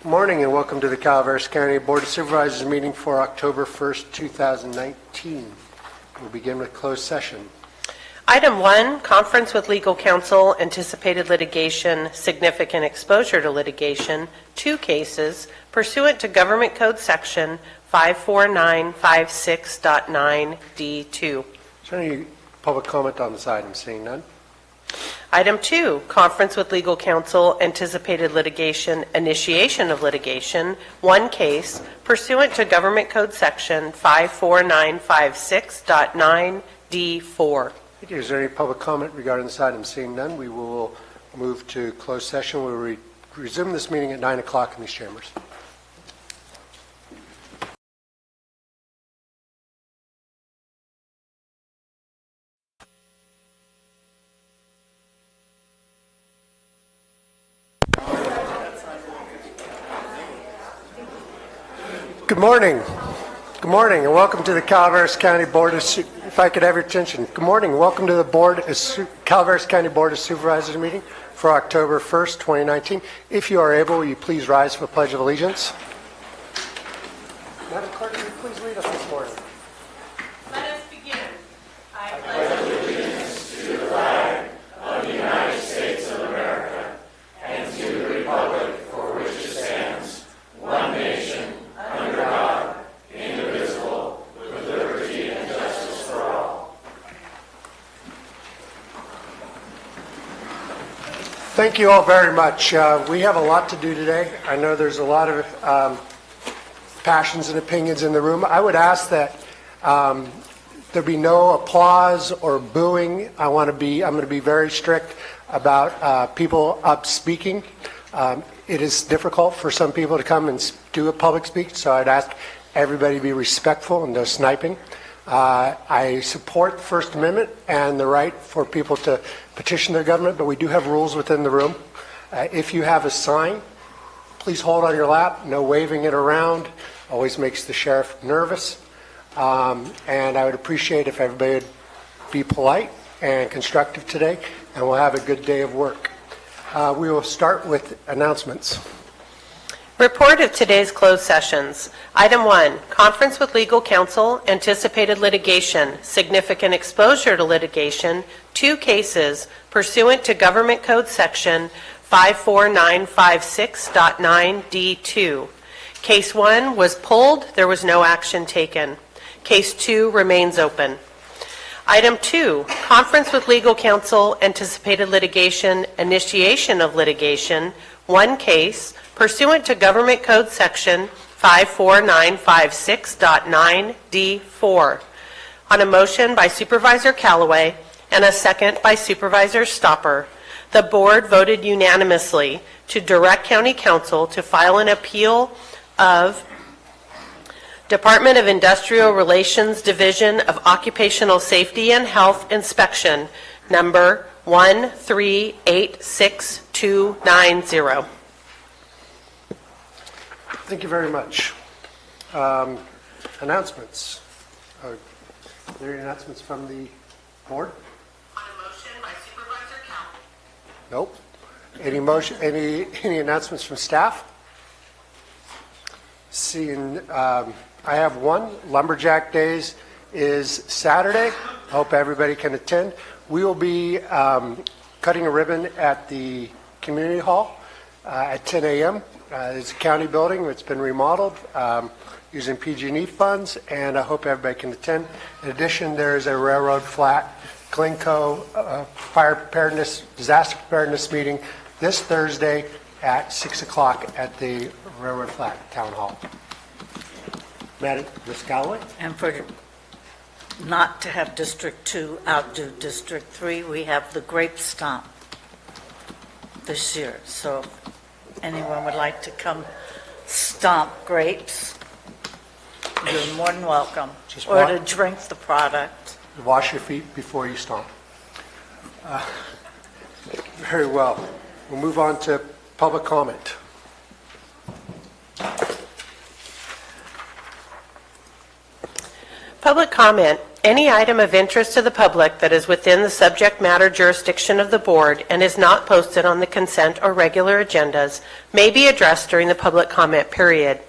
Morning and welcome to the Calaveras County Board of Supervisors meeting for October 1st, 2019. We'll begin with closed session. Item 1, conference with legal counsel, anticipated litigation, significant exposure to litigation, 2 cases, pursuant to Government Code Section 54956.9D2. Is there any public comment on this item? Seeing none. Item 2, conference with legal counsel, anticipated litigation, initiation of litigation, 1 case, pursuant to Government Code Section 54956.9D4. Thank you. Is there any public comment regarding this item? Seeing none, we will move to closed session. We'll resume this meeting at 9 o'clock in these chambers. Good morning. Good morning, and welcome to the Calaveras County Board of if I could have your attention. Good morning, and welcome to the Calaveras County Board of Supervisors meeting for October 1st, 2019. If you are able, will you please rise for the Pledge of Allegiance? Madam Clerk, will you please lead us this morning? Let us begin. I pledge allegiance to the flag of the United States of America and to the republic for which it stands, one nation, under God, indivisible, with liberty and justice for all. Thank you all very much. We have a lot to do today. I know there's a lot of passions and opinions in the room. I would ask that there be no applause or booing. I'm going to be very strict about people up speaking. It is difficult for some people to come and do a public speech, so I'd ask everybody to be respectful and no sniping. I support the First Amendment and the right for people to petition their government, but we do have rules within the room. If you have a sign, please hold on your lap. No waving it around. Always makes the sheriff nervous. And I would appreciate if everybody would be polite and constructive today, and we'll have a good day of work. We will start with announcements. Report of today's closed sessions. Item 1, conference with legal counsel, anticipated litigation, significant exposure to litigation, 2 cases, pursuant to Government Code Section 54956.9D2. Case 1 was pulled. There was no action taken. Case 2 remains open. Item 2, conference with legal counsel, anticipated litigation, initiation of litigation, 1 case, pursuant to Government Code Section 54956.9D4. On a motion by Supervisor Callaway and a second by Supervisor Stopper, the board voted unanimously to direct County Counsel to file an appeal of Department of Industrial Relations Division of Occupational Safety and Health Inspection, number 1386290. Thank you very much. Announcements. Are there any announcements from the board? On a motion by Supervisor Callaway. Nope. Any announcements from staff? Seeing, I have one. Lumberjack Days is Saturday. Hope everybody can attend. We will be cutting a ribbon at the community hall at 10 a.m. It's a county building. It's been remodeled using PG&E funds, and I hope everybody can attend. In addition, there is a Railroad Flat Glencoe fire preparedness, disaster preparedness meeting this Thursday at 6 o'clock at the Railroad Flat Town Hall. Madam, Ms. Galloway? And for not to have District 2 outdo District 3, we have the grape stomp this year. So if anyone would like to come stomp grapes, you're more than welcome. Or to drink the product. Wash your feet before you stomp. Very well. We'll move on to public comment. Public comment Any item of interest to the public that is within the subject matter jurisdiction of the board and is not posted on the consent or regular agendas may be addressed during the public comment period.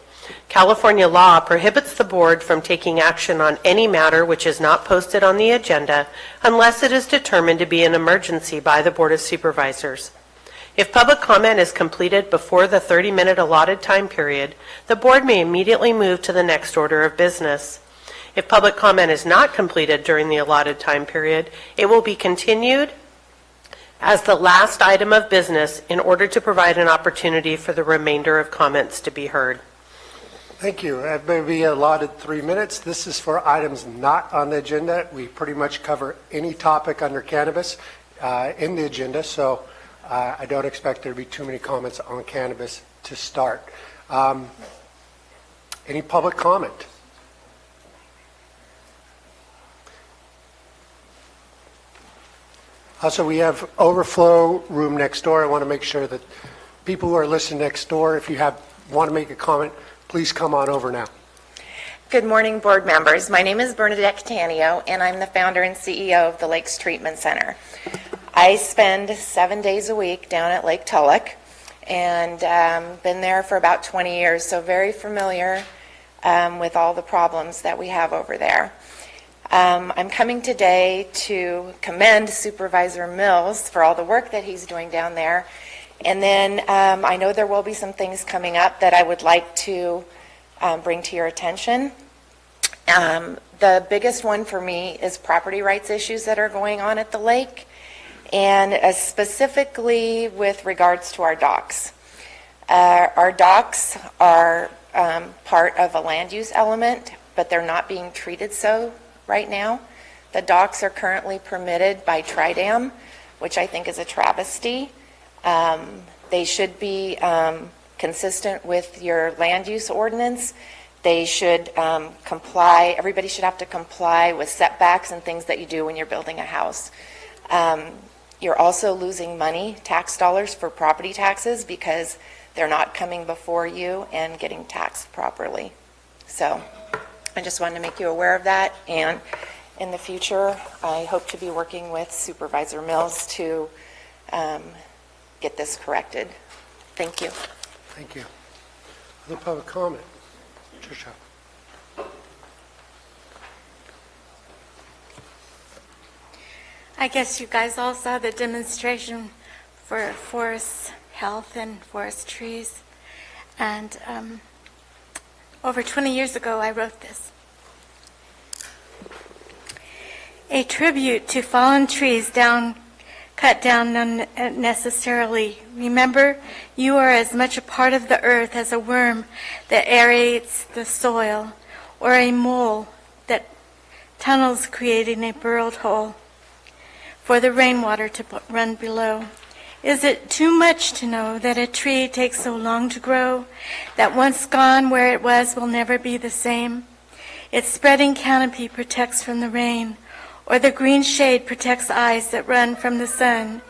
California law prohibits the board from taking action on any matter which is not posted on the agenda unless it is determined to be an emergency by the Board of Supervisors. If public comment is completed before the 30-minute allotted time period, the board may immediately move to the next order of business. If public comment is not completed during the allotted time period, it will be continued as the last item of business in order to provide an opportunity for the remainder of comments to be heard. Thank you. Everybody allotted 3 minutes. This is for items not on the agenda. We pretty much cover any topic under cannabis in the agenda, so I don't expect there to be too many comments on cannabis to start. Any public comment? Also, we have overflow room next door. I want to make sure that people who are listening next door, if you want to make a comment, please come on over now. Good morning, board members. My name is Bernadette Catania, and I'm the founder and CEO of the Lakes Treatment Center. I spend 7 days a week down at Lake Tulloch, and been there for about 20 years, so very familiar with all the problems that we have over there. I'm coming today to commend Supervisor Mills for all the work that he's doing down there. And then I know there will be some things coming up that I would like to bring to your attention. The biggest one for me is property rights issues that are going on at the lake, and specifically with regards to our docks. Our docks are part of a land use element, but they're not being treated so right now. The docks are currently permitted by Tridam, which I think is a travesty. They should be consistent with your land use ordinance. They should comply, everybody should have to comply with setbacks and things that you do when you're building a house. You're also losing money, tax dollars for property taxes, because they're not coming before you and getting taxed properly. So I just wanted to make you aware of that, and in the future, I hope to be working with Supervisor Mills to get this corrected. Thank you. Thank you. Other public comment? Tricia. I guess you guys all saw the demonstration for forest health and forest trees. And over 20 years ago, I wrote this. A tribute to fallen trees cut down unnecessarily. Remember, you are as much a part of the earth as a worm that aerates the soil, or a mole that tunnels creating a burrowed hole for the rainwater to run below. Is it too much to know that a tree takes so long to grow, that once gone where it was will never be the same? Its spreading canopy protects from the rain, or the green shade protects eyes that run from the sun.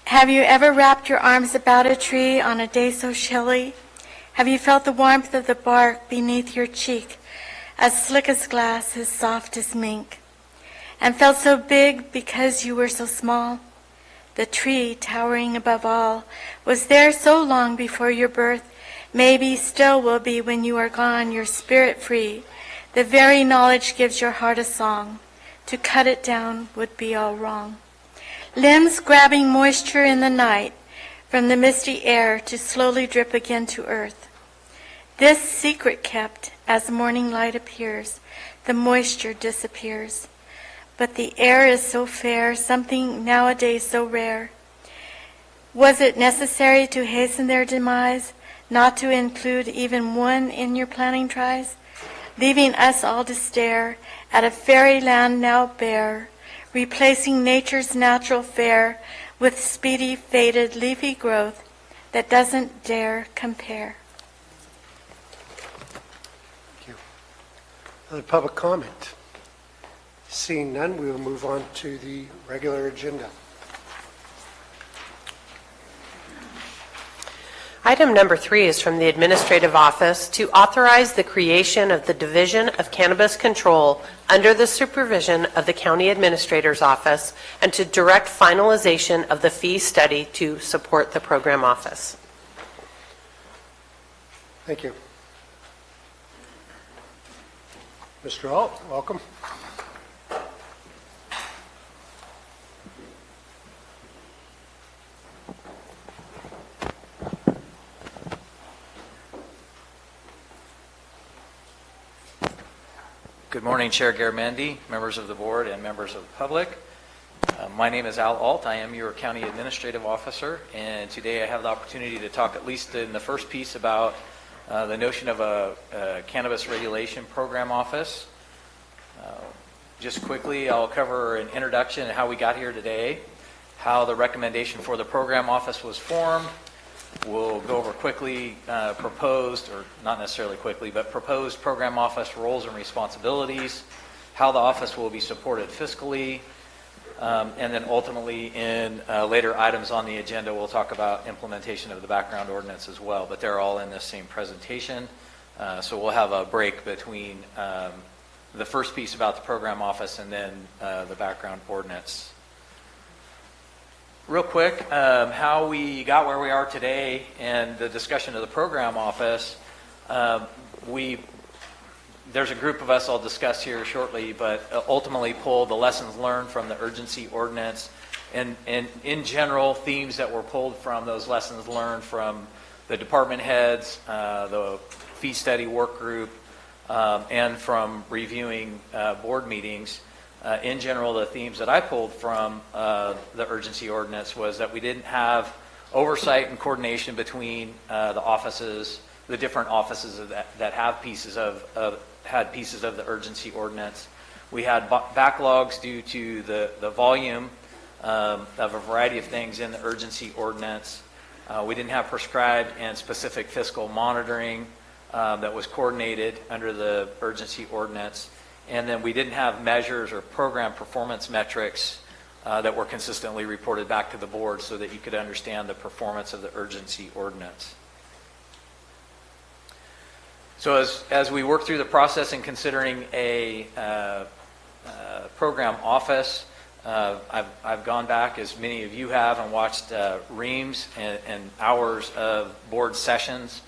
Have you ever wrapped your arms about a tree on a day so chilly? Have you felt the warmth of the bark beneath your cheek, as slick as glass, as soft as mink, and felt so big because you were so small? The tree, towering above all, was there so long before your birth, maybe still will be when you are gone, your spirit free. The very knowledge gives your heart a song. To cut it down would be all wrong. Limbs grabbing moisture in the night from the misty air to slowly drip again to earth. This secret kept, as morning light appears, the moisture disappears. But the air is so fair, something nowadays so rare. Was it necessary to hasten their demise, not to include even one in your planning tries? Leaving us all to stare at a fairyland now bare, replacing nature's natural fare with speedy, faded, leafy growth that doesn't dare compare. Thank you. Other public comment? Seeing none, we will move on to the regular agenda. Item number 3 is from the Administrative Office to authorize the creation of the Division of Cannabis Control under the supervision of the County Administrator's Office and to direct finalization of the fee study to support the program office. Thank you. Mr. Alt, welcome. Good morning, Chair Garamendi, members of the board, and members of the public. My name is Al Alt. I am your County Administrative Officer, and today I have the opportunity to talk, at least in the first piece, about the notion of a Cannabis Regulation Program Office. Just quickly, I'll cover an introduction and how we got here today, how the recommendation for the Program Office was formed. We'll go over quickly proposed, or not necessarily quickly, but proposed Program Office roles and responsibilities, how the office will be supported fiscally, and then ultimately in later items on the agenda, we'll talk about implementation of the background ordinance as well, but they're all in this same presentation. So we'll have a break between the first piece about the Program Office and then the background ordinance. Real quick, how we got where we are today and the discussion of the Program Office. There's a group of us I'll discuss here shortly, but ultimately pulled the lessons learned from the urgency ordinance and in general themes that were pulled from those lessons learned from the department heads, the fee study work group, and from reviewing board meetings. In general, the themes that I pulled from the urgency ordinance was that we didn't have oversight and coordination between the offices, the different offices that have had pieces of the urgency ordinance. We had backlogs due to the volume of a variety of things in the urgency ordinance. We didn't have prescribed and specific fiscal monitoring that was coordinated under the urgency ordinance. And then we didn't have measures or program performance metrics that were consistently reported back to the board so that you could understand the performance of the urgency ordinance. So as we work through the process in considering a program office, I've gone back, as many of you have, and watched reams and hours of board sessions.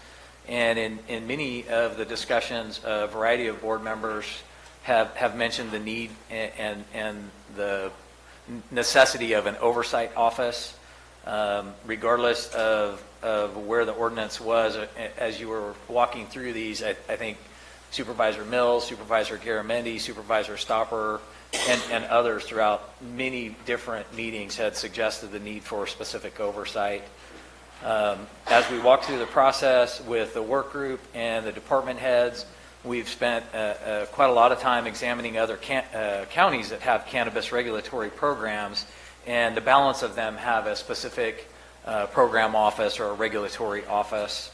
And in many of the discussions, a variety of board members have mentioned the need and the necessity of an oversight office, regardless of where the ordinance was. As you were walking through these, I think Supervisor Mills, Supervisor Garamendi, Supervisor Stopper, and others throughout many different meetings had suggested the need for specific oversight. As we walk through the process with the work group and the department heads, we've spent quite a lot of time examining other counties that have cannabis regulatory programs, and the balance of them have a specific program office or a regulatory office.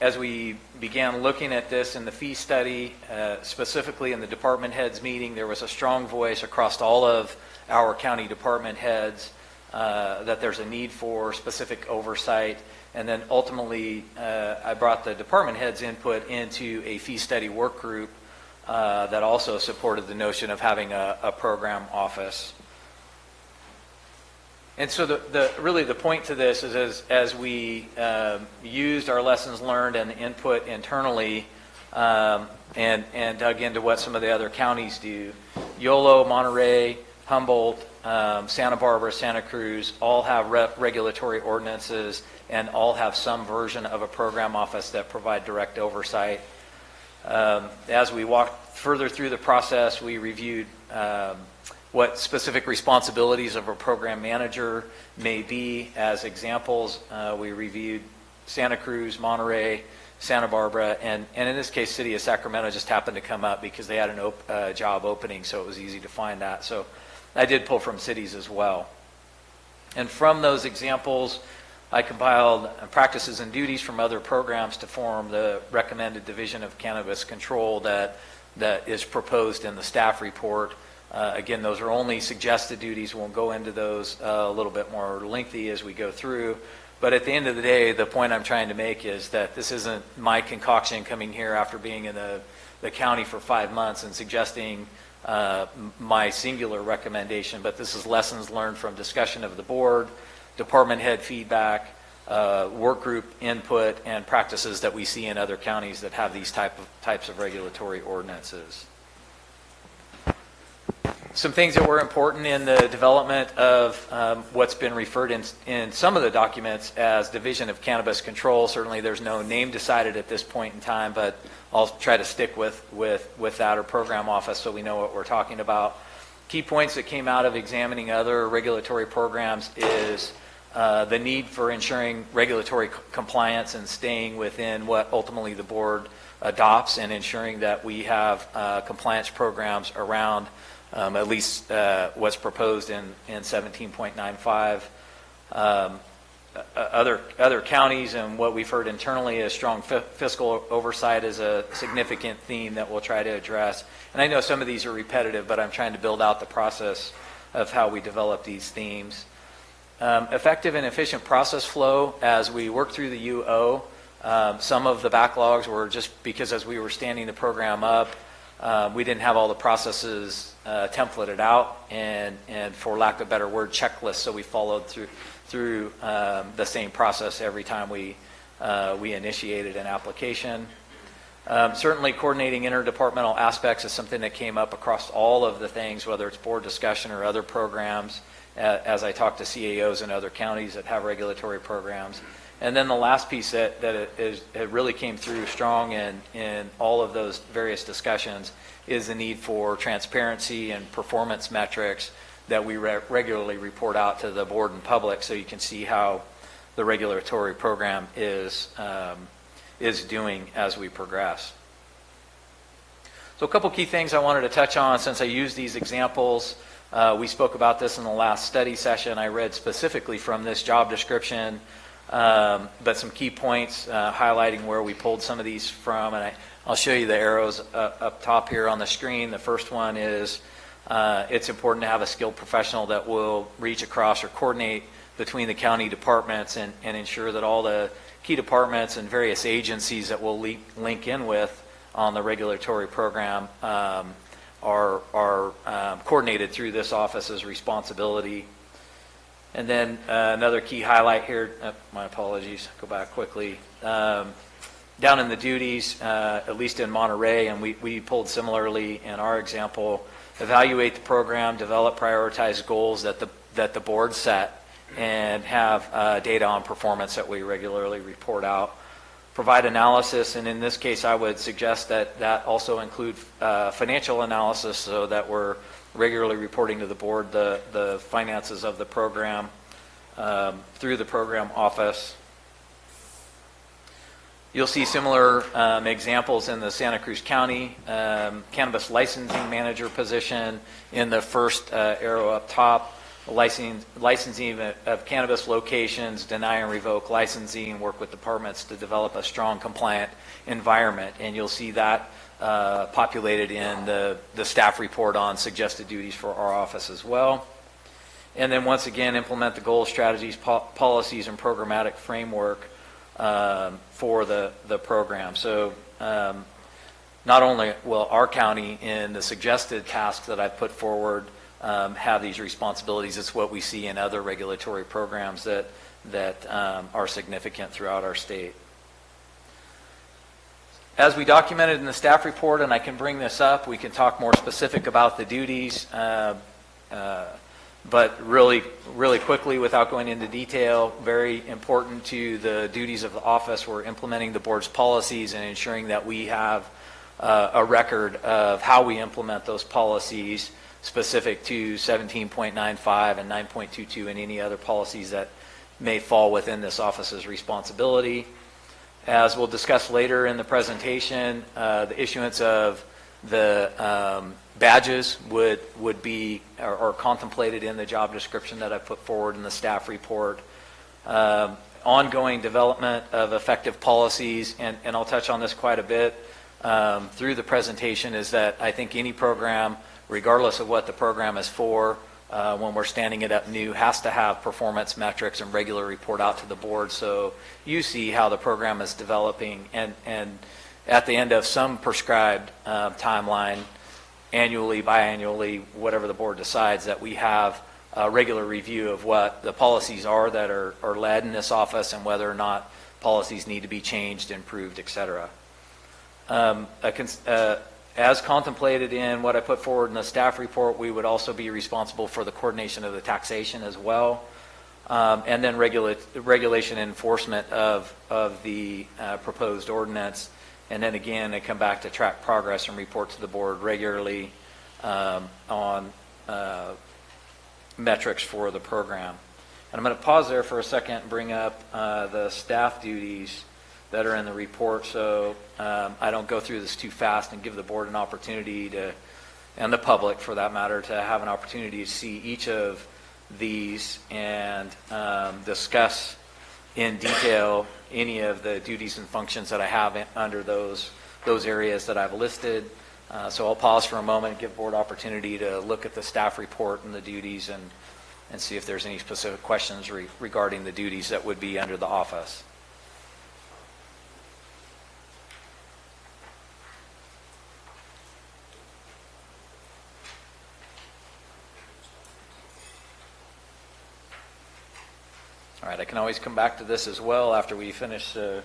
As we began looking at this in the fee study, specifically in the department heads meeting, there was a strong voice across all of our county department heads that there's a need for specific oversight. And then ultimately, I brought the department heads' input into a fee study work group that also supported the notion of having a program office. And so really the point to this is as we used our lessons learned and the input internally and dug into what some of the other counties do, Yolo, Monterey, Humboldt, Santa Barbara, Santa Cruz all have regulatory ordinances and all have some version of a program office that provide direct oversight. As we walked further through the process, we reviewed what specific responsibilities of a program manager may be. As examples, we reviewed Santa Cruz, Monterey, Santa Barbara, and in this case, City of Sacramento just happened to come up because they had a job opening, so it was easy to find that. So I did pull from cities as well. And from those examples, I compiled practices and duties from other programs to form the recommended division of cannabis control that is proposed in the staff report. Again, those are only suggested duties. We'll go into those a little bit more lengthy as we go through. But at the end of the day, the point I'm trying to make is that this isn't my concoction coming here after being in the county for 5 months and suggesting my singular recommendation, but this is lessons learned from discussion of the board, department head feedback, work group input, and practices that we see in other counties that have these types of regulatory ordinances. Some things that were important in the development of what's been referred in some of the documents as Division of Cannabis Control. Certainly there's no name decided at this point in time, but I'll try to stick with that, or program office, so we know what we're talking about. Key points that came out of examining other regulatory programs is the need for ensuring regulatory compliance and staying within what ultimately the board adopts, and ensuring that we have compliance programs around at least what's proposed in 17.95. Other counties, and what we've heard internally is strong fiscal oversight is a significant theme that we'll try to address. And I know some of these are repetitive, but I'm trying to build out the process of how we develop these themes. Effective and efficient process flow as we work through the UO. Some of the backlogs were just because as we were standing the program up, we didn't have all the processes templated out, and for lack of a better word, checklists, so we followed through the same process every time we initiated an application. Certainly coordinating interdepartmental aspects is something that came up across all of the things, whether it's board discussion or other programs, as I talked to CAOs in other counties that have regulatory programs. And then the last piece that it really came through strong in all of those various discussions is the need for transparency and performance metrics that we regularly report out to the board and public, so you can see how the regulatory program is doing as we progress. So a couple key things I wanted to touch on since I used these examples. We spoke about this in the last study session. I read specifically from this job description, but some key points highlighting where we pulled some of these from, and I'll show you the arrows up top here on the screen. The first one is it's important to have a skilled professional that will reach across or coordinate between the county departments and ensure that all the key departments and various agencies that we'll link in with on the regulatory program are coordinated through this office's responsibility. And then another key highlight here, my apologies, go back quickly. Down in the duties, at least in Monterey, and we pulled similarly in our example, evaluate the program, develop prioritized goals that the board set, and have data on performance that we regularly report out. Provide analysis, and in this case I would suggest that also include financial analysis, so that we're regularly reporting to the board the finances of the program through the program office. You'll see similar examples in the Santa Cruz County cannabis licensing manager position in the first arrow up top. Licensing of cannabis locations, deny and revoke licensing, work with departments to develop a strong compliant environment, and you'll see that populated in the staff report on suggested duties for our office as well. And then once again, implement the goals, strategies, policies, and programmatic framework for the program. So not only will our county in the suggested tasks that I've put forward have these responsibilities, it's what we see in other regulatory programs that are significant throughout our state. As we documented in the staff report, and I can bring this up, we can talk more specific about the duties, but really quickly, without going into detail, very important to the duties of the office, we're implementing the board's policies and ensuring that we have a record of how we implement those policies specific to 17.95 and 9.22 and any other policies that may fall within this office's responsibility. As we'll discuss later in the presentation, the issuance of the badges would be or contemplated in the job description that I put forward in the staff report. Ongoing development of effective policies, and I'll touch on this quite a bit through the presentation, is that I think any program, regardless of what the program is for, when we're standing it up new, has to have performance metrics and regular report out to the board, so you see how the program is developing, and at the end of some prescribed timeline, annually, biannually, whatever the board decides, that we have a regular review of what the policies are that are led in this office and whether or not policies need to be changed, improved, et cetera. As contemplated in what I put forward in the staff report, we would also be responsible for the coordination of the taxation as well, and then regulation enforcement of the proposed ordinance. And then again, I come back to track progress and report to the board regularly on metrics for the program. And I'm going to pause there for a second and bring up the staff duties that are in the report, so I don't go through this too fast, and give the board an opportunity to, and the public for that matter, to have an opportunity to see each of these and discuss in detail any of the duties and functions that I have under those areas that I've listed. So I'll pause for a moment and give board opportunity to look at the staff report and the duties and see if there's any specific questions regarding the duties that would be under the office. All right, I can always come back to this as well after we finish the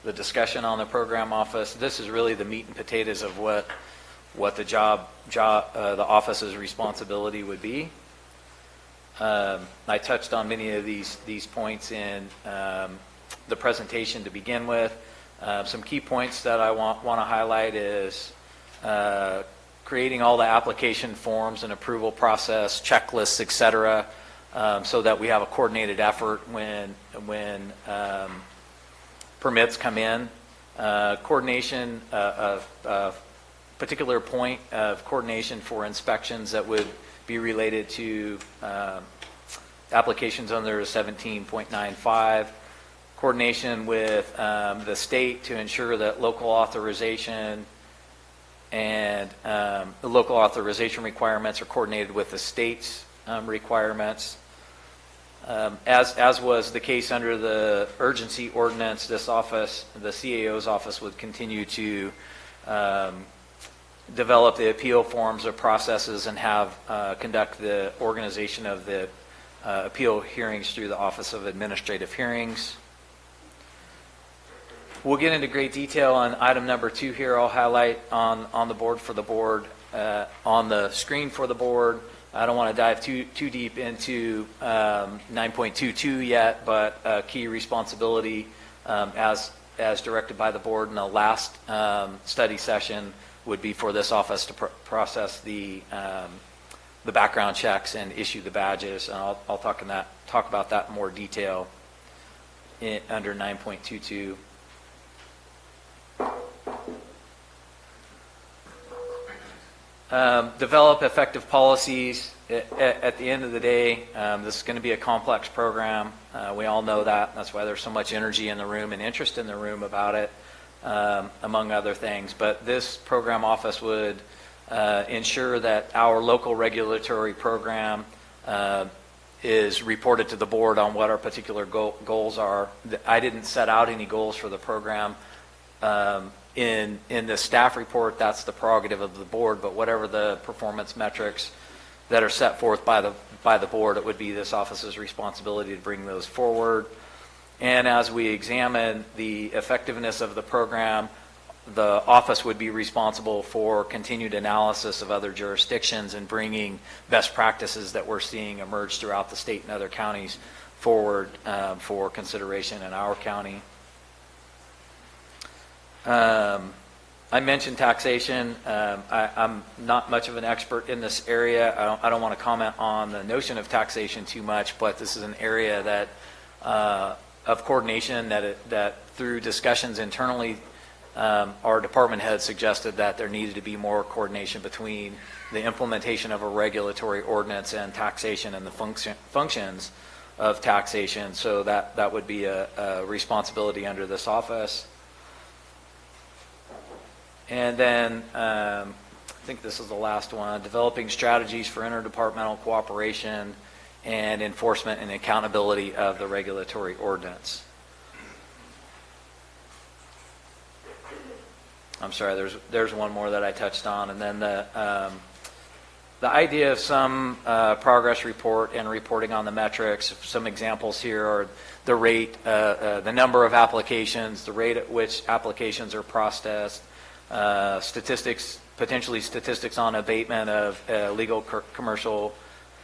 discussion on the program office. This is really the meat and potatoes of what the office's responsibility would be. I touched on many of these points in the presentation to begin with. Some key points that I want to highlight is creating all the application forms and approval process, checklists, et cetera, so that we have a coordinated effort when permits come in. Coordination, a particular point of coordination for inspections that would be related to applications under 17.95. Coordination with the state to ensure that local authorization and the local authorization requirements are coordinated with the state's requirements. As was the case under the urgency ordinance, this office, the CAO's office, would continue to develop the appeal forms or processes and have conduct the organization of the appeal hearings through the Office of Administrative Hearings. We'll get into great detail on item number 2 here. I'll highlight on the board for the board, on the screen for the board. I don't want to dive too deep into 9.22 yet, but key responsibility as directed by the board in the last study session would be for this office to process the background checks and issue the badges. And I'll talk about that in more detail under 9.22. Develop effective policies. At the end of the day, this is going to be a complex program. We all know that. That's why there's so much energy in the room and interest in the room about it, among other things. But this program office would ensure that our local regulatory program is reported to the board on what our particular goals are. I didn't set out any goals for the program. In the staff report, that's the prerogative of the board, but whatever the performance metrics that are set forth by the board, it would be this office's responsibility to bring those forward. And as we examine the effectiveness of the program, the office would be responsible for continued analysis of other jurisdictions and bringing best practices that we're seeing emerge throughout the state and other counties forward for consideration in our county. I mentioned taxation. I'm not much of an expert in this area. I don't want to comment on the notion of taxation too much, but this is an area that of coordination that through discussions internally, our department head suggested that there needed to be more coordination between the implementation of a regulatory ordinance and taxation and the functions of taxation. So that would be a responsibility under this office. And then think this is the last one, developing strategies for interdepartmental cooperation and enforcement and accountability of the regulatory ordinance. I'm sorry, there's one more that I touched on, and then the idea of some progress report and reporting on the metrics. Some examples here are the rate, the number of applications, the rate at which applications are processed, statistics, potentially statistics on abatement of legal commercial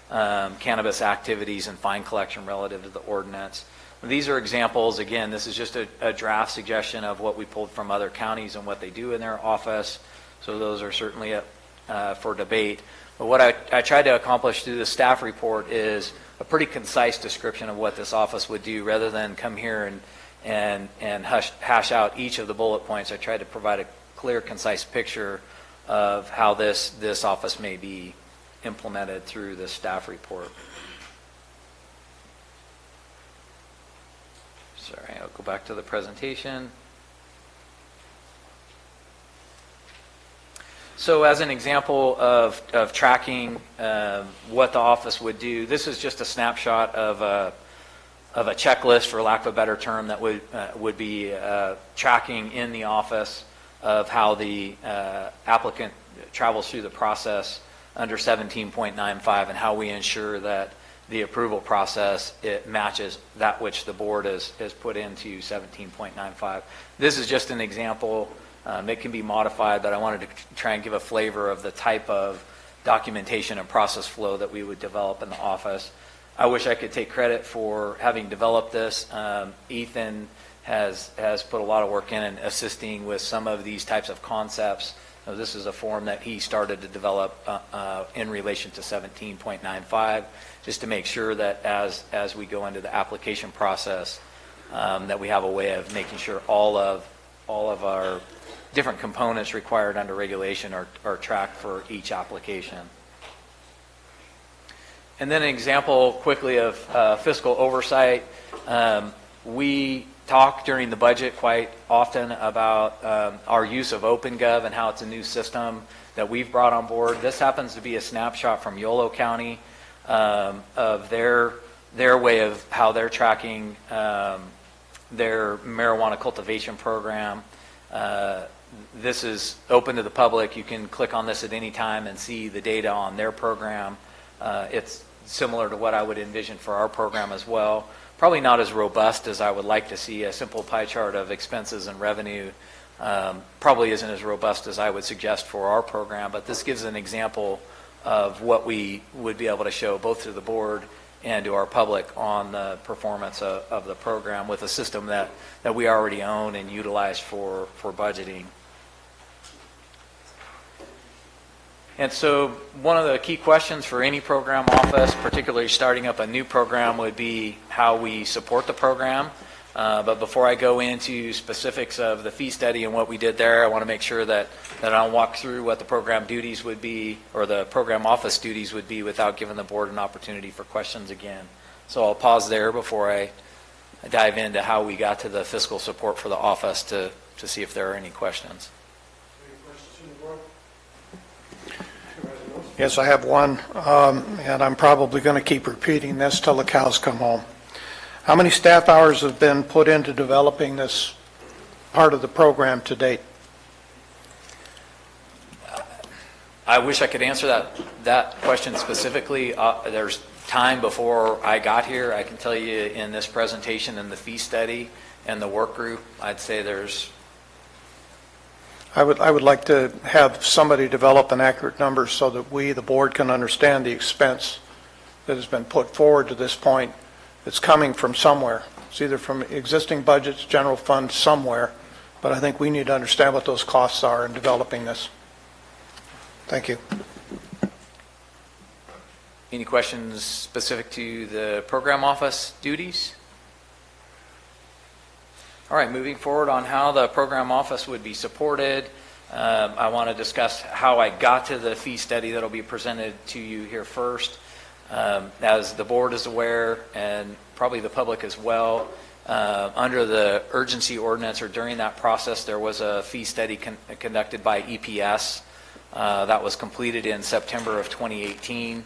cannabis activities and fine collection relative to the ordinance. These are examples. Again, this is just a draft suggestion of what we pulled from other counties and what they do in their office. So those are certainly for debate. But what I tried to accomplish through the staff report is a pretty concise description of what this office would do, rather than come here and hash out each of the bullet points. I tried to provide a clear, concise picture of how this office may be implemented through the staff report. Sorry, I'll go back to the presentation. So as an example of tracking what the office would do, this is just a snapshot of a checklist, for lack of a better term, that would be tracking in the office of how the applicant travels through the process under 17.95, and how we ensure that the approval process, it matches that which the board has put into 17.95. This is just an example. It can be modified, but I wanted to try and give a flavor of the type of documentation and process flow that we would develop in the office. I wish I could take credit for having developed this. Ethan has put a lot of work in assisting with some of these types of concepts. This is a form that he started to develop in relation to 17.95, just to make sure that as we go into the application process, that we have a way of making sure all of our different components required under regulation are tracked for each application. And then an example quickly of fiscal oversight. We talk during the budget quite often about our use of OpenGov and how it's a new system that we've brought on board. This happens to be a snapshot from Yolo County of their way of how they're tracking their marijuana cultivation program. This is open to the public. You can click on this at any time and see the data on their program. It's similar to what I would envision for our program as well. Probably not as robust as I would like to see. A simple pie chart of expenses and revenue probably isn't as robust as I would suggest for our program, but this gives an example of what we would be able to show both to the board and to our public on the performance of the program with a system that we already own and utilize for budgeting. And so one of the key questions for any program office, particularly starting up a new program, would be how we support the program. But before I go into specifics of the fee study and what we did there, I want to make sure that I'll walk through what the program duties would be, or the program office duties would be, without giving the board an opportunity for questions again. So I'll pause there before I dive into how we got to the fiscal support for the office to see if there are any questions. Yes, I have one, and I'm probably going to keep repeating this till the cows come home. How many staff hours have been put into developing this part of the program to date? I wish I could answer that question specifically. There's time before I got here. I can tell you in this presentation and the fee study and the work group, I'd say there's... I would like to have somebody develop an accurate number so that we, the board, can understand the expense that has been put forward to this point. It's coming from somewhere. It's either from existing budgets, general fund, somewhere, but I think we need to understand what those costs are in developing this. Thank you. Any questions specific to the program office duties? All right, moving forward on how the program office would be supported, I want to discuss how I got to the fee study that will be presented to you here first. As the board is aware, and probably the public as well, under the urgency ordinance, or during that process, there was a fee study conducted by EPS That was completed in September of 2018.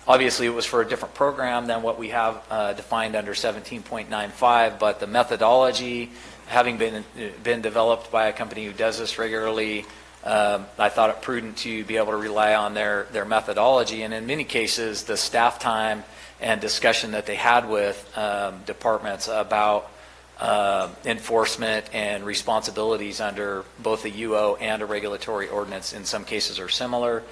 Obviously, it was for a different program than what we have defined under 17.95, but the methodology, having been developed by a company who does this regularly, I thought it prudent to be able to rely on their methodology. And in many cases, the staff time and discussion that they had with departments about enforcement and responsibilities under both a UO and a regulatory ordinance in some cases are similar.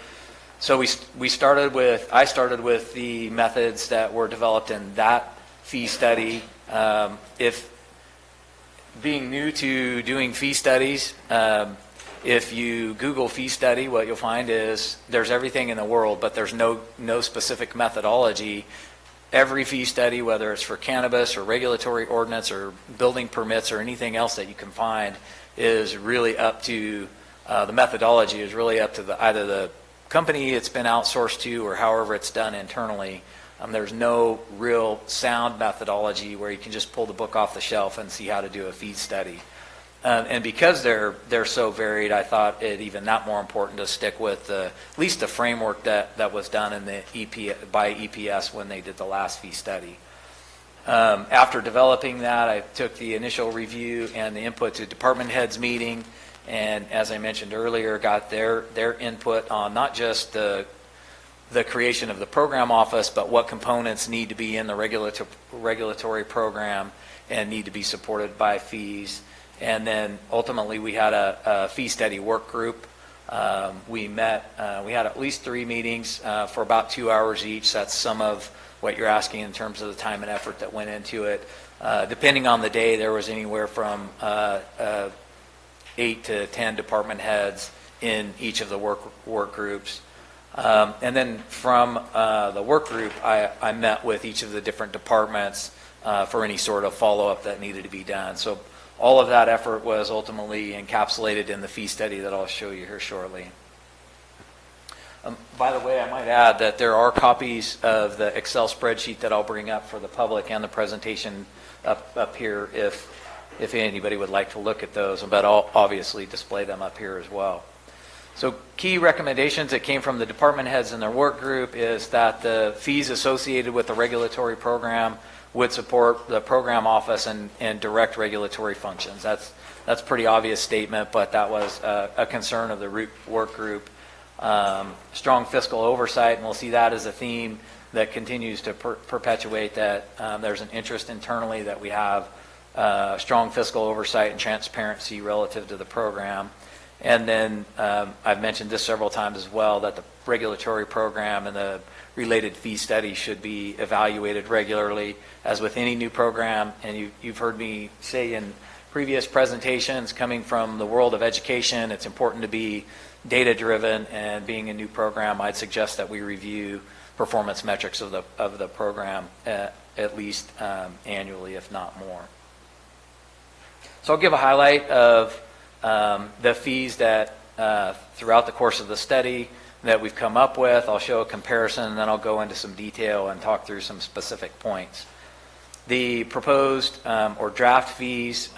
So I started with the methods that were developed in that fee study. If being new to doing fee studies, if you Google fee study, what you'll find is there's everything in the world, but there's no specific methodology. Every fee study, whether it's for cannabis or regulatory ordinance or building permits or anything else that you can find, is really up to the methodology is really up to either the company it's been outsourced to or however it's done internally. There's no real sound methodology where you can just pull the book off the shelf and see how to do a fee study. And because they're so varied, I thought it even that more important to stick with at least the framework that was done in the by EPS when they did the last fee study. After developing that, I took the initial review and the input to department heads meeting, and as I mentioned earlier, got their input on not just the creation of the program office, but what components need to be in the regulatory program and need to be supported by fees. And then ultimately we had a fee study work group. We met, we had at least 3 meetings for about 2 hours each. That's some of what you're asking in terms of the time and effort that went into it. Depending on the day, there was anywhere from 8 to 10 department heads in each of the work groups. And then from the work group, I met with each of the different departments for any sort of follow-up that needed to be done. So all of that effort was ultimately encapsulated in the fee study that I'll show you here shortly. By the way, I might add that there are copies of the Excel spreadsheet that I'll bring up for the public and the presentation up here if anybody would like to look at those, but I'll obviously display them up here as well. So key recommendations that came from the department heads in their work group is that the fees associated with the regulatory program would support the program office and direct regulatory functions. That's pretty obvious statement, but that was a concern of the work group. Strong fiscal oversight, and we'll see that as a theme that continues to perpetuate that there's an interest internally that we have strong fiscal oversight and transparency relative to the program. And then I've mentioned this several times as well, that the regulatory program and the related fee study should be evaluated regularly, as with any new program. And you've heard me say in previous presentations, coming from the world of education, it's important to be data-driven, and being a new program, I'd suggest that we review performance metrics of the program at least annually, if not more. So I'll give a highlight of the fees that throughout the course of the study that we've come up with. I'll show a comparison, and then I'll go into some detail and talk through some specific points. The proposed or draft fees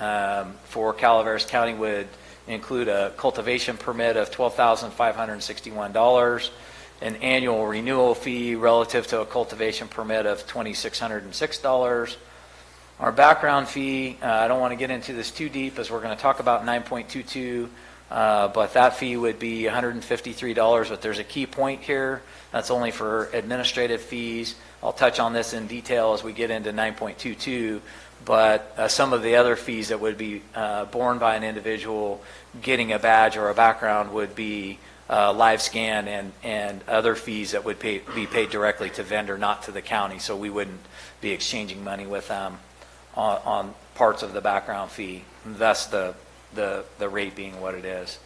for Calaveras County would include a cultivation permit of $12,561, an annual renewal fee relative to a cultivation permit of $2,606. Our background fee, I don't want to get into this too deep as we're going to talk about 9.22, but that fee would be $153, but there's a key point here. That's only for administrative fees. I'll touch on this in detail as we get into 9.22, but some of the other fees that would be borne by an individual getting a badge or a background would be live scan and other fees that would be paid directly to vendor, not to the county, so we wouldn't be exchanging money with them on parts of the background fee, thus the rate being what it is.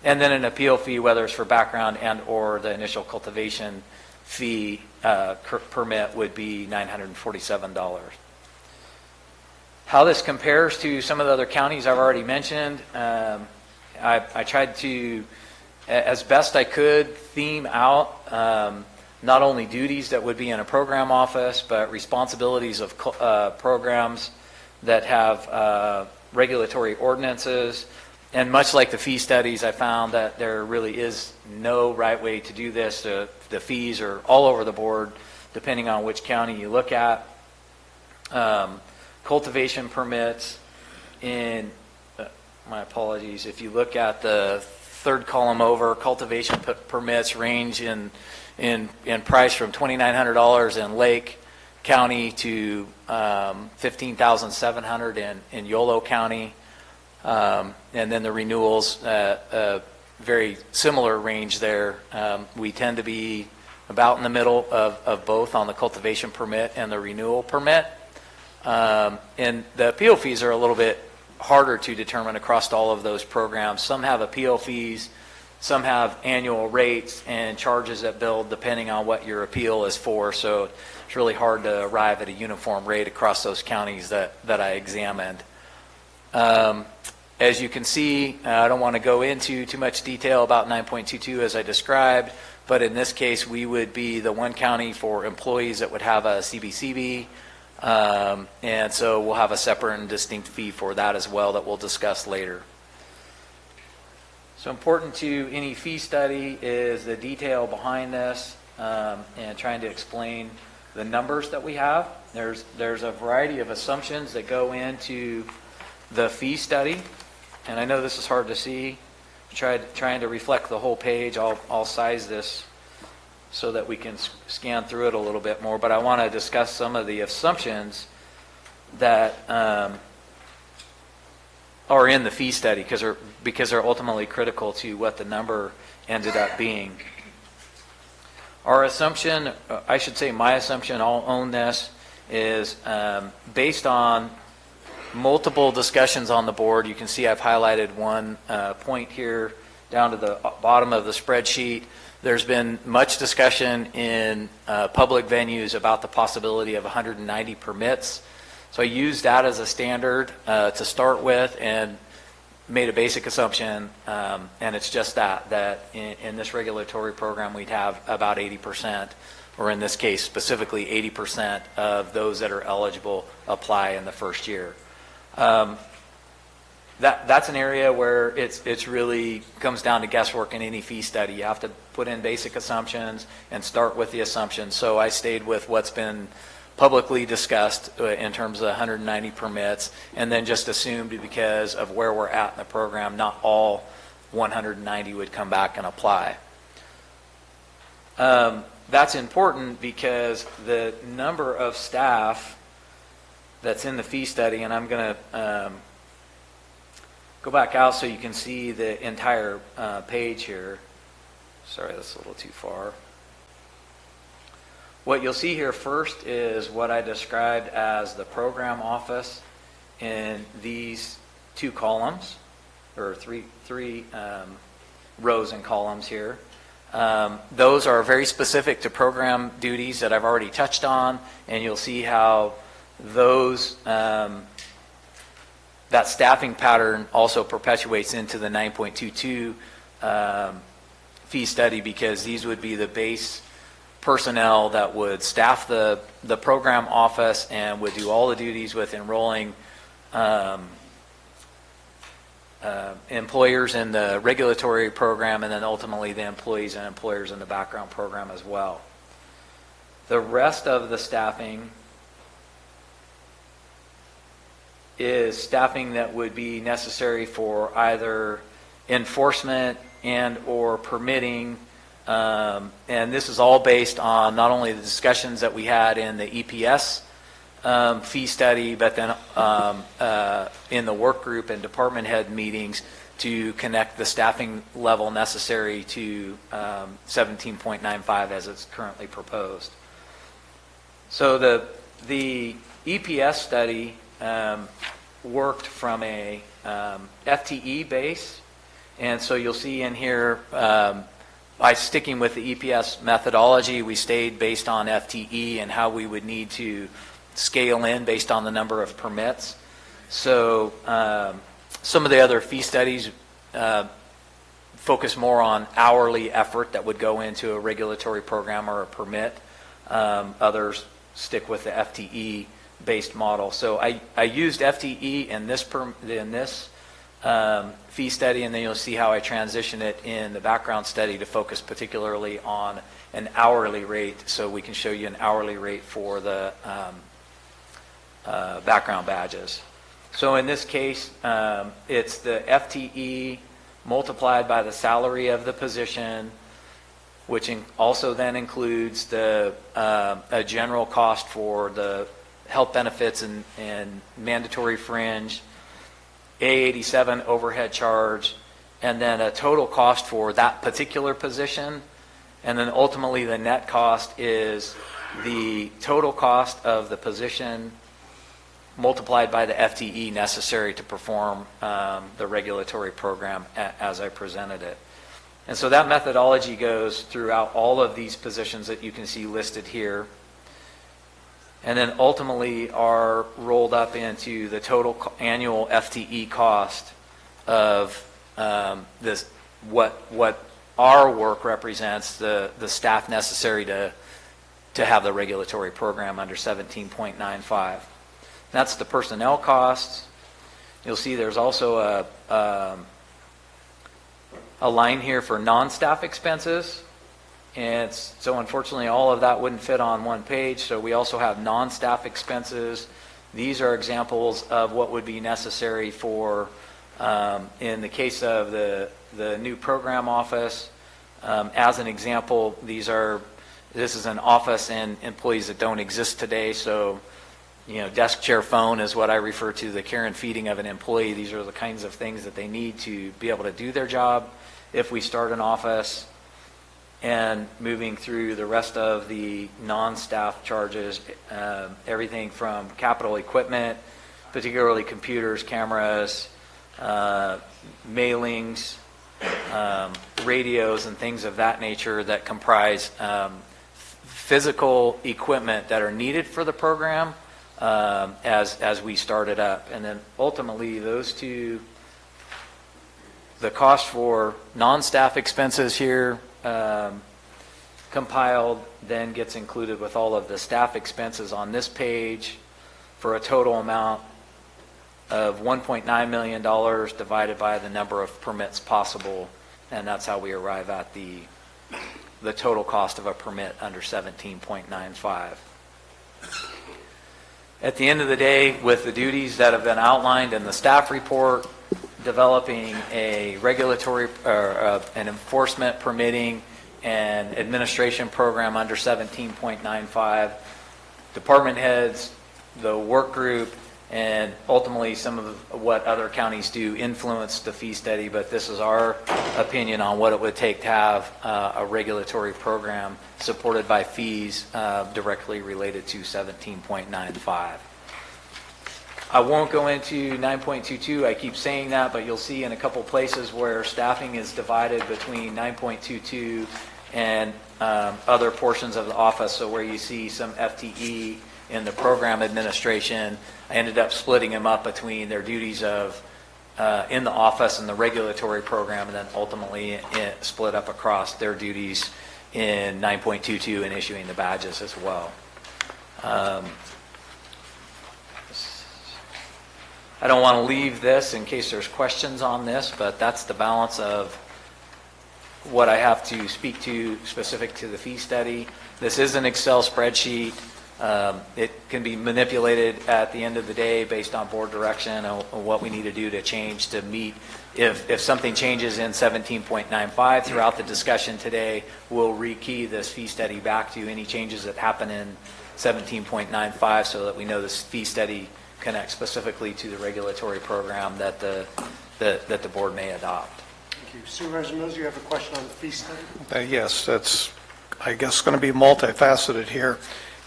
And then an appeal fee, whether it's for background and or the initial cultivation fee permit, would be $947. How this compares to some of the other counties I've already mentioned, I tried to, as best I could, theme out not only duties that would be in a program office, but responsibilities of programs that have regulatory ordinances, And much like the fee studies, I found that there really is no right way to do this. The fees are all over the board, depending on which county you look at. Cultivation permits my apologies, if you look at the third column over, cultivation permits range in price from $2,900 in Lake County to $15,700 in Yolo County. And then the renewals, very similar range there. We tend to be about in the middle of both on the cultivation permit and the renewal permit. And the appeal fees are a little bit harder to determine across all of those programs. Some have appeal fees, some have annual rates and charges that build depending on what your appeal is for. So it's really hard to arrive at a uniform rate across those counties that I examined. As you can see, I don't want to go into too much detail about 9.22 as I described, but in this case, we would be the one county for employees that would have a CBCB, and so we'll have a separate and distinct fee for that as well that we'll discuss later. So important to any fee study is the detail behind this and trying to explain the numbers that we have. There's a variety of assumptions that go into the fee study. And I know this is hard to see. Trying to reflect the whole page. I'll size this so that we can scan through it a little bit more. But I want to discuss some of the assumptions that are in the fee study because they're ultimately critical to what the number ended up being. Our assumption, I should say my assumption, I'll own this, is based on multiple discussions on the board. You can see I've highlighted one point here down to the bottom of the spreadsheet. There's been much discussion in public venues about the possibility of 190 permits. So I used that as a standard to start with and made a basic assumption, and it's just that in this regulatory program we'd have about 80%, or in this case specifically 80% of those that are eligible apply in the first year. That's an area where it's really comes down to guesswork in any fee study. You have to put in basic assumptions and start with the assumptions. So I stayed with what's been publicly discussed in terms of 190 permits, and then just assumed because of where we're at in the program, not all 190 would come back and apply. That's important because the number of staff that's in the fee study, and I'm going to go back out so you can see the entire page here. Sorry, that's a little too far. What you'll see here first is what I described as the program office in these two columns, or three rows and columns here. Those are very specific to program duties that I've already touched on, and you'll see how those that staffing pattern also perpetuates into the 9.22 fee study, because these would be the base personnel that would staff the program office and would do all the duties with enrolling employers in the regulatory program, and then ultimately the employees and employers in the background program as well. The rest of the staffing is staffing that would be necessary for either enforcement and or permitting, and this is all based on not only the discussions that we had in the EPS fee study, but then in the work group and department head meetings to connect the staffing level necessary to 17.95 as it's currently proposed. So the EPS study worked from a FTE base, and so you'll see in here by sticking with the EPS methodology, we stayed based on FTE and how we would need to scale in based on the number of permits. So some of the other fee studies focus more on hourly effort that would go into a regulatory program or a permit. Others stick with the FTE based model. So I used FTE in this fee study, and then you'll see how I transition it in the background study to focus particularly on an hourly rate, so we can show you an hourly rate for the background badges. So in this case, it's the FTE multiplied by the salary of the position, which also then includes the a general cost for the health benefits and mandatory fringe, A87 overhead charge, and then a total cost for that particular position. And then ultimately the net cost is the total cost of the position multiplied by the FTE necessary to perform the regulatory program as I presented it. And so that methodology goes throughout all of these positions that you can see listed here, and then ultimately are rolled up into the total annual FTE cost of this, what our work represents, the staff necessary to have the regulatory program under 17.95. That's the personnel costs. You'll see there's also a line here for non-staff expenses. And so unfortunately all of that wouldn't fit on one page, so we also have non-staff expenses. These are examples of what would be necessary for, in the case of the new program office, as an example, this is an office and employees that don't exist today, so desk, chair, phone is what I refer to the care and feeding of an employee. These are the kinds of things that they need to be able to do their job if we start an office. And moving through the rest of the non-staff charges, everything from capital equipment, particularly computers, cameras, mailings, radios, and things of that nature that comprise physical equipment that are needed for the program as we start it up. And then ultimately those two, the cost for non-staff expenses here, compiled, then gets included with all of the staff expenses on this page for a total amount of $1.9 million divided by the number of permits possible, and that's how we arrive at the total cost of a permit under 17.95. At the end of the day, with the duties that have been outlined in the staff report, developing a regulatory or an enforcement, permitting, and administration program under 17.95, department heads, the work group, and ultimately some of what other counties do influence the fee study, but this is our opinion on what it would take to have a regulatory program supported by fees directly related to 17.95. I won't go into 9.22. I keep saying that, but you'll see in a couple places where staffing is divided between 9.22 and other portions of the office. So where you see some FTE in the program administration, I ended up splitting them up between their duties of in the office and the regulatory program, and then ultimately split up across their duties in 9.22 and issuing the badges as well. I don't want to leave this in case there's questions on this, but that's the balance of what I have to speak to specific to the fee study. This is an Excel spreadsheet. It can be manipulated at the end of the day based on board direction and what we need to do to change to meet. If something changes in 17.95 throughout the discussion today, we'll rekey this fee study back to any changes that happen in 17.95 so that we know this fee study connects specifically to the regulatory program that the board may adopt. Thank you. Supervisor Mills, you have a question on the fee study? Yes, that's, I guess, going to be multifaceted here.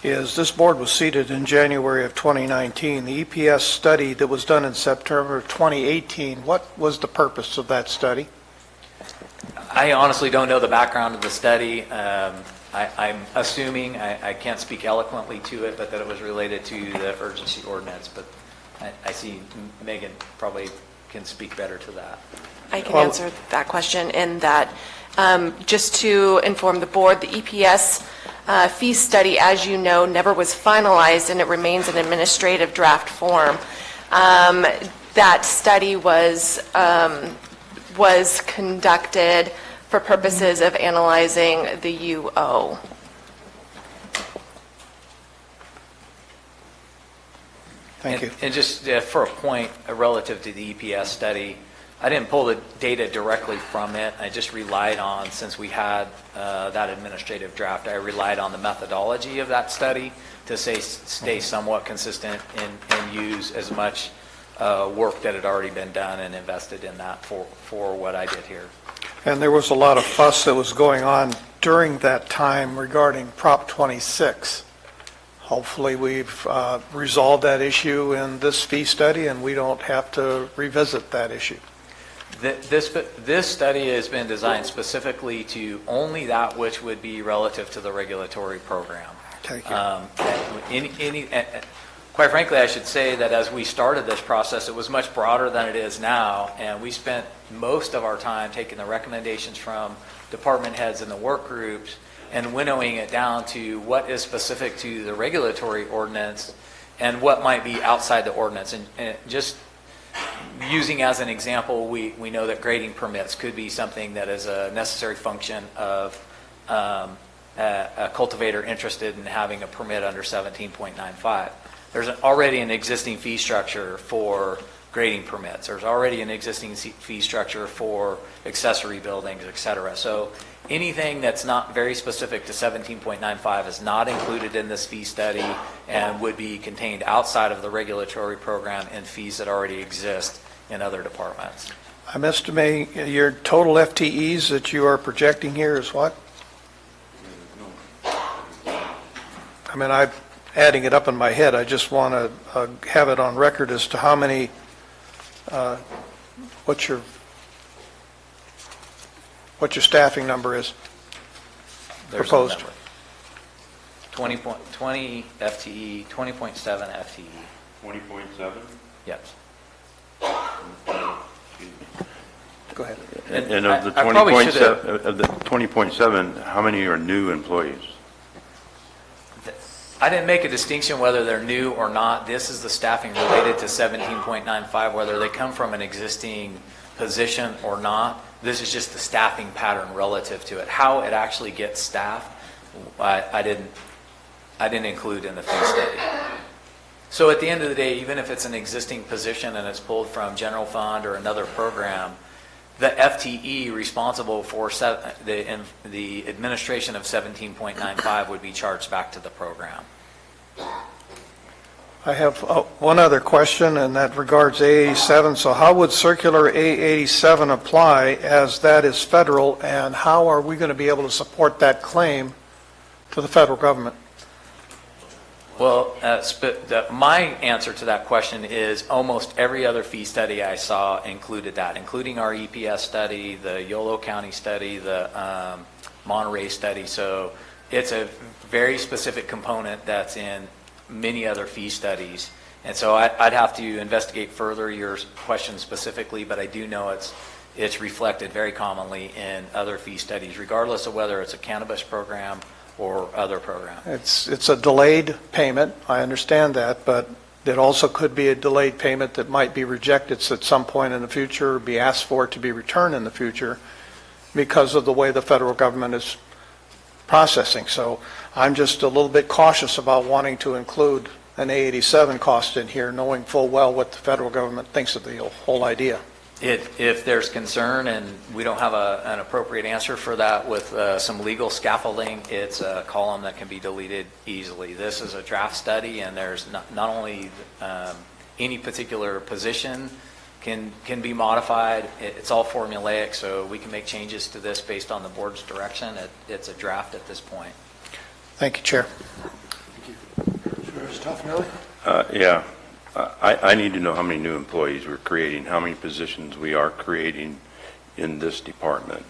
This board was seated in January of 2019. The EPS study that was done in September of 2018, what was the purpose of that study? I honestly don't know the background of the study. I'm assuming, I can't speak eloquently to it, but that it was related to the urgency ordinance. But I see Megan probably can speak better to that. I can answer that question in that just to inform the board, the EPS fee study, as you know, never was finalized and it remains in administrative draft form. that study was conducted for purposes of analyzing the UO. Thank you. And just for a point relative to the EPS study, I didn't pull the data directly from it. I just relied on, since we had that administrative draft, I relied on the methodology of that study to stay somewhat consistent and use as much work that had already been done and invested in that for what I did here. And there was a lot of fuss that was going on during that time regarding Prop 26. Hopefully, we've resolved that issue in this fee study, and we don't have to revisit that issue. This study has been designed specifically to only that which would be relative to the regulatory program. Thank you. Quite frankly, I should say that as we started this process, it was much broader than it is now, and we spent most of our time taking the recommendations from department heads and the work groups and winnowing it down to what is specific to the regulatory ordinance and what might be outside the ordinance. And just using as an example, we know that grading permits could be something that is a necessary function of a cultivator interested in having a permit under 17.95. There's already an existing fee structure for grading permits. There's already an existing fee structure for accessory buildings, et cetera. So anything that's not very specific to 17.95 is not included in this fee study and would be contained outside of the regulatory program in fees that already exist in other departments. I'm estimating your total FTEs that you are projecting here is what? I mean, I'm adding it up in my head. I just want to have it on record as to how many, what your staffing number is There's proposed. 20 FTE, 20.7 FTE. 20.7? Yes. Go ahead. And of the I probably should have- 20.7, how many are new employees? I didn't make a distinction whether they're new or not. This is the staffing related to 17.95, whether they come from an existing position or not. This is just the staffing pattern relative to it. How it actually gets staffed, I didn't include in the fee study. So at the end of the day, even if it's an existing position and it's pulled from general fund or another program, the FTE responsible for the administration of 17.95 would be charged back to the program. I have one other question, and that regards A87. So how would Circular A87 apply, as that is federal, and how are we going to be able to support that claim to the federal government? Well, my answer to that question is almost every other fee study I saw included that, including our EPS study, the Yolo County study, the Monterey study. So it's a very specific component that's in many other fee studies. And so I'd have to investigate further your question specifically, but I do know it's reflected very commonly in other fee studies, regardless of whether it's a cannabis program or other program. It's a delayed payment, I understand that, but it also could be a delayed payment that might be rejected at some point in the future, or be asked for it to be returned in the future because of the way the federal government is processing. So I'm just a little bit cautious about wanting to include an A87 cost in here, knowing full well what the federal government thinks of the whole idea. If there's concern and we don't have an appropriate answer for that with some legal scaffolding, it's a column that can be deleted easily. This is a draft study, and there's not only any particular position can be modified. It's all formulaic, so we can make changes to this based on the board's direction. It's a draft at this point. Thank you, Chair. Yeah. I need to know how many new employees we're creating, how many positions we are creating in this department,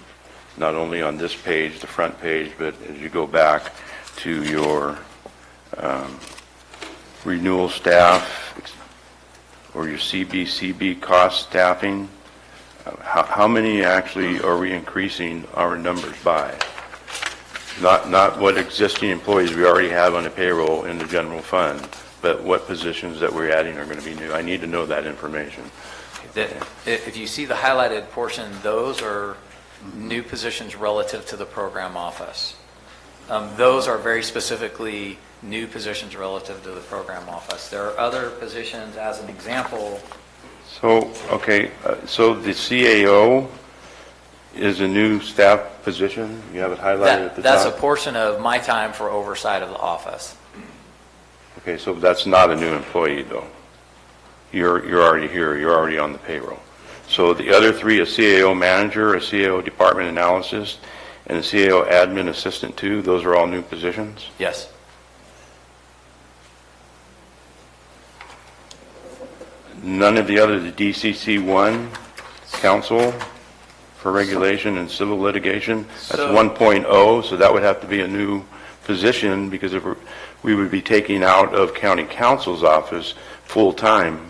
not only on this page, the front page, but as you go back to your renewal staff or your CBCB cost staffing. How many actually are we increasing our numbers by? Not what existing employees we already have on the payroll in the general fund, but what positions that we're adding are going to be new. I need to know that information. If you see the highlighted portion, those are new positions relative to the program office. Those are very specifically new positions relative to the program office. There are other positions, as an example. So, okay, so the CAO is a new staff position? You have it highlighted at the top? That's a portion of my time for oversight of the office. Okay, so that's not a new employee, though. You're already here, you're already on the payroll. So the other three, a CAO manager, a CAO department analysis, and a CAO admin assistant too, those are all new positions? Yes. None of the other, the DCC1, Council for Regulation and Civil Litigation, that's So- 1.0, so that would have to be a new position, because if we would be taking out of county council's office full-time.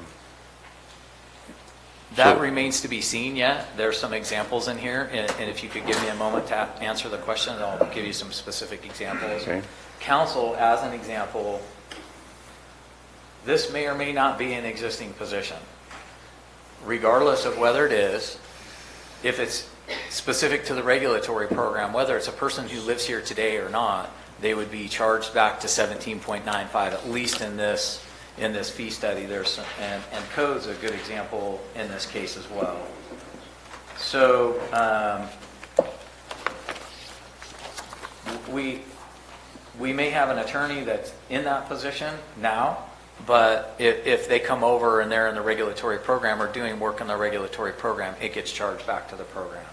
That So- remains to be seen yet. There's some examples in here, and if you could give me a moment to answer the question, I'll give you some specific examples. Okay. Council, as an example, this may or may not be an existing position. Regardless of whether it is, if it's specific to the regulatory program, whether it's a person who lives here today or not, they would be charged back to 17.95, at least in this fee study. There's some, and code's a good example in this case as well. So we may have an attorney that's in that position now, but if they come over and they're in the regulatory program or doing work in the regulatory program, it gets charged back to the program.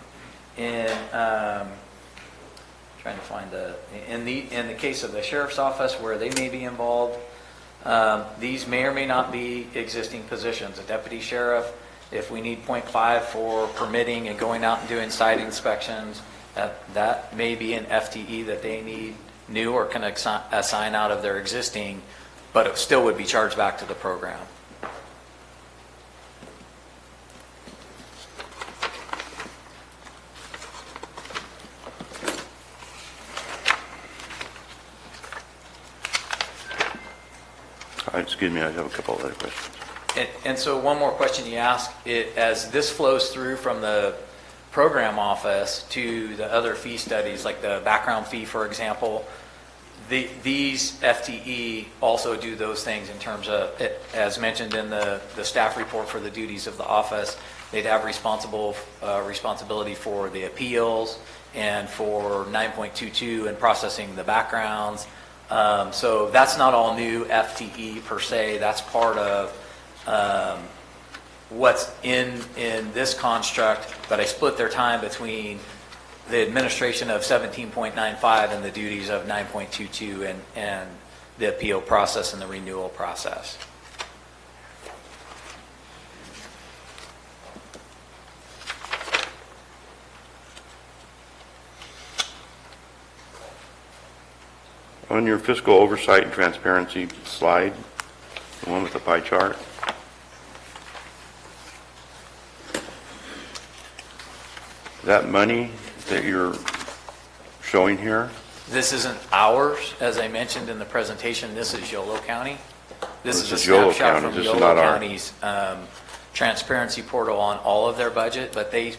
Trying to find in the case of the sheriff's office where they may be involved, these may or may not be existing positions. A deputy sheriff, if we need 0.5 for permitting and going out and doing site inspections, that may be an FTE that they need new or can assign out of their existing, but it still would be charged back to the program. Excuse me, I have a couple of other questions. And so one more question you asked, as this flows through from the program office to the other fee studies, like the background fee, for example, these FTE also do those things in terms of, as mentioned in the staff report for the duties of the office, they'd have responsibility for the appeals and for 9.22 and processing the backgrounds. So that's not all new FTE per se. That's part of what's in this construct, but I split their time between the administration of 17.95 and the duties of 9.22 and the appeal process and the renewal process. On your fiscal oversight and transparency slide, the one with the pie chart, that money that you're showing here, This isn't ours, as I mentioned in the presentation. This is Yolo County. This is a Yolo snapshot County. from This is Yolo not ours. County's transparency portal on all of their budget, but they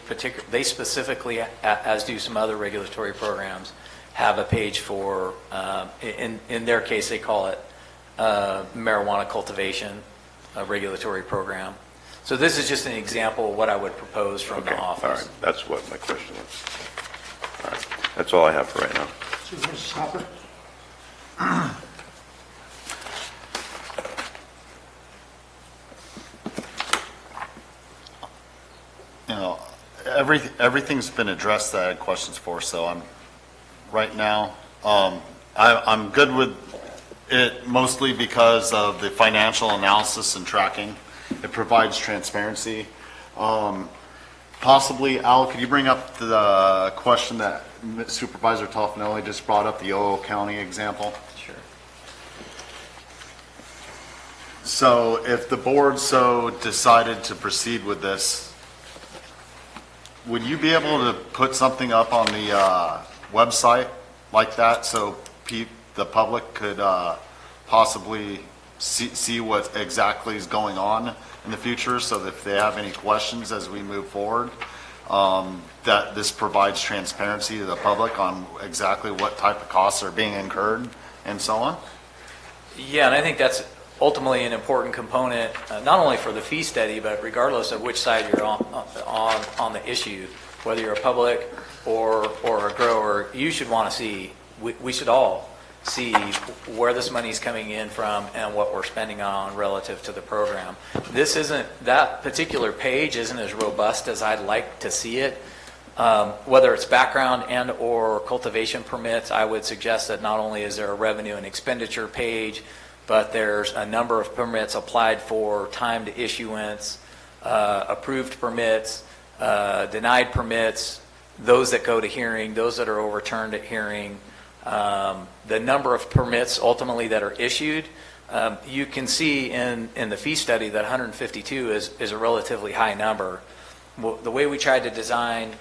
specifically, as do some other regulatory programs, have a page for, in their case, they call it marijuana cultivation, a regulatory program. So this is just an example of what I would propose from okay, the all office. right, that's what my question was. All right, that's all I have for right now. Mr. Stopper? You know, everything's been addressed that I had questions for, so I'm, right now, I'm good with it mostly because of the financial analysis and tracking. It provides transparency. Possibly, Al, could you bring up the question that Supervisor Toffenelli just brought up, the Yolo County example? Sure. So if the board so decided to proceed with this, would you be able to put something up on the website like that so the public could possibly see what exactly is going on in the future, so that if they have any questions as we move forward, that this provides transparency to the public on exactly what type of costs are being incurred and so on. Yeah, and I think that's ultimately an important component, not only for the fee study, but regardless of which side you're on the issue, whether you're a public or a grower, you should want to see, we should all see where this money's coming in from and what we're spending on relative to the program. That particular page isn't as robust as I'd like to see it. Whether it's background and or cultivation permits, I would suggest that not only is there a revenue and expenditure page, but there's a number of permits applied for, time to issuance, approved permits, denied permits, those that go to hearing, those that are overturned at hearing, the number of permits ultimately that are issued. You can see in the fee study that 152 is a relatively high number. Well, the way we tried to design,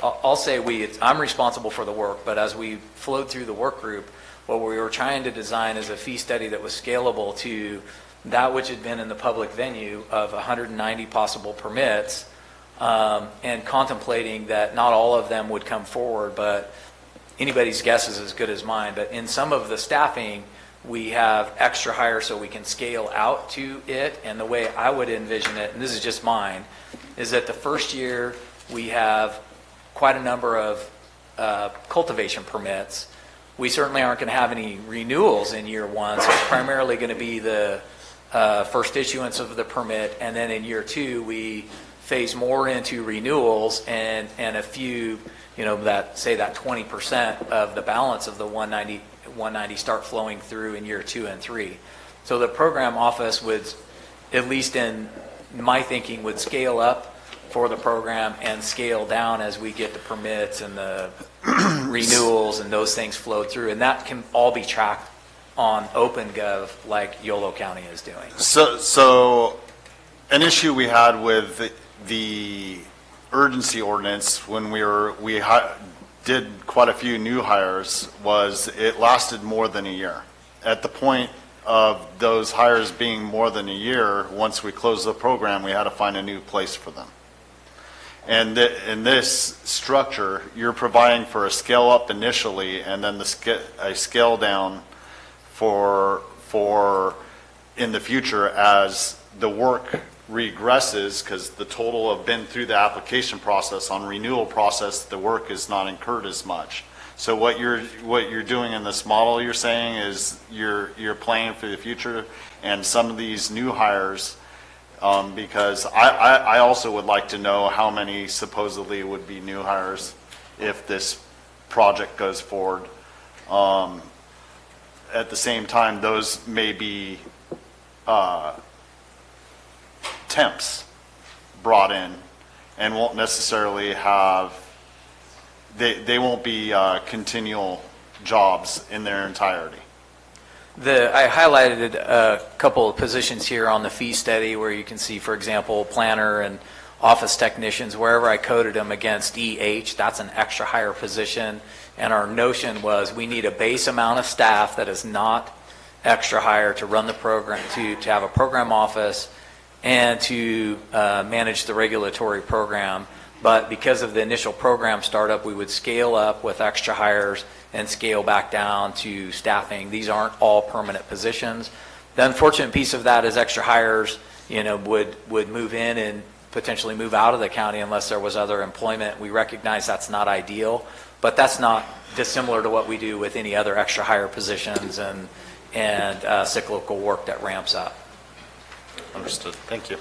I'll say I'm responsible for the work, but as we flowed through the work group, what we were trying to design is a fee study that was scalable to that which had been in the public venue of 190 possible permits, and contemplating that not all of them would come forward, but anybody's guess is as good as mine. But in some of the staffing, we have extra hire so we can scale out to it. And the way I would envision it, and this is just mine, is that the first year we have quite a number of cultivation permits. We certainly aren't going to have any renewals in year one, so it's primarily going to be the first issuance of the permit, and then in year two we phase more into renewals and a few, that 20% of the balance of the 190 start flowing through in year 2 and 3. So the program office would, at least in my thinking, would scale up for the program and scale down as we get the permits and the renewals and those things flowed through. And that can all be tracked on OpenGov like Yolo County is doing. So an issue we had with the urgency ordinance when we did quite a few new hires was it lasted more than a year. At the point of those hires being more than a year, once we closed the program, we had to find a new place for them. And in this structure, you're providing for a scale up initially and then a scale down for in the future as the work regresses, because the total have been through the application process. On renewal process, the work is not incurred as much. So what you're doing in this model, you're saying, is you're planning for the future, and some of these new hires, because I also would like to know how many supposedly would be new hires if this project goes forward. At the same time, those may be temps brought in and won't necessarily have, they won't be continual jobs in their entirety. I highlighted a couple of positions here on the fee study where you can see, for example, planner and office technicians. Wherever I coded them against EH, that's an extra hire position. And our notion was we need a base amount of staff that is not extra hire to run the program, to have a program office and to manage the regulatory program. But because of the initial program startup, we would scale up with extra hires and scale back down to staffing. These aren't all permanent positions. The unfortunate piece of that is extra hires, would move in and potentially move out of the county unless there was other employment. We recognize that's not ideal, but that's not dissimilar to what we do with any other extra hire positions and cyclical work that ramps up. Understood. Thank you.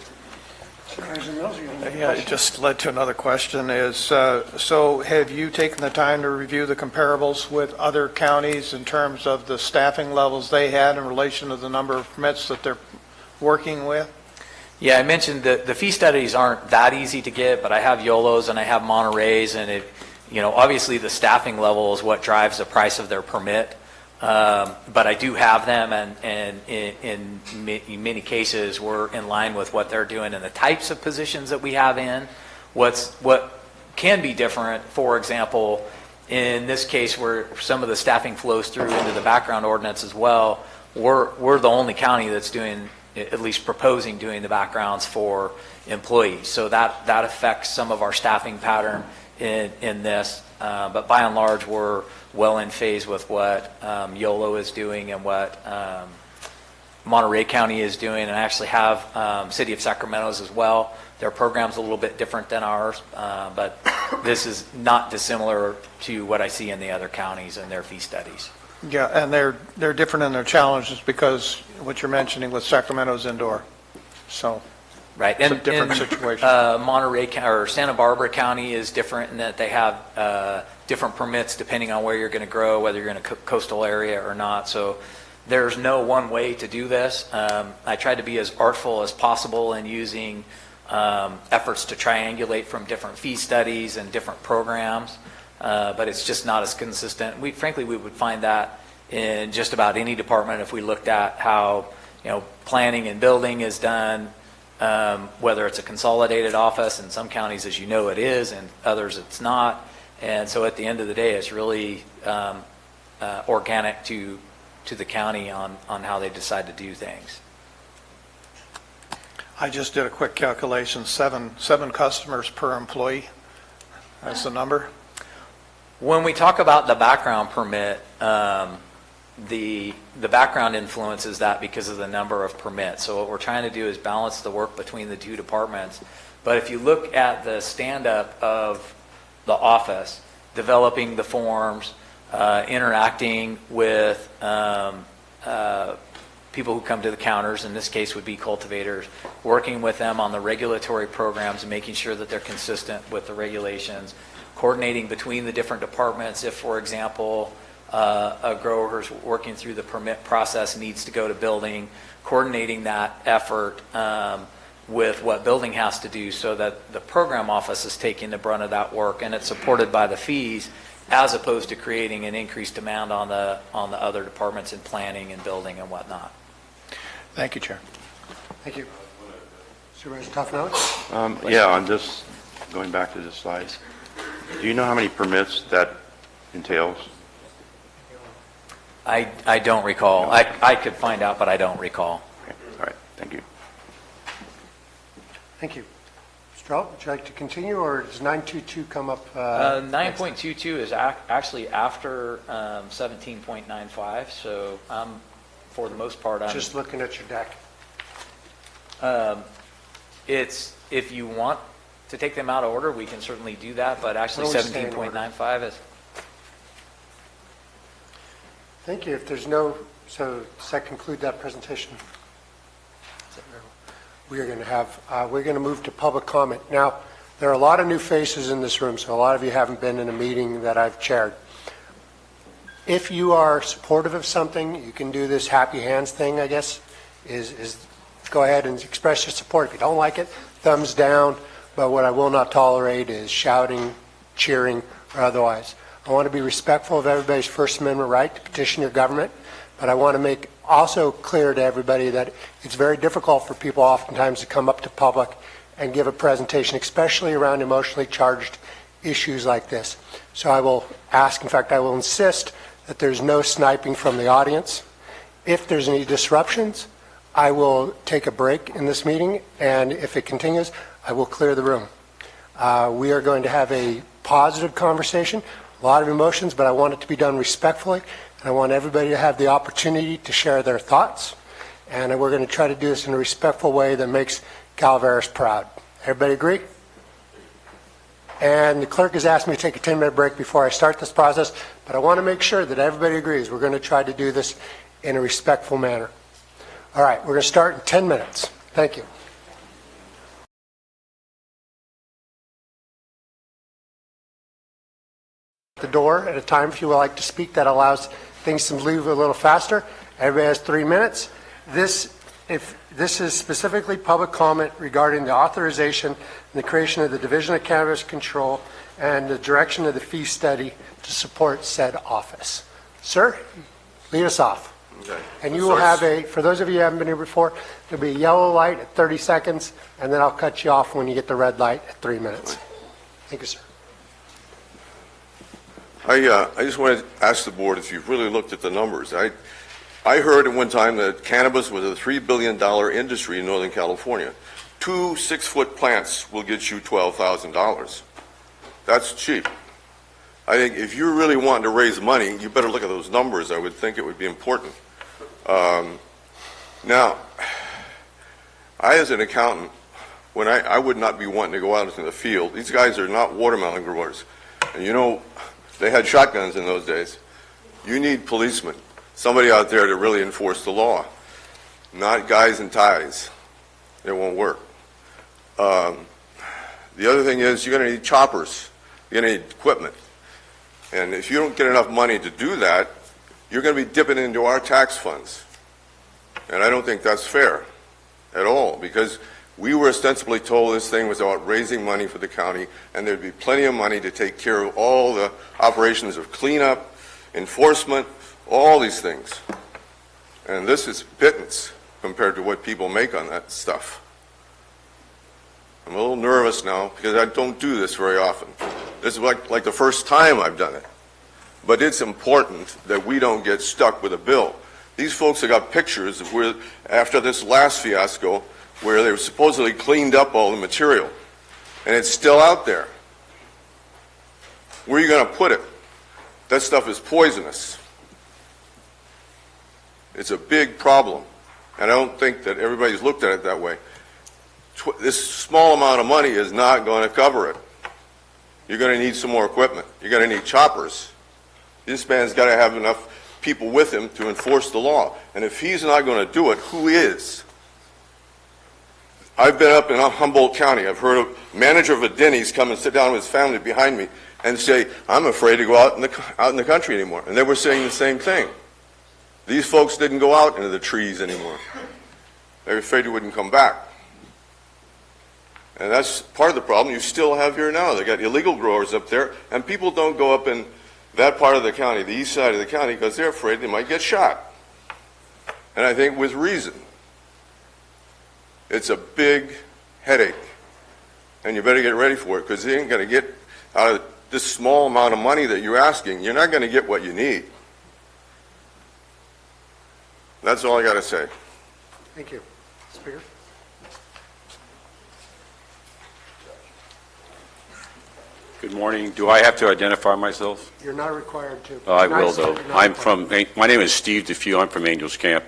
Yeah, it just led to another question is, so have you taken the time to review the comparables with other counties in terms of the staffing levels they had in relation to the number of permits that they're working with? Yeah, I mentioned that the fee studies aren't that easy to get, but I have YOLOs and I have Monterey's, and obviously the staffing level is what drives the price of their permit. But I do have them, and in many cases, we're in line with what they're doing and the types of positions that we have in. What can be different, for example, in this case where some of the staffing flows through into the background ordinance as well, we're the only county that's doing, at least proposing doing the backgrounds for employees. So that affects some of our staffing pattern in this. But by and large, we're well in phase with what YOLO is doing and what Monterey County is doing, and I actually have City of Sacramento's as well. Their program's a little bit different than ours, but this is not dissimilar to what I see in the other counties and their fee studies. Yeah, and they're different in their challenges because what you're mentioning with Sacramento's indoor. So Right, it's a different situation. Monterey or Santa Barbara County is different in that they have different permits depending on where you're going to grow, whether you're in a coastal area or not. So there's no one way to do this. I tried to be as artful as possible in using efforts to triangulate from different fee studies and different programs, but it's just not as consistent. Frankly, we would find that in just about any department if we looked at how planning and building is done, whether it's a consolidated office. In some counties, as you know, it is, and others it's not. And so at the end of the day, it's really organic to the county on how they decide to do things. I just did a quick calculation, seven customers per employee. That's the number. When we talk about the background permit, the background influences that because of the number of permits. So what we're trying to do is balance the work between the two departments. But if you look at the stand-up of the office, developing the forms, interacting with people who come to the counters, in this case would be cultivators, working with them on the regulatory programs and making sure that they're consistent with the regulations, coordinating between the different departments. If, for example, a grower who's working through the permit process needs to go to building, coordinating that effort with what building has to do so that the program office is taking the brunt of that work and it's supported by the fees, as opposed to creating an increased demand on the other departments in planning and building and whatnot. Thank you, Chair. Thank you. Supervisor Toffenelli? Yeah, I'm just going back to this slide. Do you know how many permits that entails? I don't recall. I could find out, but I don't recall. Okay. All right, thank you. Thank you. Mr. Earl, would you like to continue, or does 922 come up? 9.22 is actually after 17.95, so for the most part, I'm Just looking at your deck. It's, if you want to take them out of order, we can certainly do that, but actually Why don't we stay in order? 17.95 is. Thank you. If there's no, so does that conclude that presentation? We're going to move to public comment. Now, there are a lot of new faces in this room, so a lot of you haven't been in a meeting that I've chaired. If you are supportive of something, you can do this happy hands thing, I guess, is go ahead and express your support. If you don't like it, thumbs down. But what I will not tolerate is shouting, cheering, or otherwise. I want to be respectful of everybody's First Amendment right to petition your government, but I want to make also clear to everybody that it's very difficult for people oftentimes to come up to public and give a presentation, especially around emotionally charged issues like this. So I will ask, in fact, I will insist that there's no sniping from the audience. If there's any disruptions, I will take a break in this meeting, and if it continues, I will clear the room. We are going to have a positive conversation, a lot of emotions, but I want it to be done respectfully, and I want everybody to have the opportunity to share their thoughts, and we're going to try to do this in a respectful way that makes Calaveras proud. Everybody agree? And the clerk has asked me to take a 10-minute break before I start this process, but I want to make sure that everybody agrees. We're going to try to do this in a respectful manner. All right, we're going to start in 10 minutes. Thank you. The door at a time if you would like to speak. That allows things to move a little faster. Everybody has 3 minutes. This is specifically public comment regarding the authorization and the creation of the Division of Cannabis Control and the direction of the fee study to support said office. Sir, lead us off. Okay. And you will have for those of you who haven't been here before, there'll be a yellow light at 30 seconds, and then I'll cut you off when you get the red light at 3 minutes. Thank you, sir. I just wanted to ask the board if you've really looked at the numbers. I heard at one time that cannabis was a $3 billion industry in Northern California. 2 6-foot plants will get you $12,000. That's cheap. I think if you're really wanting to raise money, you better look at those numbers. I would think it would be important. Now, I, as an accountant, when I would not be wanting to go out into the field. These guys are not watermelon growers. And you know, they had shotguns in those days. You need policemen, somebody out there to really enforce the law, not guys in ties. It won't work. The other thing is you're going to need choppers. You're going to need equipment. And if you don't get enough money to do that, you're going to be dipping into our tax funds. And I don't think that's fair at all, because we were ostensibly told this thing was about raising money for the county, and there'd be plenty of money to take care of all the operations of cleanup, enforcement, all these things. And this is pittance compared to what people make on that stuff. I'm a little nervous now because I don't do this very often. This is like the first time I've done it. But it's important that we don't get stuck with a bill. These folks have got pictures of where, after this last fiasco, where they supposedly cleaned up all the material, and it's still out there. Where are you going to put it? That stuff is poisonous. It's a big problem, and I don't think that everybody's looked at it that way. This small amount of money is not going to cover it. You're going to need some more equipment. You're going to need choppers. This man's got to have enough people with him to enforce the law, and if he's not going to do it, who is? I've been up in Humboldt County. I've heard a manager of a Denny's come and sit down with his family behind me and say, I'm afraid to go out in the country anymore. And they were saying the same thing. These folks didn't go out into the trees anymore. They were afraid he wouldn't come back. And that's part of the problem you still have here now. They got illegal growers up there, and people don't go up in that part of the county, the east side of the county, because they're afraid they might get shot. And I think with reason. It's a big headache, and you better get ready for it, because you ain't going to get out of this small amount of money that you're asking, you're not going to get what you need. That's all I got to say. Thank you. Speaker? Good morning. Do I have to identify myself? You're not required to. I will, though. My name is Steve DeFew. I'm from Angels Camp.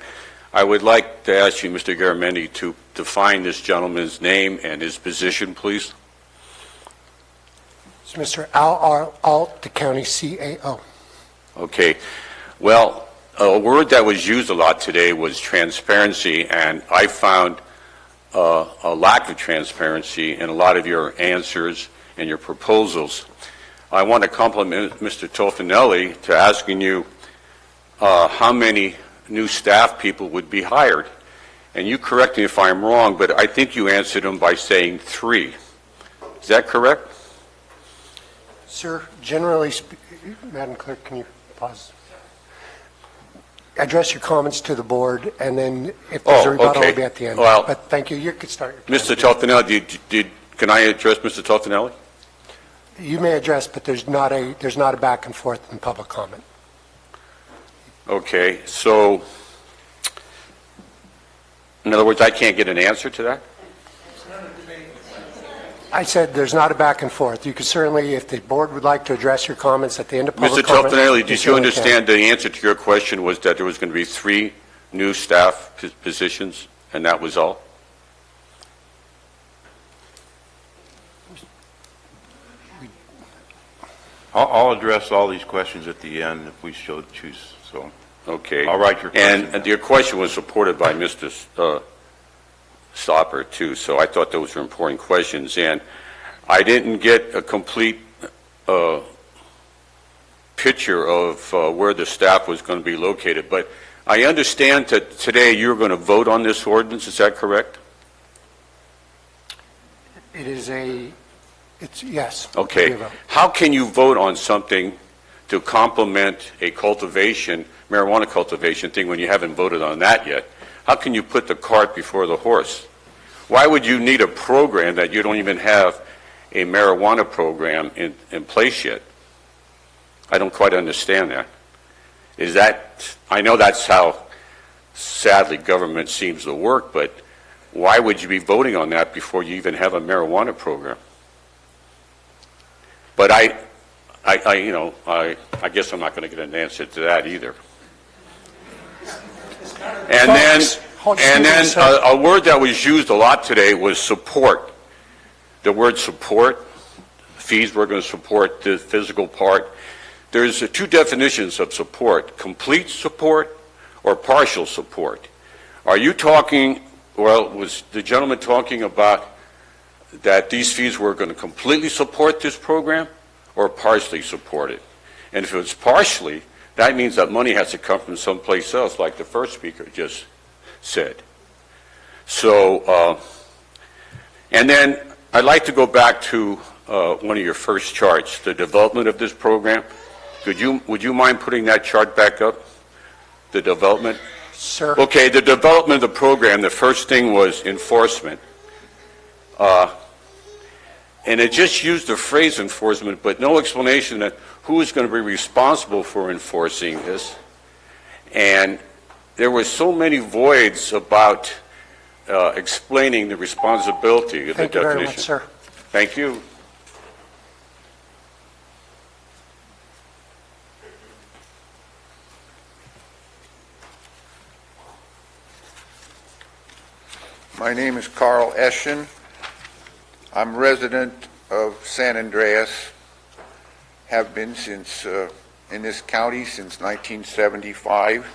I would like to ask you, Mr. Garamendi, to define this gentleman's name and his position, please. It's Mr. Al Alt, the county CAO. Okay. Well, a word that was used a lot today was transparency, and I found a lack of transparency in a lot of your answers and your proposals. I want to compliment Mr. Tofinelli to asking you how many new staff people would be hired. And you correct me if I'm wrong, but I think you answered them by saying 3. Is that correct? Sir, generally, Madam Clerk, can you pause? Address your comments to the board, and then if there's a rebuttal, it'll be at the end. Well, but thank you. You could start. Mr. Tofinelli, can I address Mr. Tofinelli? You may address, but there's not a back and forth in public comment. Okay, so in other words, I can't get an answer to that? I said there's not a back and forth. You could certainly, if the board would like to address your comments at the end of public Mr. comment. Tofinelli, did you understand the answer to your question was that there was going to be 3 new staff positions, and that was all? I'll address all these questions at the end if we so choose. So, okay. I'll write your question. And your question was supported by Mr. Stopper, too, so I thought those were important questions. And I didn't get a complete picture of where the staff was going to be located, but I understand that today you're going to vote on this ordinance. Is that correct? It's yes. Okay. How can you vote on something to complement a marijuana cultivation thing when you haven't voted on that yet? How can you put the cart before the horse? Why would you need a program that you don't even have a marijuana program in place yet? I don't quite understand that. I know that's how sadly, government seems to work, but why would you be voting on that before you even have a marijuana program? But I guess I'm not going to get an answer to that either. And then a word that was used a lot today was support. The word support, fees we're going to support the physical part. There's two definitions of support: complete support or partial support. Are you talking, well, was the gentleman talking about that these fees were going to completely support this program or partially support it? And if it's partially, that means that money has to come from someplace else, like the first speaker just said. So, and then I'd like to go back to one of your first charts, the development of this program. Would you mind putting that chart back up? The development? Sir. Okay, the development of the program, the first thing was enforcement. And it just used the phrase enforcement, but no explanation that who is going to be responsible for enforcing this. And there were so many voids about explaining the responsibility of the definition. Thank you very much, sir. Thank you. My name is Carl Eschen. I'm resident of San Andreas, have been since in this county since 1975.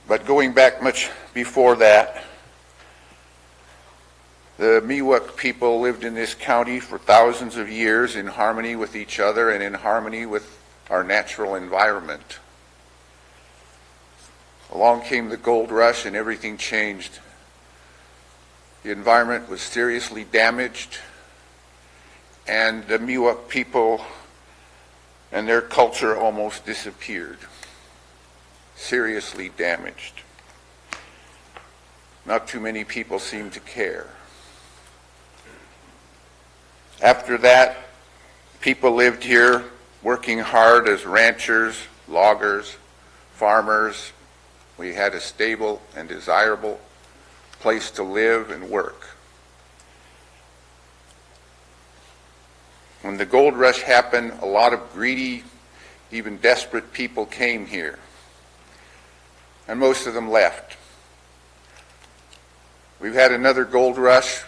But going back much before that, the Miwok people lived in this county for thousands of years in harmony with each other and in harmony with our natural environment. Along came the gold rush and everything changed. The environment was seriously damaged, and the Miwok people and their culture almost disappeared. Seriously damaged. Not too many people seem to care. After that, people lived here working hard as ranchers, loggers, farmers. We had a stable and desirable place to live and work. When the gold rush happened, a lot of greedy, even desperate people came here, and most of them left. We've had another gold rush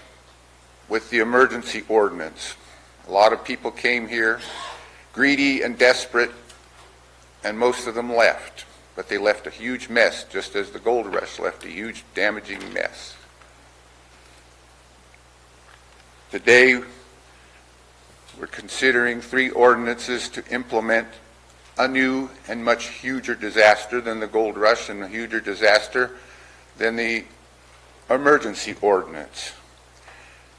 with the emergency ordinance. A lot of people came here, greedy and desperate, and most of them left. But they left a huge mess, just as the gold rush left a huge damaging mess. Today, we're considering 3 ordinances to implement a new and much huger disaster than the gold rush and a huger disaster than the emergency ordinance.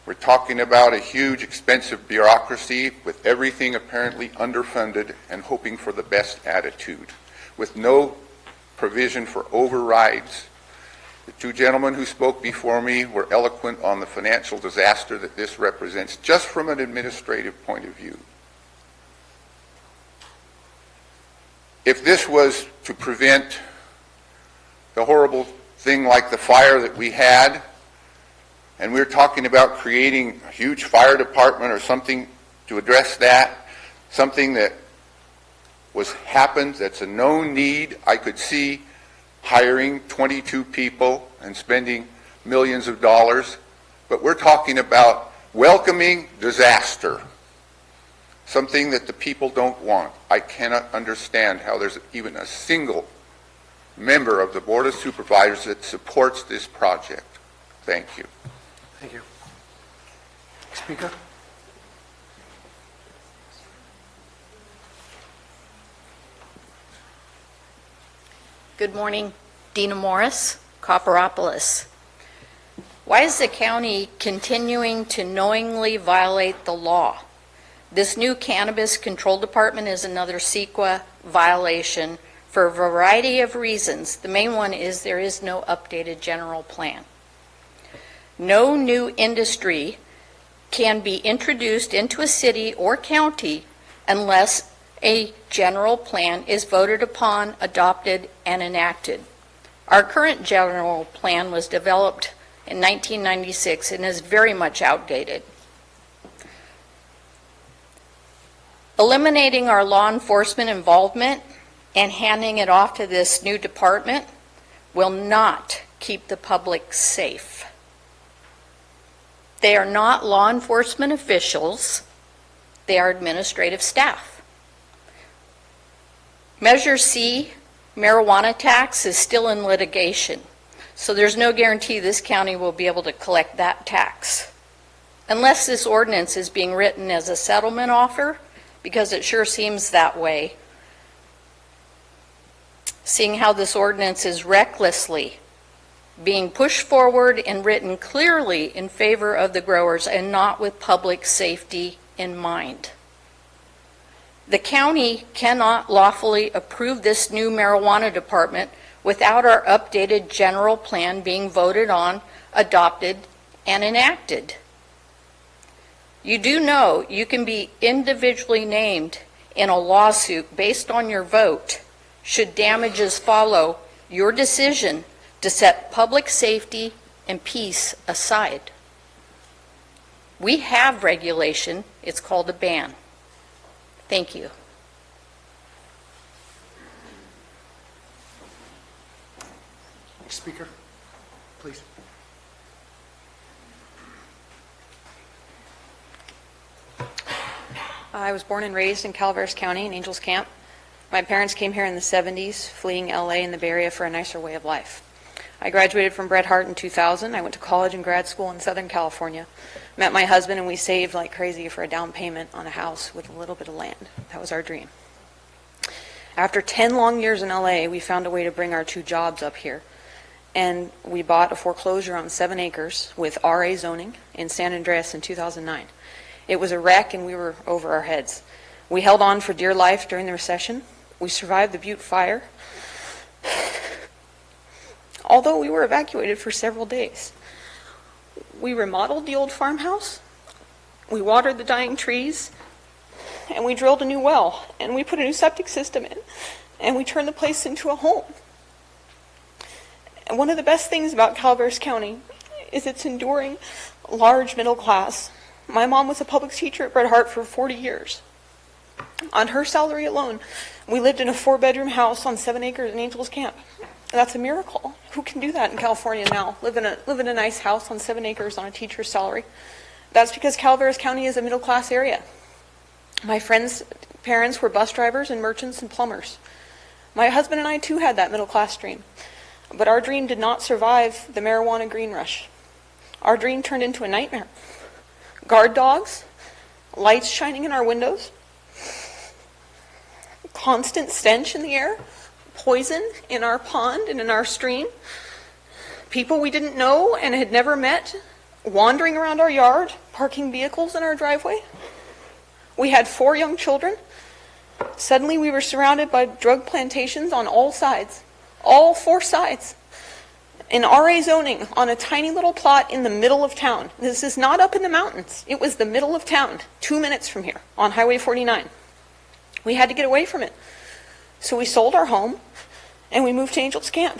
We're talking about a huge, expensive bureaucracy with everything apparently underfunded and hoping for the best attitude, with no provision for overrides. The 2 gentlemen who spoke before me were eloquent on the financial disaster that this represents, just from an administrative point of view. If this was to prevent the horrible thing like the fire that we had, and we're talking about creating a huge fire department or something to address that, something that happened, that's a known need, I could see hiring 22 people and spending millions of dollars. But we're talking about welcoming disaster, something that the people don't want. I cannot understand how there's even a single member of the Board of Supervisors that supports this project. Thank you. Thank you. Speaker? Good morning, Dina Morris, Copperopolis. Why is the county continuing to knowingly violate the law? This new Cannabis Control Department is another CEQA violation for a variety of reasons. The main one is there is no updated general plan. No new industry can be introduced into a city or county unless a general plan is voted upon, adopted, and enacted. Our current general plan was developed in 1996 and is very much outdated. Eliminating our law enforcement involvement and handing it off to this new department will not keep the public safe. They are not law enforcement officials, they are administrative staff. Measure C, marijuana tax, is still in litigation, so there's no guarantee this county will be able to collect that tax. Unless this ordinance is being written as a settlement offer, because it sure seems that way, seeing how this ordinance is recklessly being pushed forward and written clearly in favor of the growers and not with public safety in mind. The county cannot lawfully approve this new marijuana department without our updated general plan being voted on, adopted, and enacted. You do know you can be individually named in a lawsuit based on your vote should damages follow your decision to set public safety and peace aside. We have regulation. It's called a ban. Thank you. Next speaker, please. I was born and raised in Calaveras County in Angels Camp. My parents came here in the 70s, fleeing LA and the Bay Area for a nicer way of life. I graduated from Bret Harte in 2000. I went to college and grad school in Southern California. Met my husband and we saved like crazy for a down payment on a house with a little bit of land. That was our dream. After 10 long years in LA, we found a way to bring our 2 jobs up here. And we bought a foreclosure on 7 acres with RA zoning in San Andreas in 2009. It was a wreck and we were over our heads. We held on for dear life during the recession. We survived the Butte fire, although we were evacuated for several days. We remodeled the old farmhouse, we watered the dying trees, and we drilled a new well, and we put a new septic system in, and we turned the place into a home. And one of the best things about Calaveras County is its enduring large middle class. My mom was a public teacher at Bret Harte for 40 years. On her salary alone, we lived in a 4-bedroom house on 7 acres in Angels Camp. That's a miracle. Who can do that in California now? Live in a nice house on 7 acres on a teacher's salary. That's because Calaveras County is a middle-class area. My friends' parents were bus drivers and merchants and plumbers. My husband and I too had that middle-class dream. But our dream did not survive the marijuana green rush. Our dream turned into a nightmare. Guard dogs, lights shining in our windows, constant stench in the air, poison in our pond and in our stream, people we didn't know and had never met wandering around our yard, parking vehicles in our driveway. We had 4 young children. Suddenly we were surrounded by drug plantations on all sides, all 4 sides. In RA zoning on a tiny little plot in the middle of town. This is not up in the mountains. It was the middle of town, 2 minutes from here on Highway 49. We had to get away from it. So we sold our home and we moved to Angels Camp.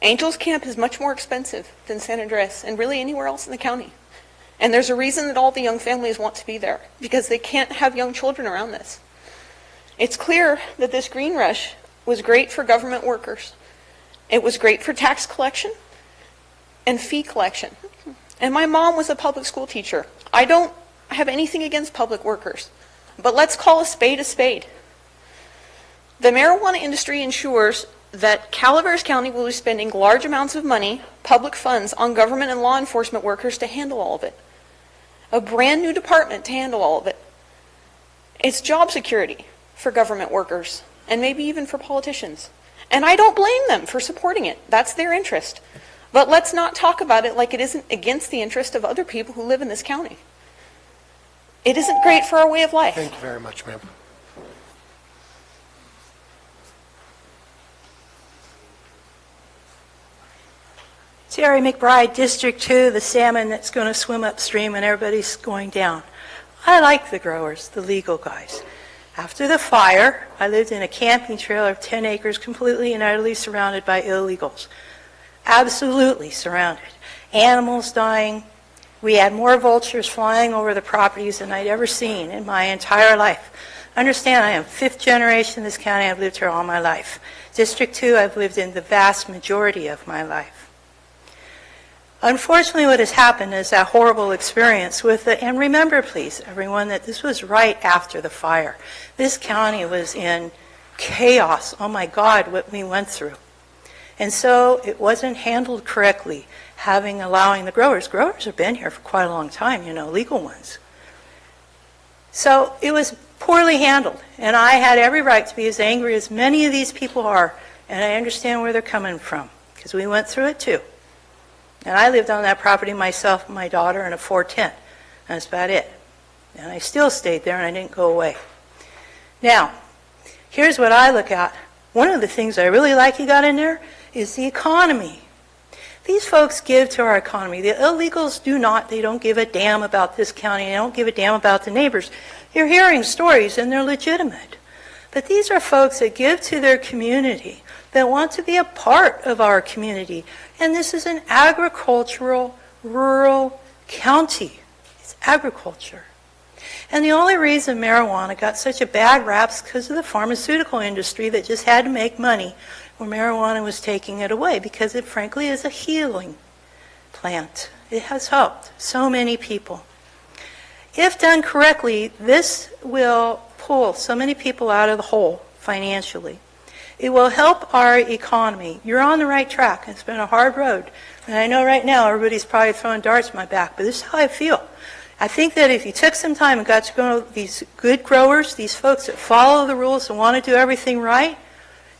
Angels Camp is much more expensive than San Andreas and really anywhere else in the county. And there's a reason that all the young families want to be there, because they can't have young children around this. It's clear that this green rush was great for government workers. It was great for tax collection and fee collection. And my mom was a public school teacher. I don't have anything against public workers, but let's call a spade a spade. The marijuana industry ensures that Calaveras County will be spending large amounts of money, public funds, on government and law enforcement workers to handle all of it. A brand new department to handle all of it. It's job security for government workers, and maybe even for politicians. And I don't blame them for supporting it. That's their interest. But let's not talk about it like it isn't against the interest of other people who live in this county. It isn't great for our way of life. Thank you very much, ma'am. Terry McBride, District 2, the salmon that's going to swim upstream and everybody's going down. I like the growers, the legal guys. After the fire, I lived in a camping trailer of 10 acres, completely and utterly surrounded by illegals. Absolutely surrounded. Animals dying. We had more vultures flying over the properties than I'd ever seen in my entire life. Understand, I am fifth generation in this county. I've lived here all my life. District 2, I've lived in the vast majority of my life. Unfortunately, what has happened is that horrible experience with the, and remember please, everyone, that this was right after the fire. This county was in chaos. Oh my God, what we went through. And so it wasn't handled correctly, allowing the growers have been here for quite a long time, legal ones. So it was poorly handled, and I had every right to be as angry as many of these people are, and I understand where they're coming from, because we went through it too. And I lived on that property myself and my daughter in a 410. That's about it. And I still stayed there, and I didn't go away. Now, here's what I look at. One of the things I really like you got in there is the economy. These folks give to our economy. The illegals do not. They don't give a damn about this county. They don't give a damn about the neighbors. You're hearing stories, and they're legitimate. But these are folks that give to their community, that want to be a part of our community. And this is an agricultural, rural county. It's agriculture. And the only reason marijuana got such a bad rap is because of the pharmaceutical industry that just had to make money where marijuana was taking it away, because it frankly is a healing plant. It has helped so many people. If done correctly, this will pull so many people out of the hole financially. It will help our economy. You're on the right track. It's been a hard road. And I know right now everybody's probably throwing darts at my back, but this is how I feel. I think that if you took some time and got to know these good growers, these folks that follow the rules and want to do everything right,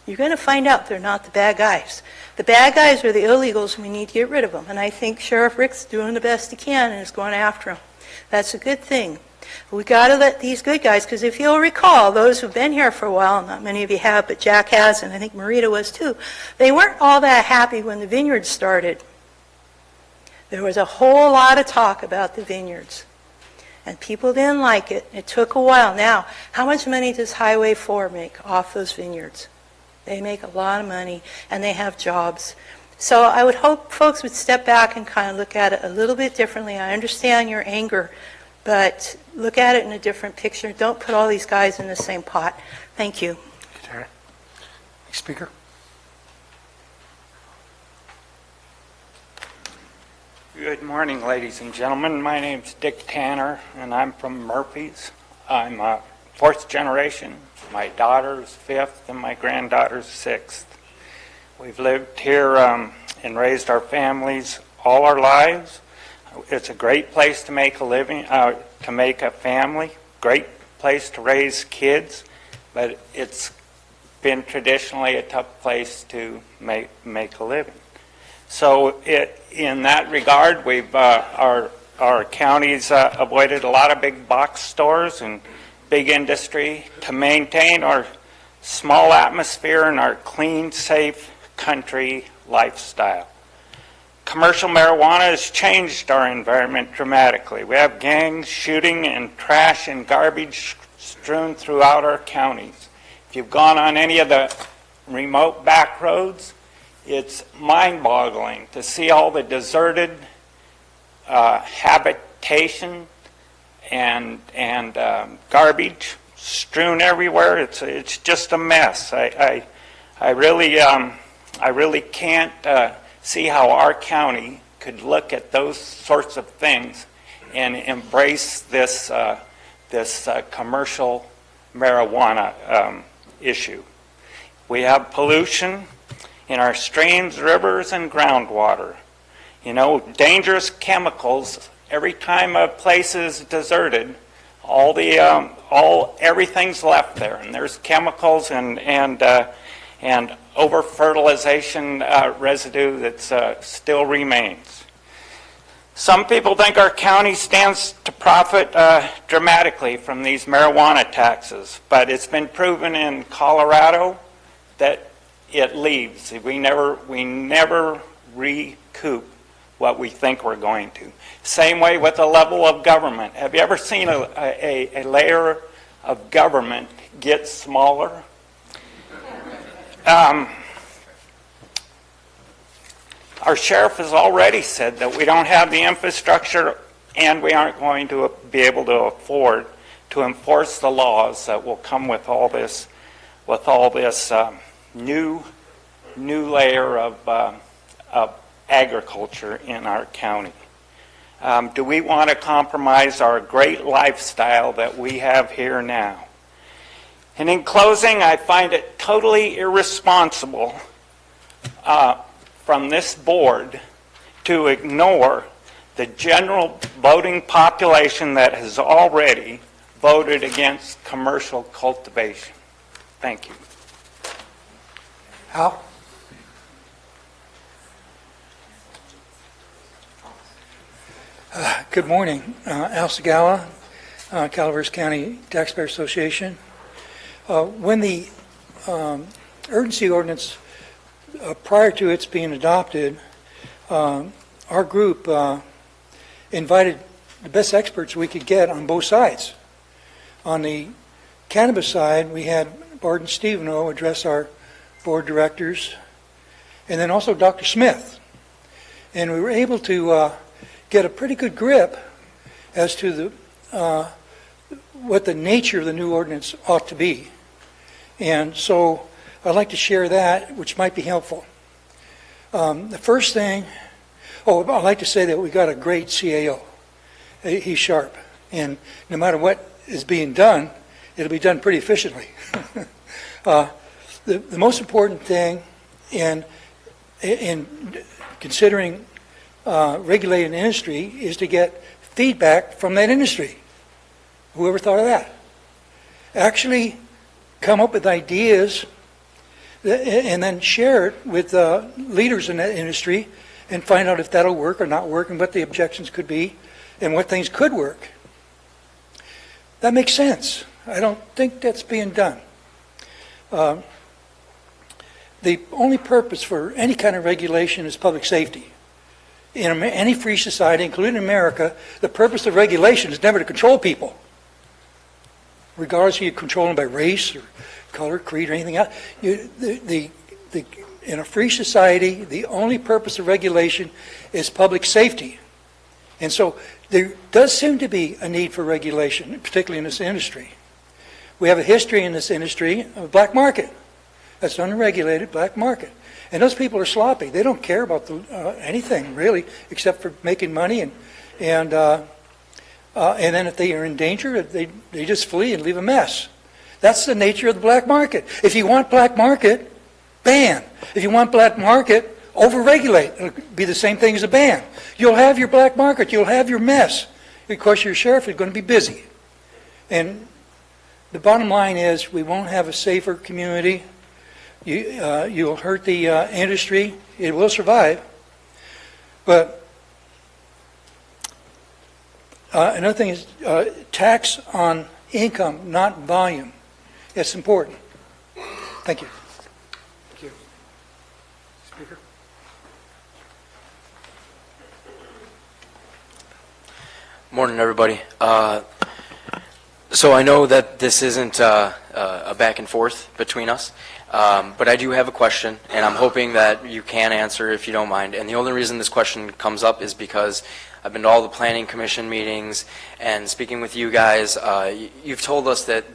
you're going to find out they're not the bad guys. The bad guys are the illegals, and we need to get rid of them. And I think Sheriff Rick's doing the best he can and is going after them. That's a good thing. We got to let these good guys, because if you'll recall, those who've been here for a while, not many of you have, but Jack has, and I think Marita was too, they weren't all that happy when the vineyards started. There was a whole lot of talk about the vineyards, and people didn't like it. It took a while. Now, how much money does Highway 4 make off those vineyards? They make a lot of money, and they have jobs. So I would hope folks would step back and kind of look at it a little bit differently. I understand your anger, but look at it in a different picture. Don't put all these guys in the same pot. Thank you. Next speaker. Good morning, ladies and gentlemen. My name's Dick Tanner, and I'm from Murphy's. I'm a fourth generation. My daughter's fifth, and my granddaughter's sixth. We've lived here and raised our families all our lives. It's a great place to make a living, to make a family. Great place to raise kids, but it's been traditionally a tough place to make a living. So in that regard, we've our county's avoided a lot of big box stores and big industry to maintain our small atmosphere and our clean, safe country lifestyle. Commercial marijuana has changed our environment dramatically. We have gangs shooting and trash and garbage strewn throughout our counties. If you've gone on any of the remote back roads, it's mind-boggling to see all the deserted habitation and garbage strewn everywhere. It's just a mess. I really can't see how our county could look at those sorts of things and embrace this commercial marijuana issue. We have pollution in our streams, rivers, and groundwater. You know, dangerous chemicals. Every time a place is deserted, everything's left there, and there's chemicals and over-fertilization residue that still remains. Some people think our county stands to profit dramatically from these marijuana taxes, but it's been proven in Colorado that it leaves. We never recoup what we think we're going to. Same way with the level of government. Have you ever seen a layer of government gets smaller. Our sheriff has already said that we don't have the infrastructure and we aren't going to be able to afford to enforce the laws that will come with all this new layer of agriculture in our county. Do we want to compromise our great lifestyle that we have here now? And in closing, I find it totally irresponsible from this board to ignore the general voting population that has already voted against commercial cultivation. Thank you. Al? Good morning. Al Segala, Calaveras County Taxpayer Association. When the urgency ordinance, prior to its being adopted, our group invited the best experts we could get on both sides. On the cannabis side, we had Barton Steveno address our board directors, and then also Dr. Smith. And we were able to get a pretty good grip as to what the nature of the new ordinance ought to be. And so I'd like to share that, which might be helpful. The first thing, I'd like to say that we got a great CAO. He's sharp, and no matter what is being done, it'll be done pretty efficiently. The most important thing in considering regulating the industry is to get feedback from that industry. Whoever thought of that? Actually come up with ideas and then share it with leaders in that industry and find out if that'll work or not work and what the objections could be and what things could work. That makes sense. I don't think that's being done. The only purpose for any kind of regulation is public safety. In any free society, including America, the purpose of regulation is never to control people, regardless if you control them by race or color, creed, or anything else. In a free society, the only purpose of regulation is public safety. And so there does seem to be a need for regulation, particularly in this industry. We have a history in this industry of a black market. That's an unregulated black market. And those people are sloppy. They don't care about anything, really, except for making money. And then if they are in danger, they just flee and leave a mess. That's the nature of the black market. If you want black market, ban. If you want black market, over-regulate. It'll be the same thing as a ban. You'll have your black market. You'll have your mess. Because your sheriff is going to be busy. And the bottom line is we won't have a safer community. You'll hurt the industry. It will survive. But another thing is tax on income, not volume. It's important. Thank you. Thank you. Speaker? Morning, everybody. So I know that this isn't a back and forth between us, but I do have a question, and I'm hoping that you can answer if you don't mind. And the only reason this question comes up is because I've been to all the planning commission meetings and speaking with you guys. You've told us that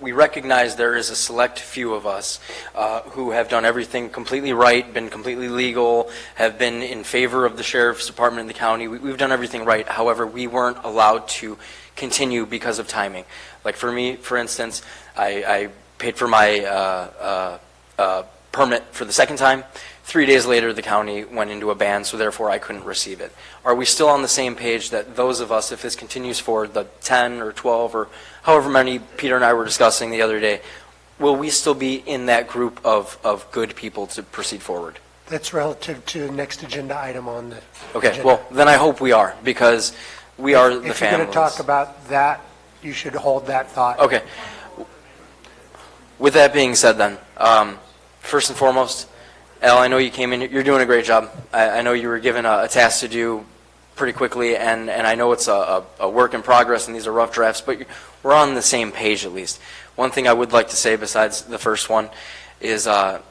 we recognize there is a select few of us who have done everything completely right, been completely legal, have been in favor of the sheriff's department in the county. We've done everything right. However, we weren't allowed to continue because of timing. Like for me, for instance, I paid for my permit for the second time. 3 days later, the county went into a ban, so therefore I couldn't receive it. Are we still on the same page that those of us, if this continues for the 10 or 12 or however many Peter and I were discussing the other day, will we still be in that group of good people to proceed forward? That's relative to the next agenda item on the Okay, agenda. well, then I hope we are, because we are the families. If you're going to talk about that, you should hold that thought. Okay. With that being said then, first and foremost, Al, I know you came in, you're doing a great job. I know you were given a task to do pretty quickly, and I know it's a work in progress and these are rough drafts, but we're on the same page at least. One thing I would like to say besides the first one is the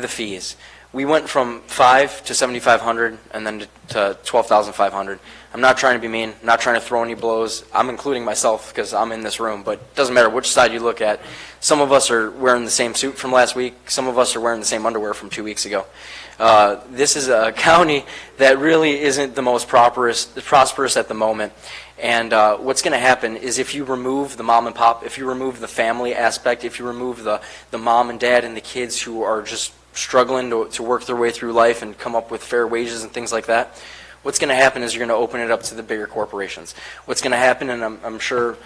fees. We went from $5,000 to $7,500 and then to $12,500. I'm not trying to be mean, not trying to throw any blows. I'm including myself because I'm in this room, but it doesn't matter which side you look at. Some of us are wearing the same suit from last week. Some of us are wearing the same underwear from 2 weeks ago. This is a county that really isn't the most prosperous at the moment. And what's going to happen is if you remove the mom and pop, if you remove the family aspect, if you remove the mom and dad and the kids who are just struggling to work their way through life and come up with fair wages and things like that, what's going to happen is you're going to open it up to the bigger corporations. What's going to happen, and I'm sure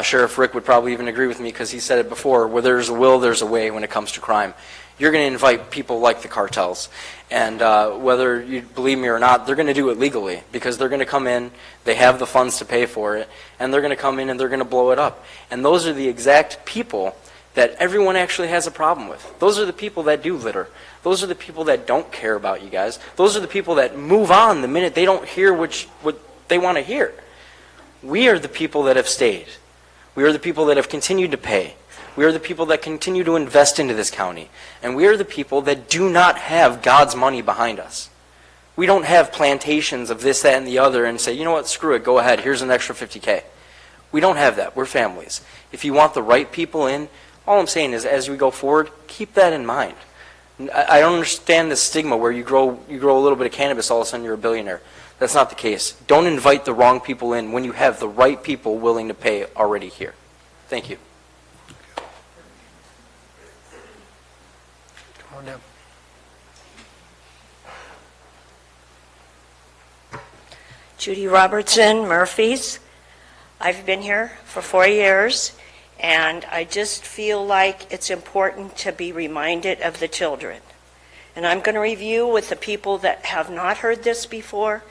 Sheriff Rick would probably even agree with me because he said it before, where there's a will, there's a way when it comes to crime. You're going to invite people like the cartels. And whether you believe me or not, they're going to do it legally because they're going to come in, they have the funds to pay for it, and they're going to come in and they're going to blow it up. And those are the exact people that everyone actually has a problem with. Those are the people that do litter. Those are the people that don't care about you guys. Those are the people that move on the minute they don't hear what they want to hear. We are the people that have stayed. We are the people that have continued to pay. We are the people that continue to invest into this county. And we are the people that do not have God's money behind us. We don't have plantations of this, that, and the other and say, you know what, screw it, go ahead, here's an extra $50K. We don't have that. We're families. If you want the right people in, all I'm saying is as we go forward, keep that in mind. I don't understand the stigma where you grow a little bit of cannabis, all of a sudden you're a billionaire. That's not the case. Don't invite the wrong people in when you have the right people willing to pay already here. Thank you. Come on down. Judy Robertson, Murphy's. I've been here for 4 years, and I just feel like it's important to be reminded of the children. And I'm going to review with the people that have not heard this before.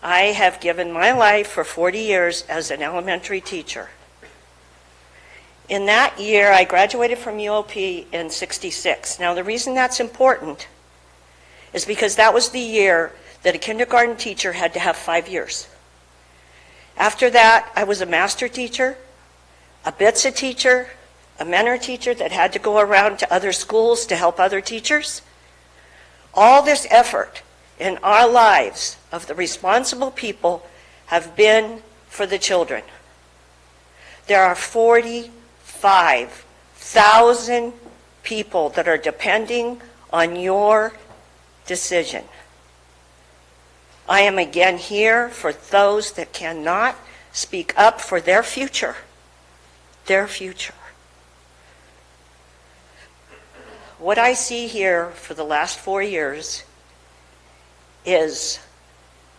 I have given my life for 40 years as an elementary teacher. In that year, I graduated from UOP in '66. Now, the reason that's important is because that was the year that a kindergarten teacher had to have 5 years. After that, I was a master teacher, a BITSA teacher, a mentor teacher that had to go around to other schools to help other teachers. All this effort in our lives of the responsible people have been for the children. There are 45,000 people that are depending on your decision. I am again here for those that cannot speak up for their future. Their future. What I see here for the last 4 years is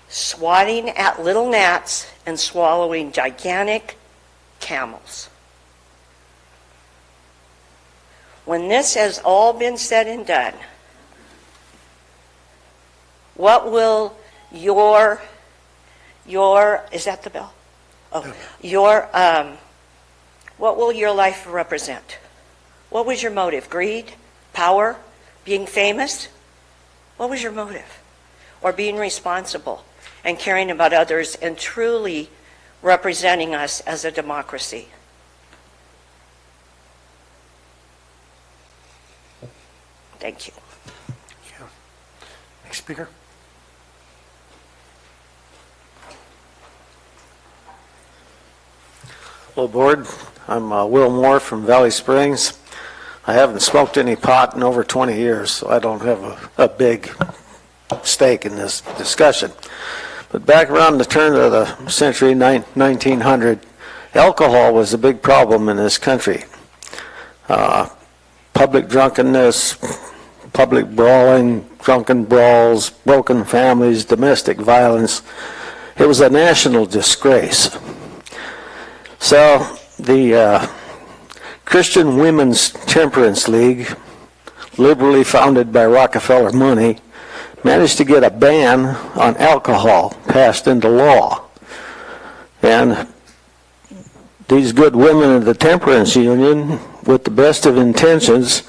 swatting at little gnats and swallowing gigantic camels. When this has all been said and done, what will your is that the bell? Oh, what will your life represent? What was your motive? Greed? Power? Being famous? What was your motive? Or being responsible and caring about others and truly representing us as a democracy? Thank you. Yeah. Next speaker. Hello, Board. I'm Will Moore from Valley Springs. I haven't smoked any pot in over 20 years, so I don't have a big stake in this discussion. But back around the turn of the century, 1900, alcohol was a big problem in this country. Public drunkenness, public brawling, drunken brawls, broken families, domestic violence. It was a national disgrace. So the Christian Women's Temperance League, liberally founded by Rockefeller money, managed to get a ban on alcohol passed into law. And these good women of the Temperance Union, with the best of intentions,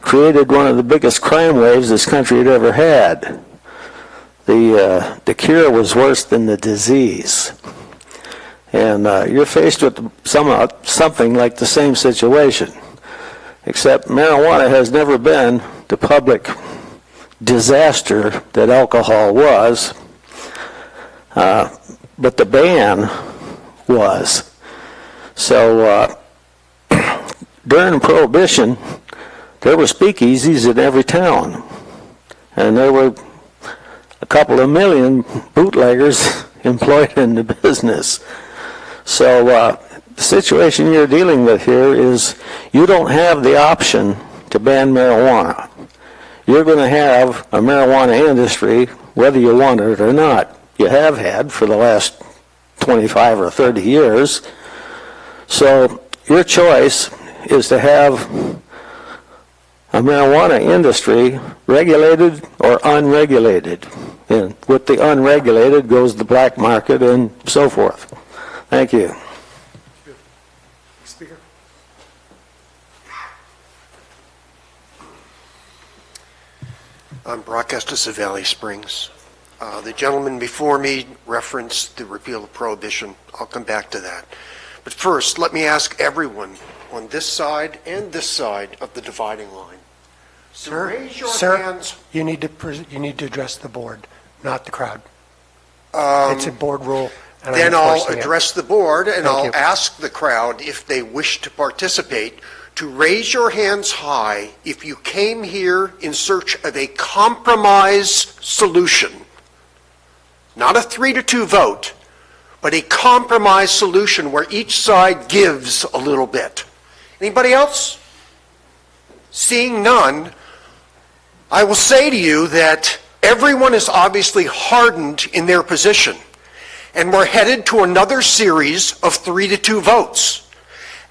created one of the biggest crime waves this country had ever had. the cure was worse than the disease. And you're faced with something like the same situation, except marijuana has never been the public disaster that alcohol was, but the ban was. So during Prohibition, there were speakeasies in every town, and there were a couple of million bootleggers employed in the business. So the situation you're dealing with here is you don't have the option to ban marijuana. You're going to have a marijuana industry whether you want it or not. You have had for the last 25 or 30 years. So your choice is to have a marijuana industry regulated or unregulated. And with the unregulated goes the black market and so forth. Thank you. Speaker. I'm Brock Estes of Valley Springs. The gentleman before me referenced the repeal of Prohibition. I'll come back to that. But first, let me ask everyone on this side and this side of the dividing line. Sir, Raise your sir, hands. you need to address the board, not the crowd. It's a board rule. And Then I'm I'll enforcing it. address the board and Thank I'll you. ask the crowd if they wish to participate to raise your hands high if you came here in search of a compromise solution. Not a 3-2 vote, but a compromise solution where each side gives a little bit. Anybody else? Seeing none, I will say to you that everyone is obviously hardened in their position, and we're headed to another series of 3-2 votes.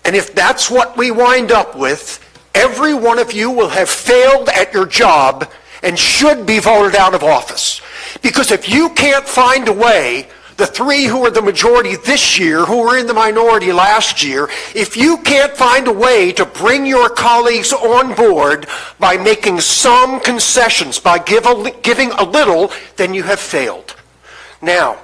And if that's what we wind up with, every one of you will have failed at your job and should be voted out of office. Because if you can't find a way, the three who are the majority this year, who were in the minority last year, if you can't find a way to bring your colleagues on board by making some concessions, by giving a little, then you have failed. Now,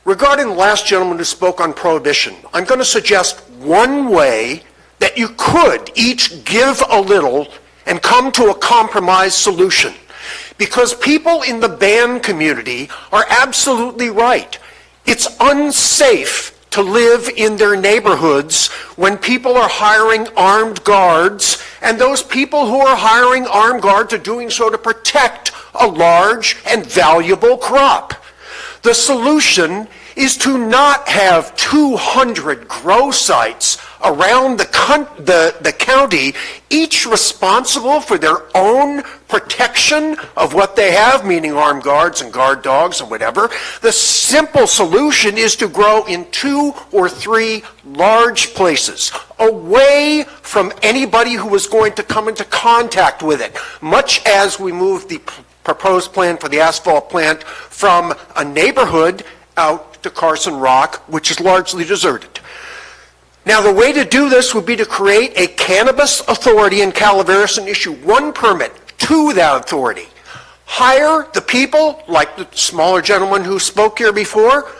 regarding the last gentleman who spoke on Prohibition, I'm going to suggest one way that you could each give a little and come to a compromise solution. Because people in the ban community are absolutely right. It's unsafe to live in their neighborhoods when people are hiring armed guards, and those people who are hiring armed guards are doing so to protect a large and valuable crop. The solution is to not have 200 grow sites around the county, each responsible for their own protection of what they have, meaning armed guards and guard dogs and whatever. The simple solution is to grow in 2 or 3 large places, away from anybody who is going to come into contact with it, much as we move the proposed plan for the asphalt plant from a neighborhood out to Carson Rock, which is largely deserted. Now, the way to do this would be to create a cannabis authority in Calaveras and issue 1 permit to that authority. Hire the people, like the smaller gentleman who spoke here before,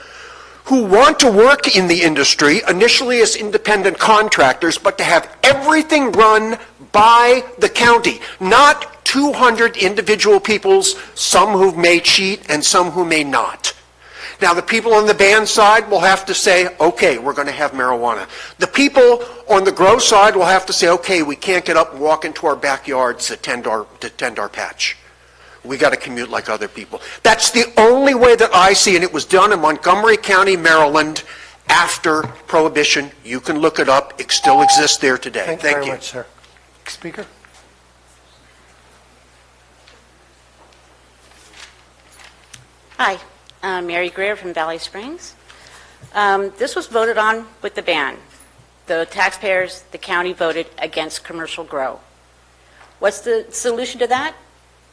who want to work in the industry, initially as independent contractors, but to have everything run by the county, not 200 individual peoples, some who may cheat and some who may not. Now, the people on the ban side will have to say, okay, we're going to have marijuana. The people on the grow side will have to say, okay, we can't get up and walk into our backyards to tend our patch. We got to commute like other people. That's the only way that I see, and it was done in Montgomery County, Maryland, after Prohibition. You can look it up. It still exists there today. Thank you very much, sir. Speaker? Hi, I'm Mary Greer from Valley Springs. This was voted on with the ban. The taxpayers, the county voted against commercial grow. What's the solution to that?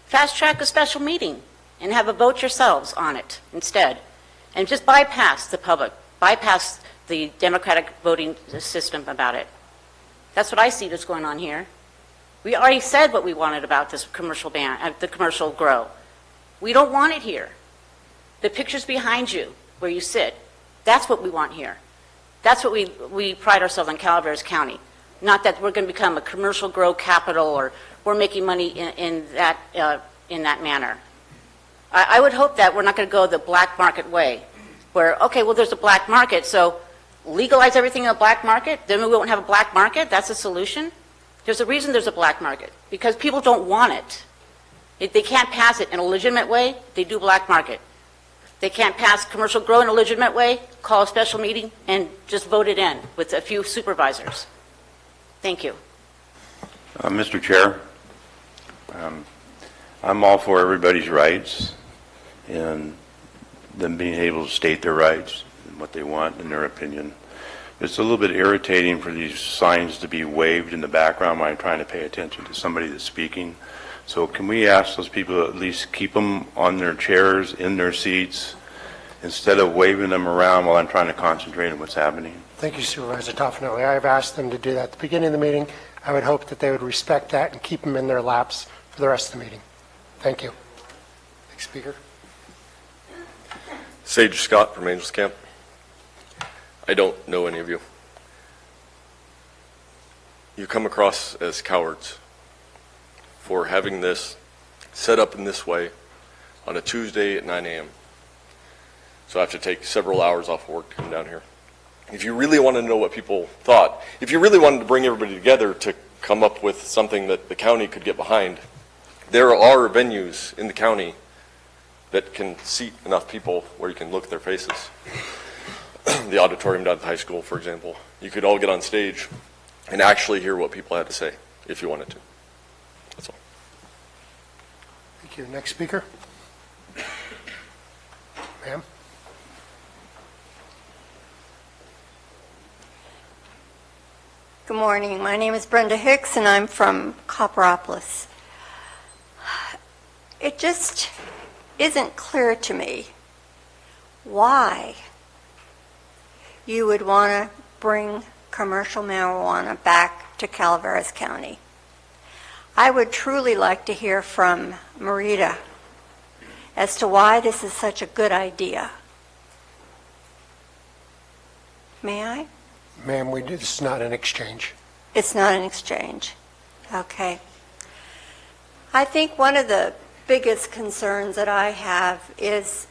Fast track a special meeting and have a vote yourselves on it instead. And just bypass the public, bypass the democratic voting system about it. That's what I see that's going on here. We already said what we wanted about this commercial ban, the commercial grow. We don't want it here. The pictures behind you, where you sit, that's what we want here. That's what we pride ourselves on Calaveras County. Not that we're going to become a commercial grow capital or we're making money in that manner. I would hope that we're not going to go the black market way, where, okay, well, there's a black market, so legalize everything in the black market, then we won't have a black market. That's a solution. There's a reason there's a black market, because people don't want it. If they can't pass it in a legitimate way, they do black market. They can't pass commercial grow in a legitimate way, call a special meeting, and just vote it in with a few supervisors. Thank you. Mr. Chair, I'm all for everybody's rights and them being able to state their rights and what they want in their opinion. It's a little bit irritating for these signs to be waved in the background when I'm trying to pay attention to somebody that's speaking. So can we ask those people to at least keep them on their chairs, in their seats, instead of waving them around while I'm trying to concentrate on what's happening? Thank you, Supervisor Toffenelli. I have asked them to do that at the beginning of the meeting. I would hope that they would respect that and keep them in their laps for the rest of the meeting. Thank you. Next speaker. Sage Scott from Angels Camp. I don't know any of you. You come across as cowards for having this set up in this way on a Tuesday at 9 a.m. So I have to take several hours off work to come down here. If you really want to know what people thought, if you really wanted to bring everybody together to come up with something that the county could get behind, there are venues in the county that can seat enough people where you can look at their faces. The auditorium down at the high school, for example. You could all get on stage and actually hear what people had to say if you wanted to. That's all. Thank you. Next speaker. Ma'am. Good morning. My name is Brenda Hicks, and I'm from Copperopolis. It just isn't clear to me why you would want to bring commercial marijuana back to Calaveras County. I would truly like to hear from Marita as to why this is such a good idea. May I? Ma'am, this is not an exchange. It's not an exchange. Okay. I think one of the biggest concerns that I have is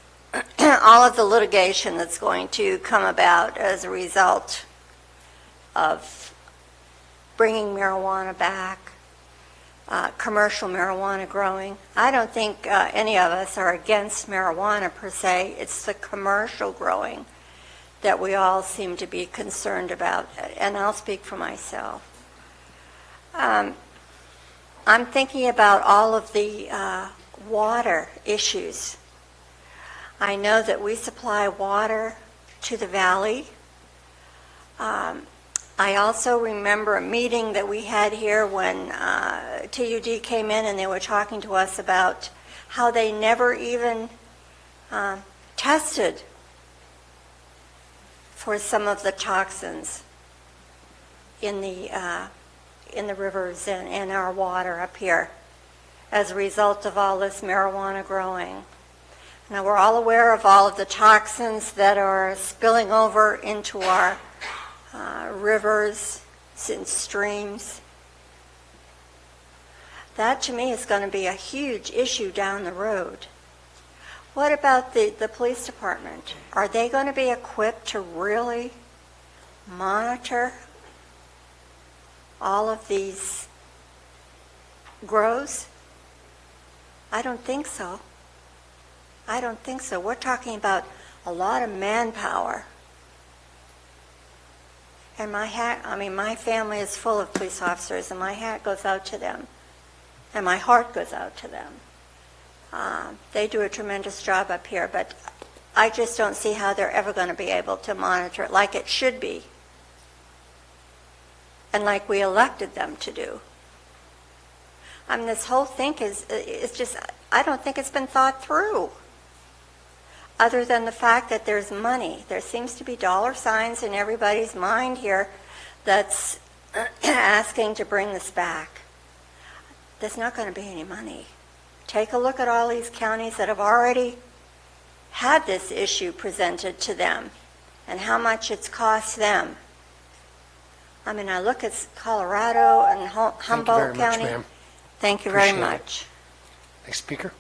all of the litigation that's going to come about as a result of bringing marijuana back, commercial marijuana growing. I don't think any of us are against marijuana per se. It's the commercial growing that we all seem to be concerned about, and I'll speak for myself. I'm thinking about all of the water issues. I know that we supply water to the valley. I also remember a meeting that we had here when TUD came in and they were talking to us about how they never even tested for some of the toxins in the rivers and in our water up here as a result of all this marijuana growing. Now, we're all aware of all of the toxins that are spilling over into our rivers and streams. That, to me, is going to be a huge issue down the road. What about the police department? Are they going to be equipped to really monitor all of these grows? I don't think so. I don't think so. We're talking about a lot of manpower. And my family is full of police officers, and my hat goes out to them, and my heart goes out to them. They do a tremendous job up here, but I just don't see how they're ever going to be able to monitor it like it should be, and like we elected them to do. I mean, this whole thing is just, I don't think it's been thought through, other than the fact that there's money. There seems to be dollar signs in everybody's mind here that's asking to bring this back. There's not going to be any money. Take a look at all these counties that have already had this issue presented to them and how much it's cost them. I mean, I look at Colorado and Humboldt County. Thank you very much, ma'am. Thank you very Appreciate it. much. Next speaker.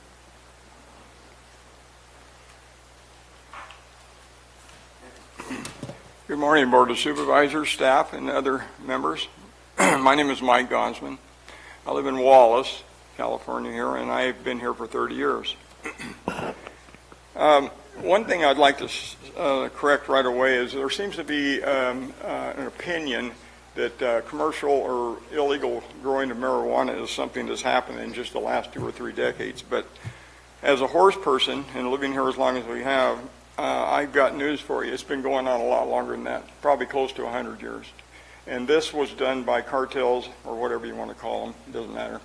Good morning, Board of Supervisors, staff, and other members. My name is Mike Gonsman. I live in Wallace, California here, and I've been here for 30 years. One thing I'd like to correct right away is there seems to be an opinion that commercial or illegal growing of marijuana is something that's happened in just the last 2 or 3 decades. But as a horse person and living here as long as we have, I've got news for you. It's been going on a lot longer than that, probably close to 100 years. And this was done by cartels, or whatever you want to call them, doesn't matter,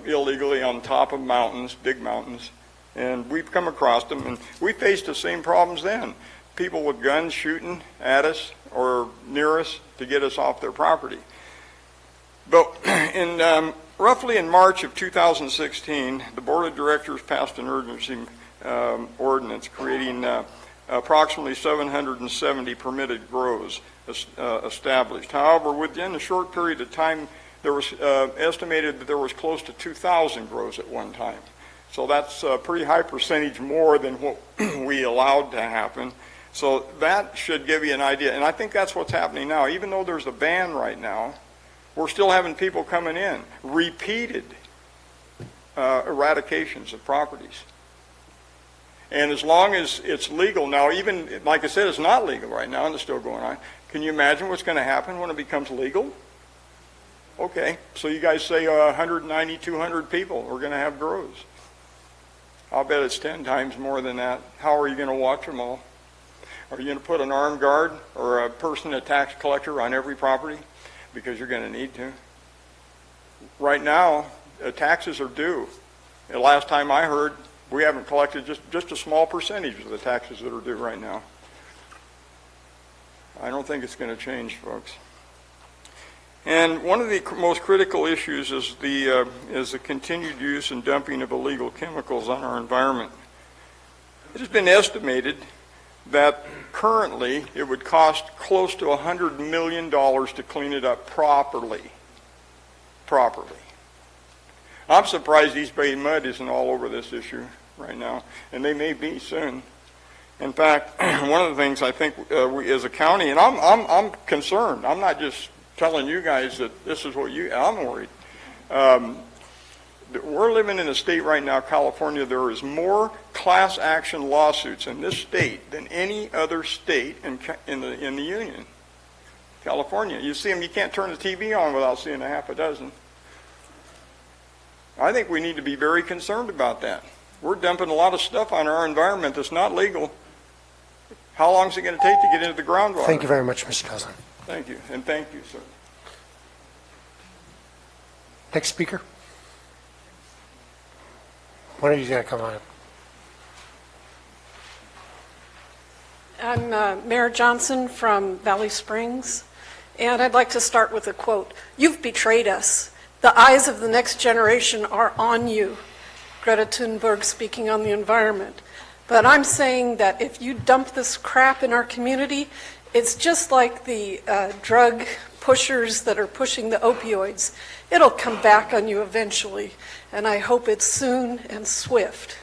illegally on top of mountains, big mountains. And we've come across them, and we faced the same problems then. People with guns shooting at us or near us to get us off their property. But roughly in March of 2016, the Board of Directors passed an urgency ordinance creating approximately 770 permitted grows established. However, within a short period of time, there was estimated that there was close to 2,000 grows at one time. So that's a pretty high percentage more than what we allowed to happen. So that should give you an idea. And I think that's what's happening now. Even though there's a ban right now, we're still having people coming in. Repeated eradications of properties. And as long as it's legal now, even, like I said, it's not legal right now and it's still going on. Can you imagine what's going to happen when it becomes legal? Okay, so you guys say 190, 200 people are going to have grows. I'll bet it's 10 times more than that. How are you going to watch them all? Are you going to put an armed guard or a person, a tax collector on every property? Because you're going to need to. Right now, taxes are due. The last time I heard, we haven't collected just a small percentage of the taxes that are due right now. I don't think it's going to change, folks. And one of the most critical issues is the continued use and dumping of illegal chemicals on our environment. It has been estimated that currently it would cost close to $100 million to clean it up properly. I'm surprised East Bay Mud isn't all over this issue right now, and they may be soon. In fact, one of the things I think we as a county, and I'm concerned. I'm not just telling you guys that this is what I'm worried. We're living in a state right now, California, there is more class action lawsuits in this state than any other state in the union. California, you see them, you can't turn the TV on without seeing a half a dozen. I think we need to be very concerned about that. We're dumping a lot of stuff on our environment that's not legal. How long is it going to take to get into the groundwater? Thank you very much, Mr. Cousin. Thank you, and thank you, sir. Next speaker. When are you going to come on? I'm Mayor Johnson from Valley Springs, and I'd like to start with a quote. "You've betrayed us. The eyes of the next generation are on you." Greta Thunberg speaking on the environment. But I'm saying that if you dump this crap in our community, it's just like the drug pushers that are pushing the opioids. It'll come back on you eventually, and I hope it's soon and swift.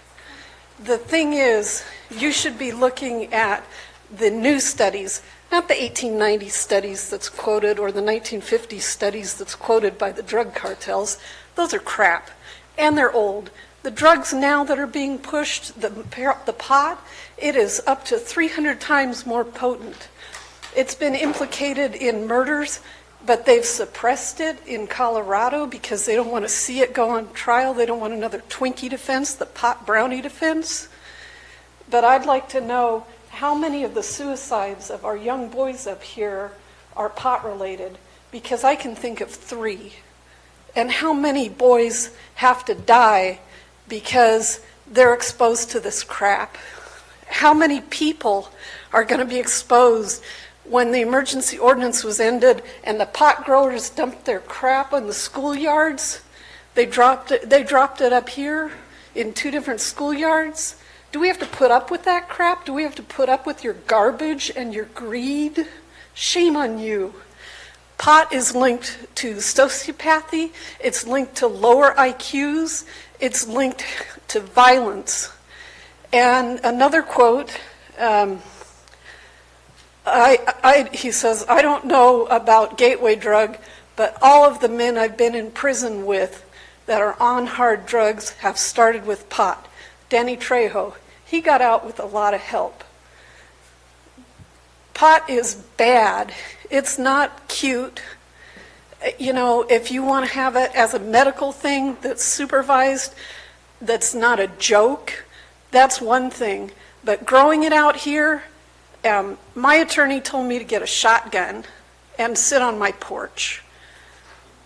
The thing is, you should be looking at the new studies, not the 1890 studies that's quoted or the 1950 studies that's quoted by the drug cartels. Those are crap, and they're old. The drugs now that are being pushed, the pot, it is up to 300 times more potent. It's been implicated in murders, but they've suppressed it in Colorado because they don't want to see it go on trial. They don't want another Twinkie defense, the pot brownie defense. But I'd like to know how many of the suicides of our young boys up here are pot related, because I can think of 3. And how many boys have to die because they're exposed to this crap? How many people are going to be exposed when the emergency ordinance was ended and the pot growers dumped their crap on the schoolyards? They dropped it up here in 2 different schoolyards. Do we have to put up with that crap? Do we have to put up with your garbage and your greed? Shame on you. Pot is linked to sociopathy. It's linked to lower IQs. It's linked to violence. And another quote, he says, I don't know about gateway drug, but all of the men I've been in prison with that are on hard drugs have started with pot. Danny Trejo, he got out with a lot of help. Pot is bad. It's not cute. You know, if you want to have it as a medical thing that's supervised, that's not a joke, that's one thing. But growing it out here, my attorney told me to get a shotgun and sit on my porch.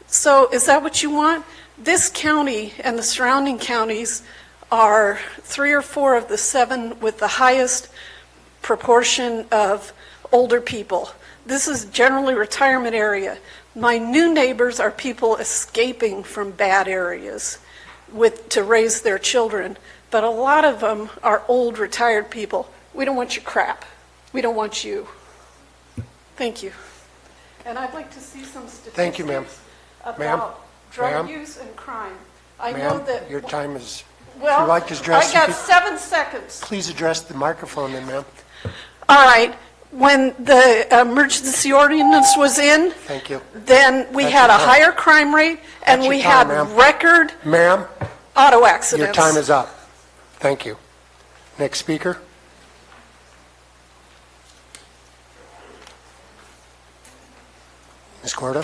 So is that what you want? This county and the surrounding counties are 3 or 4 of the 7 with the highest proportion of older people. This is generally retirement area. My new neighbors are people escaping from bad areas to raise their children, but a lot of them are old retired people. We don't want your crap. We don't want you. Thank you. And I'd like to see some statistics. Thank you, ma'am. About drug Ma'am? use and crime. I know that. Ma'am, your time is, if Well, you'd like to address. I got you could 7 seconds. Please address the microphone then, ma'am. All right. When the emergency ordinance was in, Thank you. then we That's had a your time. higher crime rate and That's we your time, had ma'am. record Ma'am, auto accidents. your time is up. Thank you. Next speaker. Ms. Gordo?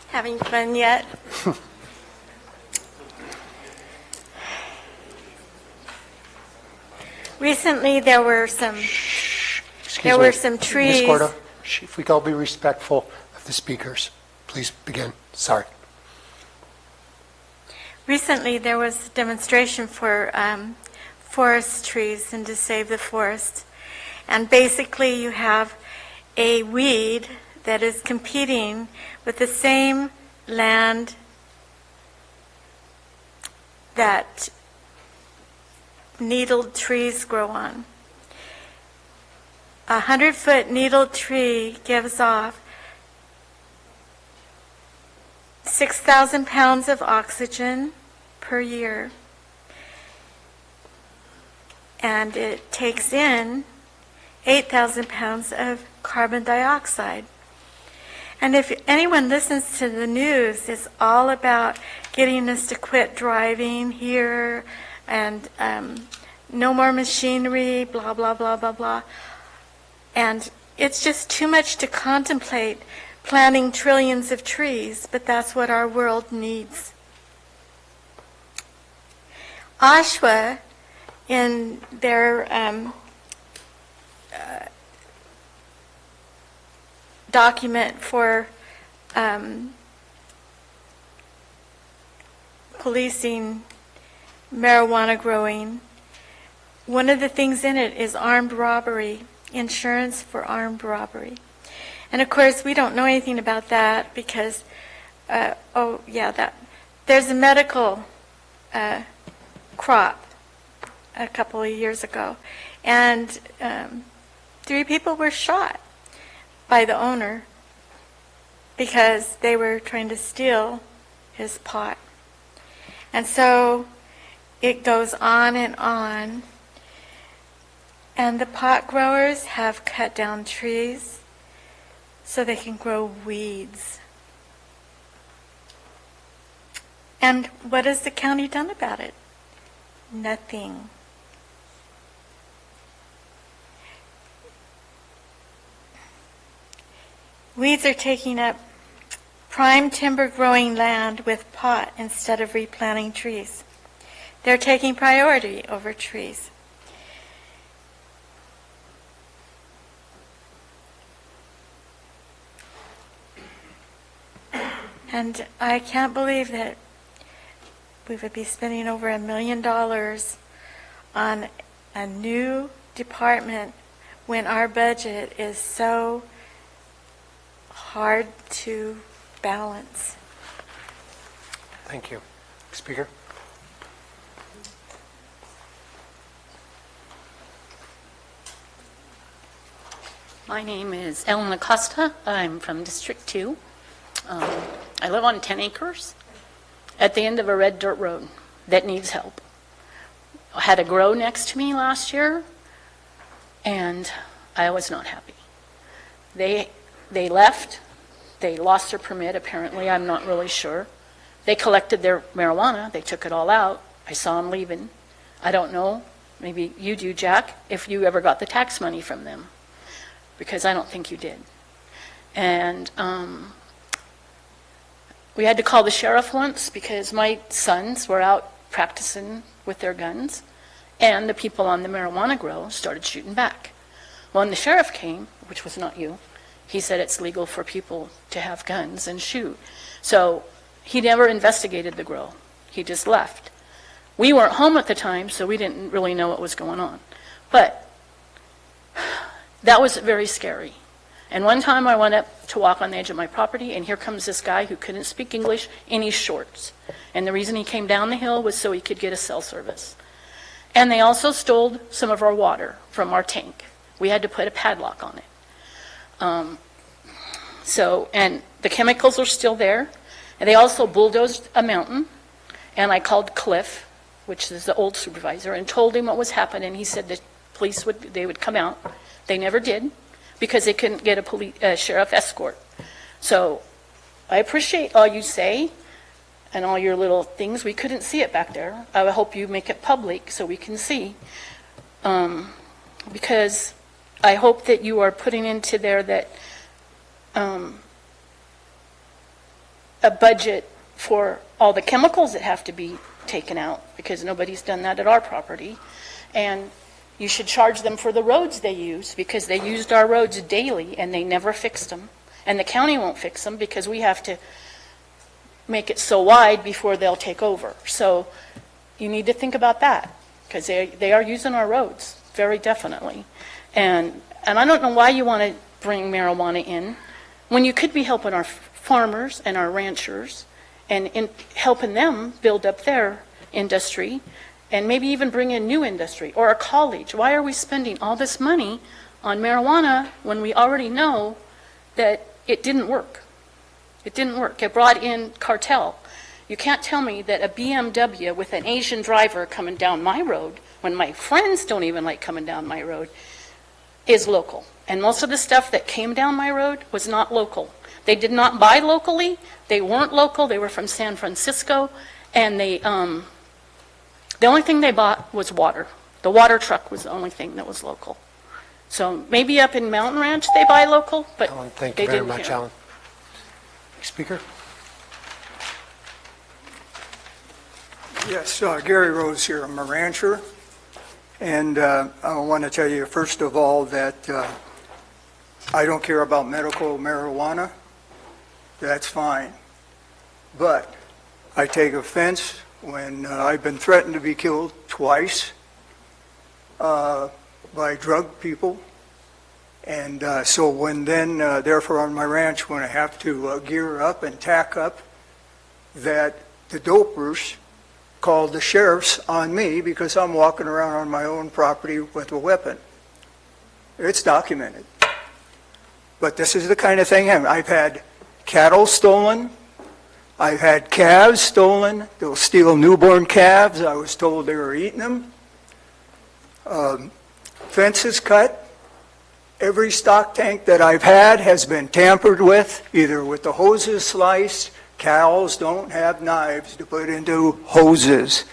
Having fun yet? Recently, there were some trees. Ms. Gordo, if we could all be respectful of the speakers, please begin. Sorry. Recently, there was a demonstration for forest trees and to save the forest. And basically, you have a weed that is competing with the same land that needled trees grow on. A 100-foot needled tree gives off 6,000 pounds of oxygen per year, and it takes in 8,000 pounds of carbon dioxide. And if anyone listens to the news, it's all about getting us to quit driving here and no more machinery, blah, blah, blah, blah, blah. And it's just too much to contemplate planting trillions of trees, but that's what our world needs. OSHA, in their document for policing marijuana growing, one of the things in it is armed robbery, insurance for armed robbery. And of course, we don't know anything about that because, there's a medical crop a couple of years ago, and 3 people were shot by the owner because they were trying to steal his pot. And so it goes on, and the pot growers have cut down trees so they can grow weeds. And what has the county done about it? Nothing. Weeds are taking up prime timber growing land with pot instead of replanting trees. They're taking priority over trees. And I can't believe that we would be spending over $1 million on a new department when our budget is so hard to balance. Thank you. Speaker? My name is Ellen Acosta. I'm from District 2. I live on 10 acres at the end of a red dirt road that needs help. I had a grow next to me last year, and I was not happy. They left. They lost their permit, apparently. I'm not really sure. They collected their marijuana. They took it all out. I saw them leaving. I don't know. Maybe you do, Jack, if you ever got the tax money from them, because I don't think you did. And we had to call the sheriff once because my sons were out practicing with their guns, and the people on the marijuana grow started shooting back. When the sheriff came, which was not you, he said it's legal for people to have guns and shoot. So he never investigated the grow. He just left. We weren't home at the time, so we didn't really know what was going on. But that was very scary. And one time I went up to walk on the edge of my property, and here comes this guy who couldn't speak English in his shorts. And the reason he came down the hill was so he could get a cell service. And they also stole some of our water from our tank. We had to put a padlock on it. And the chemicals are still there. And they also bulldozed a mountain. And I called Cliff, which is the old supervisor, and told him what was happening. He said the police would come out. They never did, because they couldn't get a sheriff escort. So I appreciate all you say and all your little things. We couldn't see it back there. I hope you make it public so we can see. Because I hope that you are putting into there that a budget for all the chemicals that have to be taken out, because nobody's done that at our property. And you should charge them for the roads they use, because they used our roads daily and they never fixed them. And the county won't fix them because we have to make it so wide before they'll take over. So you need to think about that, because they are using our roads, very definitely. And I don't know why you want to bring marijuana in when you could be helping our farmers and our ranchers and helping them build up their industry, and maybe even bring in new industry or a college. Why are we spending all this money on marijuana when we already know that it didn't work? It didn't work. It brought in cartel. You can't tell me that a BMW with an Asian driver coming down my road, when my friends don't even like coming down my road, is local. And most of the stuff that came down my road was not local. They did not buy locally. They weren't local. They were from San Francisco. And the only thing they bought was water. The water truck was the only thing that was local. So maybe up in Mountain Ranch they buy local, but Alan, thank they you very didn't much, here. Alan. Next speaker. Yes, Gary Rose here. I'm a rancher. And I want to tell you, first of all, that I don't care about medical marijuana. That's fine. But I take offense when I've been threatened to be killed twice by drug people. And so when then, therefore on my ranch, when I have to gear up and tack up, that the dopers called the sheriffs on me because I'm walking around on my own property with a weapon. It's documented. But this is the kind of thing I've had cattle stolen. I've had calves stolen. They'll steal newborn calves. I was told they were eating them. Fences cut. Every stock tank that I've had has been tampered with, either with the hoses sliced. Cows don't have knives to put into hoses.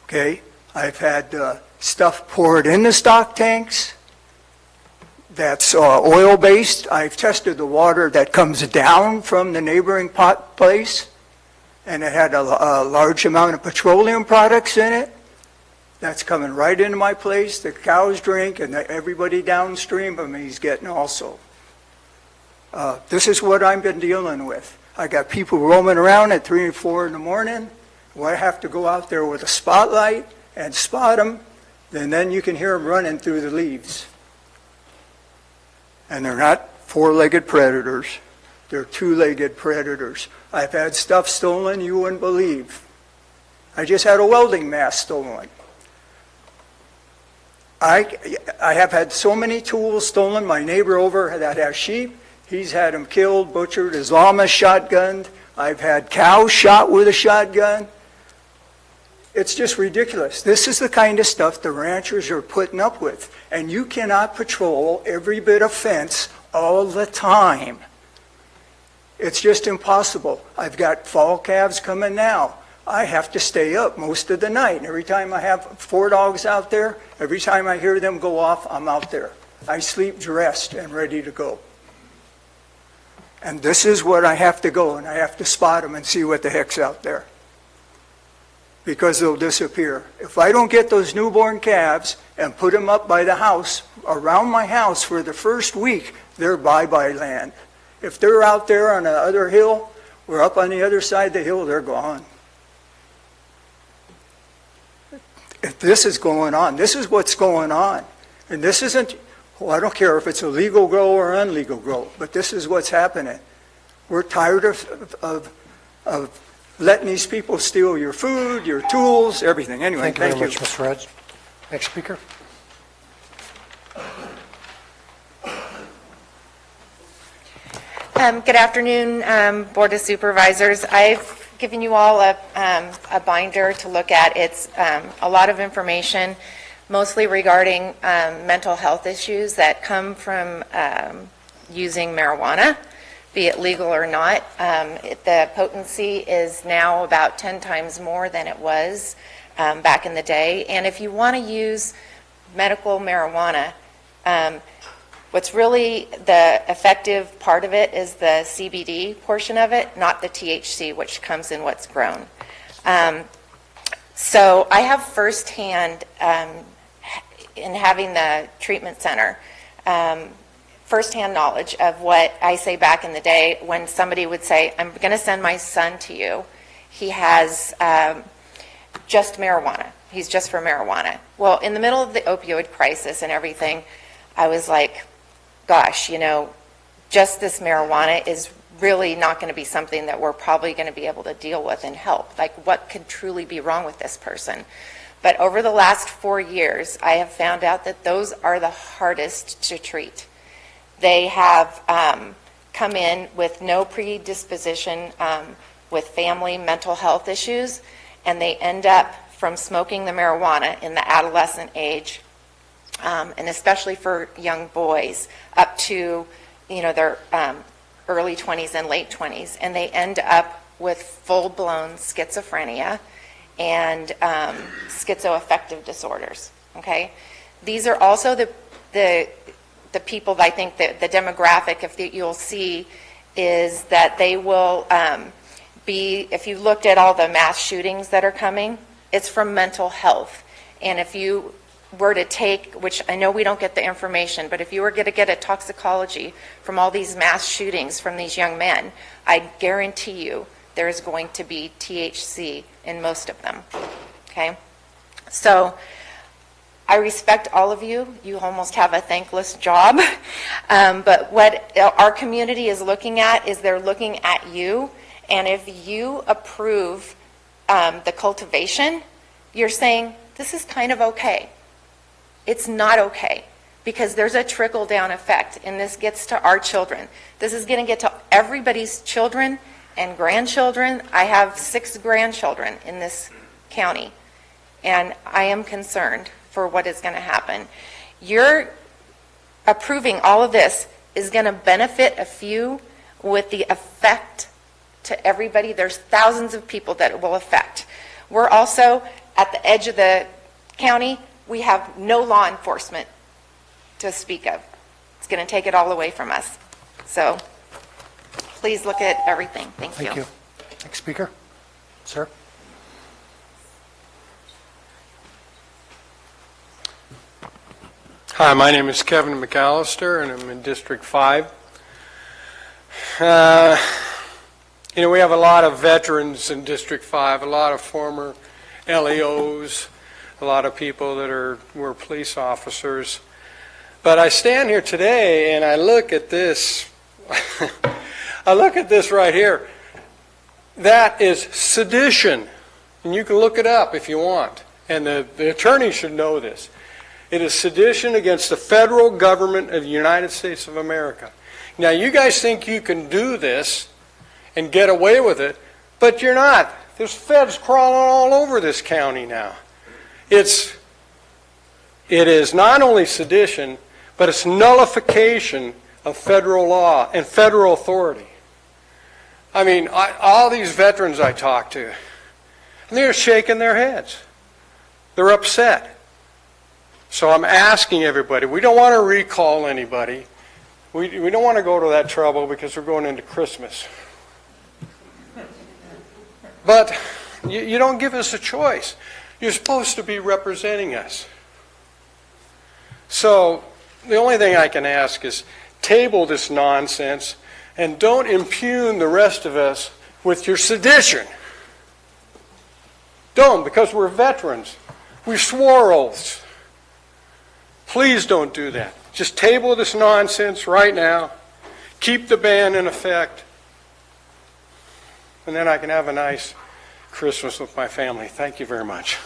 Okay? I've had stuff poured in the stock tanks that's oil-based. I've tested the water that comes down from the neighboring pot place, and it had a large amount of petroleum products in it. That's coming right into my place. The cows drink, and everybody downstream of me is getting also. This is what I've been dealing with. I got people roaming around at 3 and 4 in the morning. Well, I have to go out there with a spotlight and spot them, and then you can hear them running through the leaves. And they're not four-legged predators. They're two-legged predators. I've had stuff stolen you wouldn't believe. I just had a welding mask stolen. I have had so many tools stolen. My neighbor over that has sheep, he's had them killed, butchered, his llamas shotgunned. I've had cows shot with a shotgun. It's just ridiculous. This is the kind of stuff the ranchers are putting up with. And you cannot patrol every bit of fence all the time. It's just impossible. I've got fall calves coming now. I have to stay up most of the night. And every time I have 4 dogs out there, every time I hear them go off, I'm out there. I sleep dressed and ready to go. And this is what I have to go, and I have to spot them and see what the heck's out there. Because they'll disappear. If I don't get those newborn calves and put them up by the house, around my house for the first week, they're bye-bye land. If they're out there on the other hill, or up on the other side of the hill, they're gone. If this is going on, this is what's going on. And this isn't, well, I don't care if it's a legal grow or unlegal grow, but this is what's happening. We're tired of letting these people steal your food, your tools, everything. Anyway, thank you very much, Mr. Rhodes. Next speaker. Good afternoon, Board of Supervisors. I've given you all a binder to look at. It's a lot of information, mostly regarding mental health issues that come from using marijuana, be it legal or not. The potency is now about 10 times more than it was back in the day. And if you want to use medical marijuana, what's really the effective part of it is the CBD portion of it, not the THC, which comes in what's grown. So I have firsthand, in having the treatment center, firsthand knowledge of what I say back in the day when somebody would say, I'm going to send my son to you. He has just marijuana. He's just for marijuana. Well, in the middle of the opioid crisis and everything, I was like, gosh, you know, just this marijuana is really not going to be something that we're probably going to be able to deal with and help. Like, what could truly be wrong with this person? But over the last 4 years, I have found out that those are the hardest to treat. They have come in with no predisposition with family mental health issues, and they end up from smoking the marijuana in the adolescent age, and especially for young boys, up to, you know, their early 20s and late 20s, and they end up with full-blown schizophrenia and schizoaffective disorders. Okay, these are also the people that I think that the demographic, if you'll see, is that they will be. If you looked at all the mass shootings that are coming, it's from mental health, and if you were to take, which I know we don't get the information, but if you were going to get a toxicology from all these mass shootings from these young men, I guarantee you there is going to be THC in most of them. Okay? So I respect all of you. You almost have a thankless job. But what our community is looking at is they're looking at you, and if you approve the cultivation, you're saying, this is kind of okay. It's not okay, because there's a trickle-down effect, and this gets to our children. This is going to get to everybody's children and grandchildren. I have 6 grandchildren in this county, and I am concerned for what is going to happen. You're approving all of this is going to benefit a few with the effect to everybody. There's thousands of people that it will affect. We're also at the edge of the county. We have no law enforcement to speak of. It's going to take it all away from us. So please look at everything. Thank you. Thank you. Next speaker. Sir. Hi, my name is Kevin McAllister, and I'm in District 5. You know, we have a lot of veterans in District 5, a lot of former LEOs, a lot of people that were police officers. But I stand here today and I look at this. I look at this right here. That is sedition. And you can look it up if you want. And the attorney should know this. It is sedition against the federal government of the United States of America. Now, you guys think you can do this and get away with it, but you're not. There's feds crawling all over this county now. It is not only sedition, but it's nullification of federal law and federal authority. I mean, all these veterans I talk to, they're shaking their heads. They're upset. So I'm asking everybody, we don't want to recall anybody. We don't want to go to that trouble because we're going into Christmas. But you don't give us a choice. You're supposed to be representing us. So the only thing I can ask is table this nonsense and don't impugn the rest of us with your sedition. Don't, because we're veterans. We swore oaths. Please don't do that. Just table this nonsense right now. Keep the ban in effect. And then I can have a nice Christmas with my family. Thank you very much.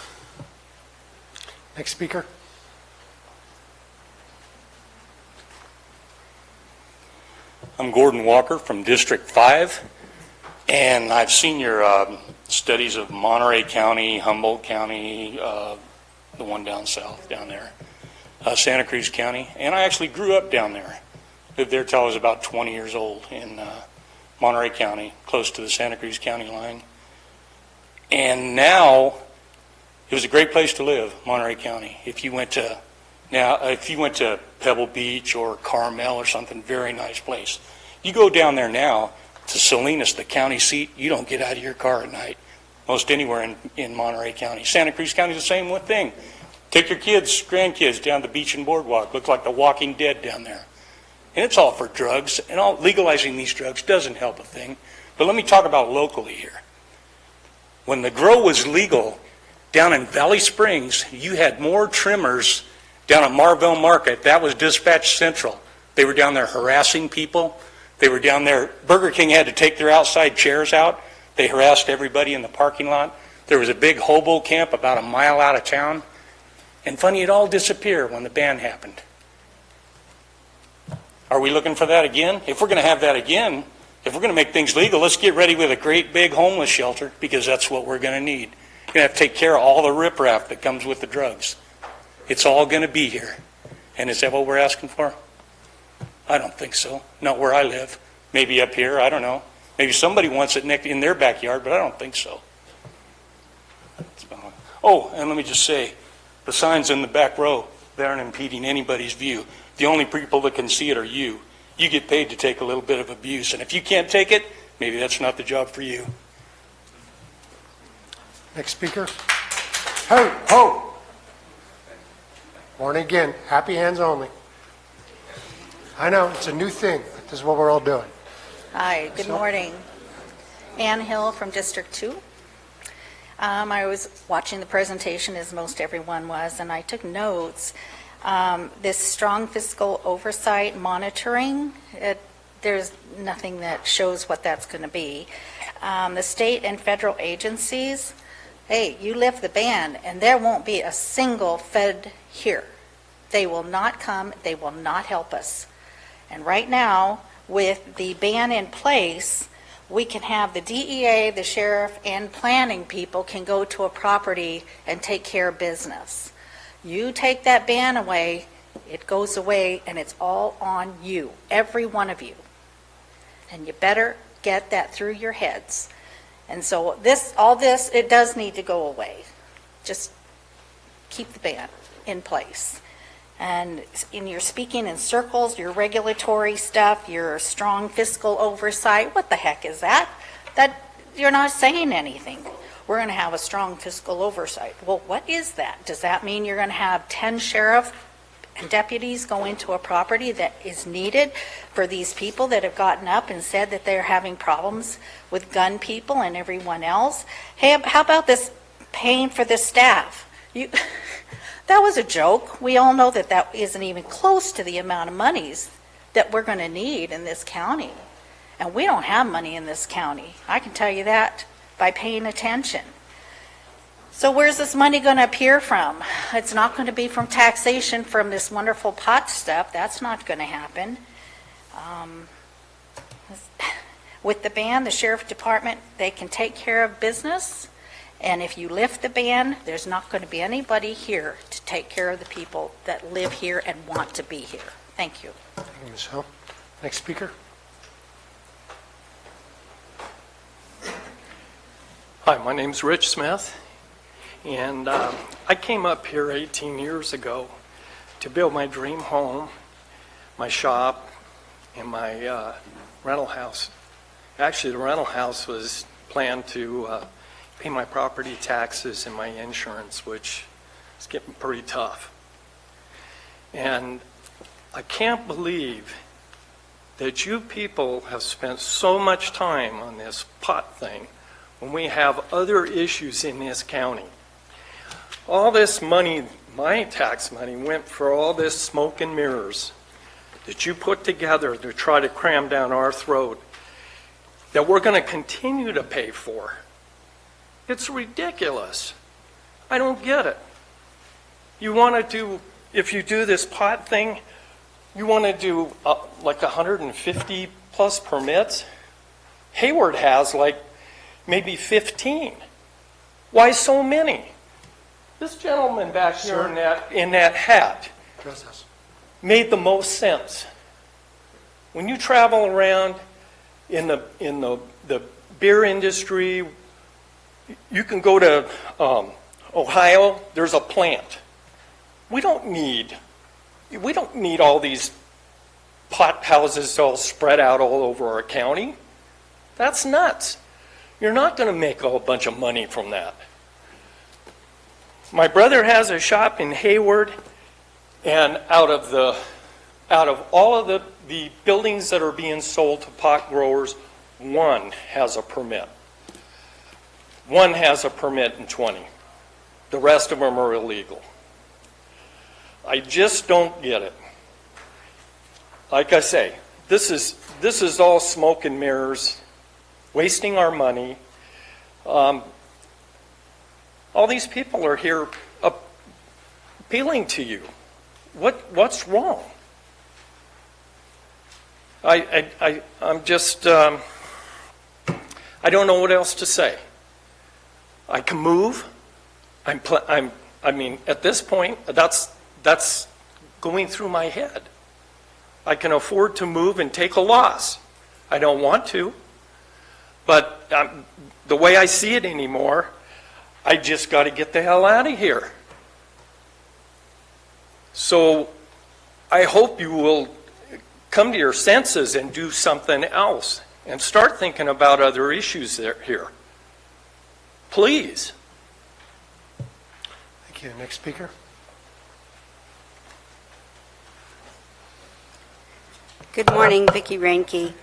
Next speaker. I'm Gordon Walker from District 5, and I've seen your studies of Monterey County, Humboldt County, the one down south down there, Santa Cruz County, and I actually grew up down there. Lived there till I was about 20 years old in Monterey County, close to the Santa Cruz County line. And now, it was a great place to live, Monterey County. If you went to Pebble Beach or Carmel or something, very nice place. You go down there now to Salinas, the county seat, you don't get out of your car at night, most anywhere in Monterey County. Santa Cruz County is the same thing. Take your kids, grandkids down the beach and boardwalk. Looks like the Walking Dead down there. And it's all for drugs, and legalizing these drugs doesn't help a thing. But let me talk about locally here. When the grow was legal down in Valley Springs, you had more trimmers down at Marvell Market. That was Dispatch Central. They were down there harassing people. They were down there. Burger King had to take their outside chairs out. They harassed everybody in the parking lot. There was a big hobo camp about a mile out of town. And funny, it all disappeared when the ban happened. Are we looking for that again? If we're going to have that again, if we're going to make things legal, let's get ready with a great big homeless shelter, because that's what we're going to need. We're going to have to take care of all the riprap that comes with the drugs. It's all going to be here. And is that what we're asking for? I don't think so. Not where I live. Maybe up here, I don't know. Maybe somebody wants it in their backyard, but I don't think so. Oh, and let me just say, the signs in the back row, they aren't impeding anybody's view. The only people that can see it are you. You get paid to take a little bit of abuse, and if you can't take it, maybe that's not the job for you. Next speaker. Ho, ho. Morning again. Happy hands only. I know, it's a new thing. This is what we're all doing. Hi, good morning. Ann Hill from District 2. I was watching the presentation, as most everyone was, and I took notes. This strong fiscal oversight monitoring, there's nothing that shows what that's going to be. The state and federal agencies, hey, you lift the ban, and there won't be a single Fed here. They will not come. They will not help us. And right now, with the ban in place, we can have the DEA, the sheriff, and planning people can go to a property and take care of business. You take that ban away, it goes away, and it's all on you, every one of you. And you better get that through your heads. And so all this, it does need to go away. Just keep the ban in place. And you're speaking in circles, your regulatory stuff, your strong fiscal oversight. What the heck is that? That you're not saying anything. We're going to have a strong fiscal oversight. Well, what is that? Does that mean you're going to have 10 sheriff and deputies go into a property that is needed for these people that have gotten up and said that they're having problems with gun people and everyone else? Hey, how about this paying for the staff? That was a joke. We all know that that isn't even close to the amount of monies that we're going to need in this county. And we don't have money in this county. I can tell you that by paying attention. So where's this money going to appear from? It's not going to be from taxation from this wonderful pot stuff. That's not going to happen. With the ban, the sheriff department, they can take care of business. And if you lift the ban, there's not going to be anybody here to take care of the people that live here and want to be here. Thank you. Thank you, Ms. Hill. Next speaker. Hi, my name's Rich Smith, and I came up here 18 years ago to build my dream home, my shop, and my rental house. Actually, the rental house was planned to pay my property taxes and my insurance, which is getting pretty tough. And I can't believe that you people have spent so much time on this pot thing when we have other issues in this county. All this money, my tax money, went for all this smoke and mirrors that you put together to try to cram down our throat that we're going to continue to pay for. It's ridiculous. I don't get it. You want to do, if you do this pot thing, you want to do like 150 plus permits? Hayward has like maybe 15. Why so many? This gentleman back here in that hat made the most sense. When you travel around in the beer industry, you can go to Ohio, there's a plant. We don't need all these pot houses all spread out all over our county. That's nuts. You're not going to make a whole bunch of money from that. My brother has a shop in Hayward, and out of all of the buildings that are being sold to pot growers, one has a permit. One has a permit in 20. The rest of them are illegal. I just don't get it. Like I say, this is all smoke and mirrors, wasting our money. All these people are here appealing to you. What's wrong? I'm just I don't know what else to say. I can move. I mean, at this point, that's going through my head. I can afford to move and take a loss. I don't want to, but the way I see it anymore, I just got to get the hell out of here. So I hope you will come to your senses and do something else and start thinking about other issues here. Please. Thank you. Next speaker. Good morning, Vicki Ranke.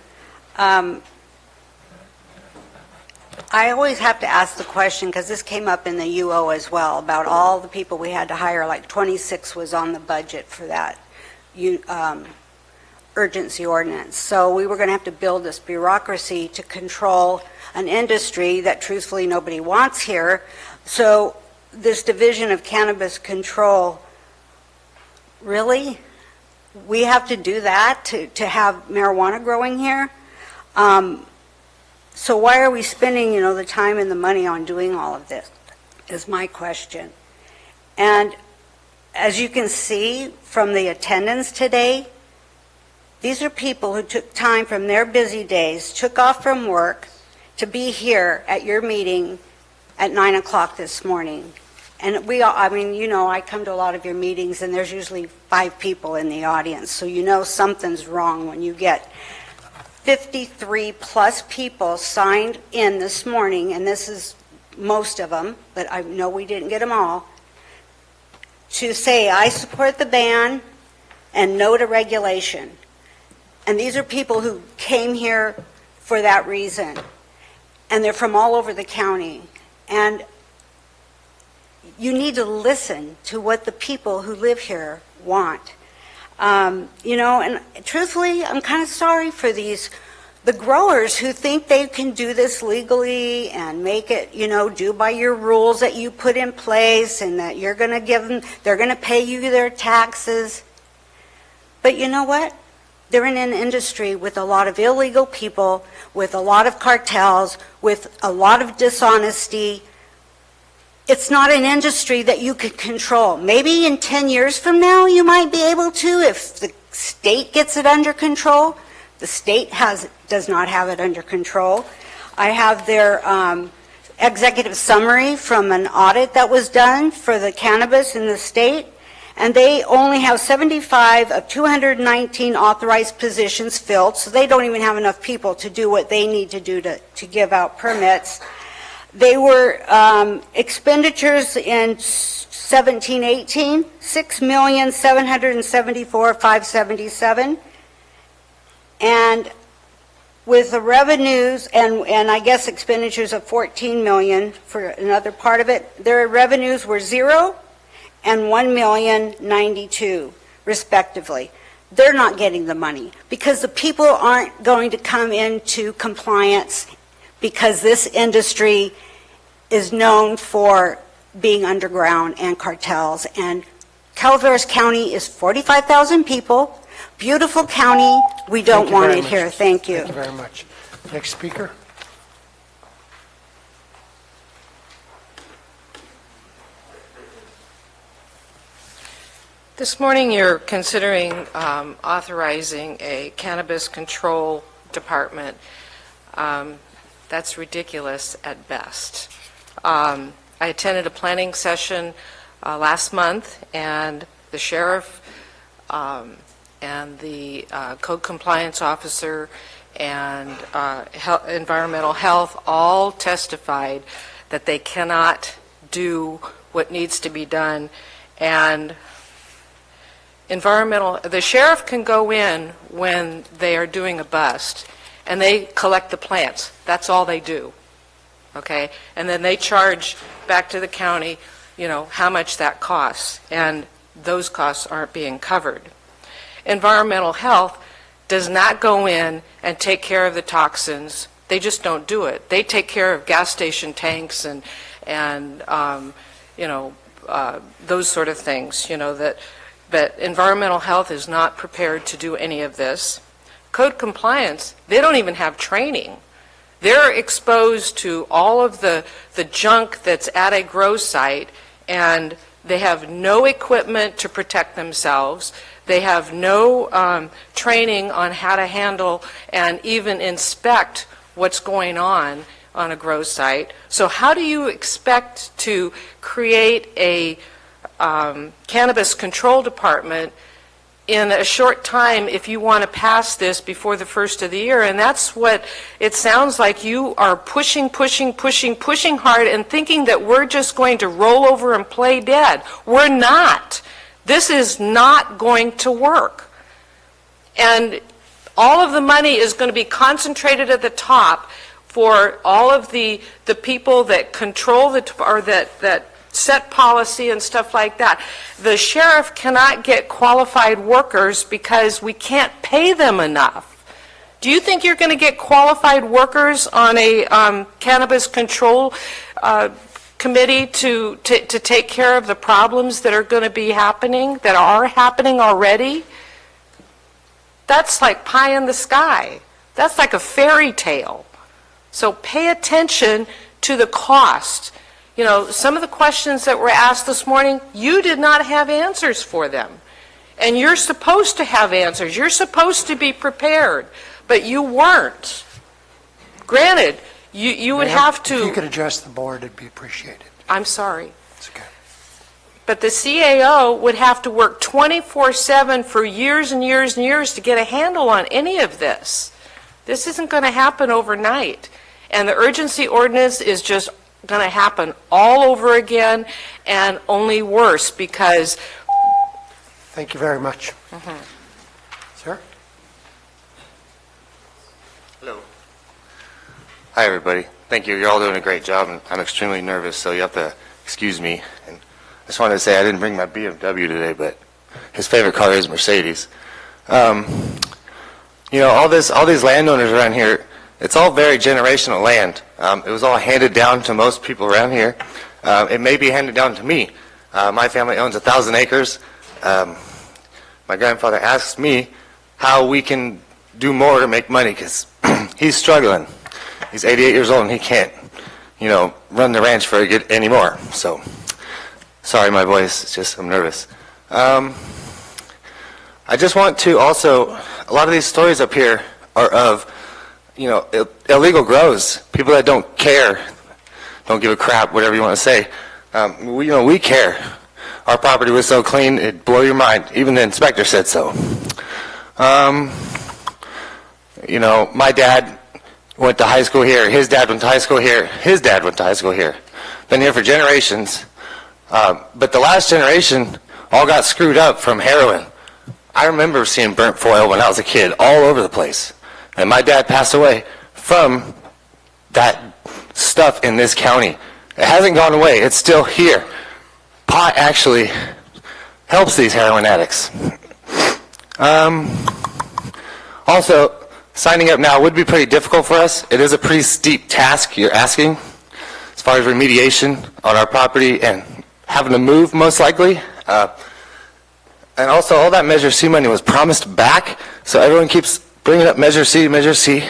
I always have to ask the question, because this came up in the UO as well, about all the people we had to hire, like 26 was on the budget for that urgency ordinance. So we were going to have to build this bureaucracy to control an industry that truthfully nobody wants here. So this division of cannabis control, really? We have to do that to have marijuana growing here? So why are we spending, the time and the money on doing all of this, is my question. And as you can see from the attendance today, these are people who took time from their busy days, took off from work to be here at your meeting at 9 o'clock this morning. And I come to a lot of your meetings, and there's usually 5 people in the audience, so something's wrong when you get 53 plus people signed in this morning, and this is most of them, but I know we didn't get them all, to say, I support the ban and no to regulation. And these are people who came here for that reason, and they're from all over the county. And you need to listen to what the people who live here want. And truthfully, I'm kind of sorry for these The growers who think they can do this legally and make it, do by your rules that you put in place and that you're going to give them, they're going to pay you their taxes. But you know what? They're in an industry with a lot of illegal people, with a lot of cartels, with a lot of dishonesty. It's not an industry that you could control. Maybe in 10 years from now you might be able to if the state gets it under control. The state does not have it under control. I have their executive summary from an audit that was done for the cannabis in the state, and they only have 75 of 219 authorized positions filled, so they don't even have enough people to do what they need to do to give out permits. They were expenditures in 17-18, $6,774,577. And with the revenues and I guess expenditures of $14 million for another part of it, their revenues were $0 and $1,092,000 respectively. They're not getting the money because the people aren't going to come into compliance because this industry is known for being underground and cartels. And Calaveras County is 45,000 people. Beautiful county. We don't want it here. Thank you. Thank you very much. Next speaker. This morning you're considering authorizing a cannabis control department. That's ridiculous at best. I attended a planning session last month, and the sheriff and the code compliance officer and environmental health all testified that they cannot do what needs to be done. And the sheriff can go in when they are doing a bust and they collect the plants. That's all they do. Okay? And then they charge back to the county, how much that costs. And those costs aren't being covered. Environmental health does not go in and take care of the toxins. They just don't do it. They take care of gas station tanks and those sort of things, but environmental health is not prepared to do any of this. Code compliance, they don't even have training. They're exposed to all of the junk that's at a grow site, and they have no equipment to protect themselves. They have no training on how to handle and even inspect what's going on a grow site. So how do you expect to create a cannabis control department in a short time if you want to pass this before the first of the year? And that's what it sounds like. You are pushing hard and thinking that we're just going to roll over and play dead. We're not. This is not going to work. And all of the money is going to be concentrated at the top for all of the people that control that set policy and stuff like that. The sheriff cannot get qualified workers because we can't pay them enough. Do you think you're going to get qualified workers on a cannabis control committee to take care of the problems that are going to be happening, that are happening already? That's like pie in the sky. That's like a fairy tale. So pay attention to the cost. Some of the questions that were asked this morning, you did not have answers for them. And you're supposed to have answers. You're supposed to be prepared, but you weren't. Granted, you would have to... If you could address the board, it'd be appreciated. I'm sorry. It's okay. But the CAO would have to work 24/7 for years and years and years to get a handle on any of this. This isn't going to happen overnight. And the urgency ordinance is just going to happen all over again and only worse because... Thank you very much. Sir? Hello. Hi, everybody. Thank you. You're all doing a great job, and I'm extremely nervous, so you have to excuse me. And I just wanted to say I didn't bring my BMW today, but his favorite color is Mercedes. you know, all these landowners around here, it's all very generational land. It was all handed down to most people around here. It may be handed down to me. My family owns 1,000 acres. My grandfather asks me how we can do more to make money because he's struggling. He's 88 years old and he can't, you know, run the ranch very good anymore. So, sorry my voice, it's just I'm nervous. I just want to also, a lot of these stories up here are of, you know, illegal grows, people that don't care, don't give a crap, whatever you want to say. We care. Our property was so clean, it'd blow your mind. Even the inspector said so. You know, my dad went to high school here. His dad went to high school here. His dad went to high school here. Been here for generations. But the last generation all got screwed up from heroin. I remember seeing burnt foil when I was a kid all over the place. And my dad passed away from that stuff in this county. It hasn't gone away. It's still here. Pot actually helps these heroin addicts. Also, signing up now would be pretty difficult for us. It is a pretty steep task you're asking as far as remediation on our property and having to move most likely. And also, all that Measure C money was promised back, so everyone keeps bringing up Measure C, Measure C.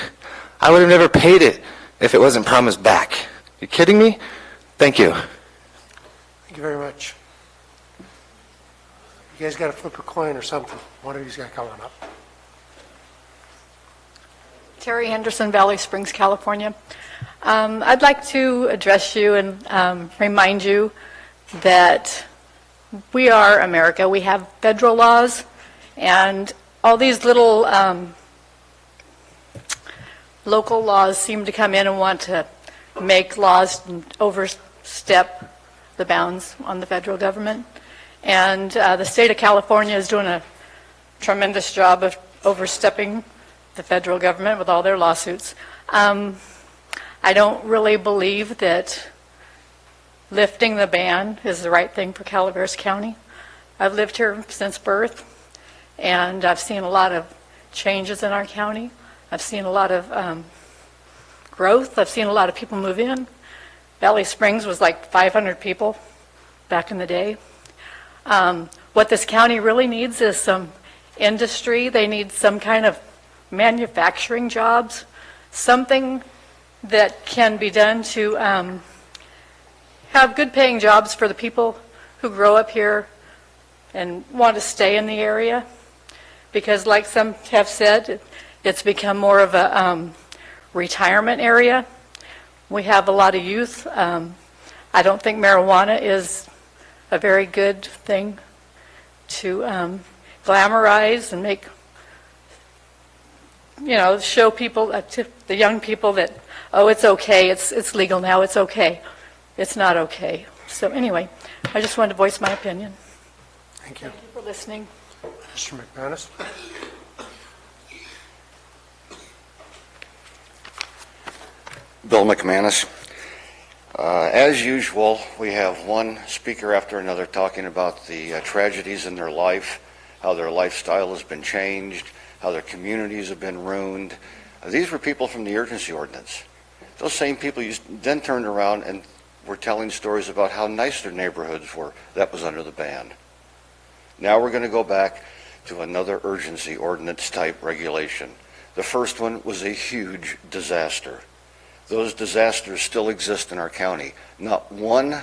I would have never paid it if it wasn't promised back. You kidding me? Thank you. Thank you very much. You guys got to flip a coin or something. One of you's got to come on up. Terry Henderson, Valley Springs, California. I'd like to address you and remind you that we are America. We have federal laws, and all these little local laws seem to come in and want to make laws and overstep the bounds on the federal government. And the state of California is doing a tremendous job of overstepping the federal government with all their lawsuits. I don't really believe that lifting the ban is the right thing for Calaveras County. I've lived here since birth, and I've seen a lot of changes in our county. I've seen a lot of growth. I've seen a lot of people move in. Valley Springs was like 500 people back in the day. What this county really needs is some industry. They need some kind of manufacturing jobs, something that can be done to have good paying jobs for the people who grow up here and want to stay in the area. Because like some have said, it's become more of a retirement area. We have a lot of youth. I don't think marijuana is a very good thing to glamorize and make, you know, show people, to the young people that, oh, it's okay, it's legal now, it's okay. It's not okay. So anyway, I just wanted to voice my opinion. Thank you. Thank you for listening. Mr. McManus? Bill McManus. As usual, we have one speaker after another talking about the tragedies in their life, how their lifestyle has been changed, how their communities have been ruined. These were people from the urgency ordinance. Those same people then turned around and were telling stories about how nice their neighborhoods were. That was under the ban. Now we're going to go back to another urgency ordinance type regulation. The first one was a huge disaster. Those disasters still exist in our county. Not one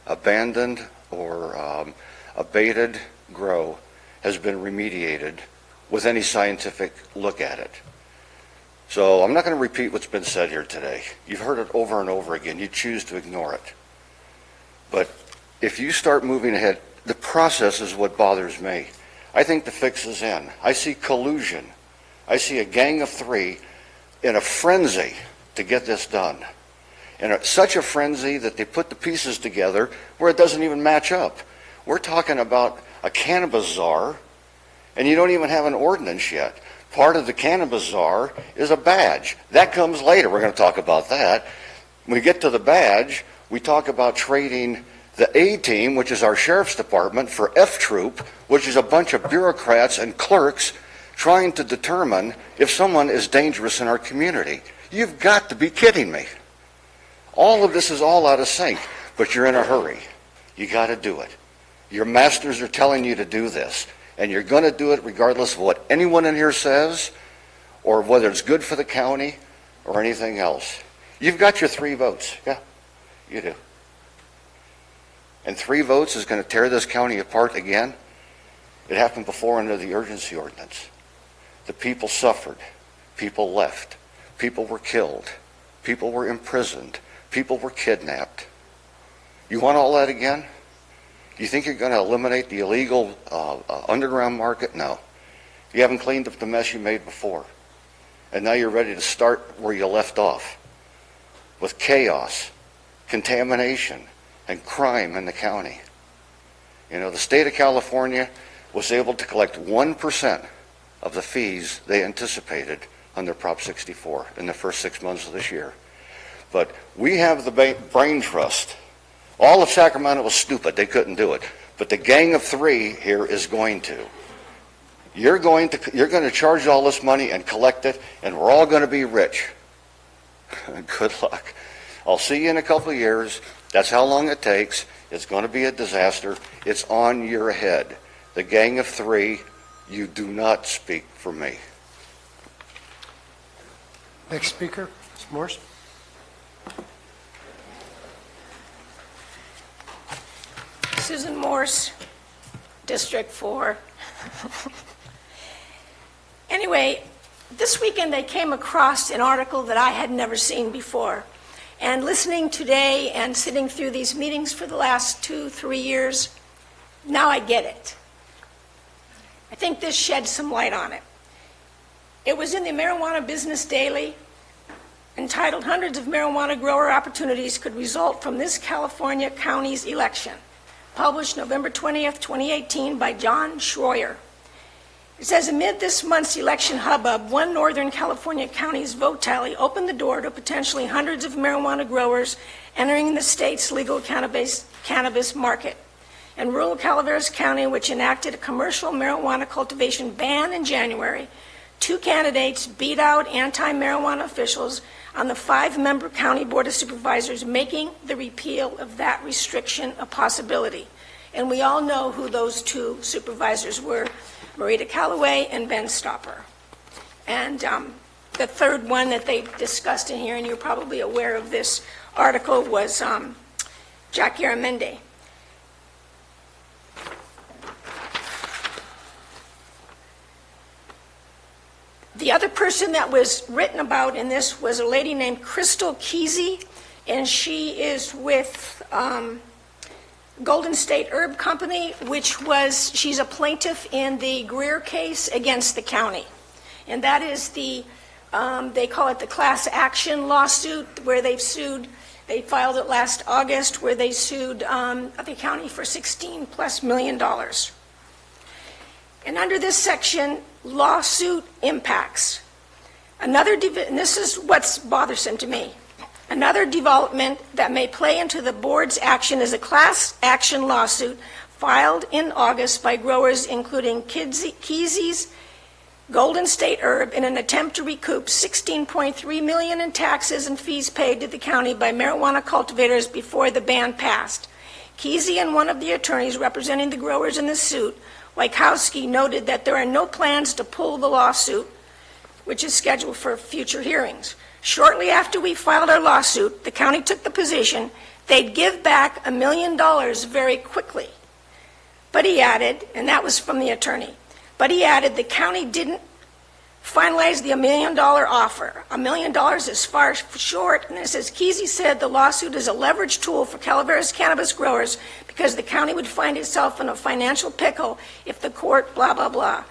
abandoned or abated grow has been remediated with any scientific look at it. So I'm not going to repeat what's been said here today. You've heard it over and over again. You choose to ignore it. But if you start moving ahead, the process is what bothers me. I think the fix is in. I see collusion. I see a gang of three in a frenzy to get this done. And it's such a frenzy that they put the pieces together where it doesn't even match up. We're talking about a cannabis czar, and you don't even have an ordinance yet. Part of the cannabis czar is a badge. That comes later. We're going to talk about that. When we get to the badge, we talk about trading the A team, which is our sheriff's department, for F troop, which is a bunch of bureaucrats and clerks trying to determine if someone is dangerous in our community. You've got to be kidding me. All of this is all out of sync, but you're in a hurry. You got to do it. Your masters are telling you to do this, and you're going to do it regardless of what anyone in here says or whether it's good for the county or anything else. You've got your 3 votes. Yeah, you do. And 3 votes is going to tear this county apart again. It happened before under the urgency ordinance. The people suffered. People left. People were killed. People were imprisoned. People were kidnapped. You want all that again? You think you're going to eliminate the illegal underground market? No. You haven't cleaned up the mess you made before. And now you're ready to start where you left off, with chaos, contamination, and crime in the county. You know, the state of California was able to collect 1% of the fees they anticipated under Prop 64 in the first 6 months of this year. But we have the brain trust. All of Sacramento was stupid. They couldn't do it. But the gang of 3 here is going to. You're going to charge all this money and collect it, and we're all going to be rich. Good luck. I'll see you in a couple of years. That's how long it takes. It's going to be a disaster. It's on your head. The gang of 3, you do not speak for me. Next speaker, Ms. Morris. Susan Morse, District 4. Anyway, this weekend I came across an article that I had never seen before. And listening today and sitting through these meetings for the last 2-3 years, now I get it. I think this sheds some light on it. It was in the Marijuana Business Daily, entitled "Hundreds of Marijuana Grower Opportunities Could Result from This California County's Election," published November 20th, 2018 by John Schroyer. It says, amid this month's election hubbub, one Northern California county's vote tally opened the door to potentially hundreds of marijuana growers entering the state's legal cannabis market. In rural Calaveras County, which enacted a commercial marijuana cultivation ban in January, 2 candidates beat out anti-marijuana officials on the 5-member County Board of Supervisors, making the repeal of that restriction a possibility. And we all know who those 2 supervisors were, Marita Callaway and Ben Stopper. And the third one that they discussed in here, and you're probably aware of this article, was Jack Garamendi. The other person that was written about in this was a lady named Crystal Kesey, and she is with Golden State Herb Company, she's a plaintiff in the Greer case against the county. And that is they call it the class action lawsuit, where they filed it last August, where they sued the county for $16+ million. And under this section, lawsuit impacts. And this is what's bothersome to me. Another development that may play into the board's action is a class action lawsuit filed in August by growers including Kesey's, Golden State Herb, in an attempt to recoup $16.3 million in taxes and fees paid to the county by marijuana cultivators before the ban passed. Kesey and one of the attorneys representing the growers in the suit, Wykowski, noted that there are no plans to pull the lawsuit, which is scheduled for future hearings. Shortly after we filed our lawsuit, the county took the position they'd give back $1 million very quickly. But he added, and that was from the attorney, but he added the county didn't finalize the $1 million offer. $1 million is far short, and it says, Kesey said the lawsuit is a leverage tool for Calaveras cannabis growers because the county would find itself in a financial pickle if the court blah, blah, blah.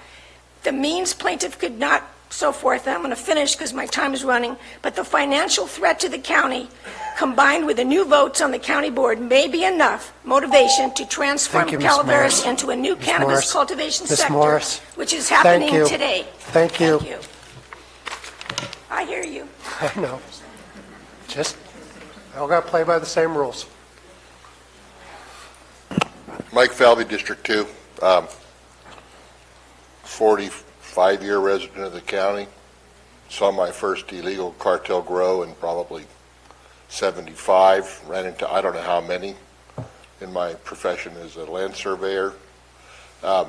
The means plaintiff could not, so forth. I'm going to finish because my time is running. But the financial threat to the county, combined with the new votes on the county board, may be enough motivation to transform Calaveras into a new cannabis cultivation sector, which is happening today. Thank you. I hear you. I know. Just, I all got to play by the same rules. Mike Falvey, District 2. 40 5-year resident of the county. Saw my first illegal cartel grow in probably 75. Ran into I don't know how many in my profession as a land surveyor. I'm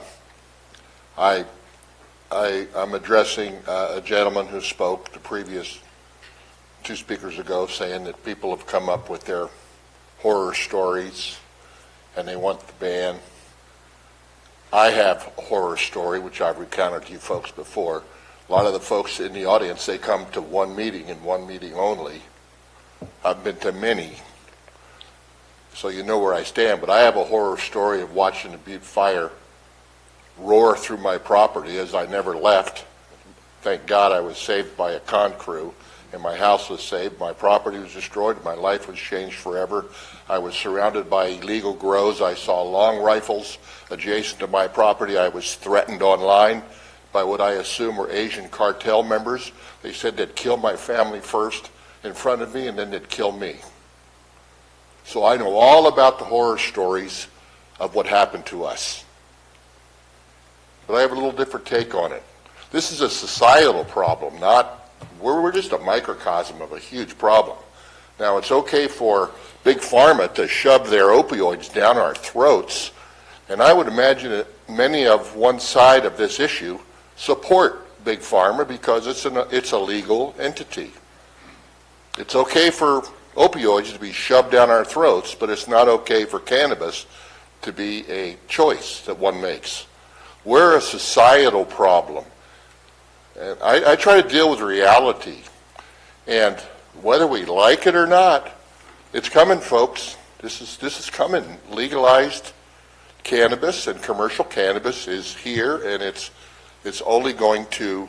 addressing a gentleman who spoke the previous 2 speakers ago, saying that people have come up with their horror stories and they want the ban. I have a horror story, which I've recounted to you folks before. A lot of the folks in the audience, they come to one meeting and one meeting only. I've been to many, so you know where I stand, but I have a horror story of watching the Butte fire roar through my property as I never left. Thank God I was saved by a con crew, and my house was saved, my property was destroyed, my life was changed forever. I was surrounded by illegal grows. I saw long rifles adjacent to my property. I was threatened online by what I assume were Asian cartel members. They said they'd kill my family first in front of me, and then they'd kill me. So I know all about the horror stories of what happened to us. But I have a little different take on it. This is a societal problem, we're just a microcosm of a huge problem. Now, it's okay for Big Pharma to shove their opioids down our throats, and I would imagine that many of one side of this issue support Big Pharma because it's a legal entity. It's okay for opioids to be shoved down our throats, but it's not okay for cannabis to be a choice that one makes. We're a societal problem. And I try to deal with reality. And whether we like it or not, it's coming, folks. This is coming. Legalized cannabis and commercial cannabis is here, and it's only going to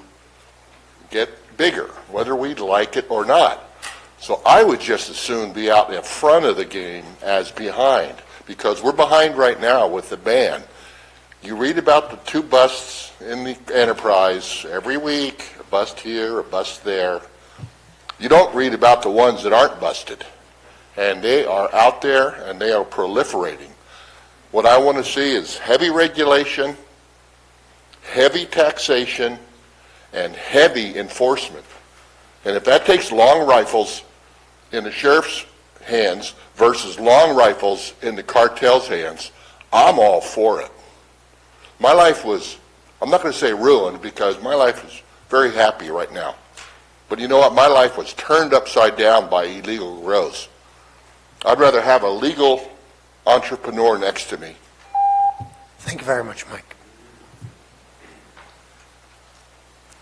get bigger, whether we like it or not. So I would just as soon be out in front of the game as behind, because we're behind right now with the ban. You read about the 2 busts in the Enterprise every week, a bust here, a bust there. You don't read about the ones that aren't busted. And they are out there and they are proliferating. What I want to see is heavy regulation, heavy taxation, and heavy enforcement. And if that takes long rifles in the sheriff's hands versus long rifles in the cartel's hands, I'm all for it. My life was, I'm not going to say ruined, because my life is very happy right now. But you know what? My life was turned upside down by illegal grows. I'd rather have a legal entrepreneur next to me. Thank you very much, Mike.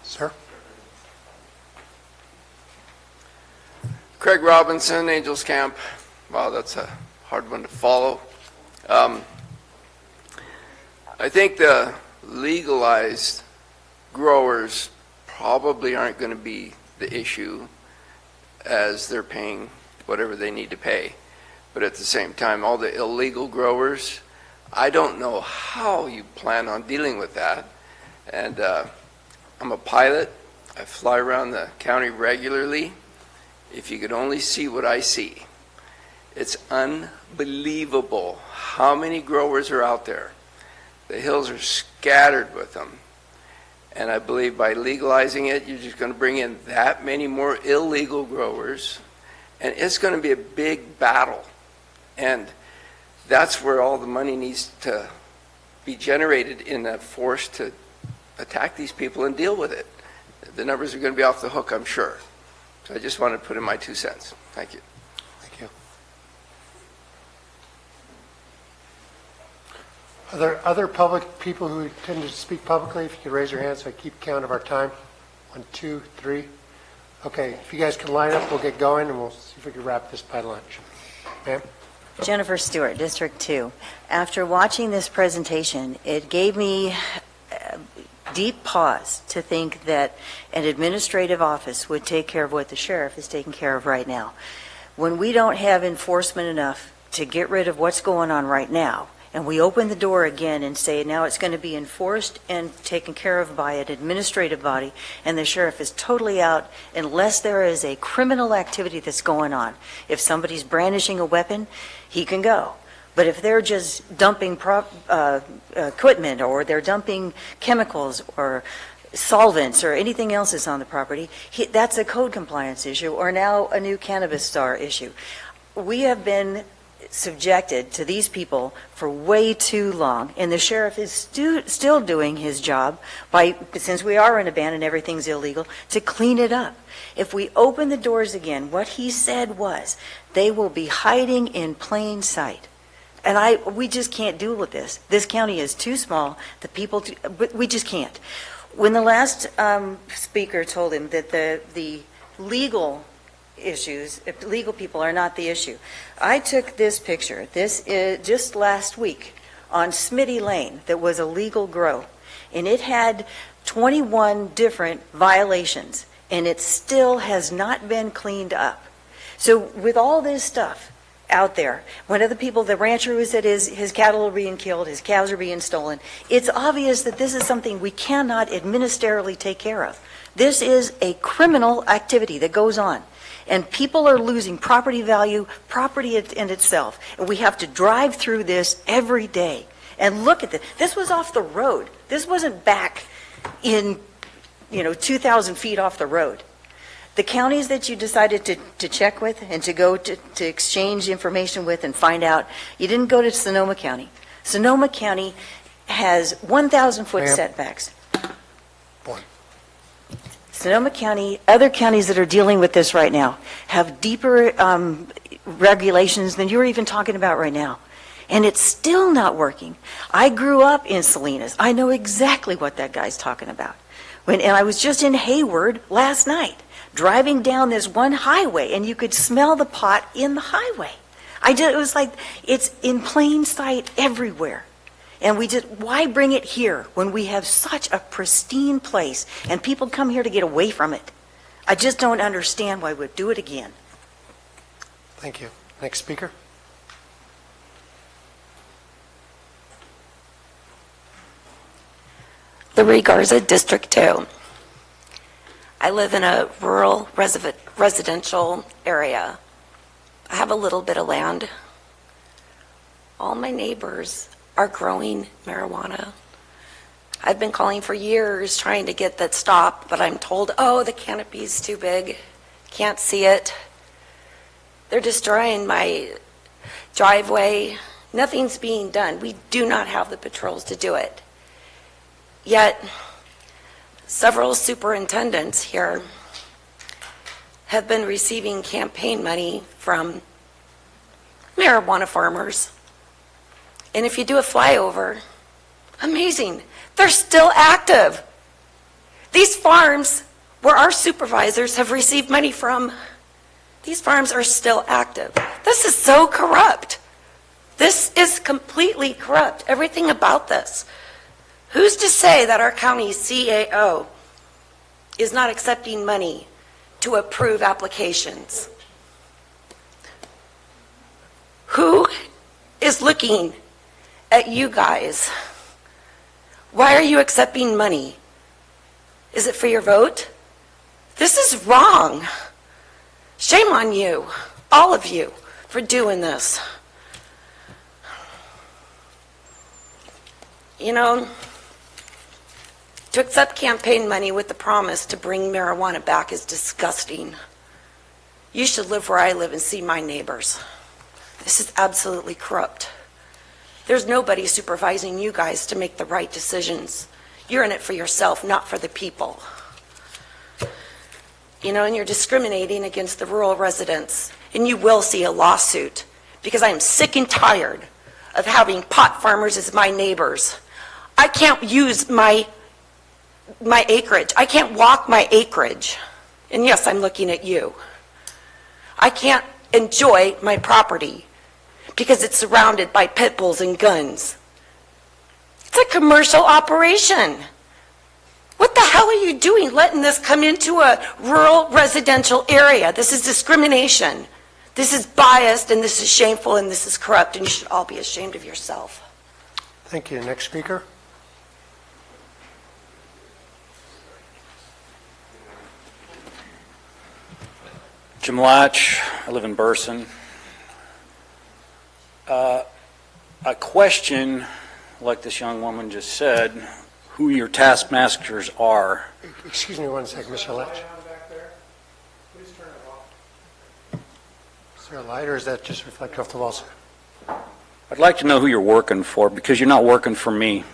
Sir? Craig Robinson, Angels Camp. Wow, that's a hard one to follow. I think the legalized growers probably aren't going to be the issue, as they're paying whatever they need to pay. But at the same time, all the illegal growers, I don't know how you plan on dealing with that. And I'm a pilot. I fly around the county regularly. If you could only see what I see. It's unbelievable how many growers are out there. The hills are scattered with them. And I believe by legalizing it, you're just going to bring in that many more illegal growers. And it's going to be a big battle. And that's where all the money needs to be generated, in a force to attack these people and deal with it. The numbers are going to be off the hook, I'm sure. So I just wanted to put in my 2 cents. Thank you. Thank you. Are there other public people who intend to speak publicly? If you could raise your hand so I keep count of our time. 1, 2, 3. Okay, if you guys can line up, we'll get going, and we'll see if we can wrap this by lunch. Ma'am? Jennifer Stewart, District 2. After watching this presentation, it gave me deep pause to think that an administrative office would take care of what the sheriff is taking care of right now. When we don't have enforcement enough to get rid of what's going on right now, and we open the door again and say now it's going to be enforced and taken care of by an administrative body, and the sheriff is totally out unless there is a criminal activity that's going on. If somebody's brandishing a weapon, he can go. But if they're just dumping equipment, or they're dumping chemicals, or solvents or anything else that's on the property, that's a code compliance issue, or now a new cannabis star issue. We have been subjected to these people for way too long, and the sheriff is still doing his job by, since we are in a ban and everything's illegal, to clean it up. If we open the doors again, what he said was, they will be hiding in plain sight. And we just can't deal with this. This county is too small, we just can't. When the last speaker told him that the legal issues, legal people are not the issue, I took this picture. This is just last week on Smitty Lane that was a legal grow, and it had 21 different violations, and it still has not been cleaned up. So with all this stuff out there, one of the people, the rancher who said his cattle are being killed, his cows are being stolen, it's obvious that this is something we cannot administratively take care of. This is a criminal activity that goes on, and people are losing property value, property in itself, and we have to drive through this every day. And look at this. This was off the road. This wasn't back in, 2,000 feet off the road. The counties that you decided to check with and to go to exchange information with and find out, you didn't go to Sonoma County. Sonoma County has 1,000-foot setbacks. Sonoma County, other counties that are dealing with this right now, have deeper regulations than you're even talking about right now. And it's still not working. I grew up in Salinas. I know exactly what that guy's talking about. And I was just in Hayward last night, driving down this one highway, and you could smell the pot in the highway. It was like, it's in plain sight everywhere. And why bring it here when we have such a pristine place and people come here to get away from it? I just don't understand why we'd do it again. Thank you. Next speaker. Larry Garza, District 2. I live in a rural residential area. I have a little bit of land. All my neighbors are growing marijuana. I've been calling for years trying to get that stopped, but I'm told, oh, the canopy's too big, can't see it. They're destroying my driveway. Nothing's being done. We do not have the patrols to do it. Yet, several superintendents here have been receiving campaign money from marijuana farmers. And if you do a flyover, amazing, they're still active. These farms where our supervisors have received money from, these farms are still active. This is so corrupt. This is completely corrupt, everything about this. Who's to say that our county CAO is not accepting money to approve applications? Who is looking at you guys? Why are you accepting money? Is it for your vote? This is wrong. Shame on you, all of you, for doing this. To accept campaign money with the promise to bring marijuana back is disgusting. You should live where I live and see my neighbors. This is absolutely corrupt. There's nobody supervising you guys to make the right decisions. You're in it for yourself, not for the people. And you're discriminating against the rural residents, and you will see a lawsuit, because I am sick and tired of having pot farmers as my neighbors. I can't use my acreage. I can't walk my acreage. And yes, I'm looking at you. I can't enjoy my property because it's surrounded by pit bulls and guns. It's a commercial operation. What the hell are you doing letting this come into a rural residential area? This is discrimination. This is biased, and this is shameful, and this is corrupt, and you should all be ashamed of yourself. Thank you. Next speaker. Jim Latch, I live in Burson. A question, like this young woman just said, who your taskmasters are. Excuse me one second, Mr. Letch. Is there a light, or is that just reflected off the walls? I'd like to know who you're working for, because you're not working for me.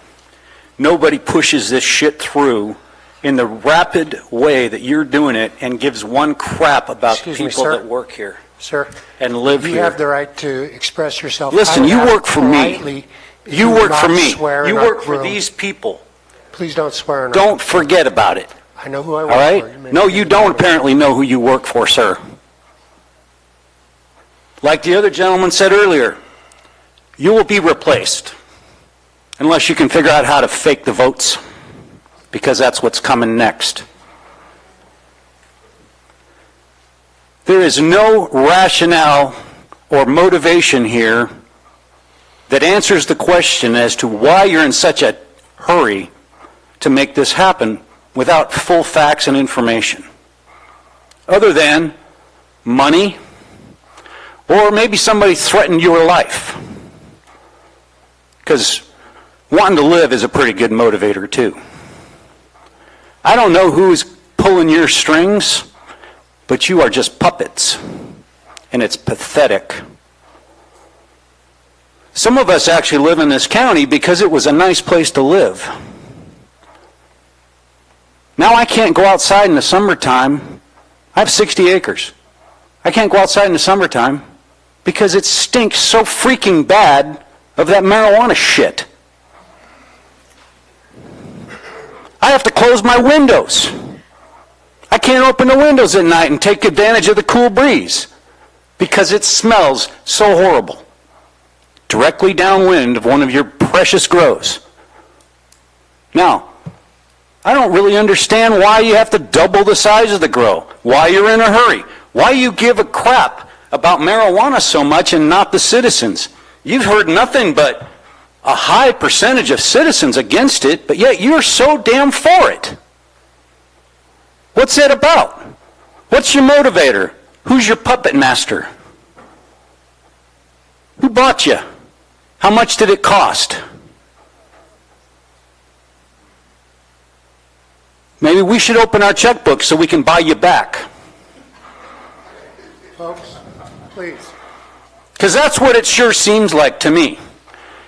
Nobody pushes this shit through in the rapid way that you're doing it and gives one crap about the Excuse me, people sir. that work here Sir, and live you here. have the right to express yourself. Listen, I would you ask work for me. politely You do work for not me. swear in You our work for room. these people. Please don't swear in our Don't forget about it. I know who I All work right? for. may No, be you thinking don't about it. apparently know who you work for, sir. Like the other gentleman said earlier, you will be replaced unless you can figure out how to fake the votes, because that's what's coming next. There is no rationale or motivation here that answers the question as to why you're in such a hurry to make this happen without full facts and information, other than money, or maybe somebody threatened your life. Because wanting to live is a pretty good motivator too. I don't know who's pulling your strings, but you are just puppets, and it's pathetic. Some of us actually live in this county because it was a nice place to live. Now I can't go outside in the summertime. I have 60 acres. I can't go outside in the summertime because it stinks so freaking bad of that marijuana shit. I have to close my windows. I can't open the windows at night and take advantage of the cool breeze because it smells so horrible. Directly downwind of one of your precious grows. Now, I don't really understand why you have to double the size of the grow, why you're in a hurry, why you give a crap about marijuana so much and not the citizens. You've heard nothing but a high percentage of citizens against it, but yet you're so damn for it. What's it about? What's your motivator? Who's your puppet master? Who bought you? How much did it cost? Maybe we should open our checkbook so we can buy you back. Folks, please. Because that's what it sure seems like to me.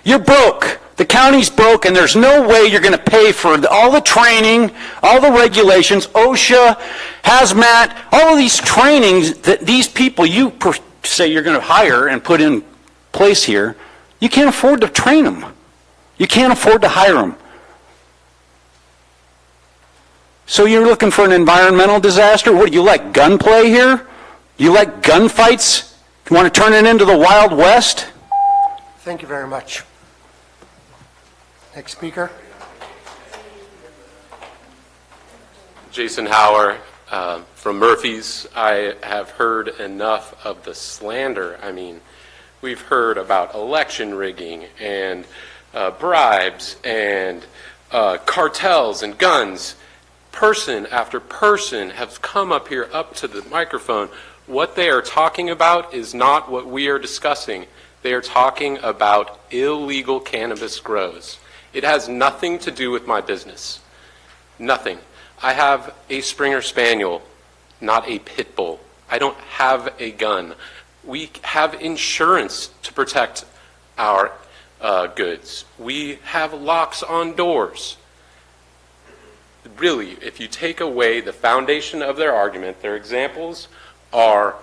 You're broke. The county's broke, and there's no way you're going to pay for all the training, all the regulations, OSHA, hazmat, all of these trainings that these people you say you're going to hire and put in place here. You can't afford to train them. You can't afford to hire them. So you're looking for an environmental disaster? What, do you like gunplay here? You like gunfights? You want to turn it into the Wild West? Thank you very much. Next speaker. Jason Hauer from Murphy's. I have heard enough of the slander. I mean, we've heard about election rigging and bribes and cartels and guns. Person after person has come up here up to the microphone. What they are talking about is not what we are discussing. They are talking about illegal cannabis grows. It has nothing to do with my business. Nothing. I have a Springer Spaniel, not a pit bull. I don't have a gun. We have insurance to protect our goods. We have locks on doors. Really, if you take away the foundation of their argument, their examples are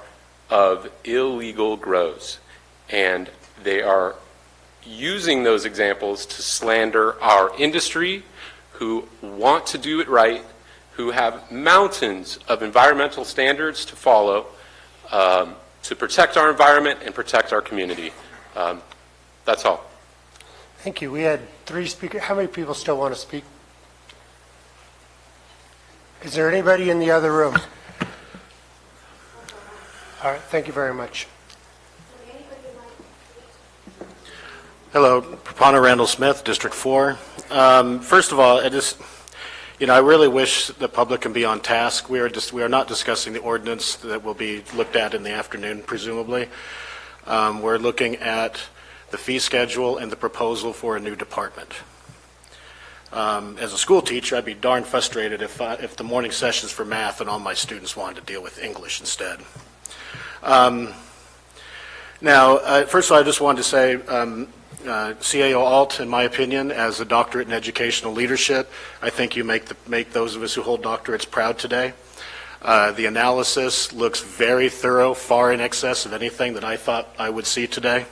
of illegal grows. And they are using those examples to slander our industry, who want to do it right, who have mountains of environmental standards to follow to protect our environment and protect our community. That's all. Thank you. We had 3 speakers. How many people still want to speak? Is there anybody in the other room? All right, thank you very much. Hello, Prapana Randall Smith, District 4. First of all, I really wish the public can be on task. We are not discussing the ordinance that will be looked at in the afternoon, presumably. We're looking at the fee schedule and the proposal for a new department. As a school teacher, I'd be darn frustrated if the morning sessions for math and all my students wanted to deal with English instead. Now, first of all, I just wanted to say, CAO Alt, in my opinion, as a doctorate in educational leadership, I think you make those of us who hold doctorates proud today. The analysis looks very thorough, far in excess of anything that I thought I would see today.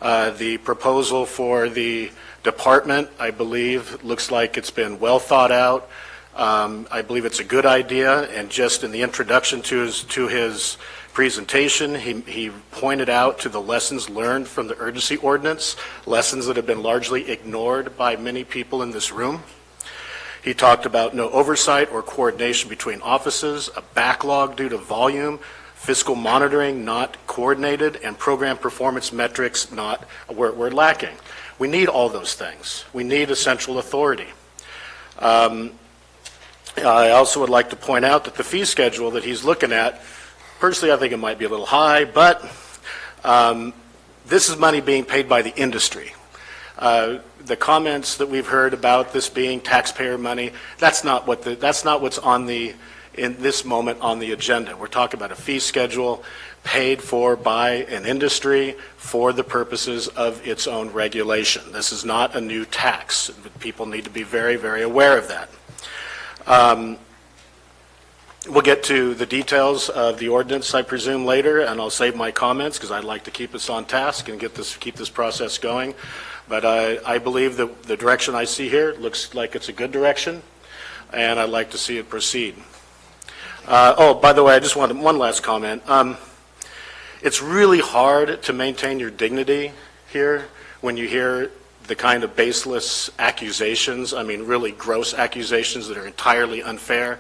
The proposal for the department, I believe, looks like it's been well thought out. I believe it's a good idea, and just in the introduction to his presentation, he pointed out to the lessons learned from the urgency ordinance, lessons that have been largely ignored by many people in this room. He talked about no oversight or coordination between offices, a backlog due to volume, fiscal monitoring not coordinated, and program performance metrics not were lacking. We need all those things. We need a central authority. I also would like to point out that the fee schedule that he's looking at, personally, I think it might be a little high, but this is money being paid by the industry. The comments that we've heard about this being taxpayer money, that's not what's in this moment on the agenda. We're talking about a fee schedule paid for by an industry for the purposes of its own regulation. This is not a new tax. People need to be very, very aware of that. We'll get to the details of the ordinance, I presume, later, and I'll save my comments because I'd like to keep us on task and keep this process going. But I believe that the direction I see here looks like it's a good direction, and I'd like to see it proceed. By the way, I just wanted one last comment. It's really hard to maintain your dignity here when you hear the kind of baseless accusations, I mean really gross accusations that are entirely unfair.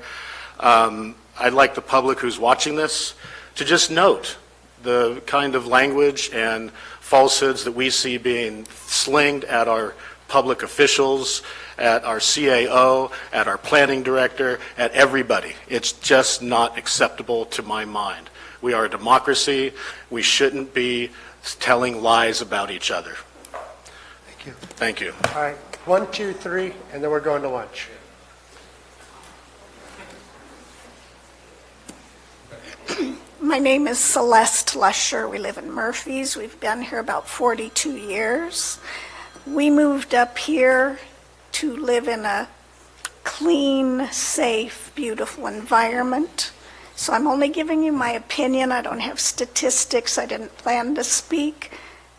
I'd like the public who's watching this to just note the kind of language and falsehoods that we see being slinged at our public officials, at our CAO, at our planning director, at everybody. It's just not acceptable to my mind. We are a democracy. We shouldn't be telling lies about each other. Thank you. Thank you. All right, 1, 2, 3, and then we're going to lunch. My name is Celeste Lusher. We live in Murphy's. We've been here about 42 years. We moved up here to live in a clean, safe, beautiful environment. So I'm only giving you my opinion. I don't have statistics. I didn't plan to speak.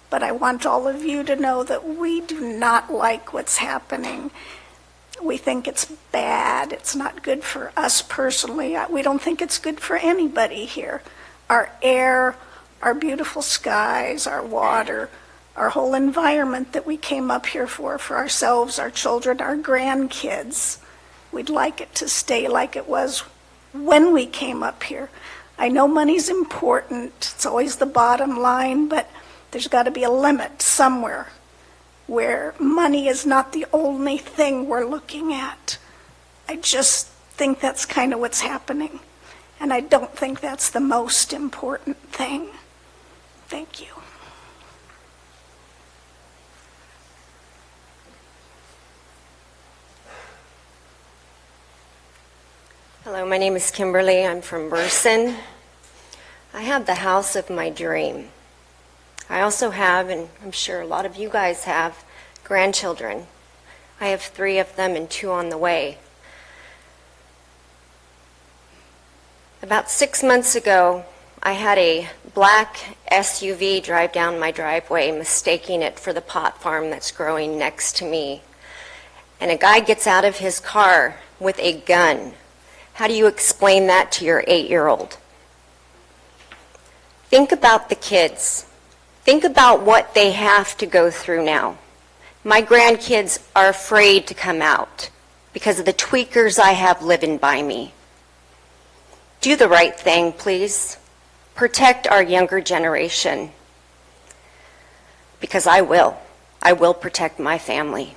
But I want all of you to know that we do not like what's happening. We think it's bad. It's not good for us personally. We don't think it's good for anybody here. Our air, our beautiful skies, our water, our whole environment that we came up here for ourselves, our children, our grandkids. We'd like it to stay like it was when we came up here. I know money's important. It's always the bottom line, but there's got to be a limit somewhere where money is not the only thing we're looking at. I just think that's kind of what's happening. And I don't think that's the most important thing. Thank you. Hello, my name is Kimberly. I'm from Burson. I have the house of my dream. I also have, and I'm sure a lot of you guys have, grandchildren. I have 3 of them and 2 on the way. About 6 months ago, I had a black SUV drive down my driveway, mistaking it for the pot farm that's growing next to me. And a guy gets out of his car with a gun. How do you explain that to your 8-year-old? Think about the kids. Think about what they have to go through now. My grandkids are afraid to come out because of the tweakers I have living by me. Do the right thing, please. Protect our younger generation. Because I will. I will protect my family.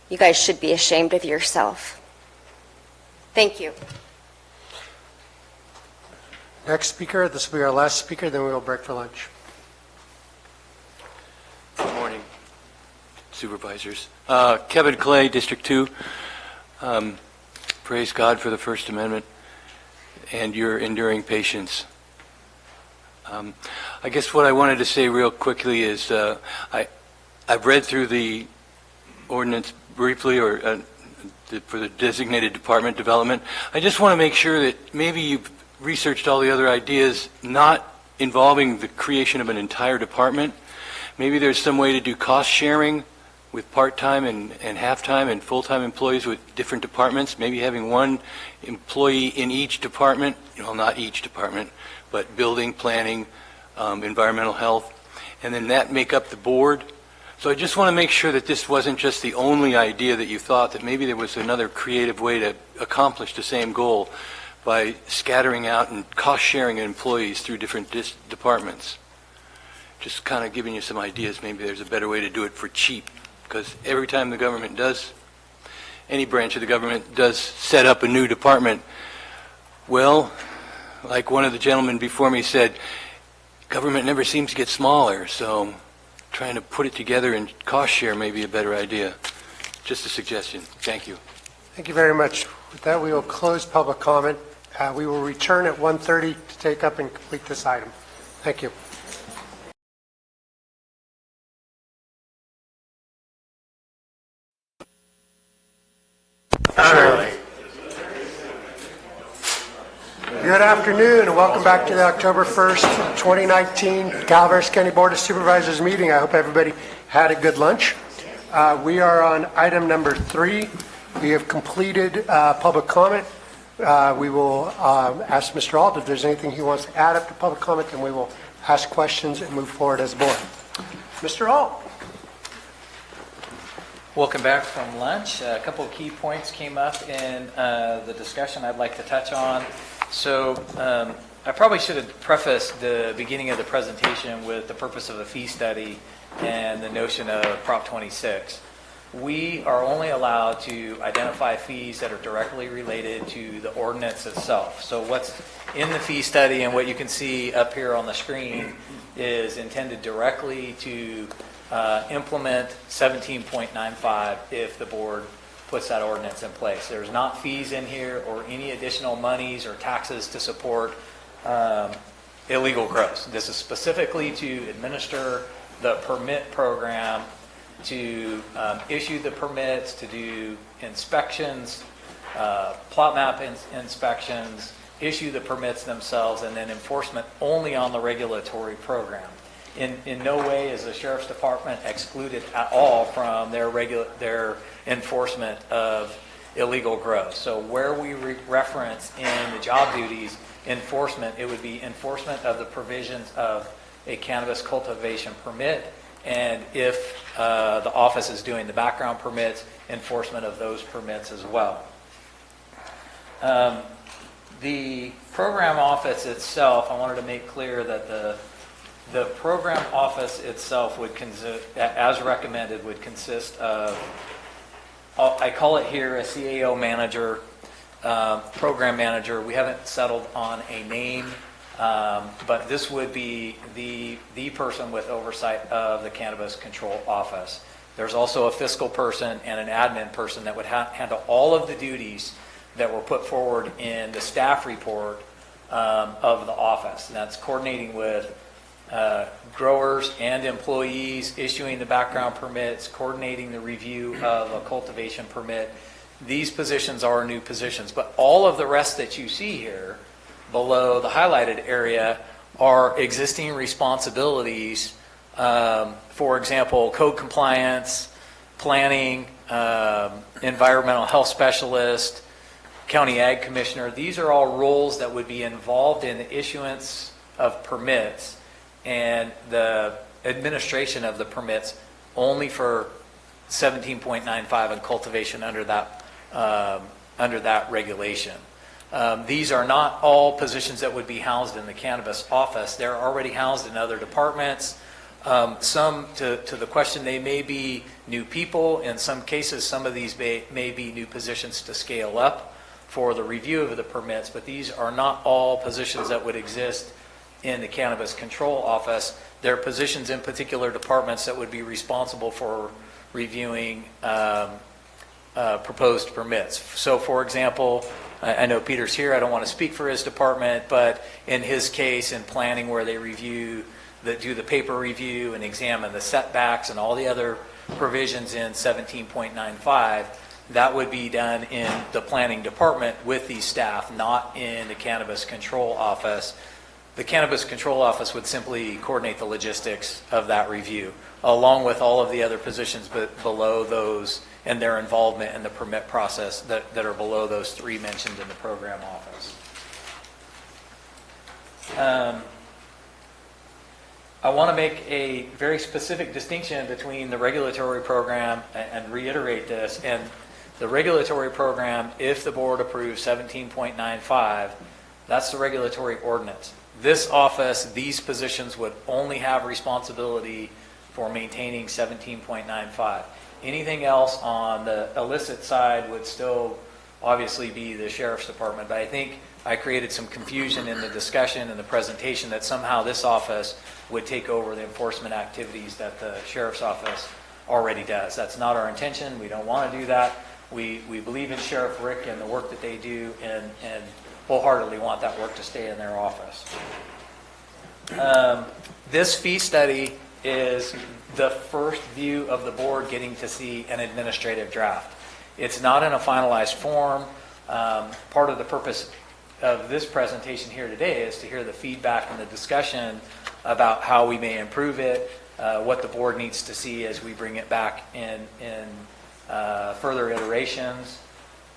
You guys should be ashamed of yourself. Thank you. Next speaker, this will be our last speaker, then we will break for lunch. Good morning. Supervisors. Kevin Clay, District 2. Praise God for the First Amendment and your enduring patience. I guess what I wanted to say real quickly is I've read through the ordinance briefly, or for the designated department development. I just want to make sure that maybe you've researched all the other ideas not involving the creation of an entire department. Maybe there's some way to do cost sharing with part-time and half-time and full-time employees with different departments, maybe having one employee in each department, well, not each department, but building, planning, environmental health, and then that make up the board. So I just want to make sure that this wasn't just the only idea that you thought, that maybe there was another creative way to accomplish the same goal by scattering out and cost-sharing employees through different departments. Just kind of giving you some ideas. Maybe there's a better way to do it for cheap, because every time the government does, any branch of the government does set up a new department, well, like one of the gentlemen before me said, government never seems to get smaller, so trying to put it together and cost share may be a better idea. Just a suggestion. Thank you. Thank you very much. With that, we will close public comment. We will return at 1:30 to take up and complete this item. Thank you. Good afternoon and welcome back to the October 1st, 2019 Calaveras County Board of Supervisors meeting. I hope everybody had a good lunch. We are on item number 3. We have completed public comment. We will ask Mr. Alt if there's anything he wants to add up to public comment, and we will ask questions and move forward as a board. Mr. Alt. Welcome back from lunch. A couple of key points came up in the discussion I'd like to touch on. So I probably should have prefaced the beginning of the presentation with the purpose of a fee study and the notion of Prop 26. We are only allowed to identify fees that are directly related to the ordinance itself. So what's in the fee study and what you can see up here on the screen is intended directly to implement 17.95 if the board puts that ordinance in place. There's not fees in here or any additional monies or taxes to support illegal growth. This is specifically to administer the permit program, to issue the permits, to do inspections, plot map inspections, issue the permits themselves, and then enforcement only on the regulatory program. In no way is the Sheriff's Department excluded at all from their enforcement of illegal growth. So where we reference in the job duties enforcement, it would be enforcement of the provisions of a cannabis cultivation permit, and if the office is doing the background permits, enforcement of those permits as well. The program office itself, I wanted to make clear that the program office itself would consist, as recommended, would consist of, I call it here a CAO manager, program manager. We haven't settled on a name, but this would be the person with oversight of the Cannabis Control Office. There's also a fiscal person and an admin person that would handle all of the duties that were put forward in the staff report of the office. And that's coordinating with growers and employees, issuing the background permits, coordinating the review of a cultivation permit. These positions are new positions, but all of the rest that you see here below the highlighted area are existing responsibilities. For example, code compliance, planning, environmental health specialist, county ag commissioner. These are all roles that would be involved in the issuance of permits and the administration of the permits only for 17.95 and cultivation under that regulation. These are not all positions that would be housed in the cannabis office. They're already housed in other departments. Some, to the question, they may be new people. In some cases, some of these may be new positions to scale up for the review of the permits, but these are not all positions that would exist in the Cannabis Control Office. There are positions in particular departments that would be responsible for reviewing proposed permits. So for example, I know Peter's here, I don't want to speak for his department, but in his case, in planning where they do the paper review and examine the setbacks and all the other provisions in 17.95, that would be done in the planning department with the staff, not in the Cannabis Control Office. The Cannabis Control Office would simply coordinate the logistics of that review, along with all of the other positions below those and their involvement in the permit process that are below those three mentioned in the program office. I want to make a very specific distinction between the regulatory program and reiterate this. And the regulatory program, if the board approves 17.95, that's the regulatory ordinance. This office, these positions would only have responsibility for maintaining 17.95. Anything else on the illicit side would still obviously be the sheriff's department. But I think I created some confusion in the discussion and the presentation that somehow this office would take over the enforcement activities that the sheriff's office already does. That's not our intention. We don't want to do that. We believe in Sheriff Rick and the work that they do, and wholeheartedly want that work to stay in their office. This fee study is the first view of the board getting to see an administrative draft. It's not in a finalized form. Part of the purpose of this presentation here today is to hear the feedback and the discussion about how we may improve it, what the board needs to see as we bring it back in further iterations.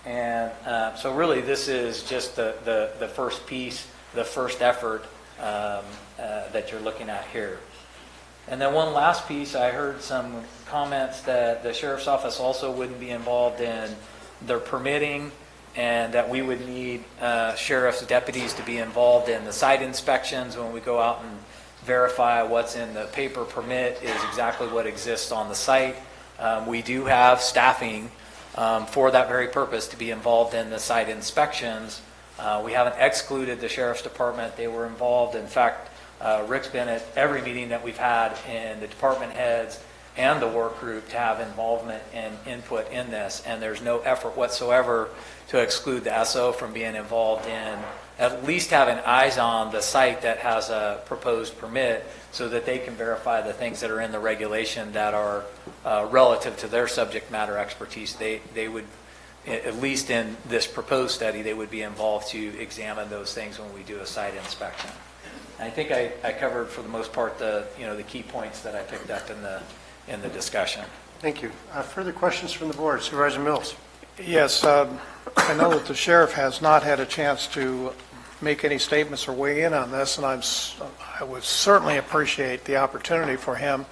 And so really this is just the first piece, the first effort that you're looking at here. And then one last piece, I heard some comments that the sheriff's office also wouldn't be involved in their permitting, and that we would need sheriff's deputies to be involved in the site inspections when we go out and verify what's in the paper permit is exactly what exists on the site. We do have staffing for that very purpose to be involved in the site inspections. We haven't excluded the sheriff's department. They were involved. In fact, Rick's been at every meeting that we've had in the department heads and the work group to have involvement and input in this. And there's no effort whatsoever to exclude the SO from being involved in at least having eyes on the site that has a proposed permit so that they can verify the things that are in the regulation that are relative to their subject matter expertise. They would, at least in this proposed study, they would be involved to examine those things when we do a site inspection. I think I covered for the most part the key points that I picked up in the discussion. Thank you. Further questions from the board? Supervisor Mills. Yes, I know that the sheriff has not had a chance to make any statements or weigh in on this, and I would certainly appreciate the opportunity for him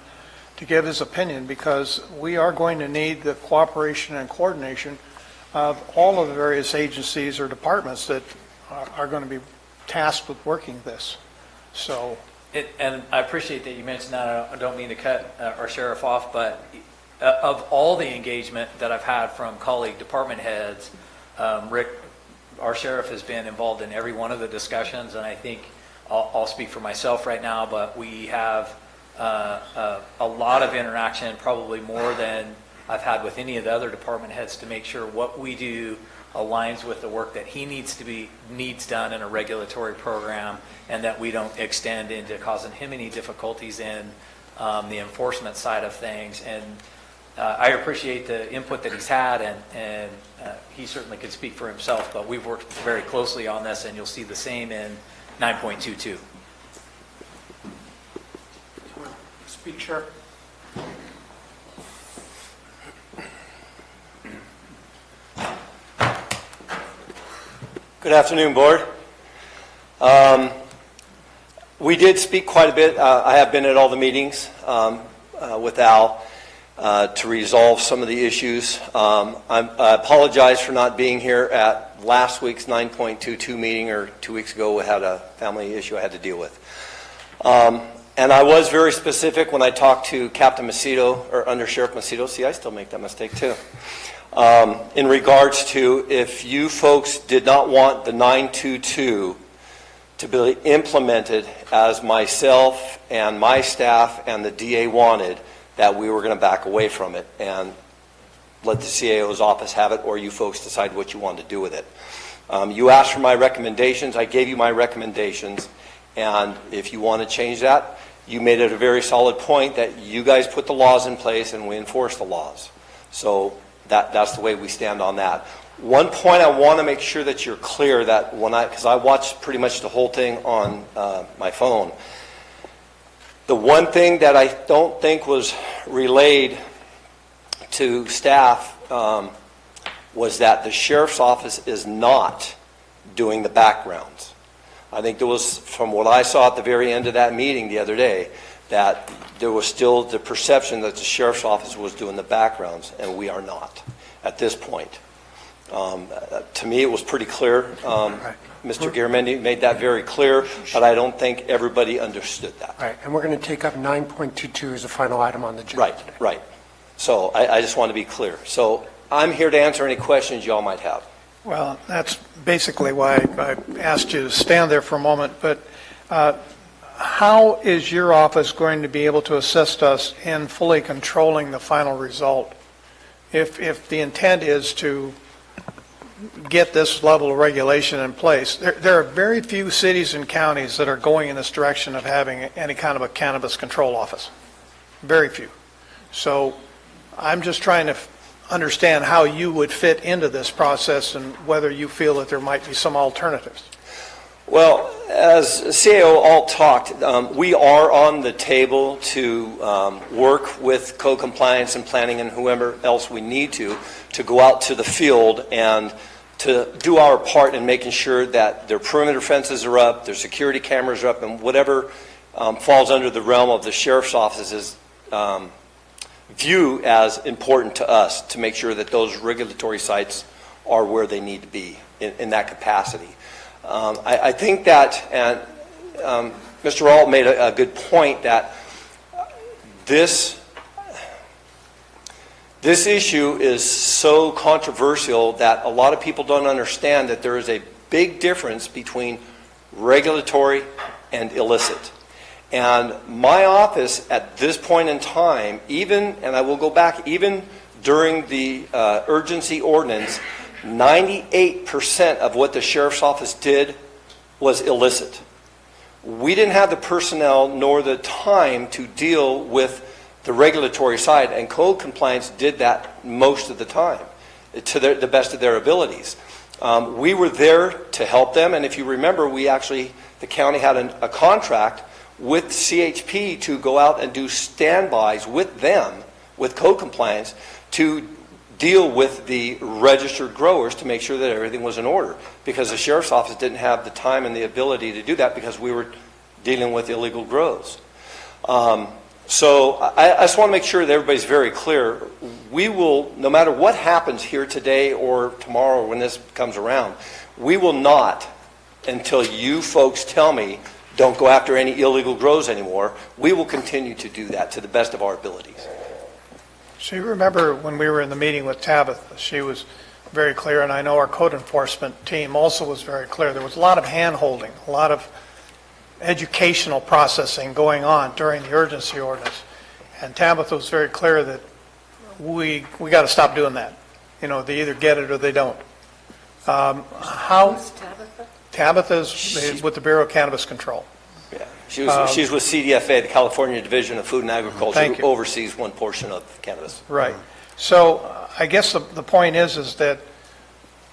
to give his opinion, because we are going to need the cooperation and coordination of all of the various agencies or departments that are going to be tasked with working this. So, and I appreciate that you mentioned that. I don't mean to cut our sheriff off, but of all the engagement that I've had from colleague department heads, Rick, our sheriff has been involved in every one of the discussions, and I think I'll speak for myself right now, but we have a lot of interaction, probably more than I've had with any of the other department heads, to make sure what we do aligns with the work that he needs done in a regulatory program, and that we don't extend into causing him any difficulties in the enforcement side of things. And I appreciate the input that he's had, and he certainly could speak for himself, but we've worked very closely on this, and you'll see the same in 9.22. Speak, Sheriff. Good afternoon, Board. We did speak quite a bit. I have been at all the meetings with Al to resolve some of the issues. I apologize for not being here at last week's 9.22 meeting, or 2 weeks ago. We had a family issue I had to deal with. And I was very specific when I talked to Captain Macedo, or Under Sheriff Macedo. See, I still make that mistake too. In regards to, if you folks did not want the 922 to be implemented as myself and my staff and the DA wanted, that we were going to back away from it and let the CAO's office have it, or you folks decide what you want to do with it. You asked for my recommendations. I gave you my recommendations, and if you want to change that, you made it a very solid point that you guys put the laws in place and we enforce the laws. So that's the way we stand on that. One point I want to make sure that you're clear that because I watched pretty much the whole thing on my phone. The one thing that I don't think was relayed to staff was that the sheriff's office is not doing the backgrounds. I think there was, from what I saw at the very end of that meeting the other day, that there was still the perception that the sheriff's office was doing the backgrounds, and we are not at this point. To me, it was pretty clear. Mr. Garamendi made that very clear, but I don't think everybody understood that. Right, and we're going to take up 9.22 as the final item on the agenda today. Right. So I just want to be clear. So I'm here to answer any questions y'all might have. Well, that's basically why I asked you to stand there for a moment, but how is your office going to be able to assist us in fully controlling the final result? If the intent is to get this level of regulation in place, there are very few cities and counties that are going in this direction of having any kind of a cannabis control office. Very few. So I'm just trying to understand how you would fit into this process and whether you feel that there might be some alternatives. Well, as CAO all talked, we are on the table to work with code compliance and planning and whoever else we need to go out to the field and to do our part in making sure that their perimeter fences are up, their security cameras are up, and whatever falls under the realm of the sheriff's office's view as important to us to make sure that those regulatory sites are where they need to be in that capacity. I think that, and Mr. Ault made a good point, that this issue is so controversial that a lot of people don't understand that there is a big difference between regulatory and illicit. And my office at this point in time, and I will go back, even during the urgency ordinance, 98% of what the sheriff's office did was illicit. We didn't have the personnel nor the time to deal with the regulatory side, and code compliance did that most of the time to the best of their abilities. We were there to help them, and if you remember, the county had a contract with CHP to go out and do standbys with them, with code compliance, to deal with the registered growers to make sure that everything was in order, because the sheriff's office didn't have the time and the ability to do that because we were dealing with illegal grows. So I just want to make sure that everybody's very clear. We will, no matter what happens here today or tomorrow when this comes around, we will not, until you folks tell me, don't go after any illegal grows anymore, we will continue to do that to the best of our abilities. So you remember when we were in the meeting with Tabitha, she was very clear, and I know our code enforcement team also was very clear. There was a lot of hand-holding, a lot of educational processing going on during the urgency ordinance. And Tabitha was very clear that we got to stop doing that. You know, they either get it or they don't. Who's Tabitha? Tabitha's with the Bureau of Cannabis Control. Yeah, she's with CDFA, the California Division of Food and Agriculture, who oversees one portion of cannabis. Right. So I guess the point is that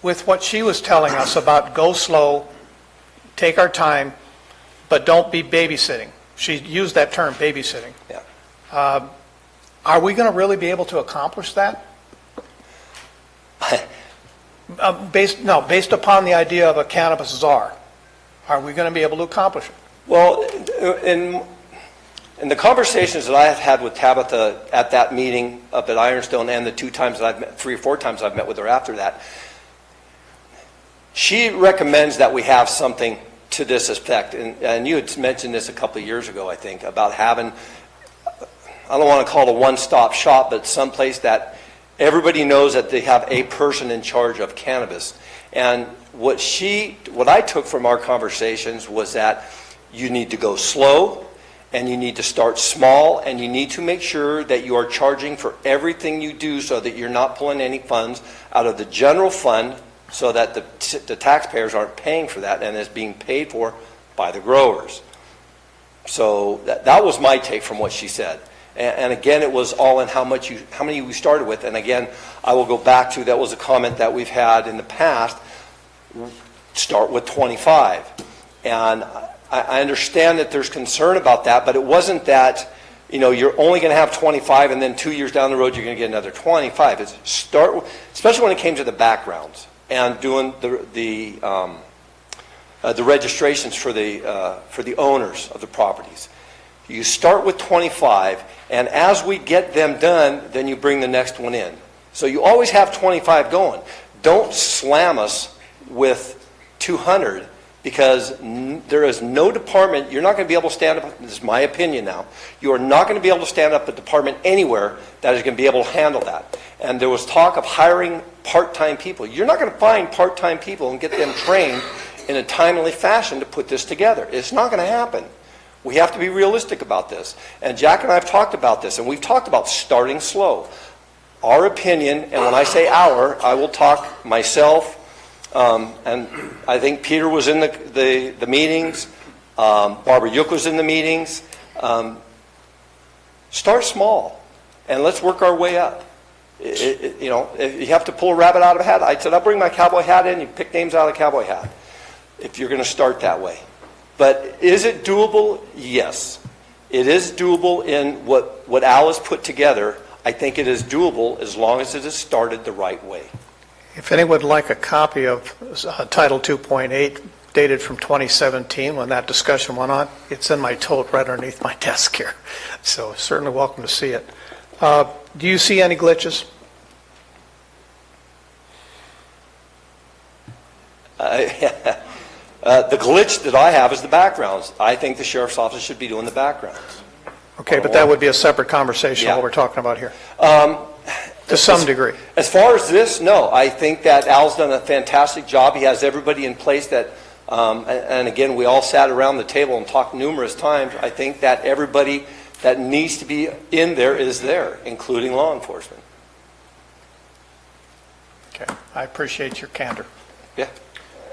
with what she was telling us about go slow, take our time, but don't be babysitting. She used that term, babysitting. Yeah. Are we going to really be able to accomplish that? Based upon the idea of a cannabis czar, are we going to be able to accomplish it? Well, in the conversations that I have had with Tabitha at that meeting up at Ironstone and the 3 or 4 times I've met with her after that, she recommends that we have something to this effect. And you had mentioned this a couple of years ago, I think, about having, I don't want to call it a one-stop shop, but someplace that everybody knows that they have a person in charge of cannabis. And what I took from our conversations was that you need to go slow and you need to start small, and you need to make sure that you are charging for everything you do so that you're not pulling any funds out of the general fund so that the taxpayers aren't paying for that and is being paid for by the growers. So that was my take from what she said. And again, it was all in how many we started with. And again, I will go back to, that was a comment that we've had in the past, start with 25. And I understand that there's concern about that, but it wasn't that, you're only going to have 25 and then 2 years down the road you're going to get another 25. It's especially when it came to the backgrounds and doing the registrations for the owners of the properties. You start with 25, and as we get them done, then you bring the next one in. So you always have 25 going. Don't slam us with 200, because there is no department, you're not going to be able to stand up, this is my opinion now, you are not going to be able to stand up a department anywhere that is going to be able to handle that. And there was talk of hiring part-time people. You're not going to find part-time people and get them trained in a timely fashion to put this together. It's not going to happen. We have to be realistic about this. And Jack and I have talked about this, and we've talked about starting slow. Our opinion, and when I say our, I will talk myself, and I think Peter was in the meetings, Barbara Yook was in the meetings. Start small, and let's work our way up. If you have to pull a rabbit out of a hat, I said, I'll bring my cowboy hat in, you pick names out of the cowboy hat, if you're going to start that way. But is it doable? Yes. It is doable in what Al has put together. I think it is doable as long as it is started the right way. If anyone would like a copy of Title 2.8 dated from 2017 when that discussion went on, it's in my tote right underneath my desk here. So certainly welcome to see it. Do you see any glitches? The glitch that I have is the backgrounds. I think the sheriff's office should be doing the backgrounds. Okay, but that would be a separate conversation, what we're talking about here. To some degree. As far as this, no. I think that Al's done a fantastic job. He has everybody in place that, and again, we all sat around the table and talked numerous times. I think that everybody that needs to be in there is there, including law enforcement. Okay, I appreciate your candor. Yeah.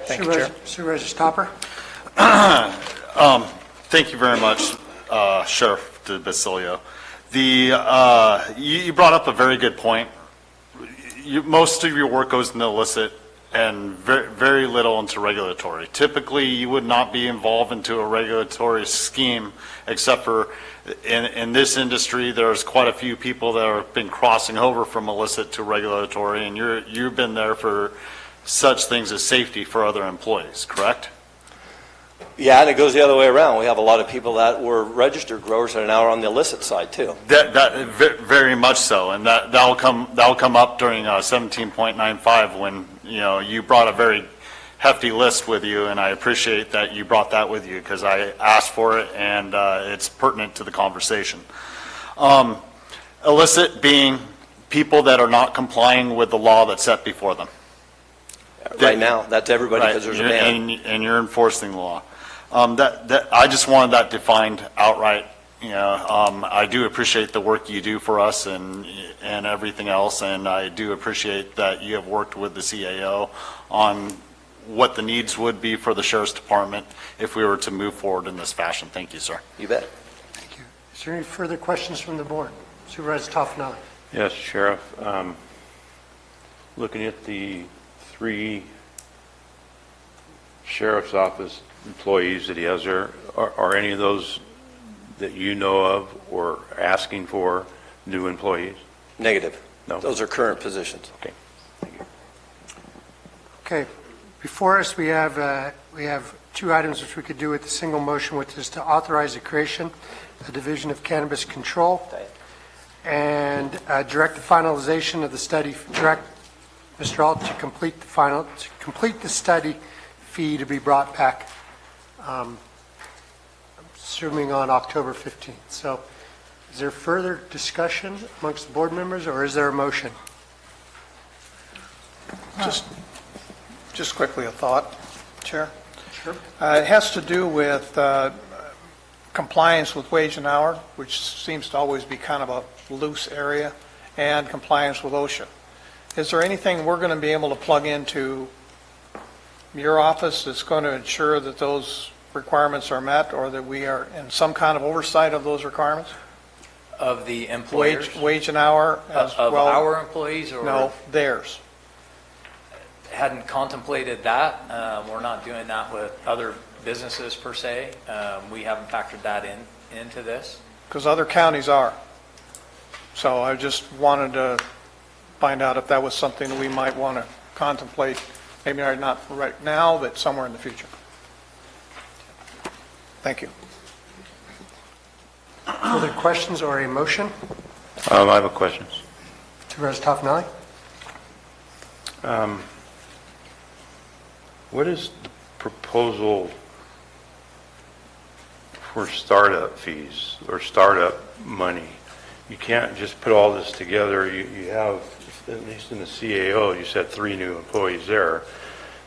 Thank you, Chair. Supervisor Stopper? Thank you very much, Sheriff DeBasilio. You brought up a very good point. Most of your work goes into illicit and very, very little into regulatory. Typically, you would not be involved into a regulatory scheme, except for in this industry, there's quite a few people that have been crossing over from illicit to regulatory, and you've been there for such things as safety for other employees, correct? Yeah, and it goes the other way around. We have a lot of people that were registered growers that are now on the illicit side too. That very much so, and that'll come up during 17.95 when you brought a very hefty list with you, and I appreciate that you brought that with you because I asked for it and it's pertinent to the conversation. Illicit being people that are not complying with the law that's set before them. Right now, that's everybody because there's a ban. And you're enforcing the law. I just wanted that defined outright. I do appreciate the work you do for us and everything else, and I do appreciate that you have worked with the CAO on what the needs would be for the Sheriff's Department if we were to move forward in this fashion. Thank you, sir. You bet. Thank you. Is there any further questions from the board? Supervisor Toffenali. Yes, Sheriff. Looking at the 3 Sheriff's Office employees that he has there, are any of those that you know of or asking for new employees? Negative. No. Those are current positions. Okay. Thank you. Okay. Before us, we have 2 items which we could do with a single motion, which is to authorize the creation of the Division of Cannabis Control and direct the finalization of the study. Direct Mr. Alt to complete the study fee to be brought back, assuming on October 15th. So is there further discussion amongst the board members, or is there a motion? Just quickly a thought, Chair. Sure. It has to do with compliance with wage and hour, which seems to always be kind of a loose area, and compliance with OSHA. Is there anything we're going to be able to plug into your office that's going to ensure that those requirements are met, or that we are in some kind of oversight of those requirements? Of the employers? Wage and hour as Of well? our employees or? No, theirs. Hadn't contemplated that. We're not doing that with other businesses per se. We haven't factored that into this. Because other counties are. So I just wanted to find out if that was something that we might want to contemplate, maybe not right now, but somewhere in the future. Thank you. Further questions or a motion? I have a question. Supervisor Toffenali? What is the proposal for startup fees or startup money? You can't just put all this together. You have, at least in the CAO, you said 3 new employees there.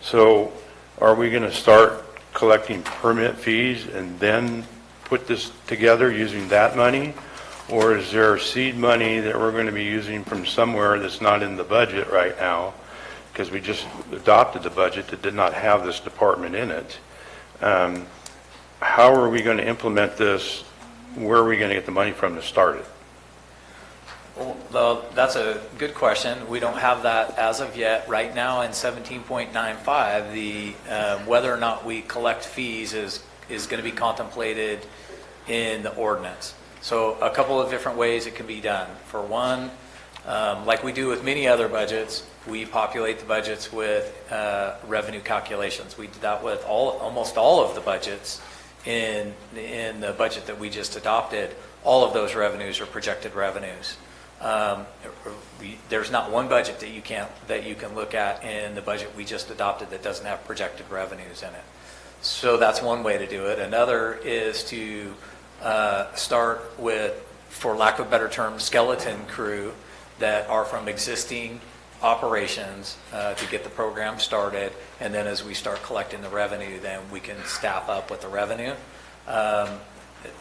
So are we going to start collecting permit fees and then put this together using that money? Or is there seed money that we're going to be using from somewhere that's not in the budget right now? Because we just adopted the budget that did not have this department in it. How are we going to implement this? Where are we going to get the money from to start it? Well, that's a good question. We don't have that as of yet. Right now in 17.95, the whether or not we collect fees is going to be contemplated in the ordinance. So a couple of different ways it can be done. For one, like we do with many other budgets, we populate the budgets with revenue calculations. We did that with almost all of the budgets in the budget that we just adopted. All of those revenues are projected revenues. There's not one budget that you can look at in the budget we just adopted that doesn't have projected revenues in it. So that's one way to do it. Another is to start with, for lack of a better term, skeleton crew that are from existing operations to get the program started, and then as we start collecting the revenue, then we can staff up with the revenue.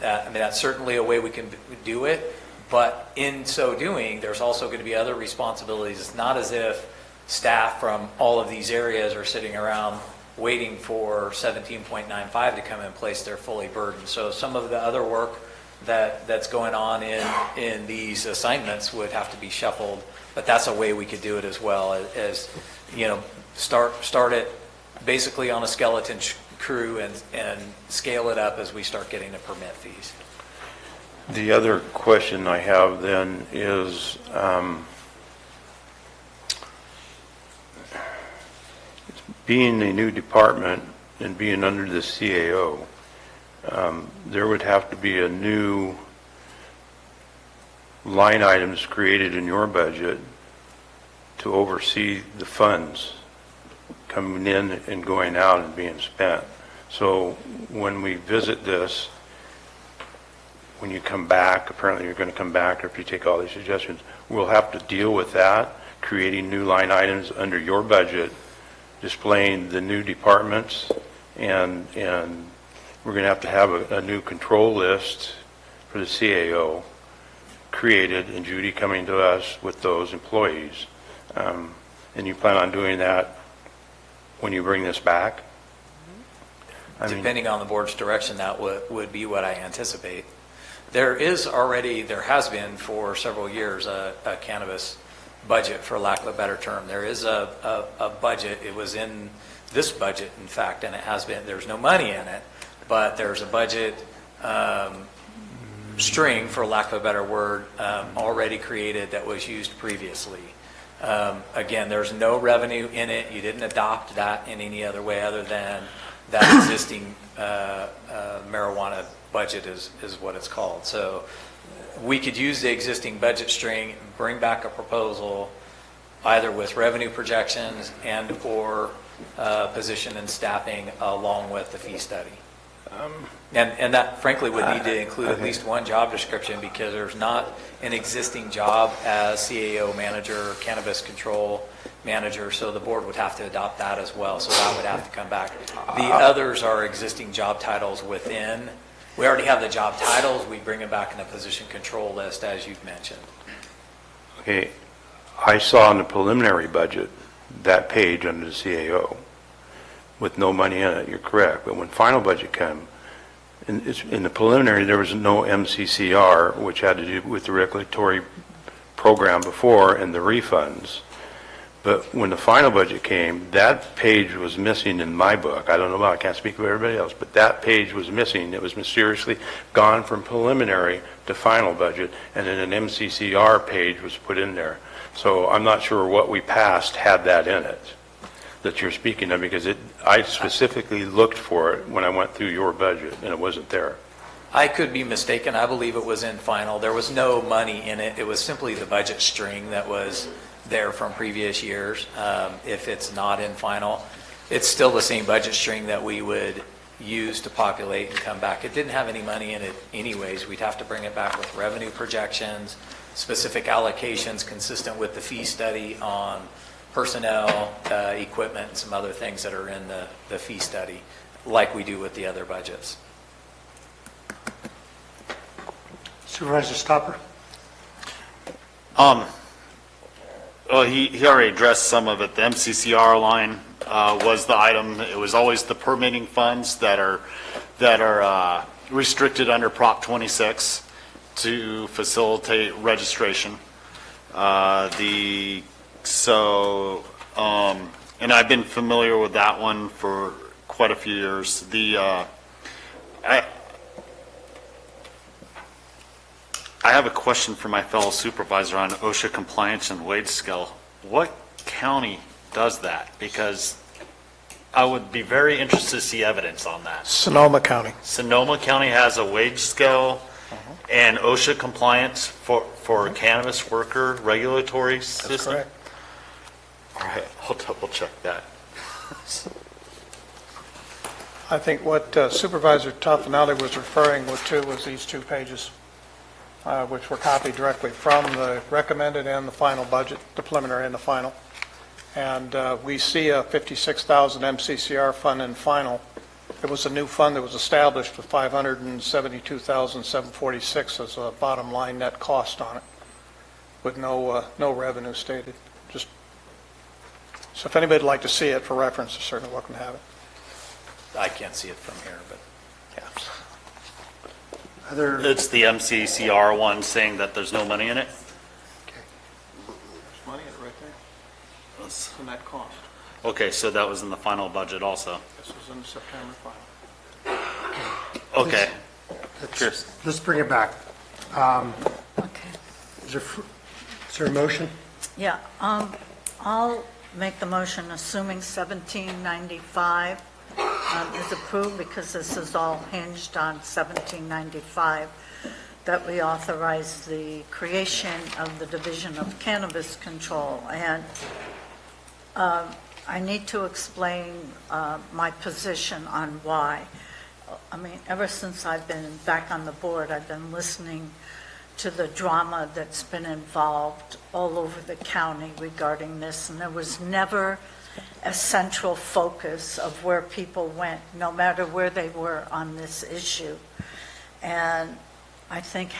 That's certainly a way we can do it, but in so doing, there's also going to be other responsibilities. It's not as if staff from all of these areas are sitting around waiting for 17.95 to come in place. They're fully burdened. So some of the other work that's going on in these assignments would have to be shuffled, but that's a way we could do it as well, as start it basically on a skeleton crew and scale it up as we start getting the permit fees. The other question I have then is, being a new department and being under the CAO, there would have to be a new line items created in your budget to oversee the funds coming in and going out and being spent. So when we visit this, when you come back, apparently you're going to come back, or if you take all these suggestions, we'll have to deal with that, creating new line items under your budget, displaying the new departments, and we're going to have a new control list for the CAO created, and Judy coming to us with those employees. And you plan on doing that when you bring this back? Depending on the board's direction, that would be what I anticipate. There has been for several years a cannabis budget, for lack of a better term. There is a budget. It was in this budget, in fact, and it has been. There's no money in it, but there's a budget string, for lack of a better word, already created that was used previously. Again, there's no revenue in it. You didn't adopt that in any other way other than that existing marijuana budget is what it's called. So we could use the existing budget string, bring back a proposal either with revenue projections and or position and staffing along with the fee study. And that frankly would need to include at least one job description, because there's not an existing job as CAO manager, cannabis control manager, so the board would have to adopt that as well, so that would have to come back. The others are existing job titles within We already have the job titles. We bring them back in a position control list, as you've mentioned. Okay, I saw in the preliminary budget that page under the CAO with no money in it, you're correct, but when final budget came, in the preliminary, there was no MCCR, which had to do with the regulatory program before and the refunds. But when the final budget came, that page was missing in my book. I don't know about, I can't speak for everybody else, but that page was missing. It was mysteriously gone from preliminary to final budget, and then an MCCR page was put in there. So I'm not sure what we passed had that in it that you're speaking of, because I specifically looked for it when I went through your budget, and it wasn't there. I could be mistaken. I believe it was in final. There was no money in it. It was simply the budget string that was there from previous years. If it's not in final, it's still the same budget string that we would use to populate and come back. It didn't have any money in it anyways. We'd have to bring it back with revenue projections, specific allocations consistent with the fee study on personnel, equipment, and some other things that are in the fee study, like we do with the other budgets. Supervisor Stopper? Well, he already addressed some of it. The MCCR line was the item. It was always the permitting funds that are restricted under Prop 26 to facilitate registration. And I've been familiar with that one for quite a few years. I have a question for my fellow supervisor on OSHA compliance and wage scale. What county does that? Because I would be very interested to see evidence on that. Sonoma County. Sonoma County has a wage scale and OSHA compliance for cannabis worker regulatory system? That's correct. All right, I'll double check that. I think what Supervisor Toffenali was referring to was these two pages, which were copied directly from the recommended and the final budget, the preliminary and the final. And we see a 56,000 MCCR fund in final. It was a new fund that was established with 572,746 as a bottom line net cost on it, with no revenue stated. So if anybody'd like to see it for reference, they're certainly welcome to have it. I can't see it from here, but yeah. It's the MCCR one saying that there's no money in it? There's money in it right there. That's the net cost. Okay, so that was in the final budget also. This was in the September final. Okay. Cheers. Let's bring it back. Is there a motion? Yeah, I'll make the motion assuming 1795 is approved, because this is all hinged on 1795, that we authorize the creation of the Division of Cannabis Control. And I need to explain my position on why. I mean, ever since I've been back on the board, I've been listening to the drama that's been involved all over the county regarding this, and there was never a central focus of where people went, no matter where they were on this issue. And I think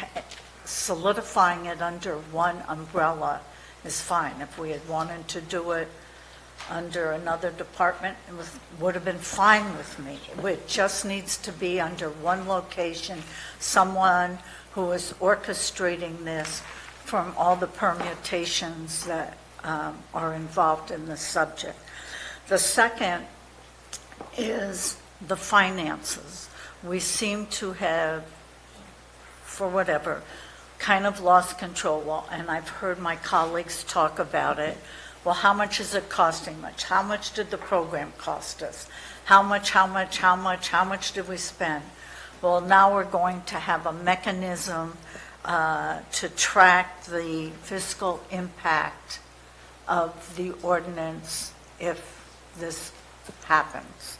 solidifying it under one umbrella is fine. If we had wanted to do it under another department, it would have been fine with me. It just needs to be under one location, someone who is orchestrating this from all the permutations that are involved in the subject. The second is the finances. We seem to have, for whatever, kind of lost control. Well, and I've heard my colleagues talk about it. Well, how much is it costing much? How much did the program cost us? How much did we spend? Well, now we're going to have a mechanism to track the fiscal impact of the ordinance if this happens.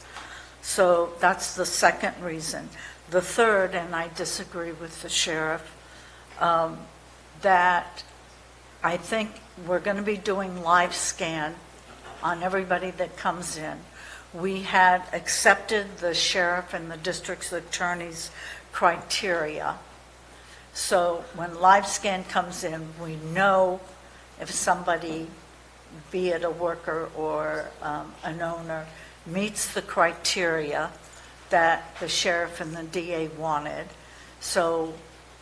So that's the second reason. The third, and I disagree with the sheriff, that I think we're going to be doing live scan on everybody that comes in. We had accepted the sheriff and the district's attorney's criteria. So when live scan comes in, we know if somebody, be it a worker or an owner, meets the criteria that the sheriff and the DA wanted. So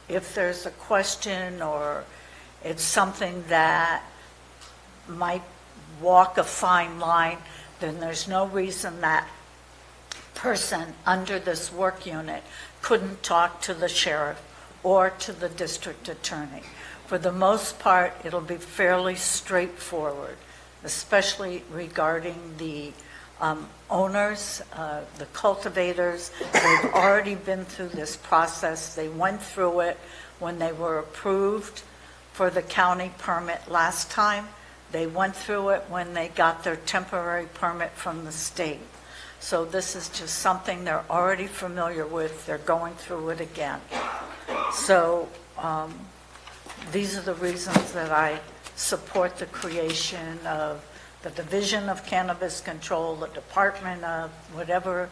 if there's a question or it's something that might walk a fine line, then there's no reason that person under this work unit couldn't talk to the sheriff or to the district attorney. For the most part, it'll be fairly straightforward, especially regarding the owners, the cultivators. They've already been through this process. They went through it when they were approved for the county permit last time. They went through it when they got their temporary permit from the state. So this is just something they're already familiar with. They're going through it again. So these are the reasons that I support the creation of the Division of Cannabis Control, the Department of whatever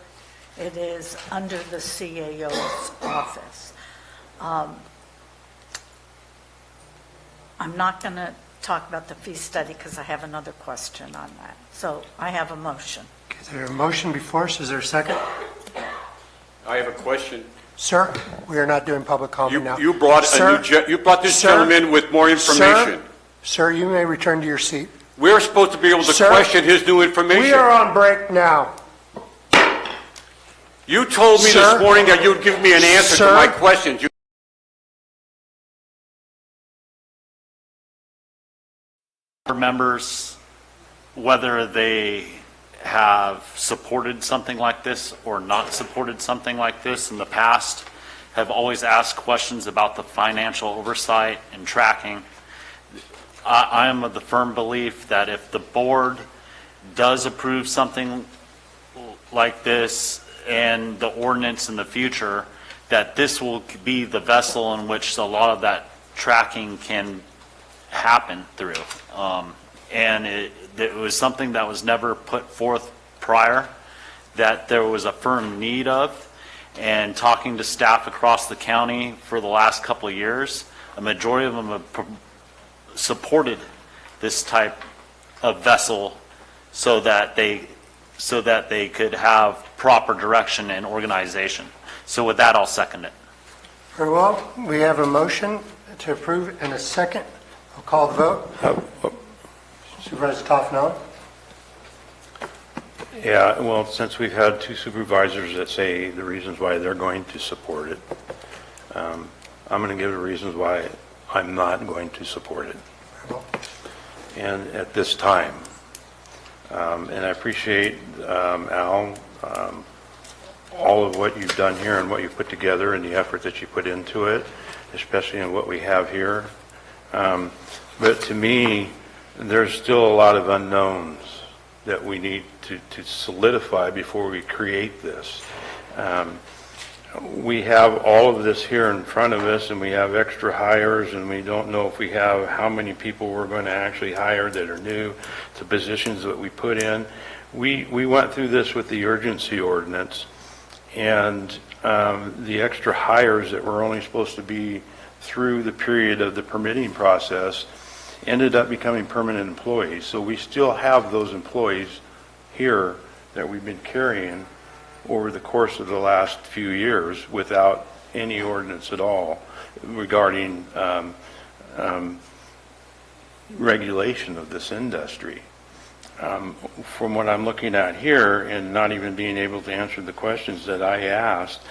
it is under the CAO's office. I'm not going to talk about the fee study because I have another question on that. So I have a motion. Is there a motion before us? Is there a second? I have a question. Sir, we are not doing public comment now. You brought you brought this gentleman with more information. Sir, you may return to your seat. We're supposed to be able to question his new information. We are on break now. You told me this morning that you would give me an answer to my questions. Members, whether they have supported something like this or not supported something like this in the past, have always asked questions about the financial oversight and tracking. I am of the firm belief that if the board does approve something like this and the ordinance in the future, that this will be the vessel in which a lot of that tracking can happen through. And it was something that was never put forth prior, that there was a firm need of. And talking to staff across the county for the last couple of years, a majority of them have supported this type of vessel so that they could have proper direction and organization. So with that, I'll second it. Very well. We have a motion to approve and a second. I'll call the vote. Supervisor Toffenali. Yeah, well, since we've had two supervisors that say the reasons why they're going to support it, I'm going to give the reasons why I'm not going to support it. And at this time, and I appreciate, Al, all of what you've done here and what you've put together and the effort that you put into it, especially in what we have here. But to me, there's still a lot of unknowns that we need to solidify before we create this. We have all of this here in front of us, and we have extra hires, and we don't know if we have how many people we're going to actually hire that are new to positions that we put in. We went through this with the urgency ordinance, and the extra hires that were only supposed to be through the period of the permitting process ended up becoming permanent employees. So we still have those employees here that we've been carrying over the course of the last few years without any ordinance at all regarding regulation of this industry. From what I'm looking at here and not even being able to answer the questions that I asked,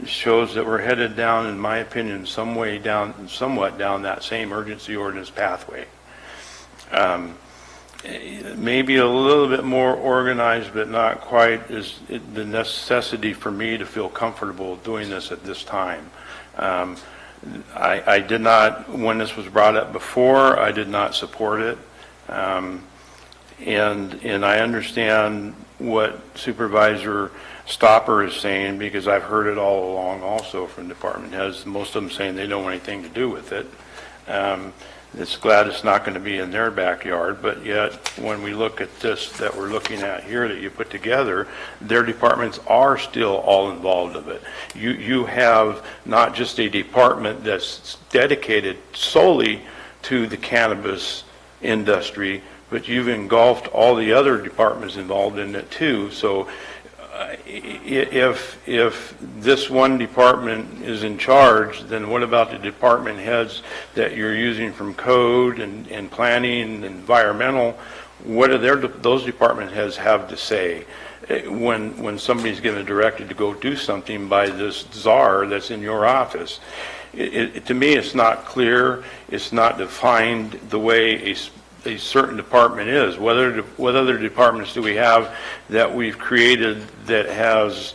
shows that we're headed down, in my opinion, somewhat down that same urgency ordinance pathway. Maybe a little bit more organized, but not quite is the necessity for me to feel comfortable doing this at this time. I did not, when this was brought up before, I did not support it. And I understand what Supervisor Stopper is saying, because I've heard it all along also from department heads, most of them saying they don't want anything to do with it. that's glad it's not going to be in their backyard, but yet when we look at this that we're looking at here that you put together, their departments are still all involved of it. You have not just a department that's dedicated solely to the cannabis industry, but you've engulfed all the other departments involved in it too. So if this one department is in charge, then what about the department heads that you're using from code and planning and environmental? What do those department heads have to say when somebody's given directed to go do something by this czar that's in your office? To me, it's not clear. It's not defined the way a certain department is. What other departments do we have that we've created that has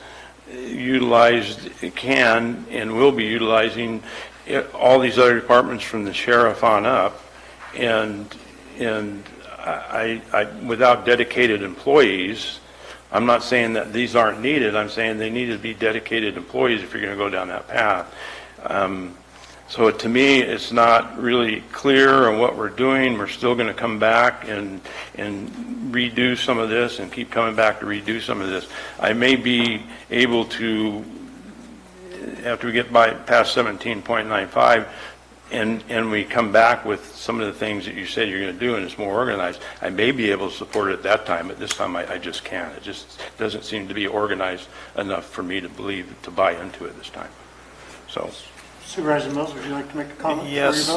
utilized, can and will be utilizing all these other departments from the sheriff on up, and I without dedicated employees. I'm not saying that these aren't needed. I'm saying they need to be dedicated employees if you're going to go down that path. So to me, it's not really clear on what we're doing. We're still going to come back and redo some of this and keep coming back to redo some of this. I may be able to, after we get past 17.95 and we come back with some of the things that you said you're going to do and it's more organized, I may be able to support it at that time, but this time I just can't. It just doesn't seem to be organized enough for me to believe, to buy into it this time. So. Supervisor Mills, would you like to make a comment? Yes.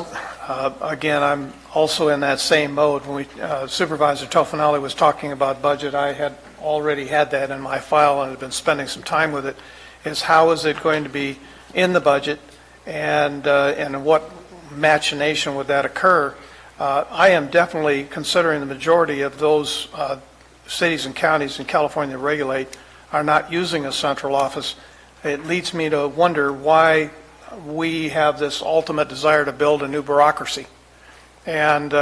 Again, I'm also in that same mode. When Supervisor Tofinelli was talking about budget, I had already had that in my file and had been spending some time with it, is how is it going to be in the budget and what machination would that occur? I am definitely considering the majority of those cities and counties in California that regulate are not using a central office. It leads me to wonder why we have this ultimate desire to build a new bureaucracy. And,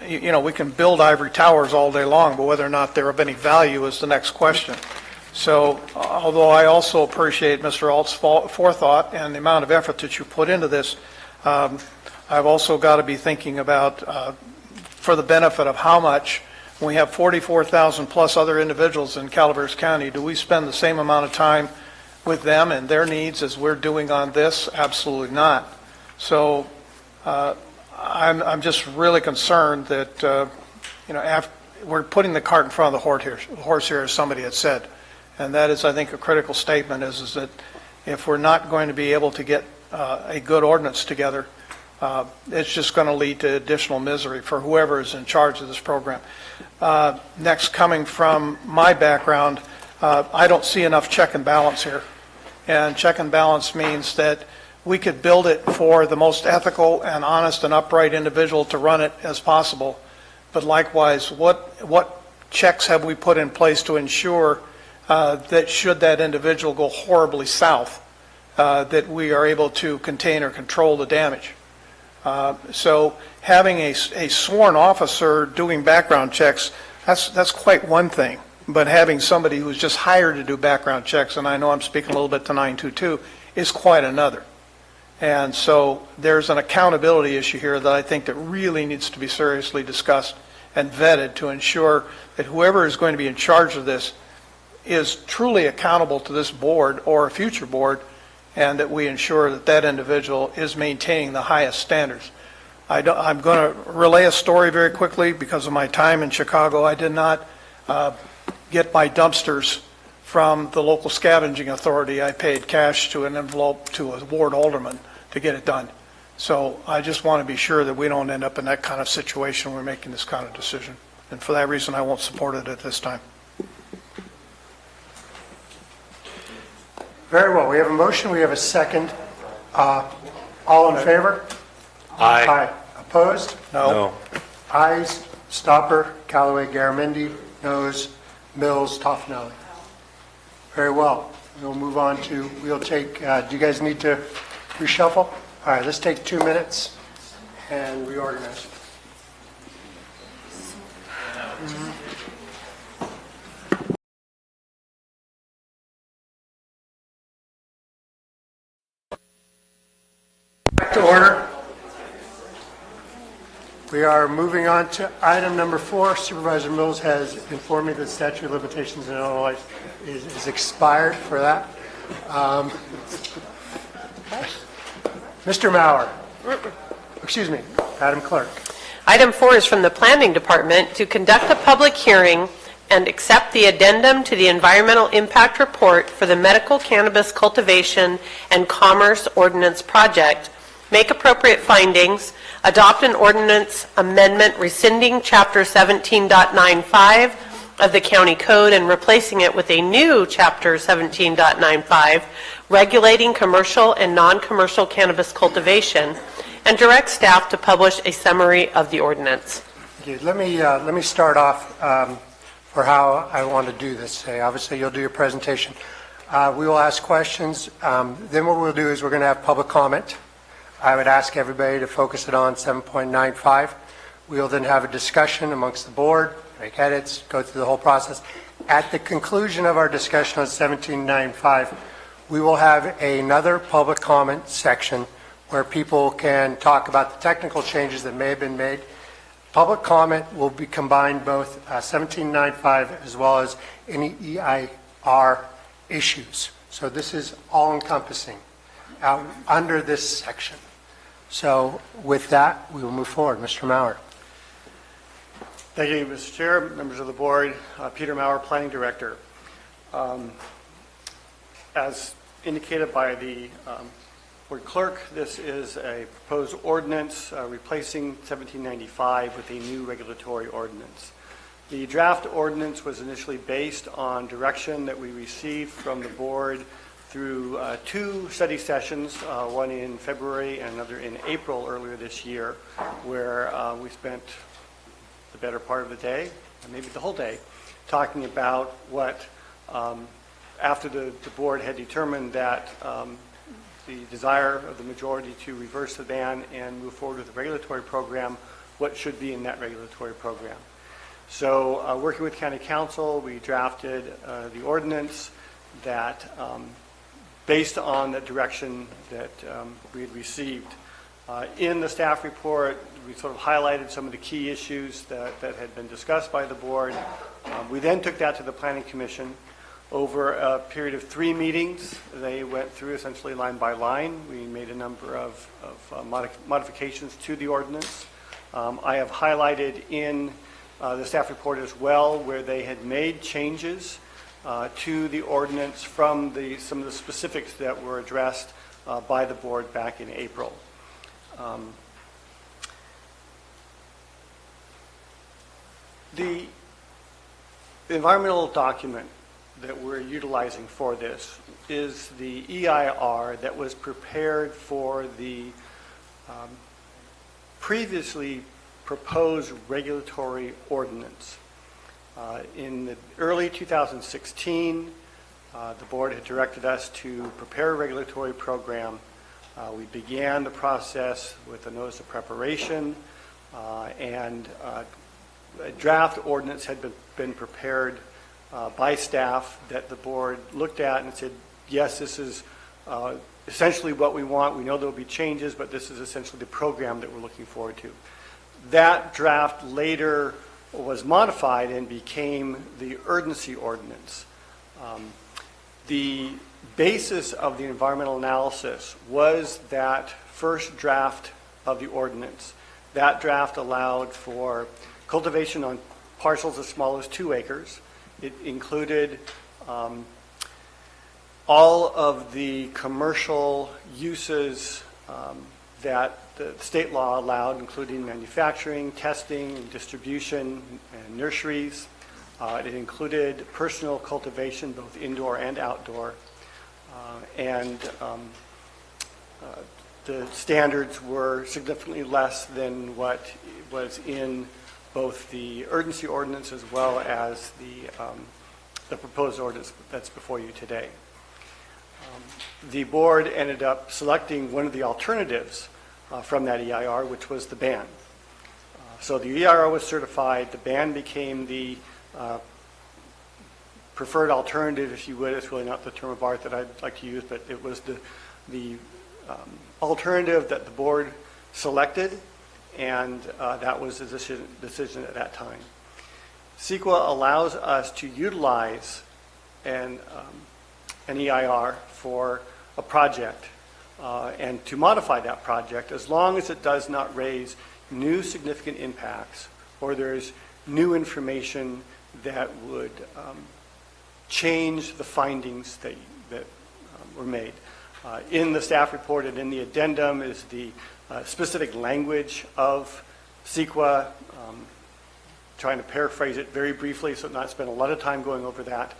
we can build ivory towers all day long, but whether or not they're of any value is the next question. So, although I also appreciate Mr. Alt's forethought and the amount of effort that you put into this, I've also got to be thinking about, for the benefit of how much, when we have 44,000 plus other individuals in Calaveras County, do we spend the same amount of time with them and their needs as we're doing on this? Absolutely not. So I'm just really concerned that we're putting the cart in front of the horse here, as somebody had said, and that is, I think, a critical statement is that if we're not going to be able to get a good ordinance together, it's just going to lead to additional misery for whoever is in charge of this program. Next, coming from my background, I don't see enough check and balance here. And check and balance means that we could build it for the most ethical and honest and upright individual to run it as possible. But likewise, what checks have we put in place to ensure that should that individual go horribly south, that we are able to contain or control the damage? So having a sworn officer doing background checks, that's quite one thing. But having somebody who's just hired to do background checks, and I know I'm speaking a little bit to 922, is quite another. And so there's an accountability issue here that I think that really needs to be seriously discussed and vetted to ensure that whoever is going to be in charge of this is truly accountable to this board or a future board, and that we ensure that that individual is maintaining the highest standards. I'm going to relay a story very quickly because of my time in Chicago. I did not get my dumpsters from the local scavenging authority. I paid cash to an envelope to a ward alderman to get it done. So I just want to be sure that we don't end up in that kind of situation when we're making this kind of decision. And for that reason, I won't support it at this time. Very well. We have a motion. We have a second. All in favor? Aye. Aye. Opposed? No. Ayes. Stopper, Callaway, Garamendi. Noes. Mills, Toffenelli. Very well. We'll move on to, we'll take, do you guys need to reshuffle? All right, let's take 2 minutes and reorganize. Back to order. We are moving on to item number 4. Supervisor Mills has informed me that statute of limitations in Illinois is expired for that. Mr. Maurer. Excuse me, Madam Clerk. Item 4 is from the Planning Department to conduct a public hearing and accept the addendum to the Environmental Impact Report for the Medical Cannabis Cultivation and Commerce Ordinance Project, make appropriate findings, adopt an ordinance amendment rescinding Chapter 17.95 of the County Code and replacing it with a new Chapter 17.95 regulating commercial and non-commercial cannabis cultivation, and direct staff to publish a summary of the ordinance. Okay, let me start off for how I want to do this. Obviously, you'll do your presentation. We will ask questions. Then what we'll do is we're going to have public comment. I would ask everybody to focus it on 7.95. We'll then have a discussion amongst the board, make edits, go through the whole process. At the conclusion of our discussion on 17.95, we will have another public comment section where people can talk about the technical changes that may have been made. Public comment will be combined both 17.95 as well as any EIR issues. So this is all-encompassing under this section. So with that, we will move forward. Mr. Maurer. Thank you, Mr. Chair, members of the board. Peter Maurer, Planning Director. As indicated by the board clerk, this is a proposed ordinance replacing 1795 with a new regulatory ordinance. The draft ordinance was initially based on direction that we received from the board through 2 study sessions, one in February and another in April earlier this year, where we spent the better part of the day, and maybe the whole day, talking about what, after the board had determined that the desire of the majority to reverse the ban and move forward with the regulatory program, what should be in that regulatory program. So working with County Council, we drafted the ordinance that, based on the direction that we had received. In the staff report, we sort of highlighted some of the key issues that had been discussed by the board. We then took that to the Planning Commission. Over a period of 3 meetings, they went through essentially line by line. We made a number of modifications to the ordinance. I have highlighted in the staff report as well where they had made changes to the ordinance from some of the specifics that were addressed by the board back in April. The environmental document that we're utilizing for this is the EIR that was prepared for the previously proposed regulatory ordinance. In the early 2016, the board had directed us to prepare a regulatory program. We began the process with a notice of preparation, and a draft ordinance had been prepared by staff that the board looked at and said, yes, this is essentially what we want. We know there will be changes, but this is essentially the program that we're looking forward to. That draft later was modified and became the urgency ordinance. The basis of the environmental analysis was that first draft of the ordinance. That draft allowed for cultivation on parcels as small as 2 acres. It included all of the commercial uses that the state law allowed, including manufacturing, testing, and distribution, and nurseries. It included personal cultivation, both indoor and outdoor. And the standards were significantly less than what was in both the urgency ordinance as well as the proposed ordinance that's before you today. The board ended up selecting one of the alternatives from that EIR, which was the ban. So the EIR was certified, the ban became the preferred alternative, if you would. It's really not the term of art that I'd like to use, but it was the alternative that the board selected, and that was the decision at that time. CEQA allows us to utilize an EIR for a project and to modify that project as long as it does not raise new significant impacts or there's new information that would change the findings that were made. In the staff report and in the addendum is the specific language of CEQA, trying to paraphrase it very briefly so not spend a lot of time going over that.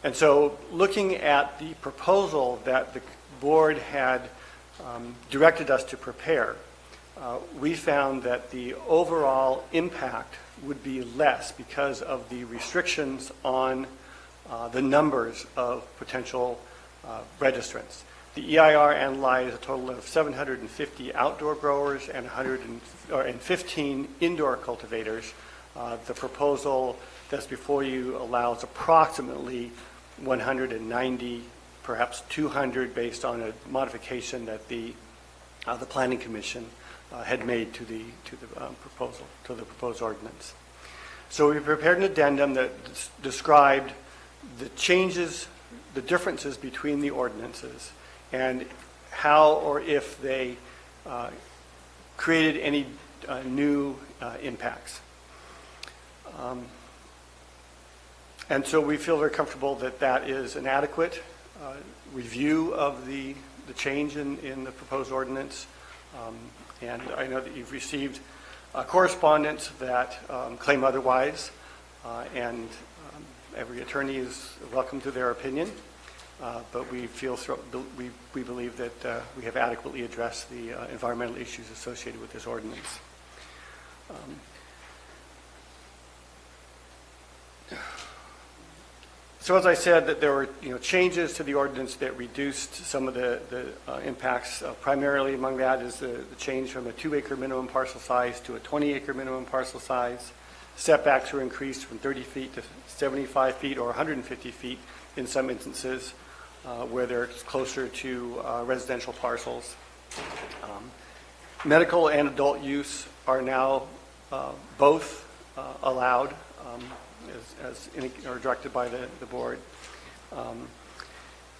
And so looking at the proposal that the board had directed us to prepare, we found that the overall impact would be less because of the restrictions on the numbers of potential registrants. The EIR analyzed a total of 750 outdoor growers and 15 indoor cultivators. The proposal that's before you allows approximately 190, perhaps 200, based on a modification that the Planning Commission had made to the proposal, to the proposed ordinance. So we prepared an addendum that described the changes, the differences between the ordinances, and how or if they created any new impacts. And so we feel very comfortable that that is an adequate review of the change in the proposed ordinance. And I know that you've received correspondence that claim otherwise, and every attorney is welcome to their opinion. But we feel we believe that we have adequately addressed the environmental issues associated with this ordinance. So as I said, that there were changes to the ordinance that reduced some of the impacts. Primarily among that is the change from a 2-acre minimum parcel size to a 20-acre minimum parcel size. Setbacks were increased from 30 feet to 75 feet or 150 feet in some instances where they're closer to residential parcels. Medical and adult use are now both allowed as directed by the board.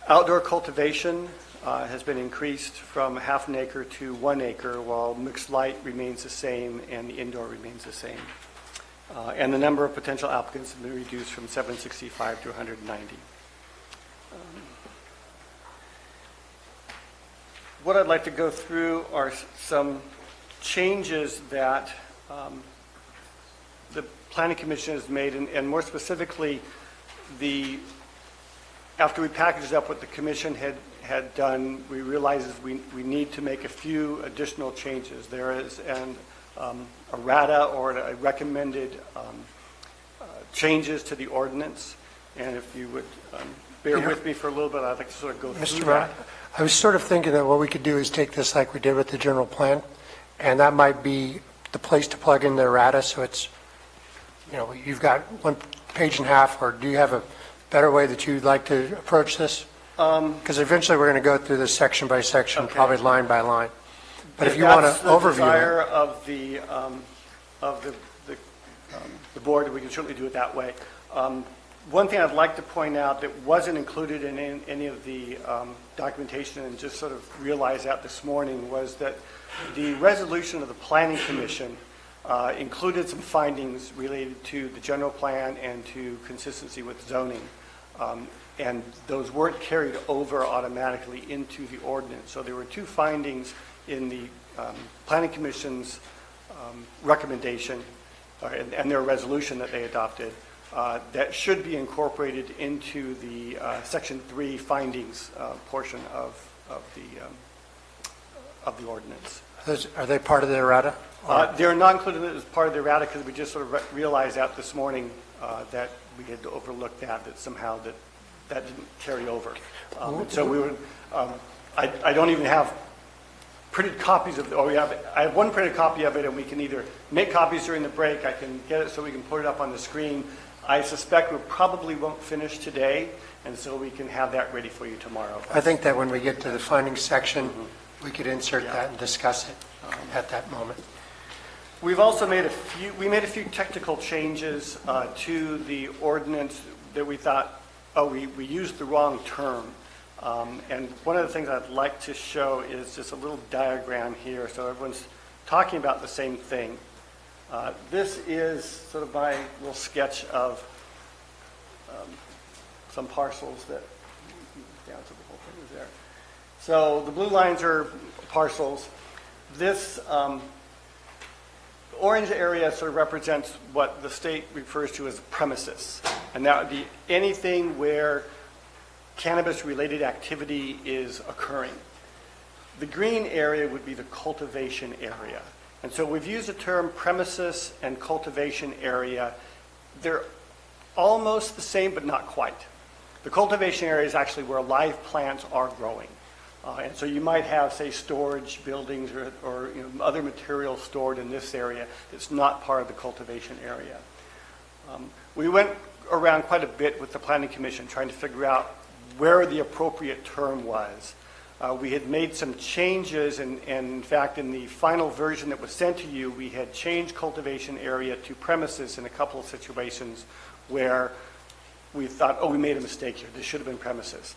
Outdoor cultivation has been increased from half an acre to 1 acre, while mixed light remains the same and the indoor remains the same. And the number of potential applicants has been reduced from 765 to 190. What I'd like to go through are some changes that the Planning Commission has made, and more specifically, after we packaged up what the Commission had done, we realized we need to make a few additional changes. There is a RATA, or a recommended changes to the ordinance, and if you would bear with me for a little bit, I'd like to sort of go through that. I was sort of thinking that what we could do is take this like we did with the general plan, and that might be the place to plug in the errata, so it's, you've got 1.5 pages, or do you have a better way that you'd like to approach this? Because eventually we're going to go through this section by section, okay, probably line by line. But if you want to overview desire of the board, we can certainly do it that way. One thing I'd like to point out that wasn't included in any of the documentation, and just sort of realized that this morning, was that the resolution of the Planning Commission included some findings related to the general plan and to consistency with zoning. And those weren't carried over automatically into the ordinance. So there were two findings in the Planning Commission's recommendation and their resolution that they adopted that should be incorporated into the Section 3 findings portion of the ordinance. Are they part of the errata? They're not included as part of the errata because we just sort of realized that this morning that we had overlooked that somehow that didn't carry over. So we would, I don't even have printed copies of it. I have one printed copy of it, and we can either make copies during the break. I can get it so we can put it up on the screen. I suspect we probably won't finish today, and so we can have that ready for you tomorrow. I think that when we get to the findings section, we could insert that and discuss it at that moment. We've also made we made a few technical changes to the ordinance that we thought, we used the wrong term. And one of the things I'd like to show is just a little diagram here, so everyone's talking about the same thing. This is sort of my little sketch of some parcels that, down to the whole thing is there. So the blue lines are parcels. This orange area sort of represents what the state refers to as premises. And that would be anything where cannabis-related activity is occurring. The green area would be the cultivation area. And so we've used the term premises and cultivation area. They're almost the same, but not quite. The cultivation area is actually where live plants are growing. And so you might have, say, storage buildings or other materials stored in this area that's not part of the cultivation area. We went around quite a bit with the Planning Commission trying to figure out where the appropriate term was. We had made some changes, and in fact, in the final version that was sent to you, we had changed cultivation area to premises in a couple of situations where we thought, we made a mistake here. This should have been premises.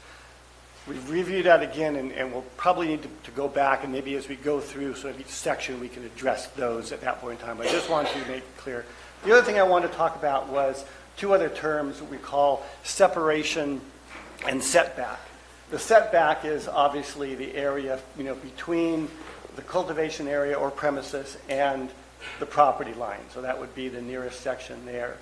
We've reviewed that again, and we'll probably need to go back, and maybe as we go through sort of each section, we can address those at that point in time. But I just wanted to make it clear. The other thing I wanted to talk about was two other terms that we call separation and setback. The setback is obviously the area, between the cultivation area or premises and the property line. So that would be the nearest section there.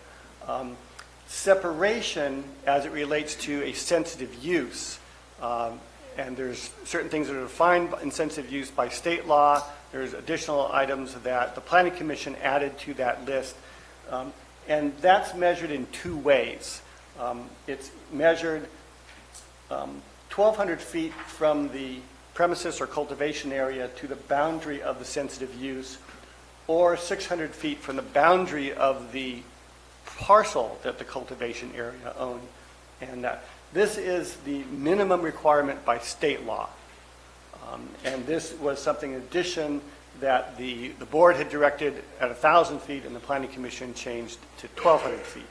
Separation, as it relates to a sensitive use, and there's certain things that are defined in sensitive use by state law. There's additional items that the Planning Commission added to that list. And that's measured in two ways. It's measured 1,200 feet from the premises or cultivation area to the boundary of the sensitive use, or 600 feet from the boundary of the parcel that the cultivation area owned. And this is the minimum requirement by state law. And this was something in addition that the board had directed at 1,000 feet and the Planning Commission changed to 1,200 feet.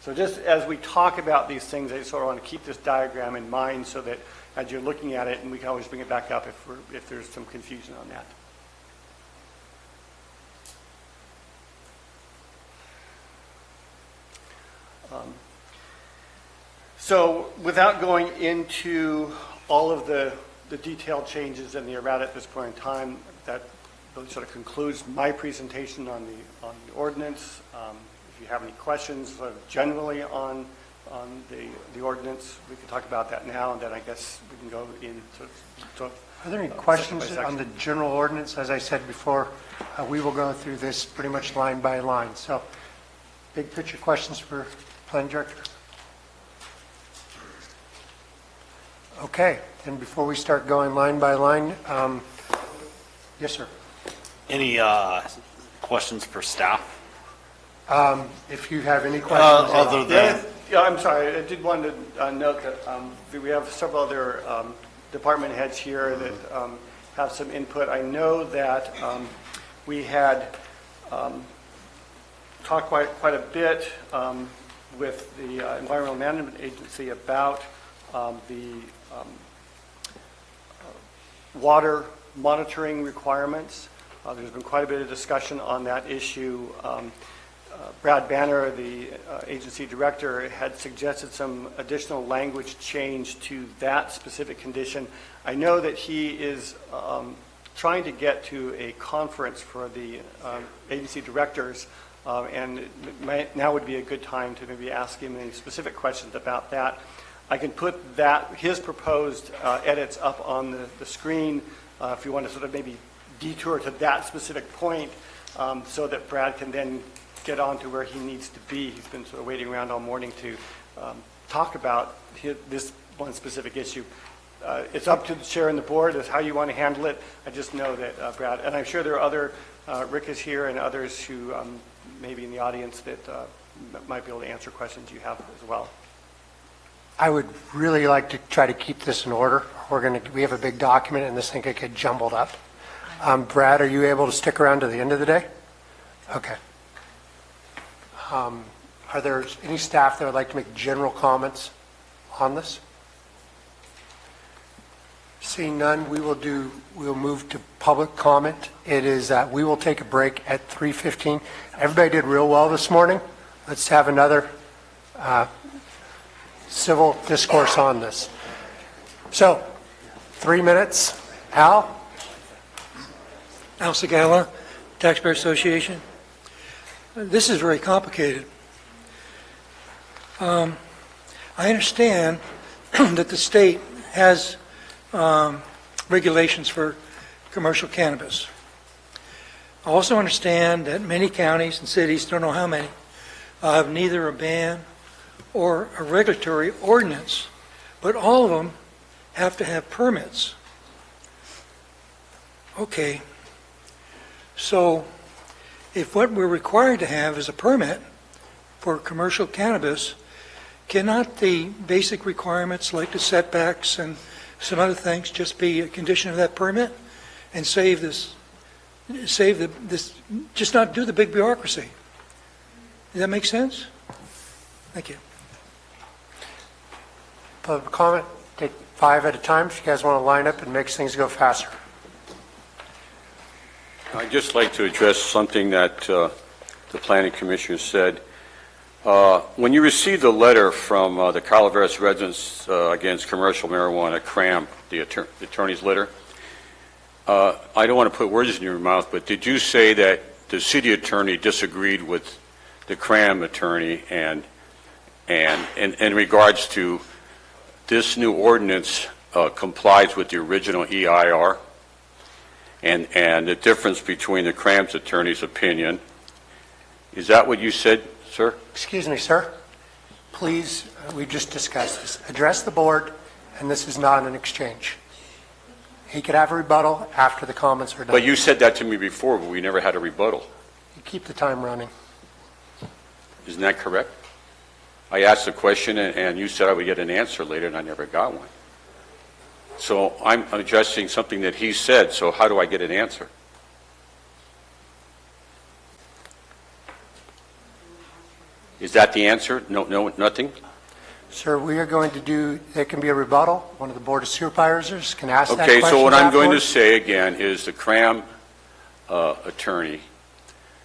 So just as we talk about these things, I sort of want to keep this diagram in mind so that as you're looking at it, and we can always bring it back up if there's some confusion on that. So without going into all of the detailed changes in the errata at this point in time, that really sort of concludes my presentation on the ordinance. If you have any questions sort of generally on the ordinance, we can talk about that now, and then I guess we can go into Are there any questions on the general ordinance? As I said before, we will go through this pretty much line by line. So big picture questions for Planning Director? Okay, and before we start going line by line, yes, sir. Any questions for staff? If you have any questions. Other than... Yeah, I'm sorry. I did want to note that we have several other department heads here that have some input. I know that we had talked quite a bit with the Environmental Management Agency about the water monitoring requirements. There's been quite a bit of discussion on that issue. Brad Banner, the agency director, had suggested some additional language change to that specific condition. I know that he is trying to get to a conference for the agency directors, and now would be a good time to maybe ask him any specific questions about that. I can put his proposed edits up on the screen if you want to sort of maybe detour to that specific point so that Brad can then get on to where he needs to be. He's been sort of waiting around all morning to talk about this one specific issue. It's up to the chair and the board as how you want to handle it. I just know that Brad, and I'm sure there are other, Rick is here and others who may be in the audience that might be able to answer questions you have as well. I would really like to try to keep this in order. We have a big document and this thing could get jumbled up. Brad, are you able to stick around to the end of the day? Okay. Are there any staff that would like to make general comments on this? Seeing none, we'll move to public comment. We will take a break at 3:15. Everybody did real well this morning. Let's have another civil discourse on this. So, 3 minutes. Al? Al Segala, Taxpayer Association. This is very complicated. I understand that the state has regulations for commercial cannabis. I also understand that many counties and cities, don't know how many, have neither a ban or a regulatory ordinance, but all of them have to have permits. Okay, so if what we're required to have is a permit for commercial cannabis, cannot the basic requirements like the setbacks and some other things just be a condition of that permit and just not do the big bureaucracy? Does that make sense? Thank you. Public comment, take 5 at a time if you guys want to line up and make things go faster. I'd just like to address something that the Planning Commissioner said. When you received the letter from the Calaveras residents against commercial marijuana, CRAM, the attorney's letter, I don't want to put words in your mouth, but did you say that the city attorney disagreed with the CRAM attorney and in regards to this new ordinance complies with the original EIR? And the difference between the CRAM's attorney's opinion, is that what you said, sir? Excuse me, sir. Please, we just discussed this. Address the board, and this is not an exchange. He could have a rebuttal after the comments are done. But you said that to me before, but we never had a rebuttal. You keep the time running. Isn't that correct? I asked a question, and you said I would get an answer later, and I never got one. So I'm addressing something that he said, so how do I get an answer? Is that the answer? No, nothing? Sir, we are going to do, there can be a rebuttal. One of the Board of Supervisors can ask that Okay, question. so what I'm going to afterwards. say again is the CRAM attorney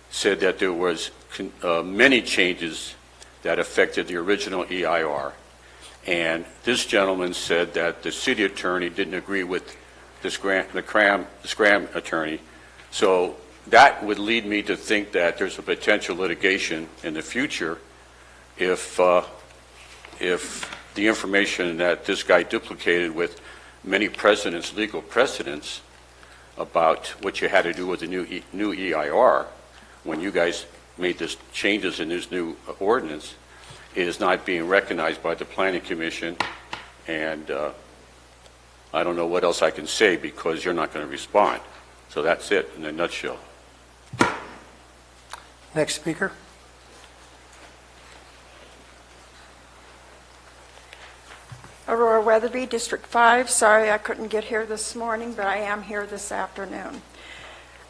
said that there was many changes that affected the original EIR. And this gentleman said that the city attorney didn't agree with the Scram attorney. So that would lead me to think that there's a potential litigation in the future if the information that this guy duplicated with many precedents, legal precedents, about what you had to do with the new EIR when you guys made this changes in this new ordinance is not being recognized by the Planning Commission, and I don't know what else I can say because you're not going to respond. So that's it in a nutshell. Next speaker. Aurora Weatherby, District 5. Sorry I couldn't get here this morning, but I am here this afternoon.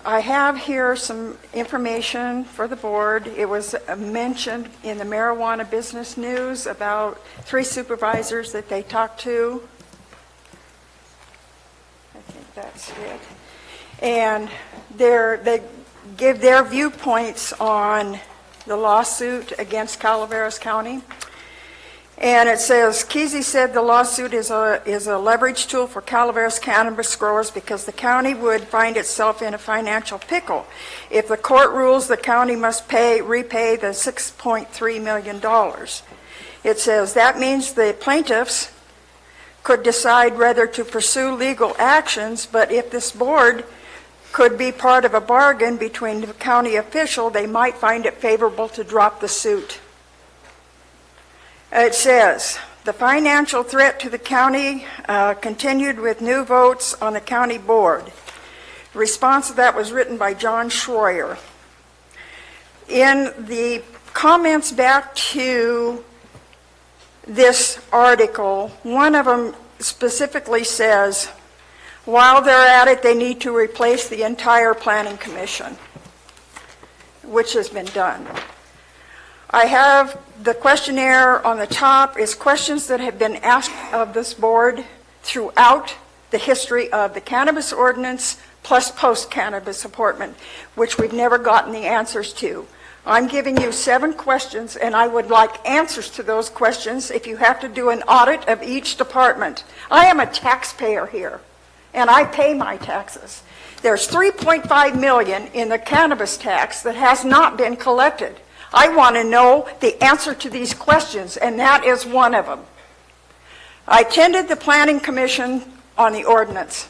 I have here some information for the board. It was mentioned in the Marijuana Business News about 3 supervisors that they talked to. I think that's it. And they give their viewpoints on the lawsuit against Calaveras County. And it says, Kesey said the lawsuit is a leverage tool for Calaveras cannabis growers because the county would find itself in a financial pickle. If the court rules the county must repay the $6.3 million. It says that means the plaintiffs could decide whether to pursue legal actions, but if this board could be part of a bargain between the county official, they might find it favorable to drop the suit. It says, the financial threat to the county continued with new votes on the county board. The response to that was written by John Schroyer. In the comments back to this article, one of them specifically says, while they're at it, they need to replace the entire planning commission. which has been done. I have the questionnaire on the top is questions that have been asked of this board throughout the history of the cannabis ordinance plus post-cannabis apportment, which we've never gotten the answers to. I'm giving you 7 questions, and I would like answers to those questions if you have to do an audit of each department. I am a taxpayer here, and I pay my taxes. There's $3.5 million in the cannabis tax that has not been collected. I want to know the answer to these questions, and that is one of them. I attended the Planning Commission on the ordinance.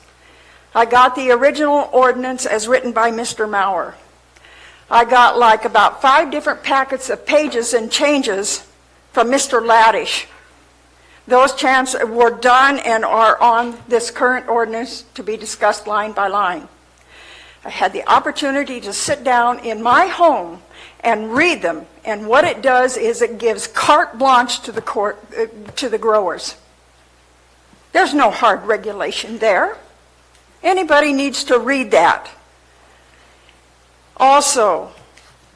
I got the original ordinance as written by Mr. Maurer. I got like about 5 different packets of pages and changes from Mr. Laddish. Those changes were done and are on this current ordinance to be discussed line by line. I had the opportunity to sit down in my home and read them, and what it does is it gives carte blanche to the growers. There's no hard regulation there. Anybody needs to read that. Also,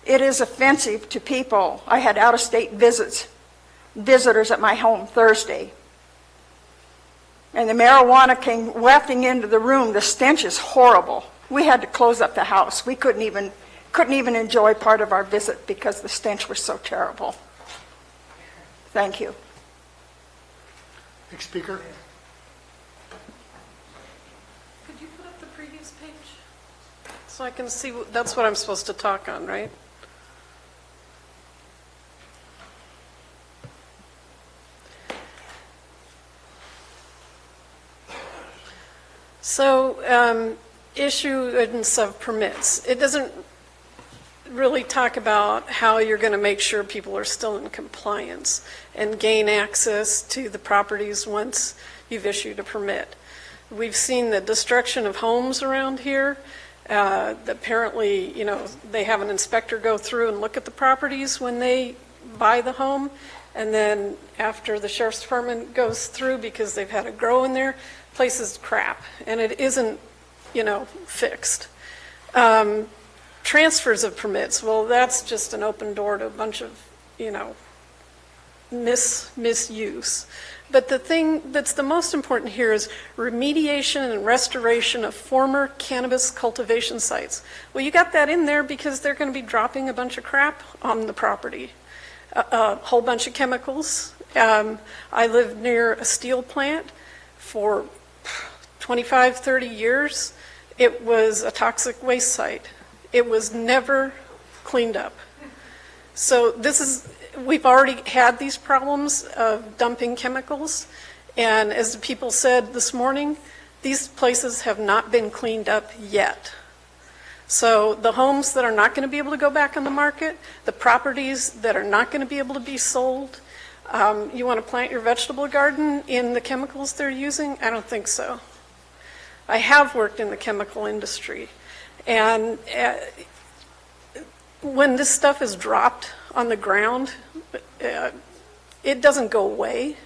it is offensive to people. I had out-of-state visitors at my home Thursday, and the marijuana came wafting into the room. The stench is horrible. We had to close up the house. We couldn't even enjoy part of our visit because the stench was so terrible. Thank you. Next speaker. Could you put up the previous page? So I can see, that's what I'm supposed to talk on, right? So, issuance of permits. It doesn't really talk about how you're going to make sure people are still in compliance and gain access to the properties once you've issued a permit. We've seen the destruction of homes around here. Apparently, they have an inspector go through and look at the properties when they buy the home, and then after the sheriff's department goes through, because they've had a grow in there, place is crap, and it isn't, fixed. Transfers of permits, well, that's just an open door to a bunch of, misuse. But the thing that's the most important here is remediation and restoration of former cannabis cultivation sites. Well, you got that in there because they're going to be dropping a bunch of crap on the property, a whole bunch of chemicals. I lived near a steel plant for 25, 30 years. It was a toxic waste site. It was never cleaned up. So we've already had these problems of dumping chemicals, and as the people said this morning, these places have not been cleaned up yet. So the homes that are not going to be able to go back on the market, the properties that are not going to be able to be sold, you want to plant your vegetable garden in the chemicals they're using? I don't think so. I have worked in the chemical industry, and when this stuff is dropped on the ground, it doesn't go away.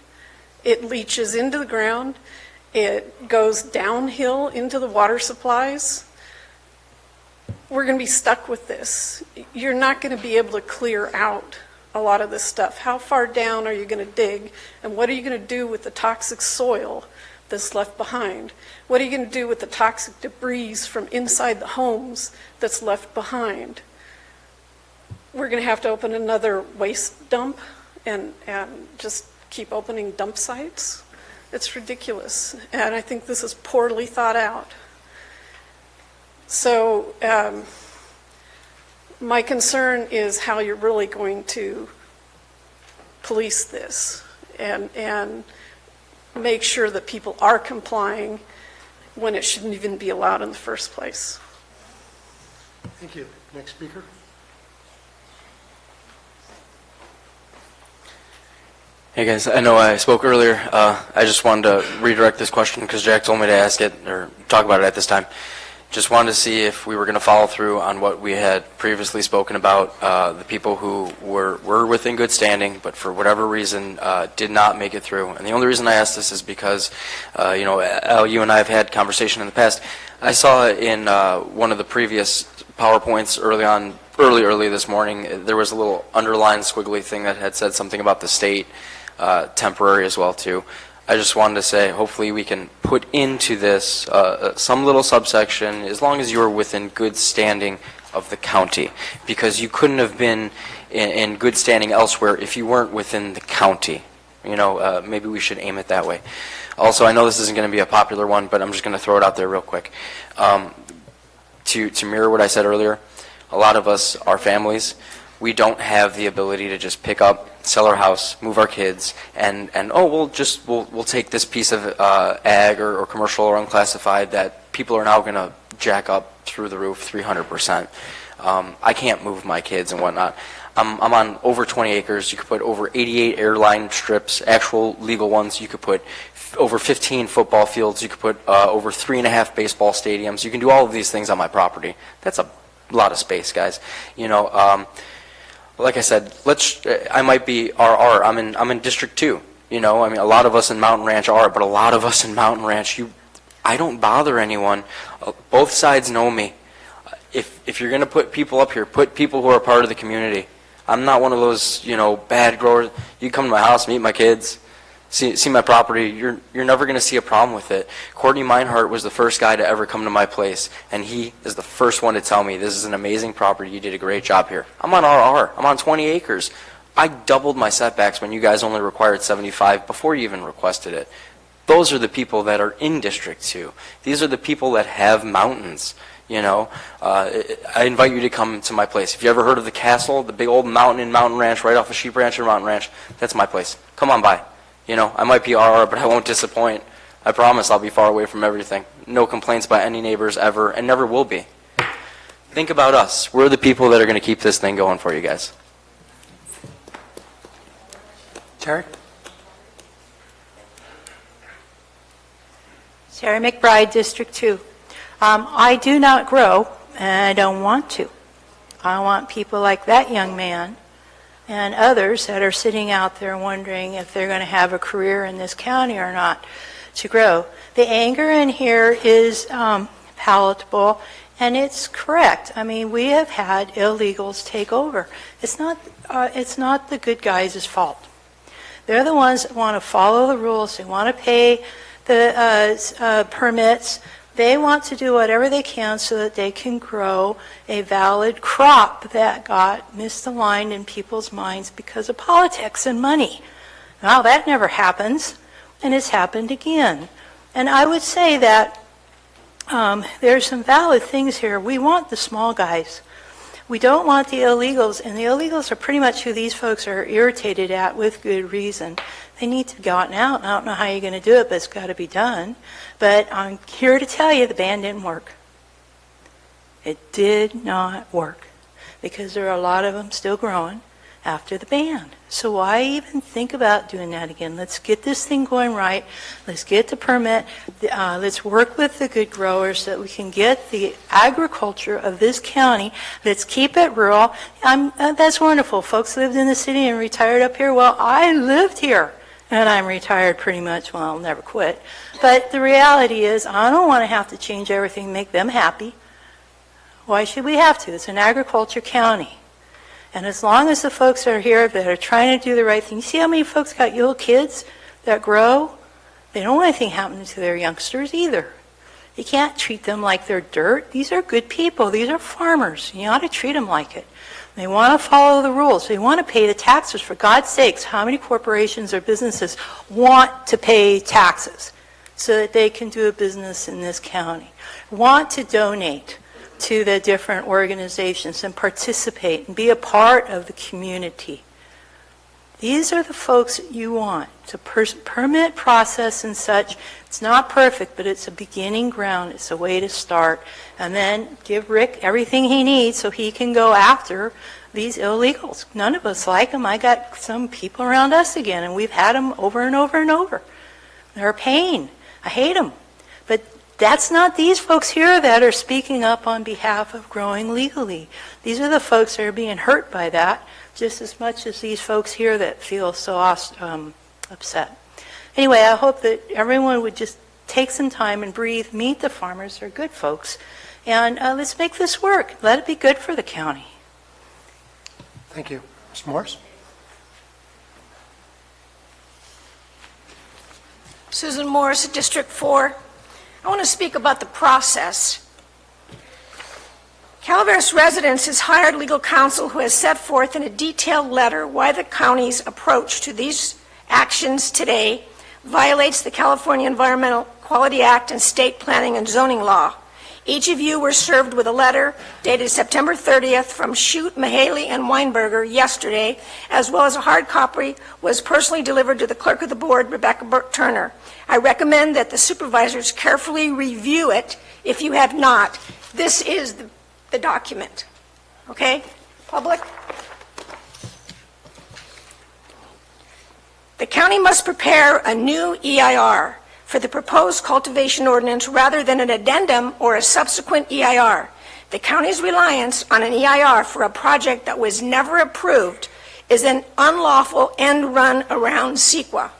It leaches into the ground. It goes downhill into the water supplies. We're going to be stuck with this. You're not going to be able to clear out a lot of this stuff. How far down are you going to dig, and what are you going to do with the toxic soil that's left behind? What are you going to do with the toxic debris from inside the homes that's left behind? We're going to have to open another waste dump and just keep opening dump sites. It's ridiculous, and I think this is poorly thought out. So my concern is how you're really going to police this and make sure that people are complying when it shouldn't even be allowed in the first place. Thank you. Next speaker. Hey guys, I know I spoke earlier. I just wanted to redirect this question because Jack told me to ask it or talk about it at this time. Just wanted to see if we were going to follow through on what we had previously spoken about, the people who were within good standing, but for whatever reason did not make it through. And the only reason I asked this is because, Al, you and I have had conversation in the past. I saw in one of the previous PowerPoints early on early this morning, there was a little underlined squiggly thing that had said something about the state, temporary as well too. I just wanted to say, hopefully we can put into this some little subsection, as long as you are within good standing of the county, because you couldn't have been in good standing elsewhere if you weren't within the county. You know, maybe we should aim it that way. Also, I know this isn't going to be a popular one, but I'm just going to throw it out there real quick. To mirror what I said earlier, a lot of us, our families, we don't have the ability to just pick up, sell our house, move our kids, and we'll take this piece of ag or commercial or unclassified that people are now going to jack up through the roof 300%. I can't move my kids and whatnot. I'm on over 20 acres. You could put over 88 airline strips, actual legal ones. You could put over 15 football fields. You could put over 3.5 baseball stadiums. You can do all of these things on my property. That's a lot of space, guys. You know, like I said, I might be RR. I'm in District 2. You know, I mean, a lot of us in Mountain Ranch are, but a lot of us in Mountain Ranch, I don't bother anyone. Both sides know me. If you're going to put people up here, put people who are part of the community. I'm not one of those, you know, bad growers. You come to my house, meet my kids, see my property. You're never going to see a problem with it. Courtney Meinhardt was the first guy to ever come to my place, and he is the first one to tell me, this is an amazing property. You did a great job here. I'm on RR. I'm on 20 acres. I doubled my setbacks when you guys only required 75 before you even requested it. Those are the people that are in District 2. These are the people that have mountains. You know, I invite you to come to my place. If you ever heard of the castle, the big old mountain in Mountain Ranch, right off of Sheep Ranch or Mountain Ranch, that's my place. Come on by. You know, I might be RR, but I won't disappoint. I promise I'll be far away from everything. No complaints by any neighbors ever, and never will be. Think about us. We're the people that are going to keep this thing going for you guys. Terry? Sarah McBride, District 2. I do not grow, and I don't want to. I want people like that young man and others that are sitting out there wondering if they're going to have a career in this county or not to grow. The anger in here is palatable, and it's correct. I mean, we have had illegals take over. It's not the good guys' fault. They're the ones that want to follow the rules. They want to pay the permits. They want to do whatever they can so that they can grow a valid crop that got misaligned in people's minds because of politics and money. Now, that never happens, and it's happened again. And I would say that there's some valid things here. We want the small guys. We don't want the illegals, and the illegals are pretty much who these folks are irritated at with good reason. They need to be gotten out. I don't know how you're going to do it, but it's got to be done. But I'm here to tell you the ban didn't work. It did not work because there are a lot of them still growing after the ban. So why even think about doing that again? Let's get this thing going right. Let's get the permit. Let's work with the good growers so that we can get the agriculture of this county. Let's keep it rural. That's wonderful. Folks lived in the city and retired up here. Well, I lived here. And I'm retired pretty much. Well, I'll never quit. But the reality is I don't want to have to change everything, make them happy. Why should we have to? It's an agriculture county. And as long as the folks are here that are trying to do the right thing, you see how many folks got little kids that grow? They don't want anything happening to their youngsters either. You can't treat them like they're dirt. These are good people. These are farmers. You ought to treat them like it. They want to follow the rules. They want to pay the taxes. For God's sakes, how many corporations or businesses want to pay taxes so that they can do a business in this county? Want to donate to the different organizations and participate and be a part of the community. These are the folks you want. It's a permit process and such. It's not perfect, but it's a beginning ground. It's a way to start. And then give Rick everything he needs so he can go after these illegals. None of us like them. I got some people around us again, and we've had them over and over and over. They're a pain. I hate them. But that's not these folks here that are speaking up on behalf of growing legally. These are the folks that are being hurt by that just as much as these folks here that feel so upset. Anyway, I hope that everyone would just take some time and breathe, meet the farmers. They're good folks. And let's make this work. Let it be good for the county. Thank you. Ms. Morris? Susan Morris, District 4. I want to speak about the process. Calaveras Residence has hired legal counsel who has set forth in a detailed letter why the county's approach to these actions today violates the California Environmental Quality Act and state planning and zoning law. Each of you were served with a letter dated September 30th from Shute, Mahaley, and Weinberger yesterday, as well as a hard copy was personally delivered to the clerk of the board, Rebecca Burke-Turner. I recommend that the supervisors carefully review it if you have not. This is the document. Okay? Public? The county must prepare a new EIR for the proposed cultivation ordinance rather than an addendum or a subsequent EIR. The county's reliance on an EIR for a project that was never approved is an unlawful end run around CEQA.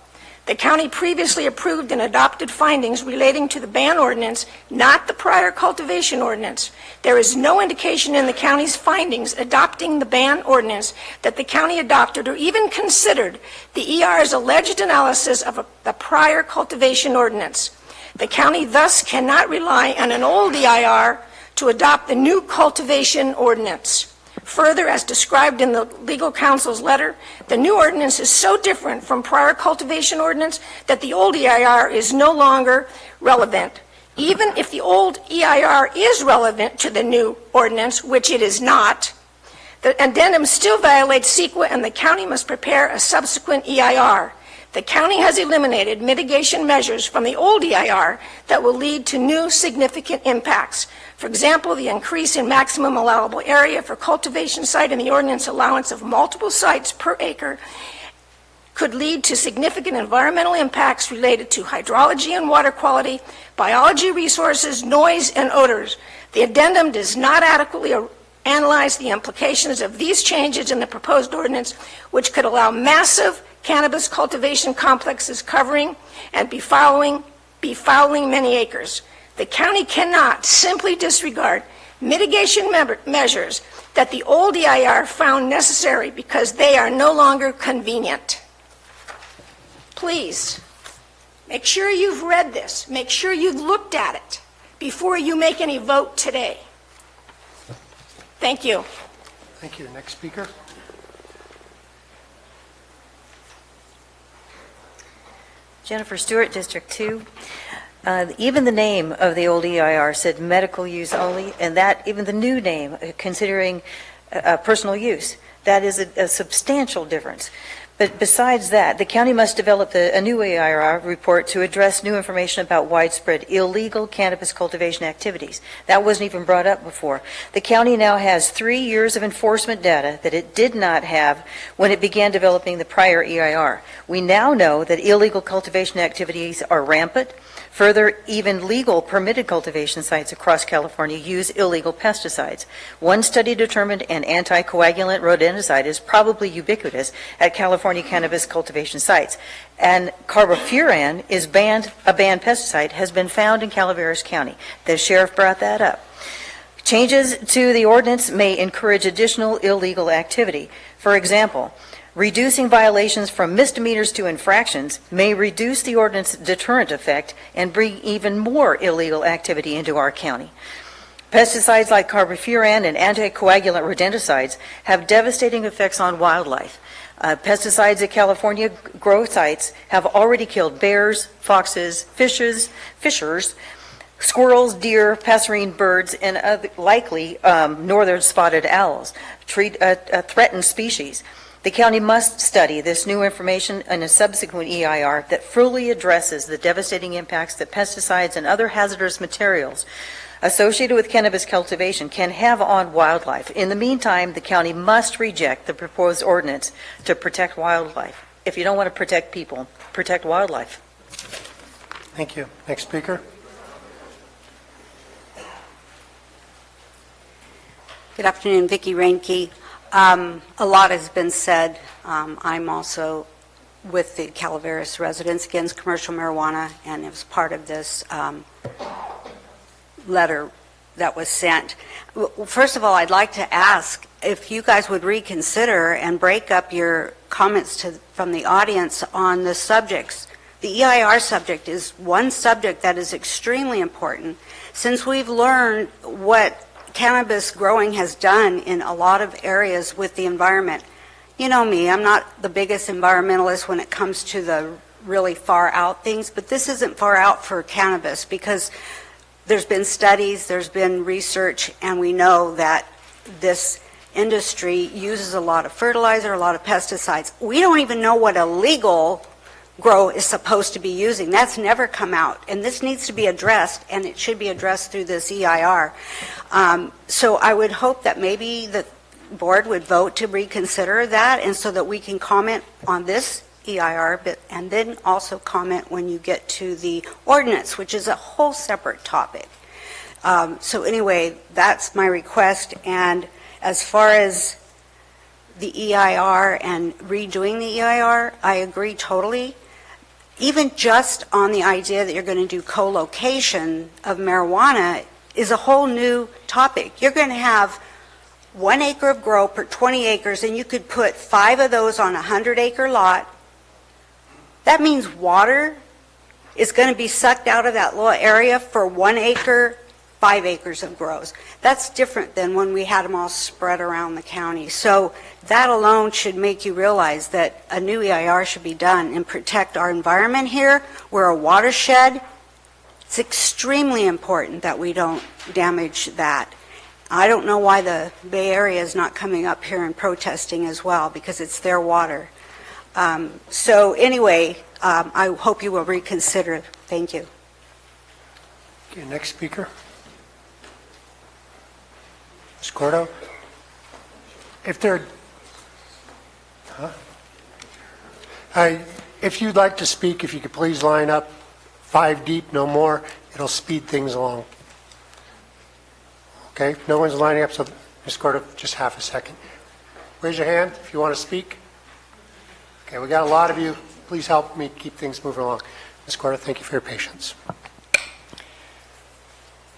The county previously approved and adopted findings relating to the ban ordinance, not the prior cultivation ordinance. There is no indication in the county's findings adopting the ban ordinance that the county adopted or even considered the ER's alleged analysis of the prior cultivation ordinance. The county thus cannot rely on an old EIR to adopt the new cultivation ordinance. Further, as described in the legal counsel's letter, the new ordinance is so different from prior cultivation ordinance that the old EIR is no longer relevant. Even if the old EIR is relevant to the new ordinance, which it is not, the addendum still violates CEQA and the county must prepare a subsequent EIR. The county has eliminated mitigation measures from the old EIR that will lead to new significant impacts. For example, the increase in maximum allowable area for cultivation site and the ordinance allowance of multiple sites per acre could lead to significant environmental impacts related to hydrology and water quality, biology resources, noise, and odors. The addendum does not adequately analyze the implications of these changes in the proposed ordinance, which could allow massive cannabis cultivation complexes covering and befouling many acres. The county cannot simply disregard mitigation measures that the old EIR found necessary because they are no longer convenient. Please, make sure you've read this. Make sure you've looked at it before you make any vote today. Thank you. Thank you. Next speaker. Jennifer Stewart, District 2. Even the name of the old EIR said medical use only, and that even the new name, considering personal use, that is a substantial difference. But besides that, the county must develop a new EIR report to address new information about widespread illegal cannabis cultivation activities. That wasn't even brought up before. The county now has 3 years of enforcement data that it did not have when it began developing the prior EIR. We now know that illegal cultivation activities are rampant. Further, even legal permitted cultivation sites across California use illegal pesticides. One study determined an anticoagulant rodenticide is probably ubiquitous at California cannabis cultivation sites. And carbofuran is a banned pesticide, has been found in Calaveras County. The sheriff brought that up. Changes to the ordinance may encourage additional illegal activity. For example, reducing violations from misdemeanors to infractions may reduce the ordinance deterrent effect and bring even more illegal activity into our county. Pesticides like carbofuran and anticoagulant rodenticides have devastating effects on wildlife. Pesticides at California grow sites have already killed bears, foxes, fishers, squirrels, deer, passerine birds, and likely northern spotted owls, threatened species. The county must study this new information in a subsequent EIR that fully addresses the devastating impacts that pesticides and other hazardous materials associated with cannabis cultivation can have on wildlife. In the meantime, the county must reject the proposed ordinance to protect wildlife. If you don't want to protect people, protect wildlife. Thank you. Next speaker. Good afternoon, Vicki Reinke. A lot has been said. I'm also with the Calaveras Residents Against Commercial Marijuana, and it was part of this letter that was sent. First of all, I'd like to ask if you guys would reconsider and break up your comments from the audience on the subjects. The EIR subject is one subject that is extremely important. Since we've learned what cannabis growing has done in a lot of areas with the environment, you know me, I'm not the biggest environmentalist when it comes to the really far out things, but this isn't far out for cannabis because there's been studies, there's been research, and we know that this industry uses a lot of fertilizer, a lot of pesticides. We don't even know what a legal grow is supposed to be using. That's never come out, and this needs to be addressed, and it should be addressed through this EIR. So I would hope that maybe the board would vote to reconsider that, and so that we can comment on this EIR, and then also comment when you get to the ordinance, which is a whole separate topic. So anyway, that's my request. And as far as the EIR and redoing the EIR, I agree totally. Even just on the idea that you're going to do co-location of marijuana is a whole new topic. You're going to have 1 acre of grow per 20 acres, and you could put 5 of those on a 100-acre lot. That means water is going to be sucked out of that little area for 1 acre, 5 acres of grows. That's different than when we had them all spread around the county. So that alone should make you realize that a new EIR should be done and protect our environment here. We're a watershed. It's extremely important that we don't damage that. I don't know why the Bay Area is not coming up here and protesting as well, because it's their water. So anyway, I hope you will reconsider. Thank you. Okay, next speaker. Ms. Cordo? If you'd like to speak, if you could please line up 5 deep, no more. It'll speed things along. Okay, no one's lining up, so Ms. Cordo, just half a second. Raise your hand if you want to speak. Okay, we got a lot of you. Please help me keep things moving along. Ms. Cordo, thank you for your patience.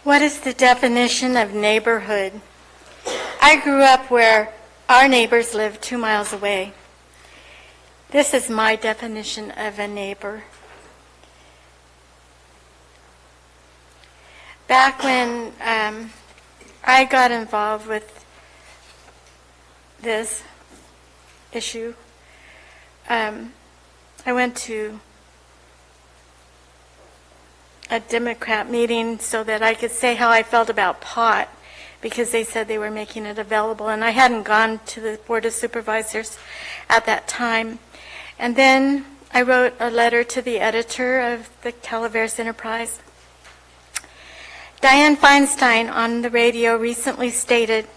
What is the definition of neighborhood? I grew up where our neighbors lived 2 miles away. This is my definition of a neighbor. Back when I got involved with this issue, I went to a Democrat meeting so that I could say how I felt about pot, because they said they were making it available, and I hadn't gone to the Board of Supervisors at that time. And then I wrote a letter to the editor of the Calaveras Enterprise. Dianne Feinstein on the radio recently stated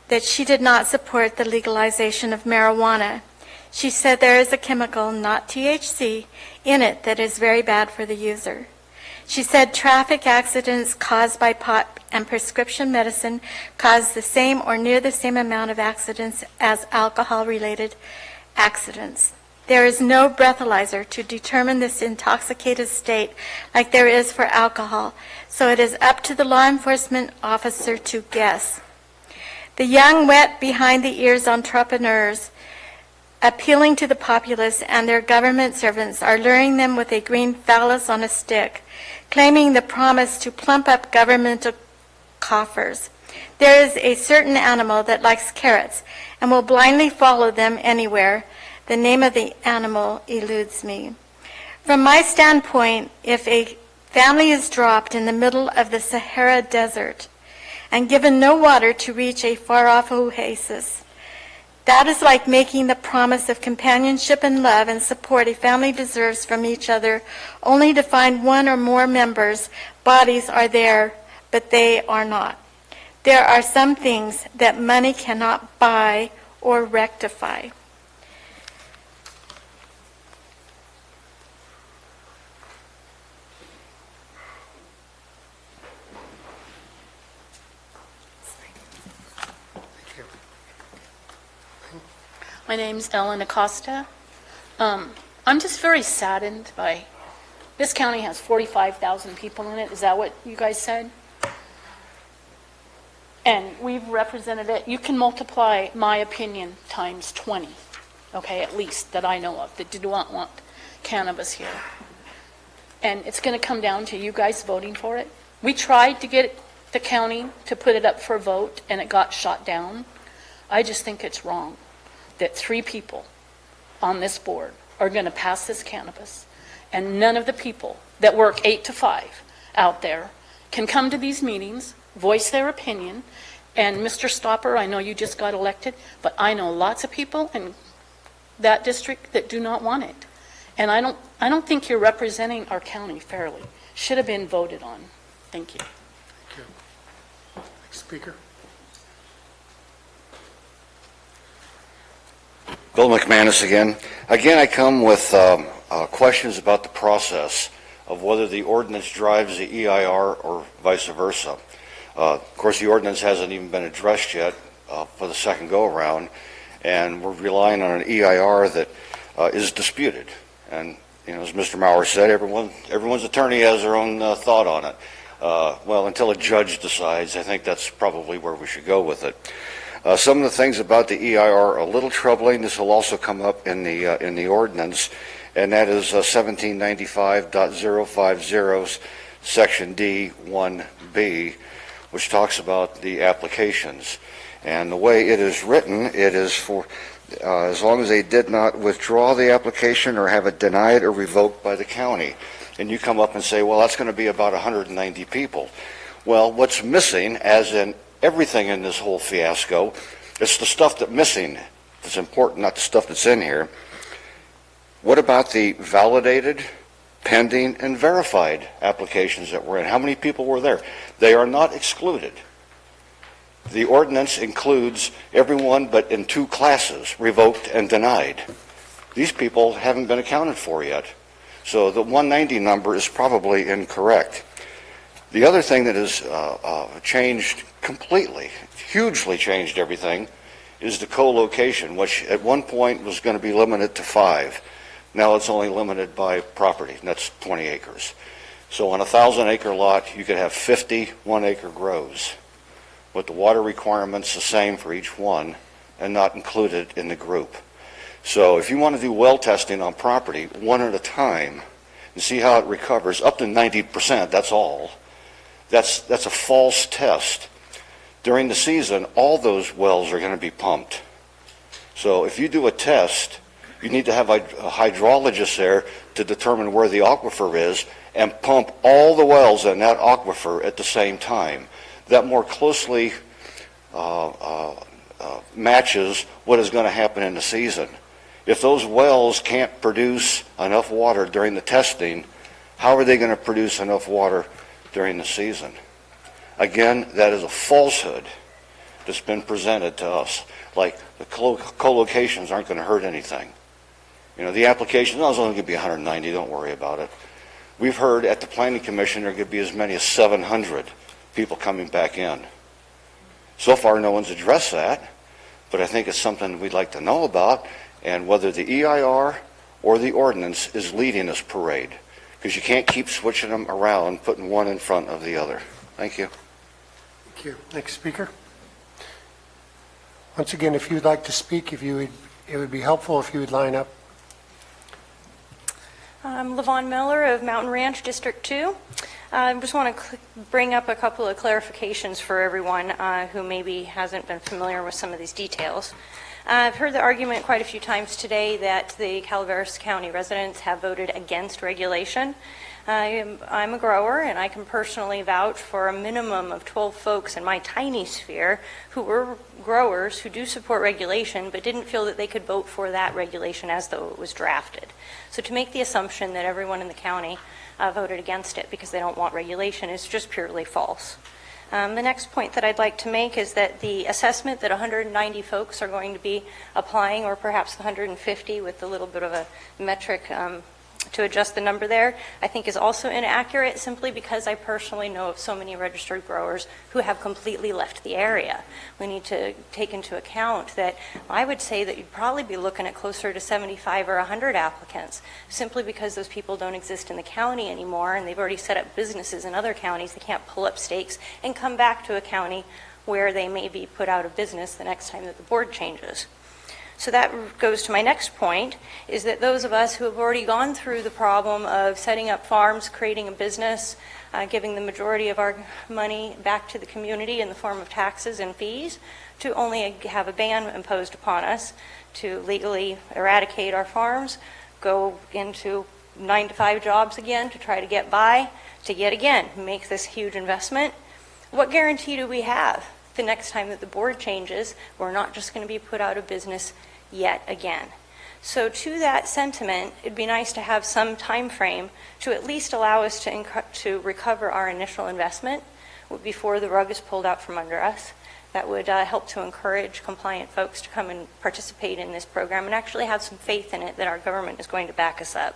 that she did not support the legalization of marijuana. She said there is a chemical, not THC, in it that is very bad for the user. She said traffic accidents caused by pot and prescription medicine cause the same or near the same amount of accidents as alcohol-related accidents. There is no breathalyzer to determine this intoxicated state like there is for alcohol, so it is up to the law enforcement officer to guess. The young, wet, behind-the-ears entrepreneurs appealing to the populace and their government servants are luring them with a green phallus on a stick, claiming the promise to plump up governmental coffers. There is a certain animal that likes carrots and will blindly follow them anywhere. The name of the animal eludes me. From my standpoint, if a family is dropped in the middle of the Sahara Desert and given no water to reach a far-off oasis, that is like making the promise of companionship and love and support a family deserves from each other, only to find one or more members' bodies are there, but they are not. There are some things that money cannot buy or rectify. My name's Ellen Acosta. I'm just very saddened by, this county has 45,000 people in it. Is that what you guys said? And we've represented it. You can multiply my opinion times 20, okay, at least, that I know of, that do not want cannabis here. And it's going to come down to you guys voting for it. We tried to get the county to put it up for a vote, and it got shot down. I just think it's wrong that 3 people on this board are going to pass this cannabis, and none of the people that work 8 to 5 out there can come to these meetings, voice their opinion. And Mr. Stopper, I know you just got elected, but I know lots of people in that district that do not want it. And I don't think you're representing our county fairly. Should have been voted on. Thank you. Thank you. Next speaker. Bill McManus again. Again, I come with questions about the process of whether the ordinance drives the EIR or vice versa. Of course, the ordinance hasn't even been addressed yet for the second go-around, and we're relying on an EIR that is disputed. And, you know, as Mr. Maurer said, everyone's attorney has their own thought on it. Well, until a judge decides, I think that's probably where we should go with it. Some of the things about the EIR are a little troubling. This will also come up in the ordinance, and that is 1795.050 Section D 1B, which talks about the applications. And the way it is written, it is for as long as they did not withdraw the application or have it denied or revoked by the county. And you come up and say, well, that's going to be about 190 people. Well, what's missing, as in everything in this whole fiasco, it's the stuff that's missing that's important, not the stuff that's in here. What about the validated, pending, and verified applications that were in? How many people were there? They are not excluded. The ordinance includes everyone but in 2 classes, revoked and denied. These people haven't been accounted for yet. So the 190 number is probably incorrect. The other thing that has changed completely, hugely changed everything, is the co-location, which at one point was going to be limited to 5. Now it's only limited by property, and that's 20 acres. So on a 1,000-acre lot, you could have 50 one-acre grows, with the water requirements the same for each one and not included in the group. So if you want to do well testing on property, one at a time, and see how it recovers, up to 90%, that's all. That's a false test. During the season, all those wells are going to be pumped. So if you do a test, you need to have a hydrologist there to determine where the aquifer is and pump all the wells in that aquifer at the same time. That more closely matches what is going to happen in the season. If those wells can't produce enough water during the testing, how are they going to produce enough water during the season? Again, that is a falsehood that's been presented to us. Like the co-locations aren't going to hurt anything. You know, the application, no, it's only going to be 190, don't worry about it. We've heard at the Planning Commission there could be as many as 700 people coming back in. So far, no one's addressed that, but I think it's something we'd like to know about, and whether the EIR or the ordinance is leading this parade, because you can't keep switching them around, putting one in front of the other. Thank you. Thank you. Next speaker. Once again, if you'd like to speak, it would be helpful if you would line up. I'm Levon Miller of Mountain Ranch, District 2. I just want to bring up a couple of clarifications for everyone who maybe hasn't been familiar with some of these details. I've heard the argument quite a few times today that the Calaveras County residents have voted against regulation. I'm a grower, and I can personally vouch for a minimum of 12 folks in my tiny sphere who were growers who do support regulation but didn't feel that they could vote for that regulation as though it was drafted. So to make the assumption that everyone in the county voted against it because they don't want regulation is just purely false. The next point that I'd like to make is that the assessment that 190 folks are going to be applying, or perhaps 150 with a little bit of a metric to adjust the number there, I think is also inaccurate, simply because I personally know of so many registered growers who have completely left the area. We need to take into account that I would say that you'd probably be looking at closer to 75 or 100 applicants, simply because those people don't exist in the county anymore, and they've already set up businesses in other counties. They can't pull up stakes and come back to a county where they may be put out of business the next time that the board changes. So that goes to my next point, is that those of us who have already gone through the problem of setting up farms, creating a business, giving the majority of our money back to the community in the form of taxes and fees, to only have a ban imposed upon us to legally eradicate our farms, go into 9-to-5 jobs again to try to get by, to yet again make this huge investment. What guarantee do we have the next time that the board changes, we're not just going to be put out of business yet again? So to that sentiment, it'd be nice to have some time frame to at least allow us to recover our initial investment before the rug is pulled out from under us. That would help to encourage compliant folks to come and participate in this program and actually have some faith in it that our government is going to back us up.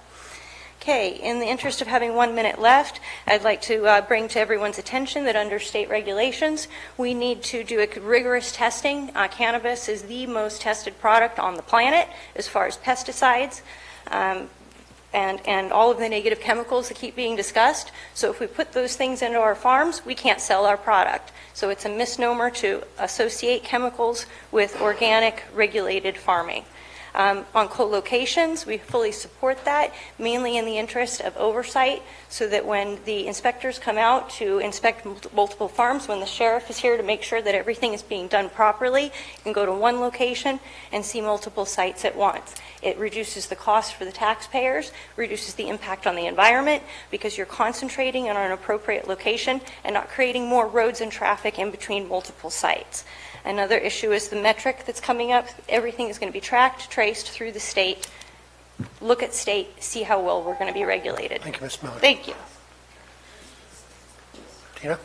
Okay, in the interest of having 1 minute left, I'd like to bring to everyone's attention that under state regulations, we need to do a rigorous testing. Cannabis is the most tested product on the planet as far as pesticides and all of the negative chemicals that keep being discussed. So if we put those things into our farms, we can't sell our product. So it's a misnomer to associate chemicals with organic regulated farming. On co-locations, we fully support that, mainly in the interest of oversight, so that when the inspectors come out to inspect multiple farms, when the sheriff is here to make sure that everything is being done properly, you can go to one location and see multiple sites at once. It reduces the cost for the taxpayers, reduces the impact on the environment, because you're concentrating on an appropriate location and not creating more roads and traffic in between multiple sites. Another issue is the metric that's coming up. Everything is going to be tracked, traced through the state. Look at state, see how well we're going to be regulated. Thank you, Ms. Miller. Thank you. Tina?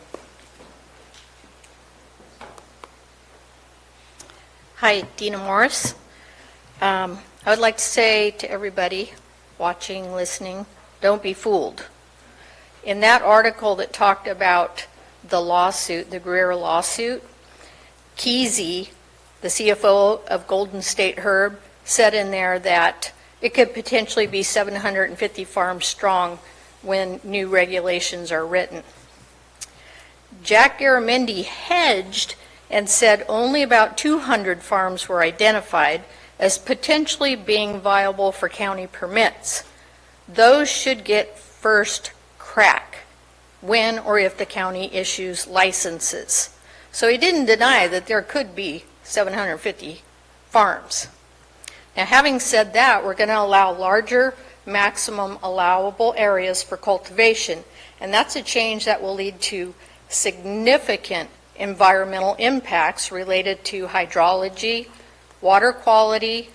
Hi, Dina Morris. I would like to say to everybody watching, listening, don't be fooled. In that article that talked about the lawsuit, the Guerrero lawsuit, Kesey, the CFO of Golden State Herb, said in there that it could potentially be 750 farms strong when new regulations are written. Jack Garamendi hedged and said only about 200 farms were identified as potentially being viable for county permits. Those should get first crack when or if the county issues licenses. So he didn't deny that there could be 750 farms. Now, having said that, we're going to allow larger maximum allowable areas for cultivation, and that's a change that will lead to significant environmental impacts related to hydrology, water quality,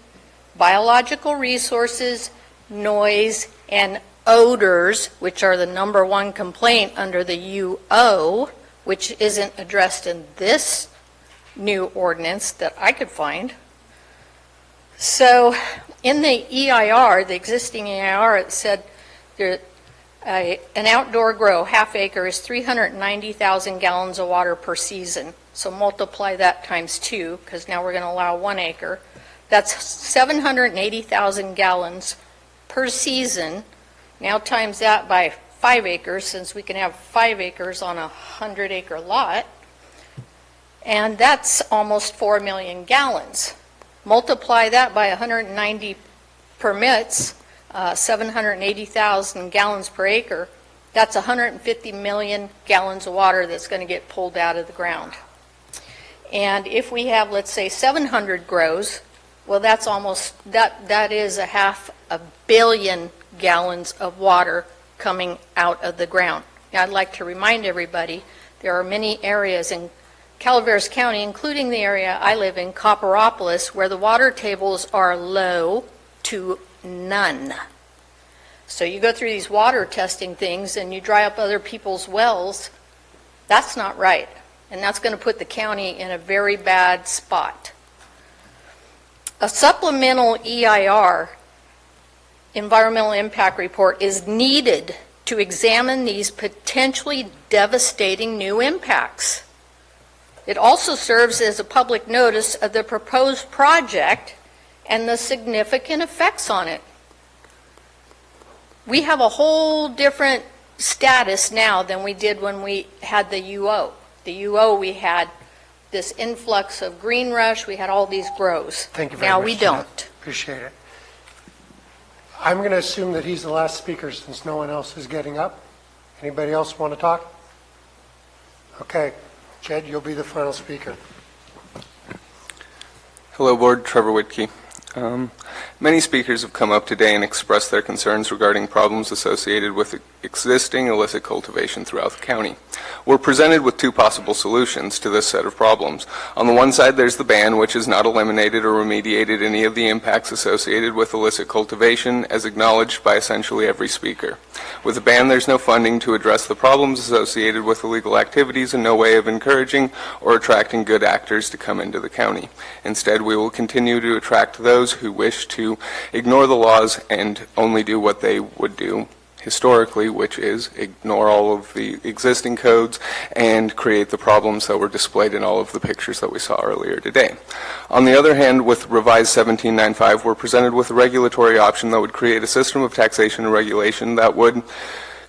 biological resources, noise, and odors, which are the #1 complaint under the UO, which isn't addressed in this new ordinance that I could find. So in the EIR, the existing EIR, it said an outdoor grow, half acre, is 390,000 gallons of water per season. So multiply that times 2, because now we're going to allow 1 acre. That's 780,000 gallons per season. Now times that by 5 acres, since we can have 5 acres on a 100-acre lot, and that's almost 4 million gallons. Multiply that by 190 permits, 780,000 gallons per acre, that's 150 million gallons of water that's going to get pulled out of the ground. And if we have, let's say, 700 grows, well, that's almost, that is 500 million gallons of water coming out of the ground. Now, I'd like to remind everybody, there are many areas in Calaveras County, including the area I live in, Copperopolis, where the water tables are low to none. So you go through these water testing things and you dry up other people's wells. That's not right. And that's going to put the county in a very bad spot. A supplemental EIR, environmental impact report, is needed to examine these potentially devastating new impacts. It also serves as a public notice of the proposed project and the significant effects on it. We have a whole different status now than we did when we had the UO. The UO, we had this influx of green rush, we had all these grows. Thank you very Now much. we Jeanette. don't. Appreciate it. I'm going to assume that he's the last speaker since no one else is getting up. Anybody else want to talk? Okay, Jed, you'll be the final speaker. Hello, Board. Trevor Whitkey. Many speakers have come up today and expressed their concerns regarding problems associated with existing illicit cultivation throughout the county. We're presented with two possible solutions to this set of problems. On the one side, there's the ban, which has not eliminated or remediated any of the impacts associated with illicit cultivation, as acknowledged by essentially every speaker. With the ban, there's no funding to address the problems associated with illegal activities and no way of encouraging or attracting good actors to come into the county. Instead, we will continue to attract those who wish to ignore the laws and only do what they would do historically, which is ignore all of the existing codes and create the problems that were displayed in all of the pictures that we saw earlier today. On the other hand, with revised 1795, we're presented with a regulatory option that would create a system of taxation and regulation that would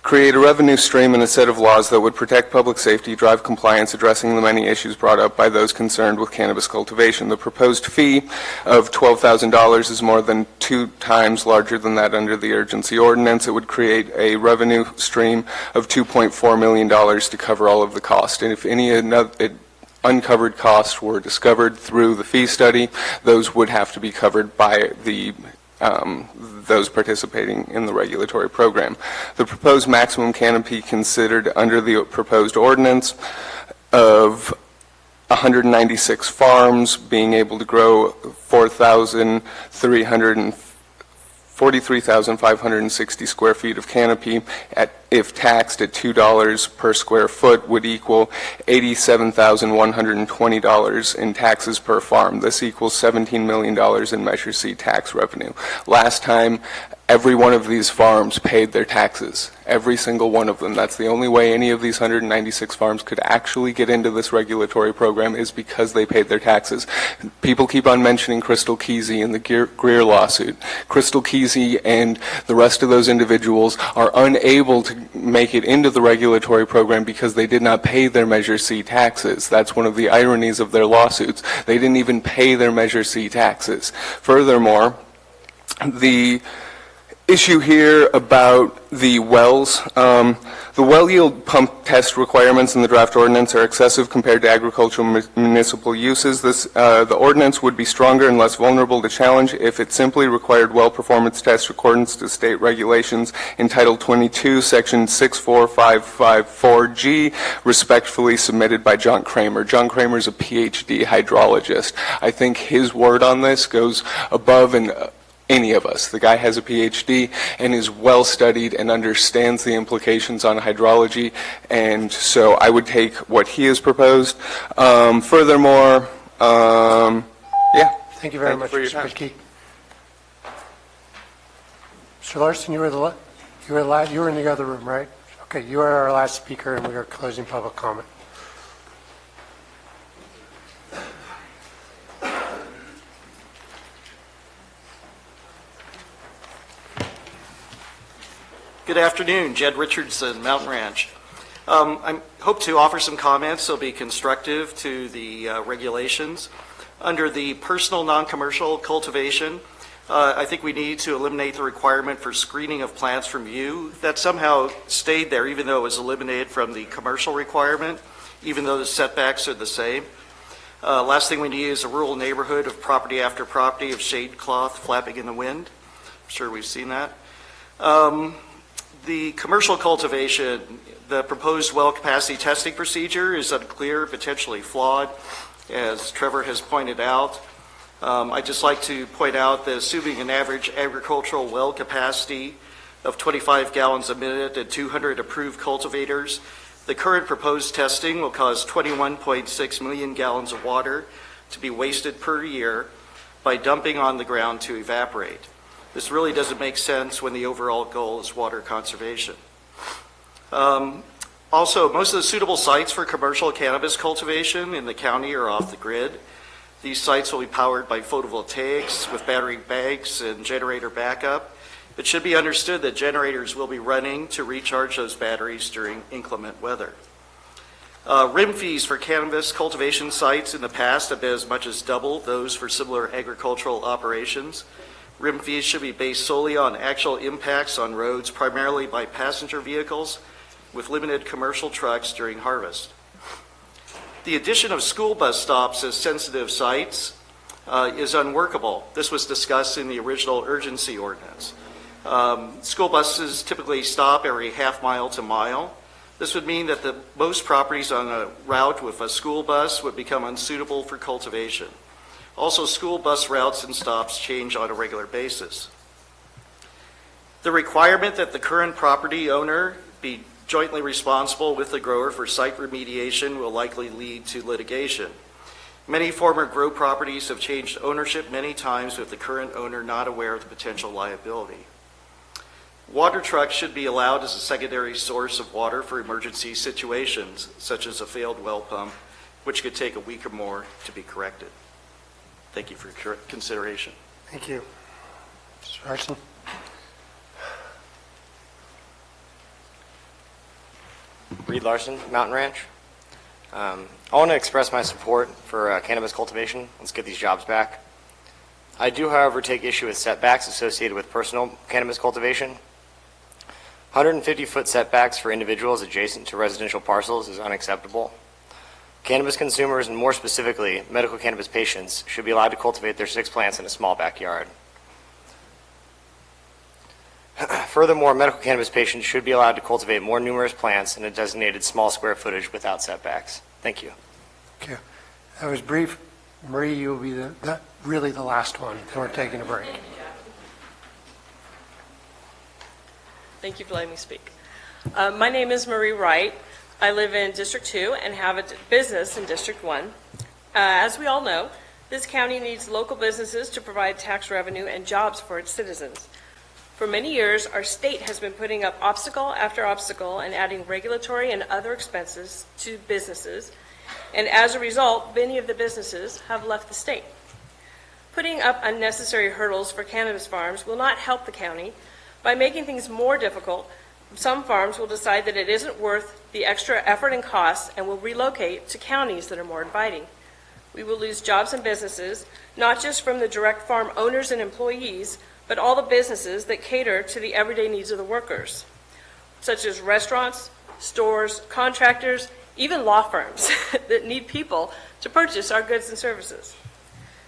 create a revenue stream and a set of laws that would protect public safety, drive compliance, addressing the many issues brought up by those concerned with cannabis cultivation. The proposed fee of $12,000 is more than 2 times larger than that under the urgency ordinance. It would create a revenue stream of $2.4 million to cover all of the cost. And if any uncovered costs were discovered through the fee study, those would have to be covered by the those participating in the regulatory program. The proposed maximum canopy considered under the proposed ordinance of 196 farms being able to grow 43,560 square feet of canopy if taxed at $2 per square foot would equal $87,120 in taxes per farm. This equals $17 million in Measure C tax revenue. Last time, every one of these farms paid their taxes, every single one of them. That's the only way any of these 196 farms could actually get into this regulatory program is because they paid their taxes. People keep on mentioning Crystal Kesey and the Greer lawsuit. Crystal Kesey and the rest of those individuals are unable to make it into the regulatory program because they did not pay their Measure C taxes. That's one of the ironies of their lawsuits. They didn't even pay their Measure C taxes. Furthermore, the issue here about the wells. The well yield pump test requirements in the draft ordinance are excessive compared to agricultural municipal uses. The ordinance would be stronger and less vulnerable to challenge if it simply required well performance tests according to state regulations in Title 22, Section 64554G, respectfully submitted by John Kramer. John Kramer is a PhD hydrologist. I think his word on this goes above any of us. The guy has a PhD and is well studied and understands the implications on hydrology, and so I would take what he has proposed. Furthermore, yeah. Thank you very much, Mr. Whitkey. Mr. Larson, you were in the other room, right? Okay, you are our last speaker, and we are closing public comment. Good afternoon, Jed Richardson, Mountain Ranch. I hope to offer some comments. They'll be constructive to the regulations. Under the personal non-commercial cultivation, I think we need to eliminate the requirement for screening of plants from view. That somehow stayed there even though it was eliminated from the commercial requirement, even though the setbacks are the same. Last thing we need is a rural neighborhood of property after property of shade cloth flapping in the wind. I'm sure we've seen that. The commercial cultivation, the proposed well capacity testing procedure is unclear, potentially flawed, as Trevor has pointed out. I'd just like to point out that assuming an average agricultural well capacity of 25 gallons a minute and 200 approved cultivators, the current proposed testing will cause 21.6 million gallons of water to be wasted per year by dumping on the ground to evaporate. This really doesn't make sense when the overall goal is water conservation. Also, most of the suitable sites for commercial cannabis cultivation in the county are off the grid. These sites will be powered by photovoltaics with battery banks and generator backup. It should be understood that generators will be running to recharge those batteries during inclement weather. Rim fees for cannabis cultivation sites in the past have been as much as double those for similar agricultural operations. Rim fees should be based solely on actual impacts on roads, primarily by passenger vehicles with limited commercial trucks during harvest. The addition of school bus stops as sensitive sites is unworkable. This was discussed in the original urgency ordinance. School buses typically stop every half mile to mile. This would mean that most properties on a route with a school bus would become unsuitable for cultivation. Also, school bus routes and stops change on a regular basis. The requirement that the current property owner be jointly responsible with the grower for site remediation will likely lead to litigation. Many former grow properties have changed ownership many times with the current owner not aware of the potential liability. Water trucks should be allowed as a secondary source of water for emergency situations, such as a failed well pump, which could take a week or more to be corrected. Thank you for your consideration. Thank you. Mr. Larson? Reed Larson, Mountain Ranch. I want to express my support for cannabis cultivation. Let's get these jobs back. I do, however, take issue with setbacks associated with personal cannabis cultivation. 150-foot setbacks for individuals adjacent to residential parcels is unacceptable. Cannabis consumers, and more specifically, medical cannabis patients, should be allowed to cultivate their 6 plants in a small backyard. Furthermore, medical cannabis patients should be allowed to cultivate more numerous plants in a designated small square footage without setbacks. Thank you. Okay. That was brief. Marie, you'll be really the last one. Then we're taking a break. Thank you for letting me speak. My name is Marie Wright. I live in District 2 and have a business in District 1. As we all know, this county needs local businesses to provide tax revenue and jobs for its citizens. For many years, our state has been putting up obstacle after obstacle and adding regulatory and other expenses to businesses, and as a result, many of the businesses have left the state. Putting up unnecessary hurdles for cannabis farms will not help the county. By making things more difficult, some farms will decide that it isn't worth the extra effort and costs and will relocate to counties that are more inviting. We will lose jobs and businesses, not just from the direct farm owners and employees, but all the businesses that cater to the everyday needs of the workers, such as restaurants, stores, contractors, even law firms that need people to purchase our goods and services.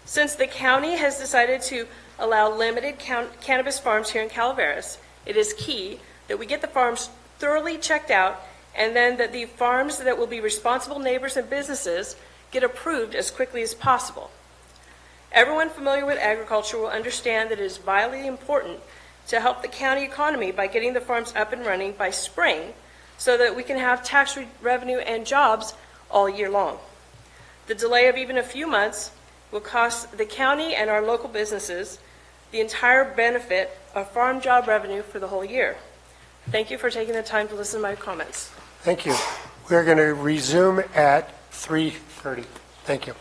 Since the county has decided to allow limited cannabis farms here in Calaveras, it is key that we get the farms thoroughly checked out and then that the farms that will be responsible neighbors and businesses get approved as quickly as possible. Everyone familiar with agriculture will understand that it is vitally important to help the county economy by getting the farms up and running by spring so that we can have tax revenue and jobs all year long. The delay of even a few months will cost the county and our local businesses the entire benefit of farm job revenue for the whole year. Thank you for taking the time to listen to my comments. Thank you. We're going to resume at 3:30. Thank you.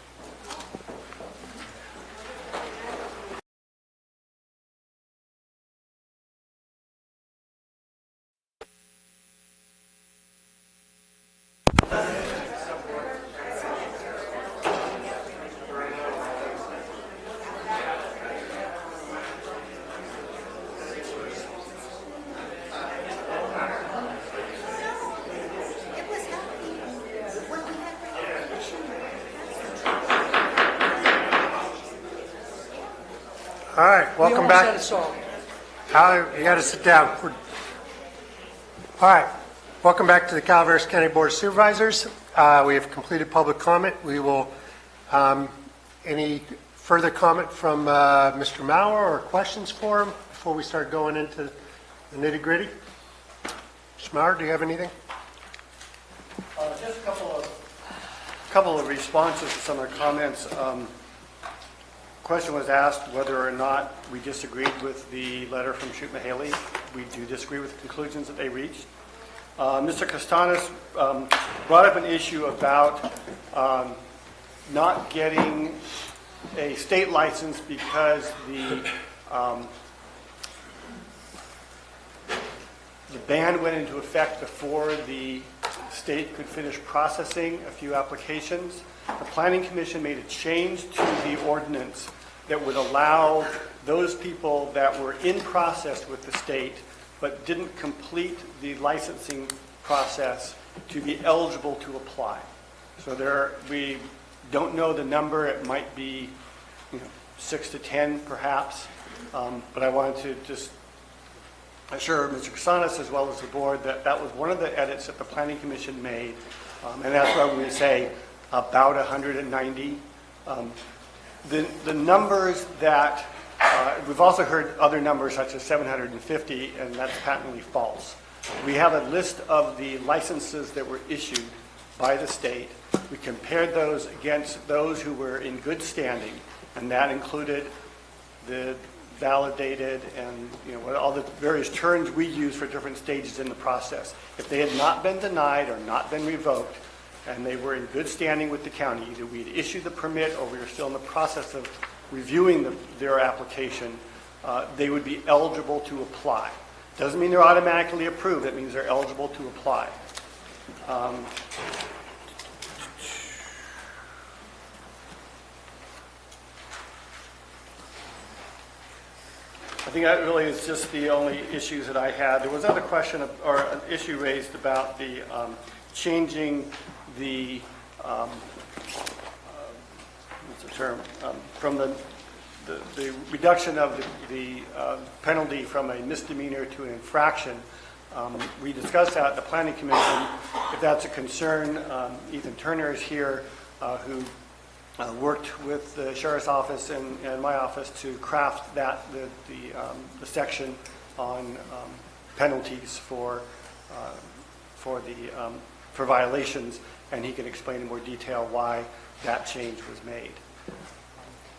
All right, welcome back. You got to sit down. All right, welcome back to the Calaveras County Board of Supervisors. We have completed public comment. We will, any further comment from Mr. Mauer or questions for him before we start going into the nitty gritty? Mr. Mauer, do you have anything? Just a couple of responses to some of the comments. Question was asked whether or not we disagreed with the letter from Shute-Mahaley. We do disagree with the conclusions that they reached. Mr. Castanis brought up an issue about not getting a state license because the ban went into effect before the state could finish processing a few applications. The Planning Commission made a change to the ordinance that would allow those people that were in process with the state but didn't complete the licensing process to be eligible to apply. So we don't know the number. It might be 6 to 10 perhaps, but I wanted to just assure Mr. Casanas as well as the board that that was one of the edits that the Planning Commission made, and that's why we say about 190. The numbers that, we've also heard other numbers such as 750, and that's patently false. We have a list of the licenses that were issued by the state. We compared those against those who were in good standing, and that included the validated and all the various terms we use for different stages in the process. If they had not been denied or not been revoked, and they were in good standing with the county, either we had issued the permit or we were still in the process of reviewing their application, they would be eligible to apply. Doesn't mean they're automatically approved. It means they're eligible to apply. I think that really is just the only issues that I had. There was another question or an issue raised about the changing the what's the term from the reduction of the penalty from a misdemeanor to an infraction. We discussed that at the Planning Commission. If that's a concern, Ethan Turner is here, who worked with the Sheriff's Office and my office to craft the section on penalties for violations, and he can explain in more detail why that change was made.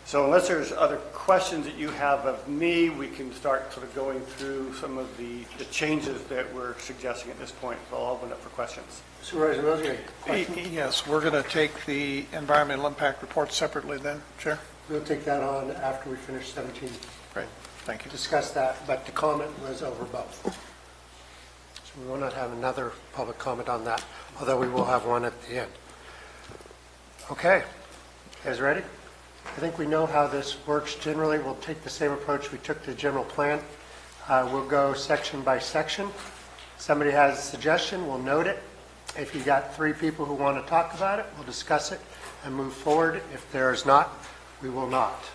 So unless there's other questions that you have of me, we can start sort of going through some of the changes that we're suggesting at this point. So I'll open up for questions. Supervisor Mills, Yes, we're going to take the environmental impact report separately then, Chair? we'll take that on after we finish 17. Great, thank you. Discuss that, but the comment was over both. So we will not have another public comment on that, although we will have one at the end. Okay, you guys ready? I think we know how this works generally. We'll take the same approach we took to the general plan. We'll go section by section. Somebody has a suggestion, we'll note it. If you got 3 people who want to talk about it, we'll discuss it and move forward. If there's not, we will not.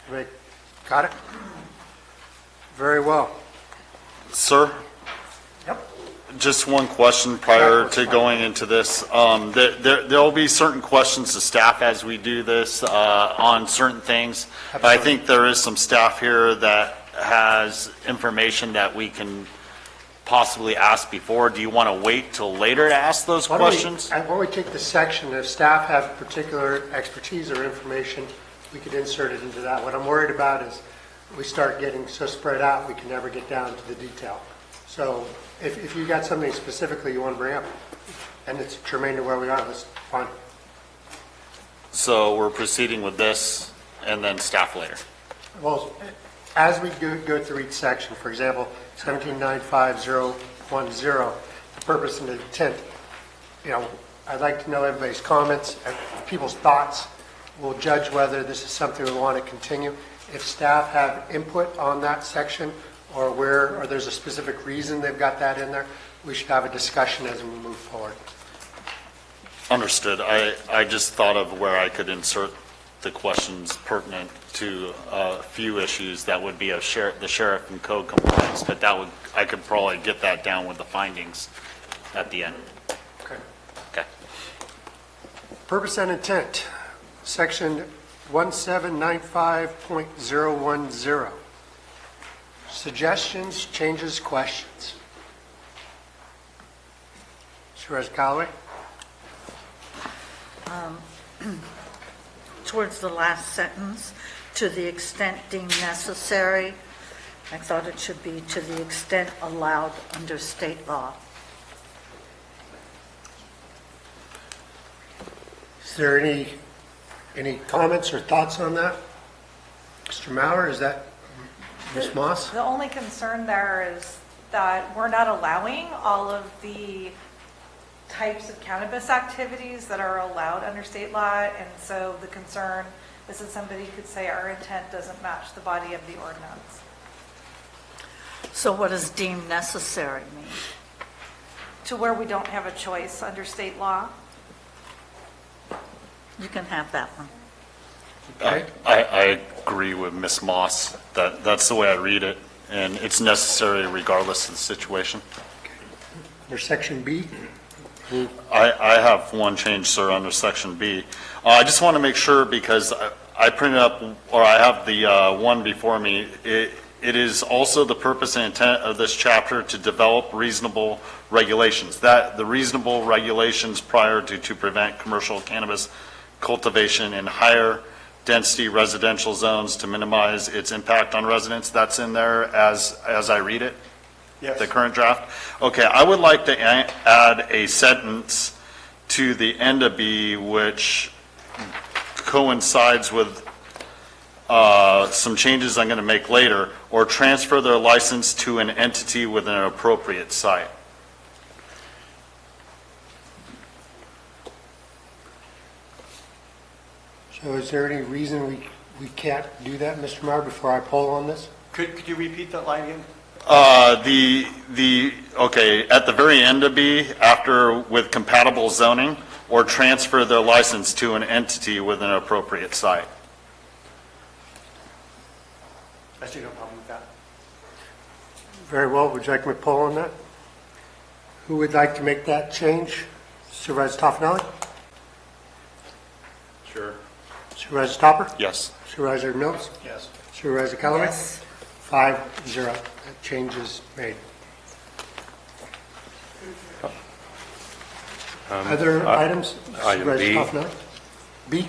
Everybody got it? Very well. Sir? Yep. Just one question prior to going into this. There'll be certain questions to staff as we do this on certain things. But I think there is some staff here that has information that we can possibly ask before. Do you want to wait till later to ask those questions? Why don't we take the section, if staff have particular expertise or information, we could insert it into that. What I'm worried about is we start getting so spread out, we can never get down to the detail. So if you got something specifically you want to bring up, and it's germane to where we are, that's fine. So we're proceeding with this and then staff later. Well, as we go through each section, for example, 1795010, the purpose and intent, I'd like to know everybody's comments, people's thoughts. We'll judge whether this is something we want to continue. If staff have input on that section, or there's a specific reason they've got that in there, we should have a discussion as we move forward. Understood. I just thought of where I could insert the questions pertinent to a few issues that would be the sheriff and code compliance, but I could probably get that down with the findings at the end. Okay. Okay. Purpose and intent, section 1795.010. Suggestions, changes, questions. Supervisor Callaway? Towards the last sentence, to the extent deemed necessary, I thought it should be to the extent allowed under state law. Is there any comments or thoughts on that? Mr. Maurer, is that Ms. Moss? The only concern there is that we're not allowing all of the types of cannabis activities that are allowed under state law, and so the concern is that somebody could say our intent doesn't match the body of the ordinance. So what does deemed necessary mean? To where we don't have a choice under state law? You can have that one. I agree with Ms. Moss. That's the way I read it, and it's necessary regardless of the situation. Under section B? I have one change, sir, under section B. I just want to make sure, because I printed up, or I have the one before me. It is also the purpose and intent of this chapter to develop reasonable regulations. That the reasonable regulations prior to prevent commercial cannabis cultivation in higher density residential zones to minimize its impact on residents. That's in there as I read it. Yes. The current draft. Okay, I would like to add a sentence to the end of B, which coincides with some changes I'm going to make later, or transfer their license to an entity with an appropriate site. So is there any reason we can't do that, Mr. Meyer, before I poll on this? Could you repeat that line again? Okay, at the very end of B, after with compatible zoning, or transfer their license to an entity with an appropriate site. I see no problem with that. Very well. Would you like me to poll on that? Who would like to make that change? Supervisor Toffenelli? Sure. Supervisor Stopper? Yes. Supervisor Mills? Yes. Supervisor Callaway? Yes. 5-0. That change is made. Other items? Item Supervisor B. Toffenelli? B?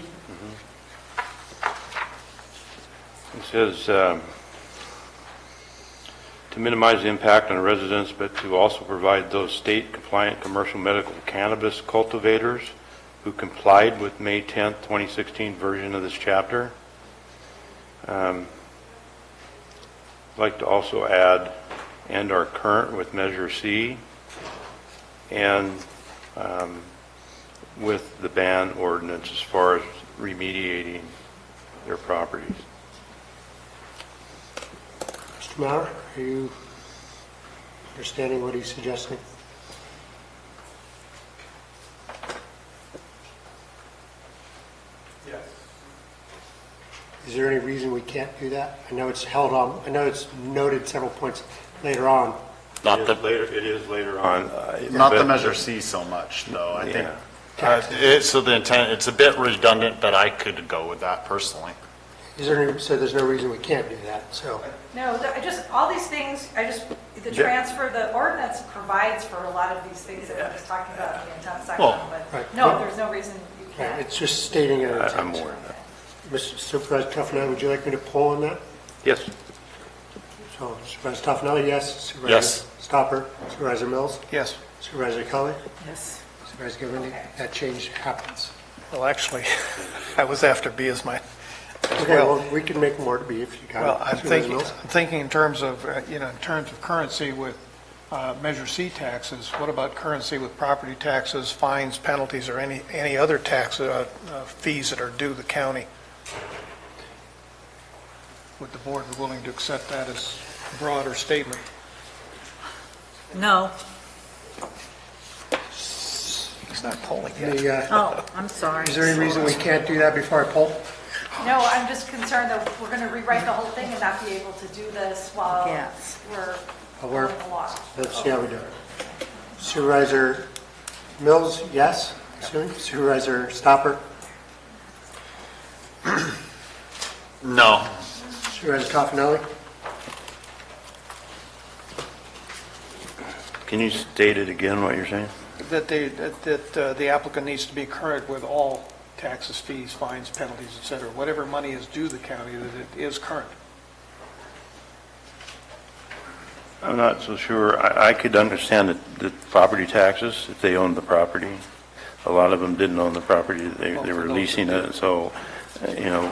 It says, to minimize the impact on residents, but to also provide those state-compliant commercial medical cannabis cultivators who complied with May 10th, 2016 version of this chapter. I'd like to also add, and are current with Measure C, and with the ban ordinance as far as remediating their properties. Mr. Maurer, are you understanding what he's suggesting? Yes. Is there any reason we can't do that? I know it's held on, I know it's noted several points later on. Not It the is later on. Not the but- Measure C so much, though. I think. Yeah. So the intent, it's a bit redundant, but I could go with that personally. Is there any, so there's no reason we can't do that, so. No, all these things, the transfer, the ordinance provides for a lot of these things that we're just talking about in the intent section, Well, but right. no, there's no reason you Right, can't. it's just stating an intent. I'm aware of that. Mr. Supervisor Toffenelli, would you like me to poll on that? Yes. So Supervisor Toffenelli, yes. Supervisor Yes. Stopper, Supervisor Mills, Yes. Supervisor Kelly, Yes. Supervisor Giovanni, that change happens. Well, actually, I was after B as my, as Okay, well. well, we can make more to be if you got it. Well, I'm Supervisor Mills? thinking in terms of, in terms of currency with Measure C taxes. What about currency with property taxes, fines, penalties, or any other tax fees that are due the county? Would the board be willing to accept that as a broader statement? No. He's not polling yet. Oh, I'm sorry. Is there any reason we can't do that before I poll? No, I'm just concerned that we're going to rewrite the whole thing and not be able to do this while Yes. we're We're- going along. Let's see how we do it. Supervisor Mills, yes. Supervisor Stopper, No. Supervisor Toffenelli, Can you state it again, what you're saying? That the applicant needs to be current with all taxes, fees, fines, penalties, et cetera. Whatever money is due the county, that it is current. I'm not so sure. I could understand the property taxes, if they owned the property. A lot of them didn't own the property, they were leasing it, so,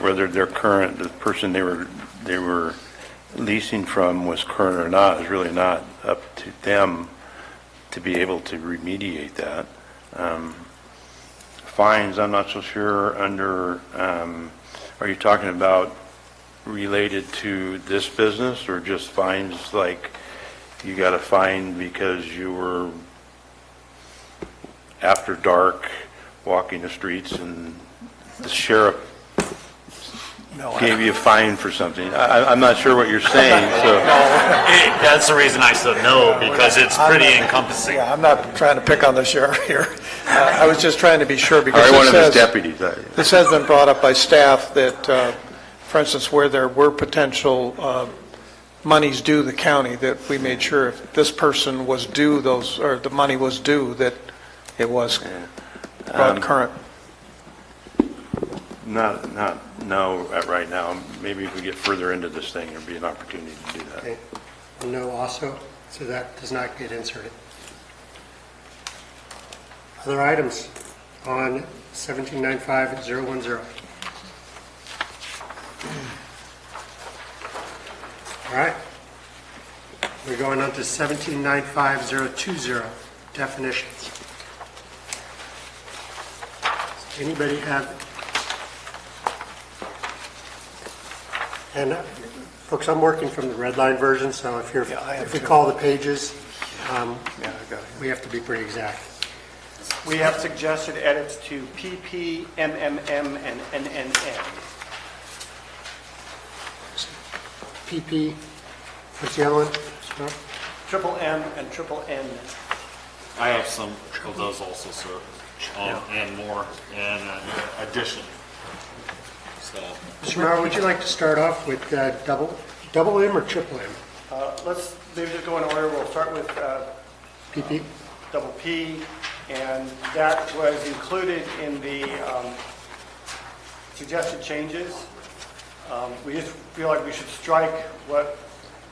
whether they're current, the person they were leasing from was current or not is really not up to them to be able to remediate that. Fines, I'm not so sure under, are you talking about related to this business or just fines like you got a fine because you were after dark walking the streets and the sheriff gave you a fine for something? I'm not sure what you're saying, so. That's the reason I said no, because it's pretty encompassing. Yeah, I'm not trying to pick on the sheriff here. I was just trying to be sure because Or one of his deputies. This has been brought up by staff that, for instance, where there were potential monies due the county, that we made sure if this person was due those, or the money was due, that it was brought current. No, right now. Maybe if we get further into this thing, there'll be an opportunity to do that. Okay. No also, so that does not get inserted. Other items on 1795-010? All right. We're going on to 1795-020, definitions. Does anybody have? And folks, I'm working from the red line version, so if we call the pages, we have to be pretty exact. We have suggested edits to PP, MMM, and NNN. PP, what's the other one? Triple M and triple N. I have some of those also, sir, and more, and addition. So. Mr. Mauer, would you like to start off with double M or triple M? Let's maybe just go in order. We'll start with PP. Double P, and that was included in the suggested changes. We just feel like we should strike what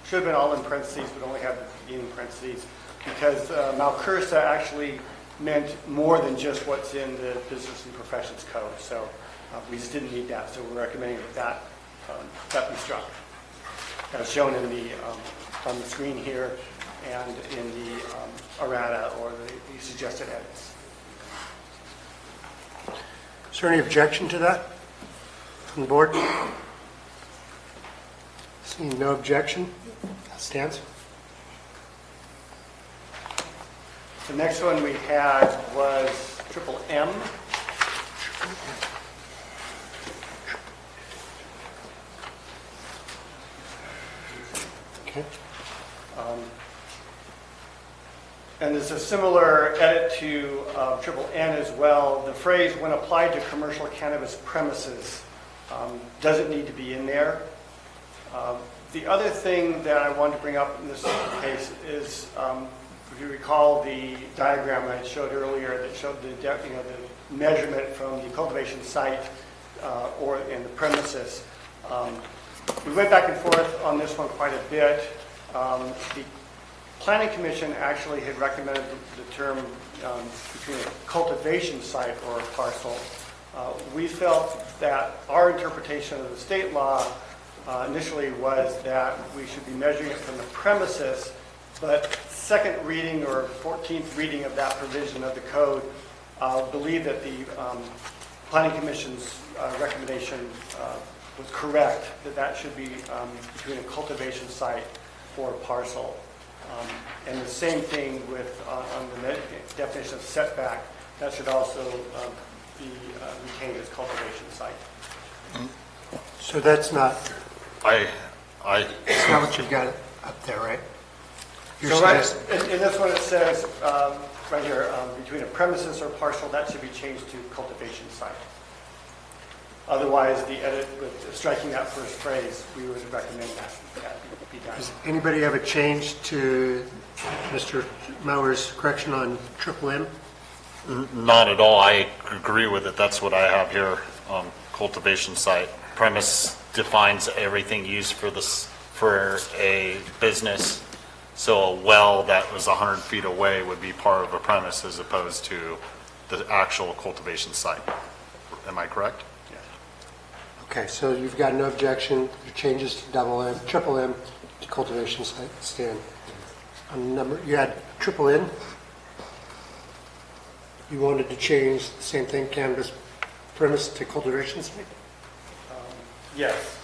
should have been all in parentheses, but only have the beginning parentheses, because Malcursa actually meant more than just what's in the Business and Professions Code. So we just didn't need that. So we're recommending that be struck, as shown in the on the screen here and in the errata or the suggested edits. Is there any objection to that from the board? Seeing no objection, that stands. The next one we had was triple M. Okay. And there's a similar edit to triple N as well. The phrase, when applied to commercial cannabis premises, doesn't need to be in there. The other thing that I wanted to bring up in this case is, if you recall the diagram I showed earlier that showed the measurement from the cultivation site or in the premises. We went back and forth on this one quite a bit. The Planning Commission actually had recommended the term between a cultivation site or a parcel. We felt that our interpretation of the state law initially was that we should be measuring it from the premises, but second reading or 14th reading of that provision of the code believed that the Planning Commission's recommendation was correct, that should be between a cultivation site or a parcel. And the same thing with on the definition of setback, that should also be retained as cultivation site. So that's not. That's not what you've got up there, right? So right, in this one it says right here, between a premises or parcel, that should be changed to cultivation site. Otherwise, the edit with striking that first phrase, we would recommend that be done. Does anybody have a change to Mr. Mauer's correction on triple M? Not at all. I agree with it. That's what I have here, cultivation site. Premise defines everything used for a business. So a well that was 100 feet away would be part of a premise as opposed to the actual cultivation site. Am I correct? Okay, so you've got no objection, your changes to double M, triple M to cultivation site stand. On number, you had triple N. You wanted to change the same thing, cannabis premise to cultivation site? Yes.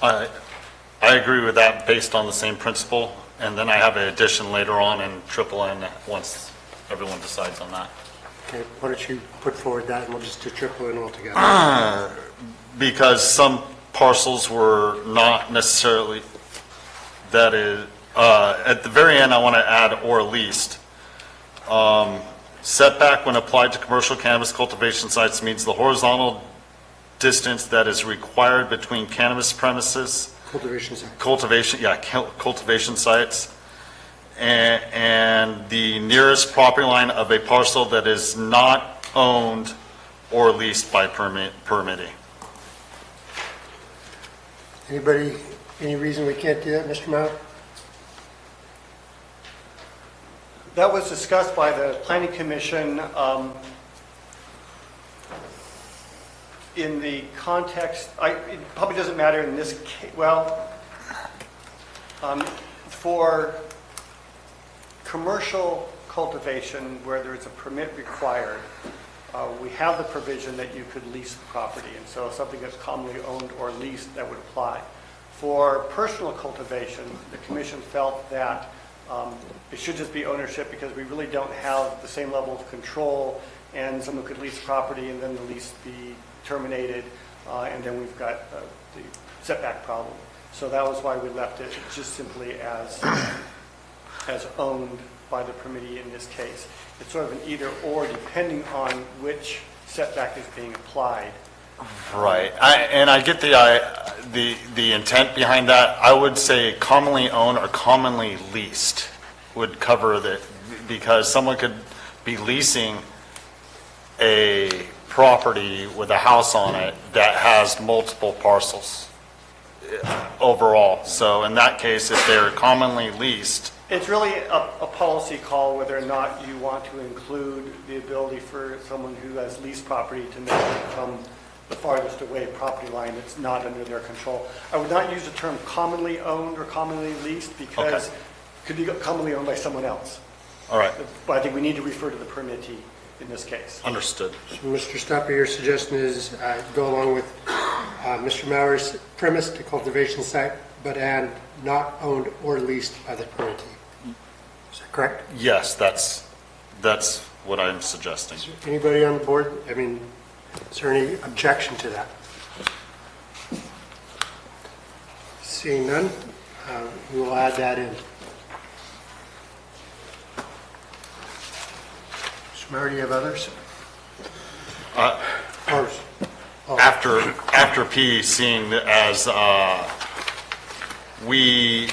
I agree with that based on the same principle, and then I have an addition later on in triple N once everyone decides on that. Okay, why don't you put forward that and we'll just do triple N altogether. Because some parcels were not necessarily, that is, at the very end, I want to add or least. Setback when applied to commercial cannabis cultivation sites means the horizontal distance that is required between cannabis premises. Cultivation site. Cultivation sites. And the nearest property line of a parcel that is not owned or leased by permittee. Anybody, any reason we can't do that, Mr. Mauer? That was discussed by the Planning Commission in the context, it probably doesn't matter in this case, well, for commercial cultivation where there is a permit required, we have the provision that you could lease the property, and so something that's commonly owned or leased, that would apply. For personal cultivation, the commission felt that it should just be ownership because we really don't have the same level of control, and someone could lease property and then the lease be terminated, and then we've got the setback problem. So that was why we left it just simply as owned by the permittee in this case. It's sort of an either or depending on which setback is being applied. Right, and I get the intent behind that. I would say commonly owned or commonly leased would cover that, because someone could be leasing a property with a house on it that has multiple parcels overall. So in that case, if they're commonly leased, it's really a policy call whether or not you want to include the ability for someone who has leased property to make it from the farthest away property line that's not under their control. I would not use the term commonly owned or commonly leased because it could be commonly owned by someone else. All right. But I think we need to refer to the permittee in this case. Understood. So Mr. Stopper, your suggestion is go along with Mr. Mauer's premise to cultivation site, but add not owned or leased by the permittee. Is that correct? yes, that's what I'm suggesting. Anybody on the board? I mean, is there any objection to that? Seeing none, we will add that in. Mr. Mauer, do you have others? After P, seeing as we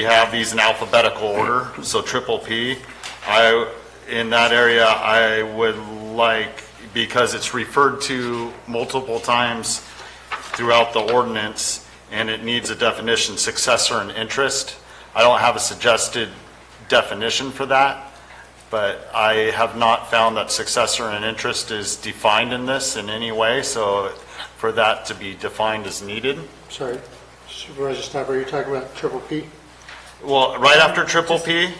have these in alphabetical order, so triple P, in that area, I would like, because it's referred to multiple times throughout the ordinance, and it needs a definition, successor and interest. I don't have a suggested definition for that, but I have not found that successor and interest is defined in this in any way, so for that to be defined is needed. Sorry, Supervisor Stopper, are you talking about triple P? Well, right after triple P,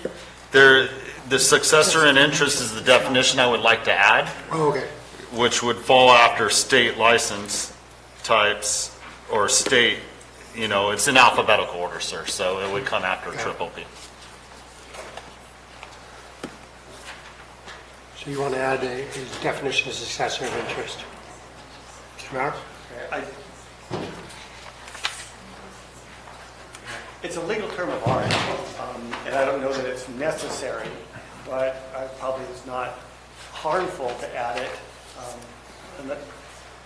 the successor and interest is the definition I would like to add. Oh, okay. Which would fall after state license types or state, it's in alphabetical order, sir, so it would come after triple P. So you want to add a definition of successor of interest? Mr. Mauer? It's a legal term of art, and I don't know that it's necessary, but probably it's not harmful to add it.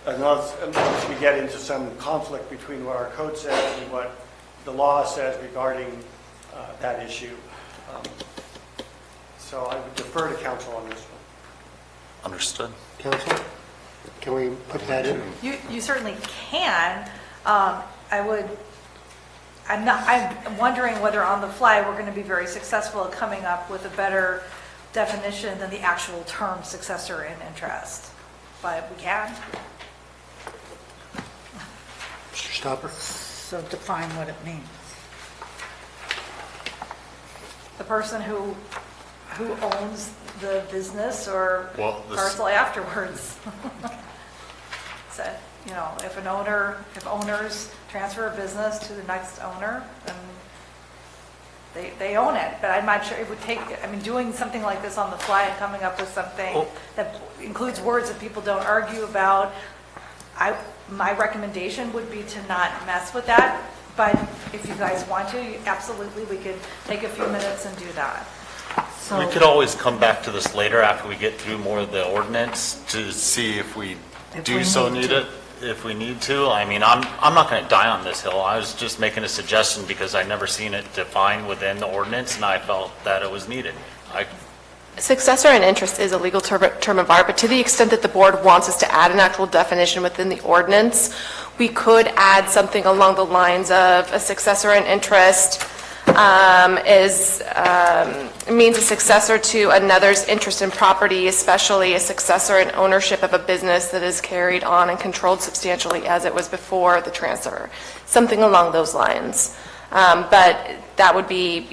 Unless we get into some conflict between what our code says and what the law says regarding that issue. So I would defer to counsel on this one. Understood. Counsel, can we put that in? You certainly can. I'm wondering whether on the fly we're going to be very successful at coming up with a better definition than the actual term successor in interest, but we can. Mr. Stopper? So define what it means. The person who owns the business or Well, this- parcel afterwards. So, if owners transfer a business to the next owner, then they own it. But I'm not sure it would take, doing something like this on the fly and coming up with something that includes words that people don't argue about, my recommendation would be to not mess with that. But if you guys want to, absolutely, we could take a few minutes and do that. We could always come back to this later after we get through more of the ordinance to see if we need it, if we need to. I'm not going to die on this hill. I was just making a suggestion because I'd never seen it defined within the ordinance, and I felt that it was needed. Successor in interest is a legal term of art, but to the extent that the board wants us to add an actual definition within the ordinance, we could add something along the lines of a successor in interest means a successor to another's interest in property, especially a successor in ownership of a business that is carried on and controlled substantially as it was before the transfer. Something along those lines. But that would be,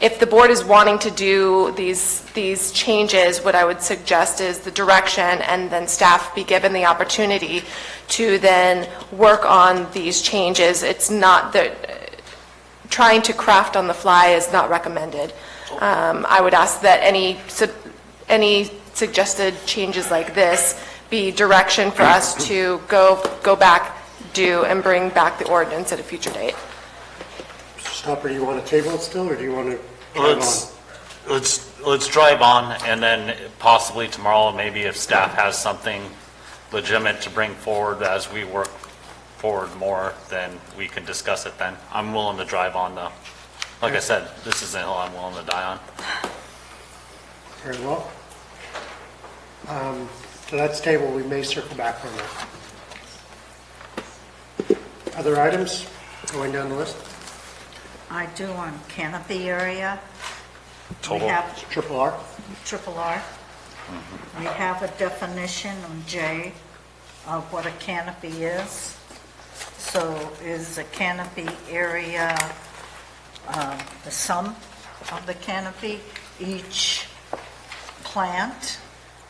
if the board is wanting to do these changes, what I would suggest is the direction, and then staff be given the opportunity to then work on these changes. It's not that trying to craft on the fly is not recommended. I would ask that any suggested changes like this be direction for us to go back, do, and bring back the ordinance at a future date. Mr. Stopper, do you want to table it still, or do you want to drive on? Let's drive on, and then possibly tomorrow, maybe if staff has something legitimate to bring forward as we work forward more, then we can discuss it then. I'm willing to drive on, though. Like I said, this is a hill I'm willing to die on. Very well. So that's table. We may circle back on that. Other items going down the list? I do on canopy area. Total. We have Triple R? Triple R. We have a definition on J of what a canopy is. So is a canopy area the sum of the canopy, each plant,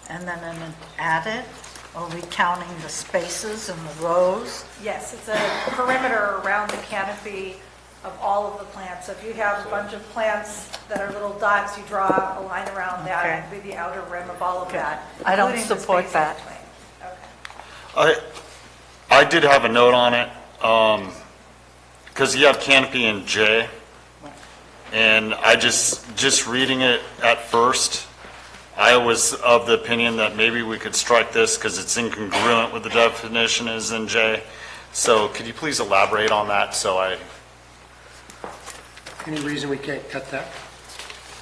and then added? Are we counting the spaces and the rows? Yes, it's a perimeter around the canopy of all of the plants. So if you have a bunch of plants that are little dots, you draw a line around that, and be the outer rim of all of that. I don't including the support space that. in between. Okay. I did have a note on it, because you have canopy in J, and I just reading it at first, I was of the opinion that maybe we could strike this because it's incongruent with the definition is in J. So could you please elaborate on that? Any reason we can't cut that?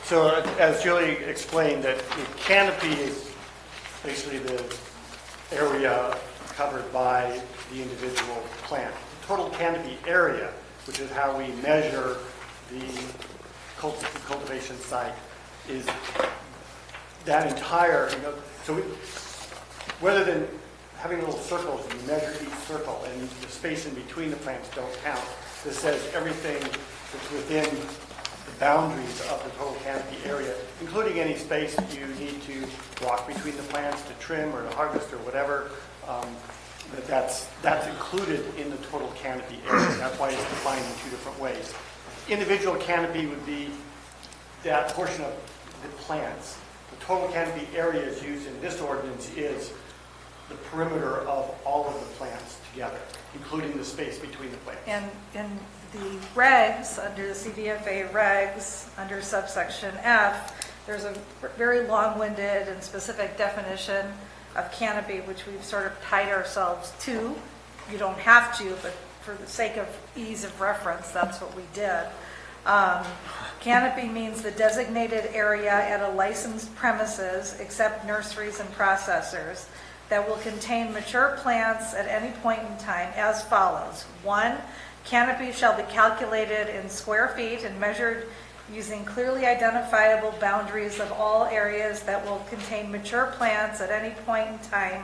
So as Julie explained, that the canopy is basically the area covered by the individual plant. The total canopy area, which is how we measure the cultivation site, is that entire, so rather than having little circles, you measure each circle, and the space in between the plants don't count. This says everything that's within the boundaries of the total canopy area, including any space you need to walk between the plants to trim or to harvest or whatever, that's included in the total canopy area. That's why it's defined in two different ways. Individual canopy would be that portion of the plants. The total canopy area is used in this ordinance is the perimeter of all of the plants together, including the space between the plants. And in the regs, under the CDFA regs, under subsection F, there's a very long-winded and specific definition of canopy, which we've sort of tied ourselves to. You don't have to, but for the sake of ease of reference, that's what we did. Canopy means the designated area at a licensed premises, except nurseries and processors, that will contain mature plants at any point in time as follows. 1, canopy shall be calculated in square feet and measured using clearly identifiable boundaries of all areas that will contain mature plants at any point in time,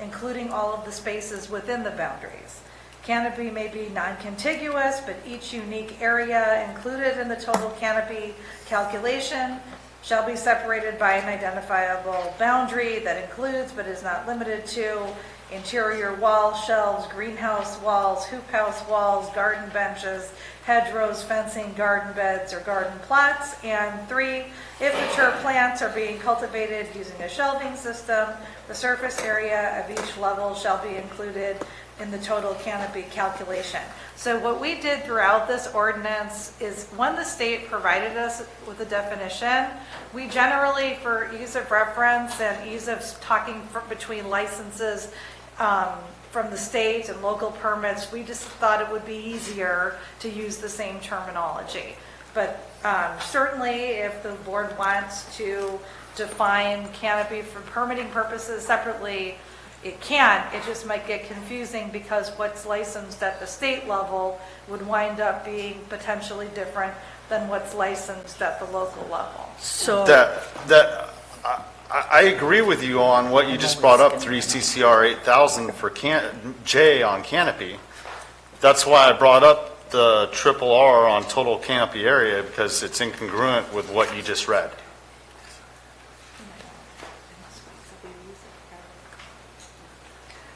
including all of the spaces within the boundaries. Canopy may be non-contiguous, but each unique area included in the total canopy calculation shall be separated by an identifiable boundary that includes but is not limited to interior walls, shelves, greenhouse walls, hoop house walls, garden benches, hedgerows, fencing, garden beds, or garden plots. And 3, if mature plants are being cultivated using a shelving system, the surface area of each level shall be included in the total canopy calculation. So what we did throughout this ordinance is when the state provided us with a definition, we generally, for ease of reference and ease of talking between licenses from the state and local permits, we just thought it would be easier to use the same terminology. But certainly if the board wants to define canopy for permitting purposes separately, it can. It just might get confusing because what's licensed at the state level would wind up being potentially different than what's licensed at the local level. So I agree with you on what you just brought up, 3 CCR 8000 for J on canopy. That's why I brought up the triple R on total canopy area, because it's incongruent with what you just read.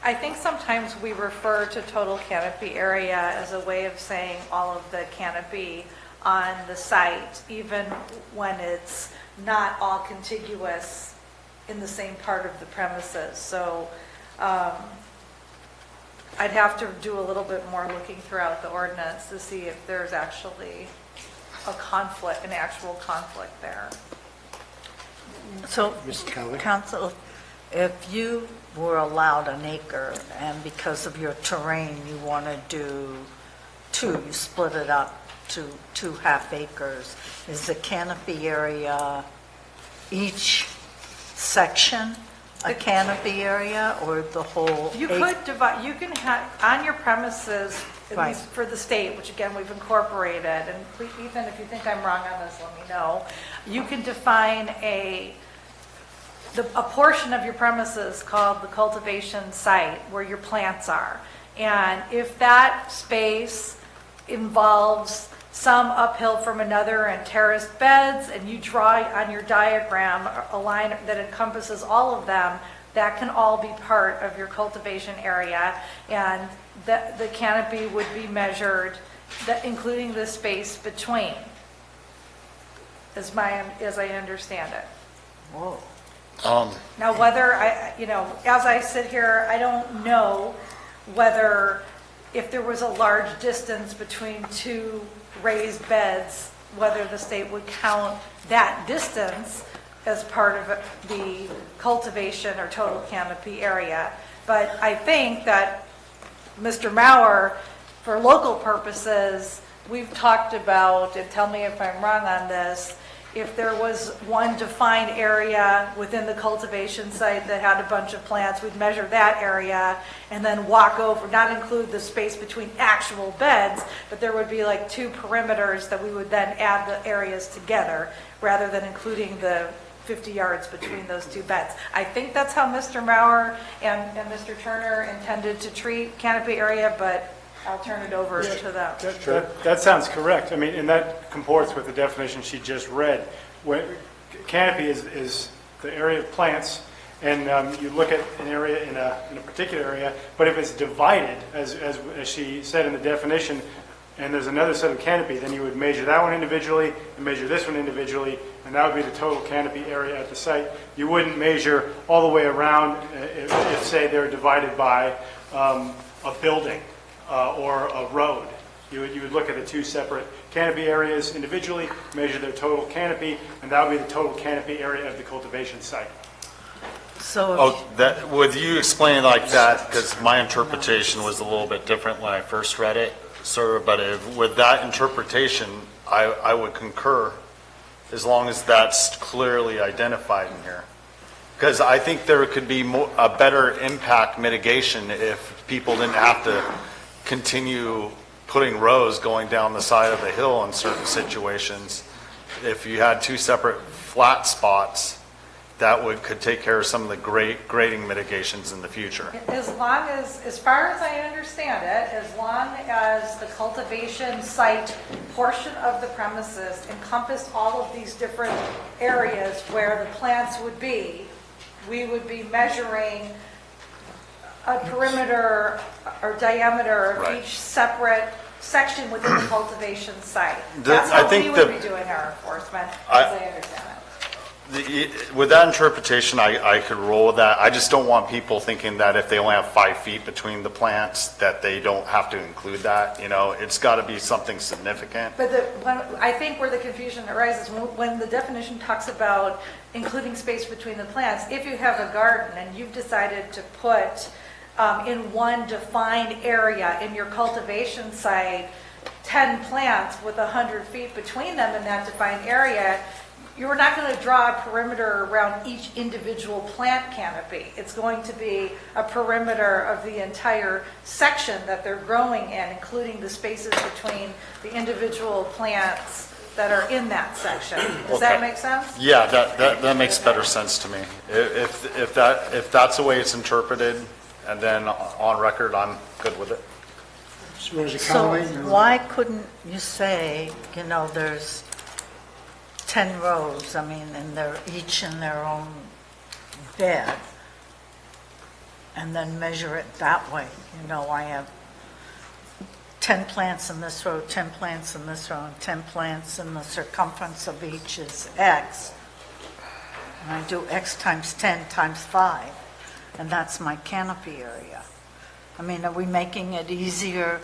I think sometimes we refer to total canopy area as a way of saying all of the canopy on the site, even when it's not all contiguous in the same part of the premises. So I'd have to do a little bit more looking throughout the ordinance to see if there's actually a conflict, an actual conflict there. So, Council, if you were allowed an acre and because of your terrain you want to do 2, you split it up to 2 half acres, is the canopy area each section a canopy area or the whole? You could divide, you can have, on your premises, at Right. least for the state, which again, we've incorporated, and Ethan, if you think I'm wrong on this, let me know. You can define a portion of your premises called the cultivation site where your plants are. And if that space involves some uphill from another and terraced beds, and you draw on your diagram a line that encompasses all of them, that can all be part of your cultivation area, and the canopy would be measured, including the space between, as I understand it. Whoa. Now, whether as I sit here, I don't know whether if there was a large distance between 2 raised beds, whether the state would count that distance as part of the cultivation or total canopy area. But I think that Mr. Mauer, for local purposes, we've talked about, and tell me if I'm wrong on this, if there was one defined area within the cultivation site that had a bunch of plants, we'd measure that area and then walk over, not include the space between actual beds, but there would be like 2 perimeters that we would then add the areas together rather than including the 50 yards between those 2 beds. I think that's how Mr. Mauer and Mr. Turner intended to treat canopy area, but I'll turn it over to them. That sounds correct. I mean, and that comports with the definition she just read. Canopy is the area of plants, and you look at an area in a particular area, but if it's divided, as she said in the definition, and there's another set of canopy, then you would measure that one individually and measure this one individually, and that would be the total canopy area at the site. You wouldn't measure all the way around if say, they're divided by a building or a road. You would look at the 2 separate canopy areas individually, measure their total canopy, and that would be the total canopy area of the cultivation site. So Would you explain like that? Because my interpretation was a little bit different when I first read it, sir. But with that interpretation, I would concur, as long as that's clearly identified in here. Because I think there could be a better impact mitigation if people didn't have to continue putting rows going down the side of the hill in certain situations. if you had two separate flat spots, that could take care of some of the grading mitigations in the future. As long as far as I understand it, as long as the cultivation site portion of the premises encompassed all of these different areas where the plants would be, we would be measuring a perimeter or diameter of each separate section within the cultivation site. That's how we would be doing our enforcement, as I understand it. With that interpretation, I could roll with that. I just don't want people thinking that if they only have 5 feet between the plants, that they don't have to include that. You know, it's got to be something significant. But I think where the confusion arises, when the definition talks about including space between the plants, if you have a garden and you've decided to put in one defined area in your cultivation site 10 plants with 100 feet between them in that defined area, you're not going to draw a perimeter around each individual plant canopy. It's going to be a perimeter of the entire section that they're growing in, including the spaces between the individual plants that are in that section. Does that make sense? Yeah, that makes better sense to me. If that's the way it's interpreted, and then on record, I'm good with it. So why couldn't you say, you know, there's 10 rows, I mean, and they're each in their own bed, and then measure it that way? You know, I have 10 plants in this row, 10 plants in this row, and 10 plants, and the circumference of each is X. And I do X times 10 times 5, and that's my canopy area. I mean, are we making it easier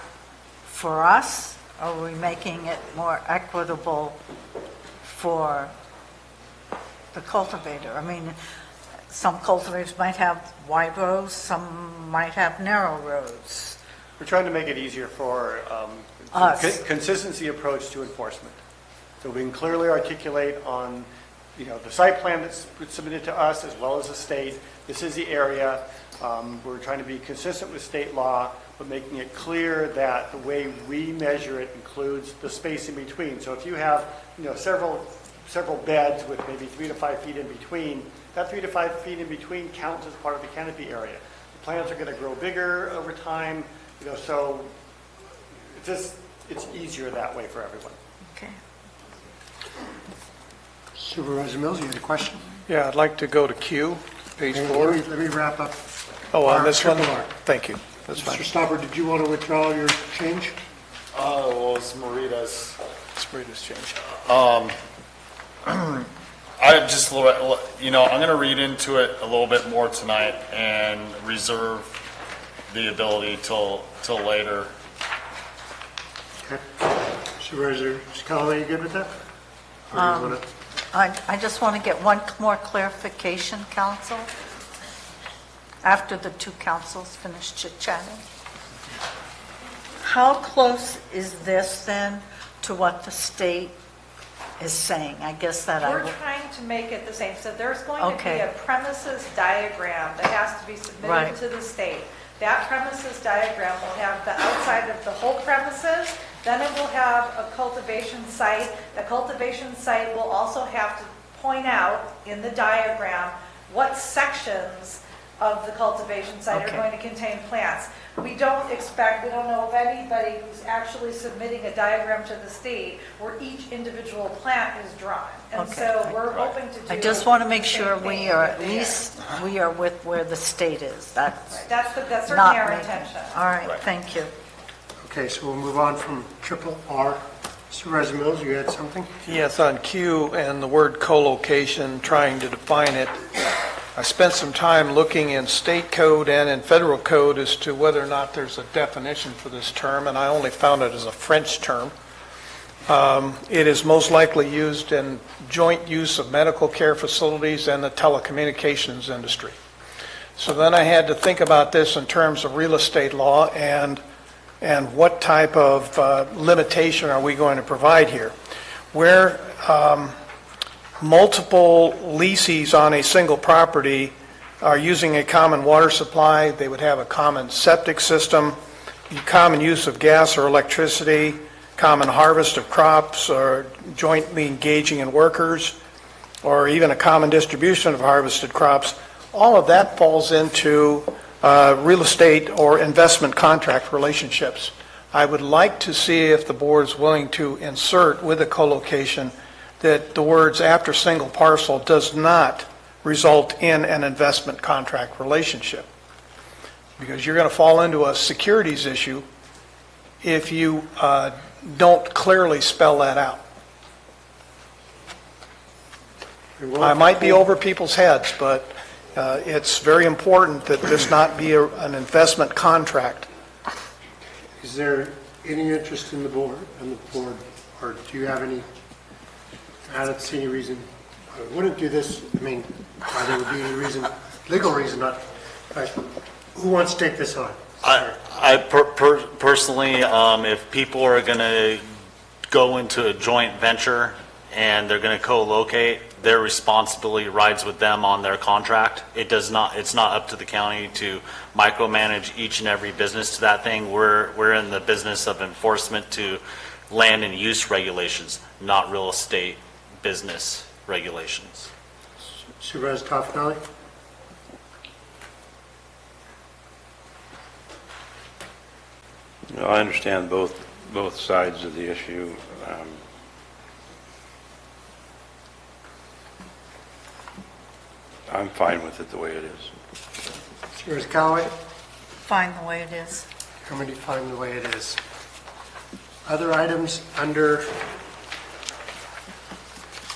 for us, or are we making it more equitable for the cultivator? I mean, some cultivators might have wide rows, some might have narrow rows. We're trying to make it easier for consistency approach to enforcement. So we can clearly articulate on, you know, the site plan that's submitted to us as well as the state. This is the area. We're trying to be consistent with state law, but making it clear that the way we measure it includes the space in between. So if you have, you know, several beds with maybe 3 to 5 feet in between, that 3 to 5 feet in between counts as part of the canopy area. The plants are going to grow bigger over time, you know, so it's easier that way for everyone. Okay. Supervisor Mills, you had a question? Yeah, I'd like to go to Q, page And 4. Let me wrap up. Oh, on R, this one? triple R. Thank you. That's fine. Mr. Stopper, did you want to withdraw your change? Well, it's Marita's. It's Marita's change. I just, you know, I'm going to read into it a little bit more tonight and reserve the ability till later. Okay. Supervisor Scala, you good with that? Or do you want to? I just want to get one more clarification, counsel, after the two councils finish chit-chatting. How close is this then to what the state is saying? I guess that We're trying to make it the same. So there's going to be Okay. a premises diagram that has to be submitted to the state. That premises diagram will have the outside of the whole premises, then it will have a cultivation site. The cultivation site will also have to point out in the diagram what sections of the cultivation site are going to contain plants. We don't know of anybody who's actually submitting a diagram to the state where each individual plant is drawn. And so we're hoping to do. I just want to make sure the same we thing are, at there. least, we are with where the state is. That's That's certainly not our making- intention. All right, thank you. Okay, so we'll move on from triple R. Supervisor Mills, you had something? Yes, on Q and the word co-location, trying to define it. I spent some time looking in state code and in federal code as to whether or not there's a definition for this term, and I only found it as a French term. It is most likely used in joint use of medical care facilities and the telecommunications industry. So then I had to think about this in terms of real estate law and what type of limitation are we going to provide here. Where multiple leases on a single property are using a common water supply, they would have a common septic system, common use of gas or electricity, common harvest of crops, or jointly engaging in workers, or even a common distribution of harvested crops, all of that falls into real estate or investment contract relationships. I would like to see if the board is willing to insert with a co-location that the words after single parcel does not result in an investment contract relationship. Because you're going to fall into a securities issue if you don't clearly spell that out. I might be over people's heads, but it's very important that this not be an investment contract. Is there any interest in the board, or do you have any? I don't see any reason. I wouldn't do this. I mean, why there would be any reason, legal reason not. Right. Who wants to take this on? Personally, if people are going to go into a joint venture and they're going to co-locate, their responsibility rides with them on their contract. It's not up to the county to micromanage each and every business to that thing. We're in the business of enforcement to land and use regulations, not real estate business regulations. Supervisor Toffenali? I understand both sides of the issue. I'm fine with it the way it is. Supervisor Callaway? Fine the way it is. How many find the way it is? Other items under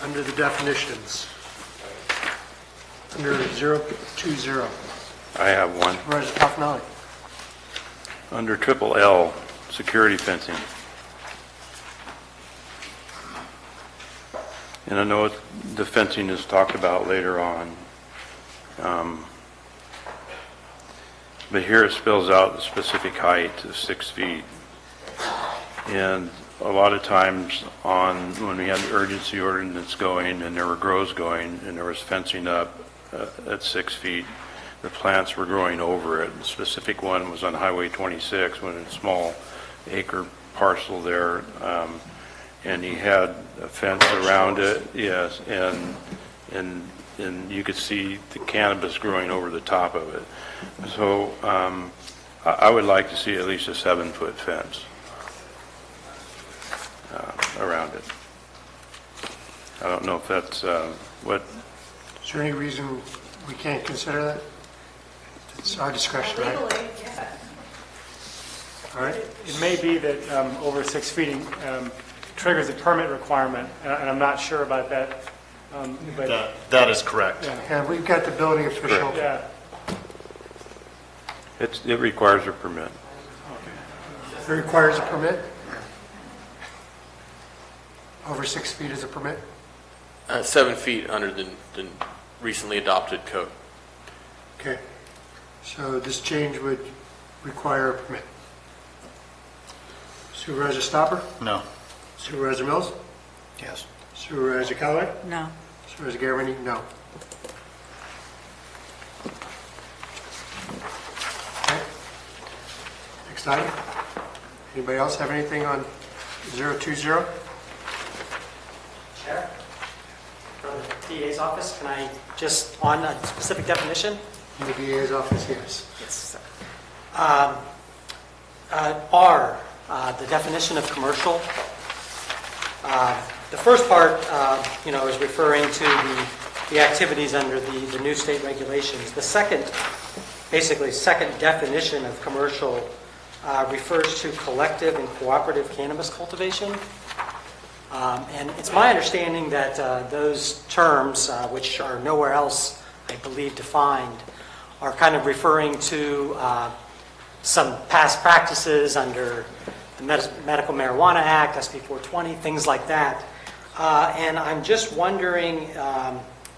the definitions? Under 020. I have one. Supervisor Toffenali? Under triple L, security fencing. And I know the fencing is talked about later on. But here it spells out the specific height of 6 feet. And a lot of times when we had the urgency ordinance going and there were grows going and there was fencing up at 6 feet, the plants were growing over it. The specific one was on Highway 26 when it's a small acre parcel there. And he had a fence around it, yes, and you could see the cannabis growing over the top of it. So I would like to see at least a 7-foot fence around it. I don't know if that's what... Is there any reason we can't consider that? It's our discretion, right? Legally, yeah. All right. It may be that over 6 feet triggers a permit requirement, and I'm not sure about that. But That is correct. Yeah, we've got the building official. yeah, It requires a permit. It requires a permit? Over 6 feet is a permit? 7 feet under the recently adopted code. Okay. So this change would require a permit. Supervisor Stopper? No. Supervisor Mills? Yes. Supervisor Callaway? No. Supervisor Garabedian? No. Okay. Next item. Anybody else have anything on 020? Chair, from the DA's office, can I just, on a specific definition? In the DA's office, yes. Yes. R, the definition of commercial. The first part, is referring to the activities under the new state regulations. The second definition of commercial refers to collective and cooperative cannabis cultivation. And it's my understanding that those terms, which are nowhere else, I believe, defined, are kind of referring to some past practices under the Medical Marijuana Act, SB 420, things like that. And I'm just wondering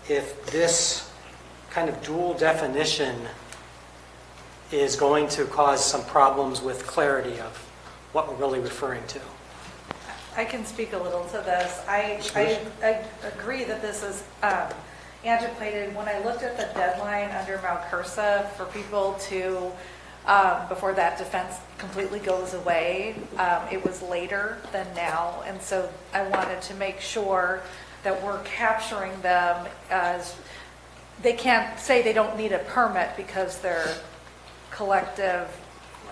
if this kind of dual definition is going to cause some problems with clarity of what we're really referring to. I can speak a little to this. I agree that this is antiquated. When I looked at the deadline under Mount Cursa for people to before that defense completely goes away. It was later than now, and so I wanted to make sure that we're capturing them as, they can't say they don't need a permit because they're collective,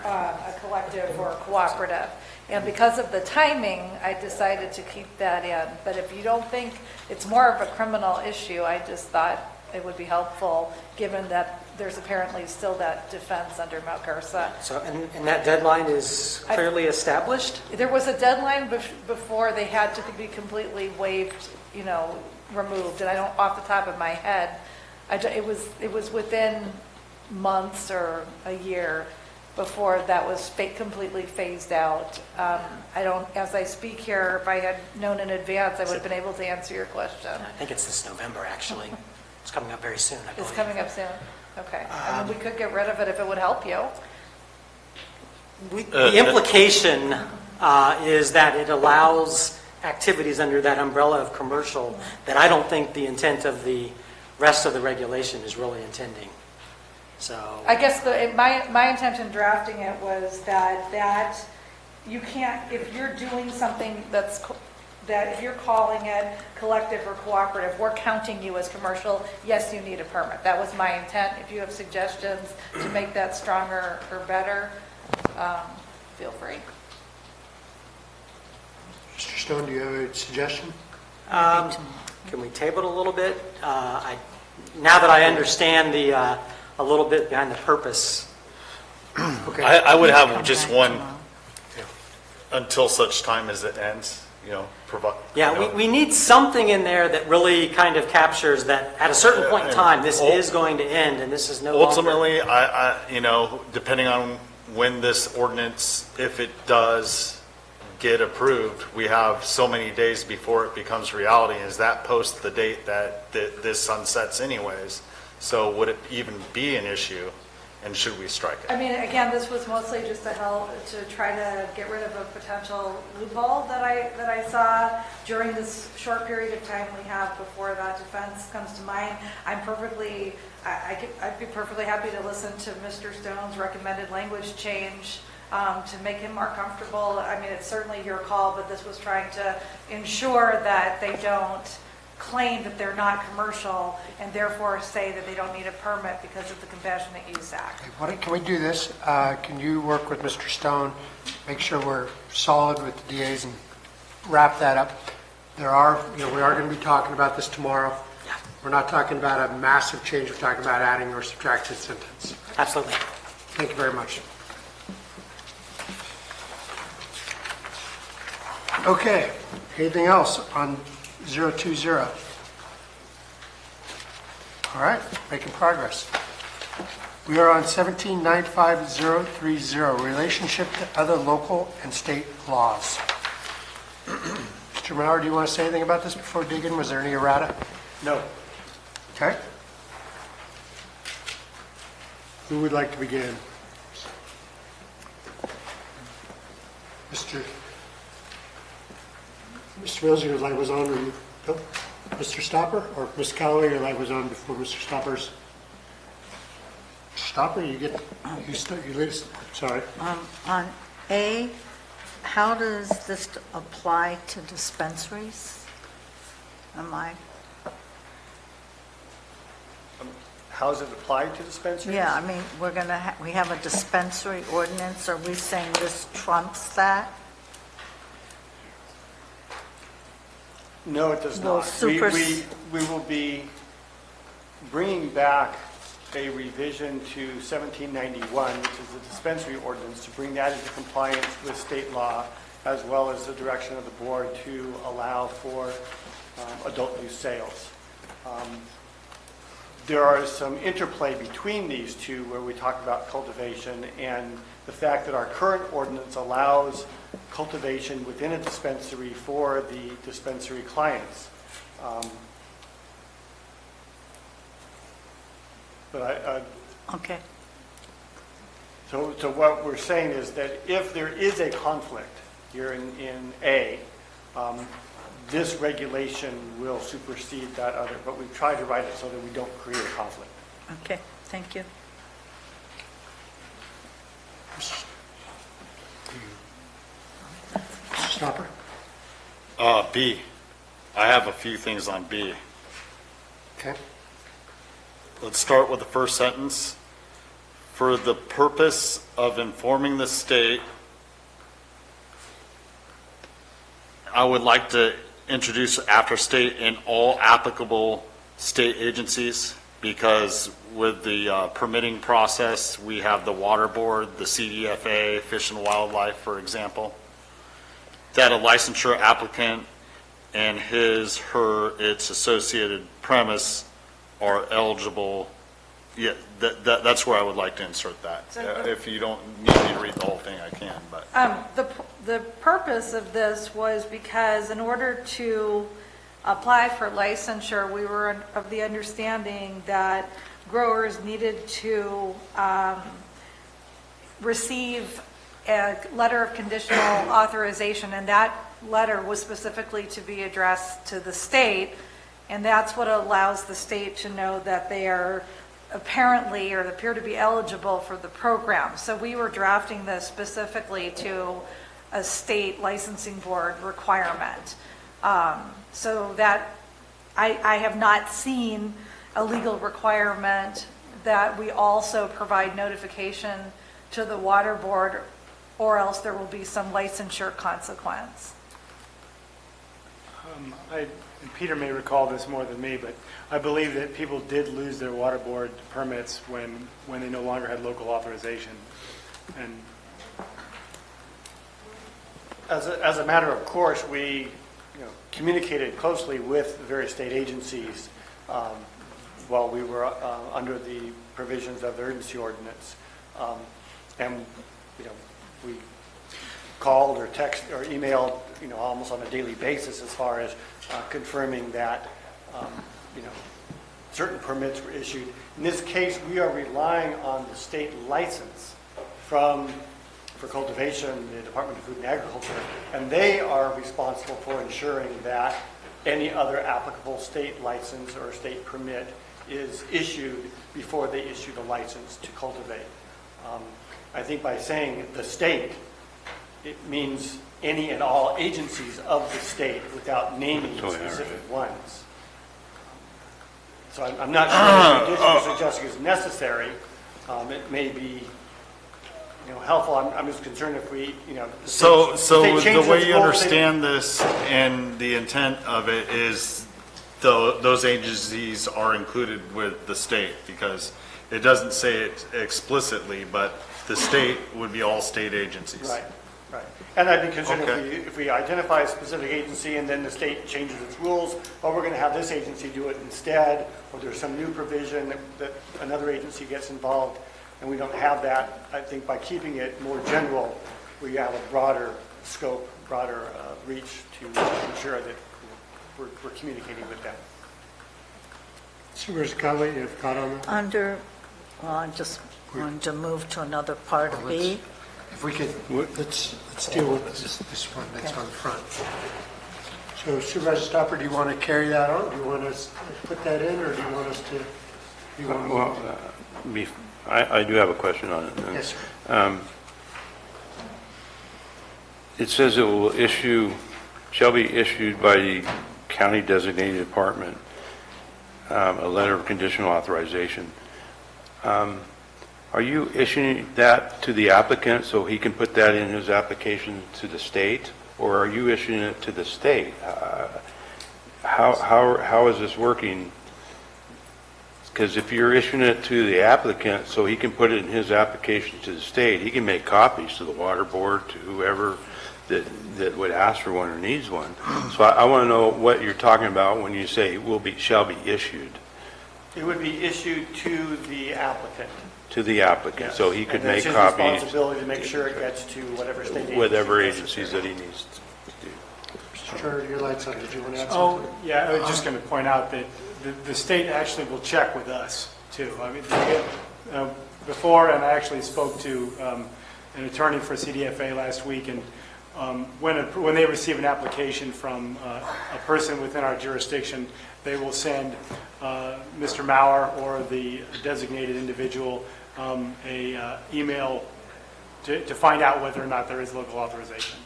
a collective or a cooperative. And because of the timing, I decided to keep that in. But if you don't think it's more of a criminal issue, I just thought it would be helpful, given that there's apparently still that defense under Mount Garza. So, and that deadline is clearly established? There was a deadline before they had to be completely waived, removed. And I don't, off the top of my head, it was within months or a year before that was completely phased out. I don't, as I speak here, if I had known in advance, I would have been able to answer your question. I think it's this November, actually. It's coming up very soon, I believe. It's coming up soon? Okay. I mean, we could get rid of it if it would help you. The implication is that it allows activities under that umbrella of commercial that I don't think the intent of the rest of the regulation is really intending. So I guess my intention drafting it was that you can't, if you're doing something that if you're calling it collective or cooperative, we're counting you as commercial, yes, you need a permit. That was my intent. If you have suggestions to make that stronger or better, feel free. Mr. Stone, do you have a suggestion? Can we table it a little bit? Now that I understand a little bit behind the purpose. Okay. I would have just one, until such time as it ends, provide. Yeah, we need something in there that really kind of captures that at a certain point in time, this is going to end and this is no longer. Ultimately, depending on when this ordinance, if it does get approved, we have so many days before it becomes reality. Is that post the date that this sunsets anyways? So would it even be an issue, and should we strike it? I mean, again, this was mostly just to try to get rid of a potential loophole that I saw during this short period of time we have before that defense comes to mind. I'd be perfectly happy to listen to Mr. Stone's recommended language change to make him more comfortable. I mean, it's certainly your call, but this was trying to ensure that they don't claim that they're not commercial and therefore say that they don't need a permit because of the Compassionate Use Act. Can we do this? Can you work with Mr. Stone, make sure we're solid with the DAs and wrap that up? We are going to be talking about this tomorrow. We're not talking about a massive change. We're talking about adding or subtracting sentence. Absolutely. Thank you very much. Okay. Anything else on 020? All right, making progress. We are on 1795030, relationship to other local and state laws. Mr. Maurer, do you want to say anything about this before digging? Was there any errata? No. Okay. Who would like to begin? Mr. Mills, your light was on, or you? No? Mr. Stopper or Ms. Calloway, your light was on before Mr. Stopper's. Stopper, you latest. Sorry. On A, how does this apply to dispensaries? How does it apply to dispensaries? Yeah, I mean, we have a dispensary ordinance. Are we saying this trumps that? No, it does Well, not. We will be bringing back a revision to 1791, which is the dispensary ordinance, to bring that into compliance with state law, as well as the direction of the board to allow for adult use sales. There are some interplay between these two where we talk about cultivation and the fact that our current ordinance allows cultivation within a dispensary for the dispensary clients. Okay. So what we're saying is that if there is a conflict here in A, this regulation will supersede that other, but we've tried to write it so that we don't create a conflict. Okay, thank you. B. I have a few things on B. Okay. Let's start with the first sentence. For the purpose of informing the state, I would like to introduce after state in all applicable state agencies, because with the permitting process, we have the Water Board, the CDFA, Fish and Wildlife, for example, that a licensure applicant and its associated premise are eligible. Yeah, that's where I would like to insert that. If you don't need me to read the whole thing, I can, but. The purpose of this was because in order to apply for licensure, we were of the understanding that growers needed to receive a letter of conditional authorization, and that letter was specifically to be addressed to the state, and that's what allows the state to know that they are apparently or appear to be eligible for the program. So we were drafting this specifically to a state licensing board requirement. So that I have not seen a legal requirement that we also provide notification to the water board, or else there will be some licensure consequence. And Peter may recall this more than me, but I believe that people did lose their water board permits when they no longer had local authorization. And As a matter of course, we communicated closely with the various state agencies while we were under the provisions of the urgency ordinance. And we called or texted or emailed almost on a daily basis as far as confirming that certain permits were issued. In this case, we are relying on the state license for cultivation, the Department of Food and Agriculture, and they are responsible for ensuring that any other applicable state license or state permit is issued before they issue the license to cultivate. I think by saying the state, it means any and all agencies of the state without naming specific ones. So I'm not sure if the additional suggestion is necessary. It may be helpful. I'm just concerned if we, So the way you understand this and the intent of it is those agencies are included with the state, because it doesn't say it explicitly, but the state would be all state agencies. Right. And I'd be concerned if we identify a specific agency and then the state changes its rules, or we're going to have this agency do it instead, or there's some new provision that another agency gets involved, and we don't have that. I think by keeping it more general, we have a broader scope, broader reach to ensure that we're communicating with them. Supervisor Conley, you have a comment on that? I just wanted to move to another part of B. If we could, let's deal with this one that's on the front. So Supervisor Stopper, do you want to carry that on? Do you want us to put that in, or do you want us to? I do have a question on it. Yes, sir. It says it will shall be issued by the county designated department, a letter of conditional authorization. Are you issuing that to the applicant so he can put that in his application to the state, or are you issuing it to the state? How is this working? Because if you're issuing it to the applicant so he can put it in his application to the state, he can make copies to the water board, to whoever that would ask for one or needs one. So I want to know what you're talking about when you say shall be issued. It would be issued to the applicant. To the applicant, Yes. so he could make And copies. it's his responsibility to make sure it gets to whatever state agency. Whatever agencies that he needs to do. Mr. Turner, your light's on. Did you want to add Oh, something? yeah, I was just going to point out that the state actually will check with us, too. I mean, before, and I actually spoke to an attorney for CDFA last week, and when they receive an application from a person within our jurisdiction, they will send Mr. Maurer or the designated individual a email to find out whether or not there is local authorization.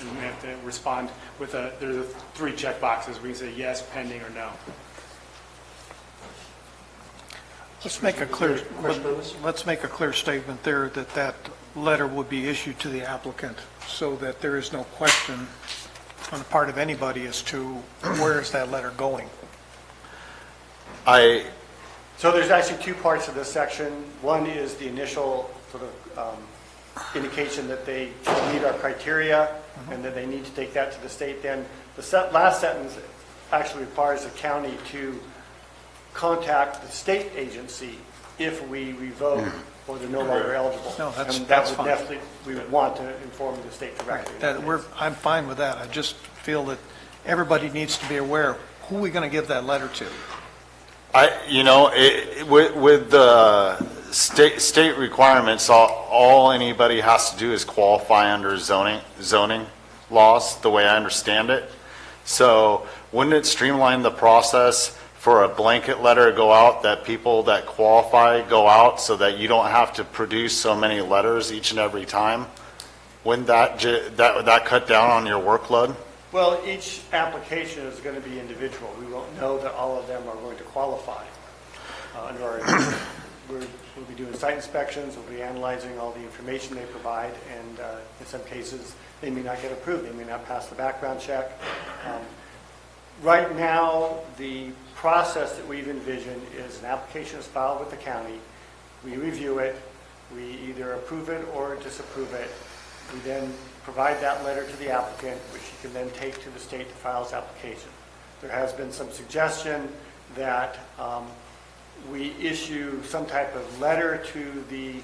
and we have to respond with there's 3 check boxes. We can say yes, pending, or no. Let's make a clear statement there that that letter would be issued to the applicant so that there is no question on the part of anybody as to where is that letter going. So there's actually 2 parts of this section. One is the initial sort of indication that they should meet our criteria and that they need to take that to the state. Then the last sentence actually requires the county to contact the state agency if we revoke or they're no longer eligible. No, that's fine. Definitely, we would want to inform the state directly. I'm fine with that. I just feel that everybody needs to be aware, who are we going to give that letter to? With the state requirements, all anybody has to do is qualify under zoning laws, the way I understand it. So wouldn't it streamline the process for a blanket letter to go out that people that qualify go out so that you don't have to produce so many letters each and every time? Wouldn't that cut down on your workload? Well, each application is going to be individual. We won't know that all of them are going to qualify. Under our, we'll be doing site inspections, we'll be analyzing all the information they provide, and in some cases, they may not get approved. They may not pass the background check. Right now, the process that we've envisioned is an application is filed with the county. We review it. We either approve it or disapprove it. We then provide that letter to the applicant, which he can then take to the state to file his application. There has been some suggestion that we issue some type of letter to the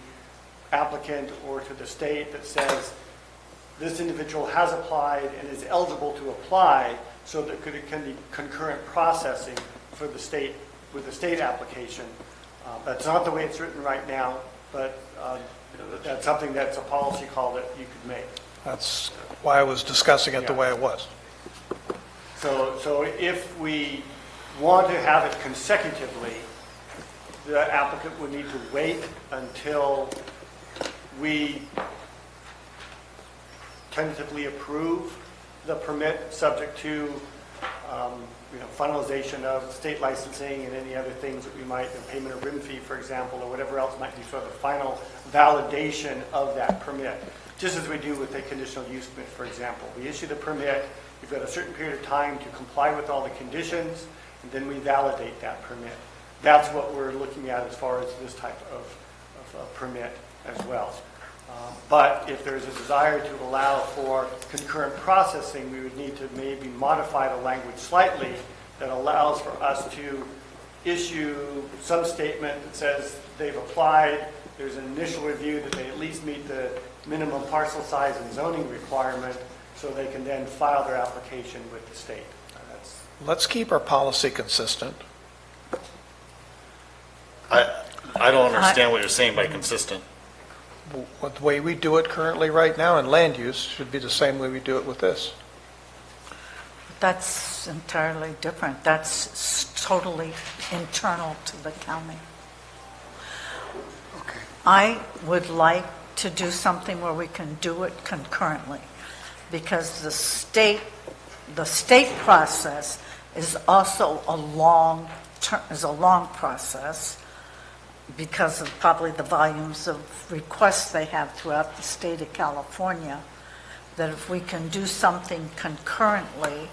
applicant or to the state that says this individual has applied and is eligible to apply, so that it can be concurrent processing for the state with the state application. That's not the way it's written right now, but that's something that's a policy call that you could make. That's why I was discussing it the way it was. So if we want to have it consecutively, the applicant would need to wait until we tentatively approve the permit, subject to finalization of state licensing and any other things that we might, the payment of RIM fee, for example, or whatever else might be for the final validation of that permit. Just as we do with a conditional use permit, for example. We issue the permit, we've got a certain period of time to comply with all the conditions, and then we validate that permit. That's what we're looking at as far as this type of permit as well. But if there's a desire to allow for concurrent processing, we would need to maybe modify the language slightly that allows for us to issue some statement that says they've applied, there's an initial review that they at least meet the minimum parcel size and zoning requirement, so they can then file their application with the state. Let's keep our policy consistent. I don't understand what you're saying by consistent. The way we do it currently right now in land use should be the same way we do it with this. That's entirely different. That's totally internal to the county. Okay. I would like to do something where we can do it concurrently, because the state process is also a long process, because of probably the volumes of requests they have throughout the state of California. That if we can do something concurrently,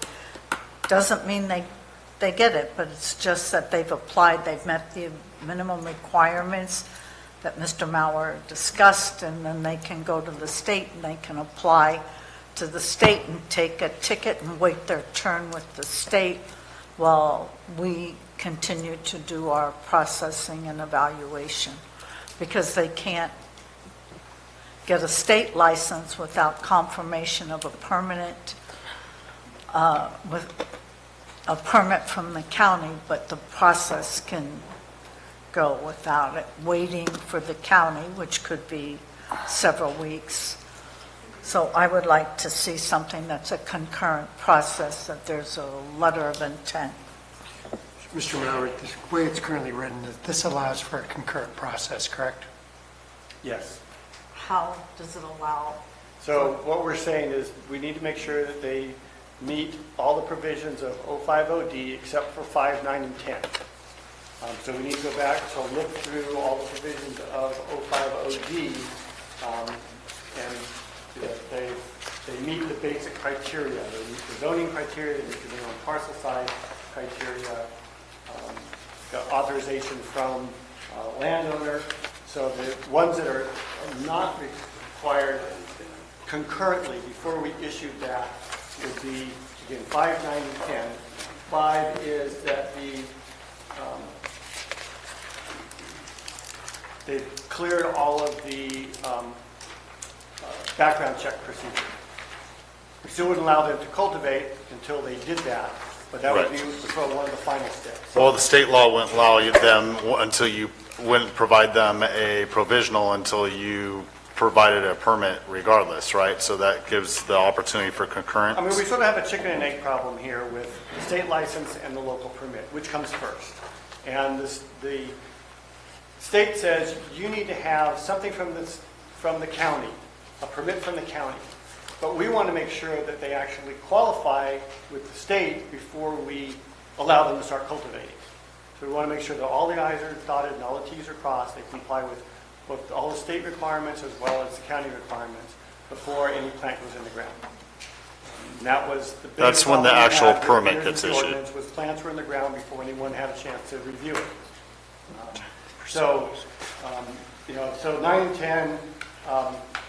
doesn't mean they get it, but it's just that they've applied, they've met the minimum requirements that Mr. Mauer discussed, and then they can go to the state and they can apply to the state and take a ticket and wait their turn with the state while we continue to do our processing and evaluation, because they can't get a state license without confirmation of a permanent with a permit from the county, but the process can go without it, waiting for the county, which could be several weeks. So I would like to see something that's a concurrent process, that there's a letter of intent. Mr. Mauer, the way it's currently written, this allows for a concurrent process, correct? Yes. How does it allow? So what we're saying is we need to make sure that they meet all the provisions of 050D except for 5, 9, and 10. So we need to go back to look through all the provisions of 050D, and they meet the basic criteria. They meet the zoning criteria, they meet the minimum parcel size criteria, the authorization from landowner. So the ones that are not required concurrently before we issued that would be, again, 5, 9, and 10. 5 is that they've cleared all of the background check procedure. We still wouldn't allow them to cultivate until they did that, but that would be one of the final steps. Well, the state law wouldn't allow them until you wouldn't provide them a provisional until you provided a permit regardless, right? So that gives the opportunity for concurrent. I mean, we sort of have a chicken and egg problem here with the state license and the local permit. Which comes first? And the state says you need to have something from the county, a permit from the county. But we want to make sure that they actually qualify with the state before we allow them to start cultivating. So we want to make sure that all the I's are dotted and all the T's are crossed. They comply with both all the state requirements as well as the county requirements before any plant goes in the ground. And that was the biggest That's when the problem we actual had permit with gets the issued. ordinance was plants were in the ground before anyone had a chance to review it. So 9 and 10,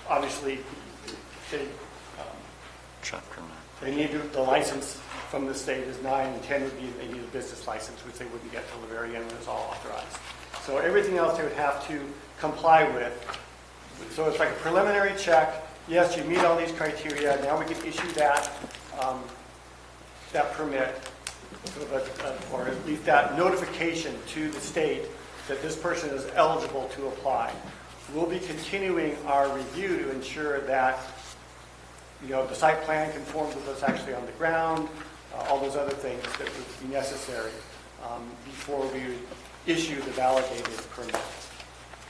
obviously, they need the license from the state is 9, and 10 would be they need a business license, which they wouldn't get till the very end when it's all authorized. So everything else they would have to comply with. So it's like a preliminary check. Yes, you meet all these criteria. Now we can issue that permit, or at least that notification to the state that this person is eligible to apply. We'll be continuing our review to ensure that the site plan conforms with what's actually on the ground, all those other things that would be necessary before we would issue the validated permit.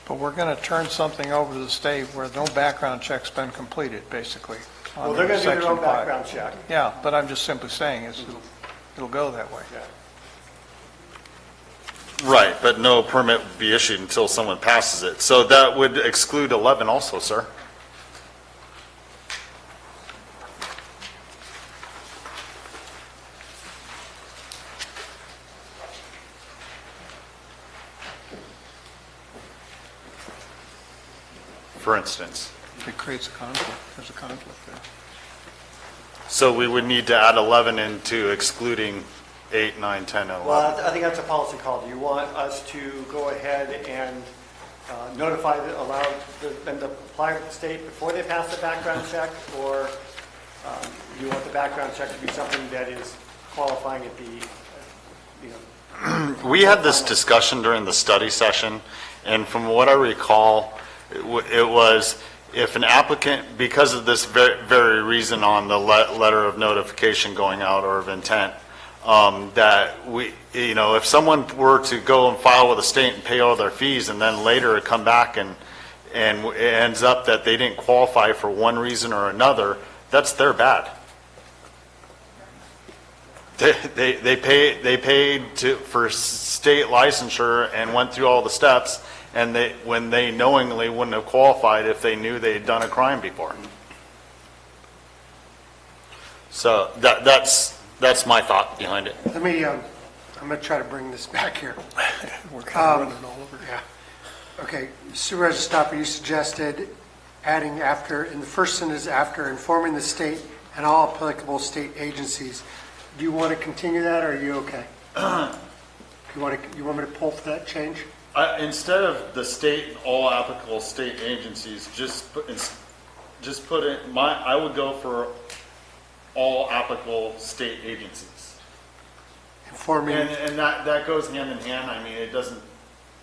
But we're going to turn something over to the state where no background check's been completed, basically. Well, they're going to do their own background check. Yeah, but I'm just simply saying it'll go that way. Yeah. Right, but no permit would be issued until someone passes it. So that would exclude 11 also, sir. For instance. It creates a conflict. There's a conflict there. So we would need to add 11 into excluding 8, 9, 10, and 11. Well, I think that's a policy call. Do you want us to go ahead and notify, allow them to apply with the state before they pass the background check, or do you want the background check to be something that is qualifying at the, We had this discussion during the study session, and from what I recall, it was if an applicant, because of this very reason on the letter of notification going out or of intent, that if someone were to go and file with the state and pay all their fees and then later come back and it ends up that they didn't qualify for one reason or another, that's their bad. They paid for state licensure and went through all the steps, and when they knowingly wouldn't have qualified if they knew they had done a crime before. So that's my thought behind it. Let me, I'm going to try to bring this back here. We're kind of running all over. Yeah. Okay, Supervisor Stopper, you suggested adding after, in the first sentence, after informing the state and all applicable state agencies. Do you want to continue that, or are you okay? You want me to pull for that change? Instead of the state and all applicable state agencies, just put it. I would go for all applicable state agencies. Informing. And that goes hand in hand. I mean, it doesn't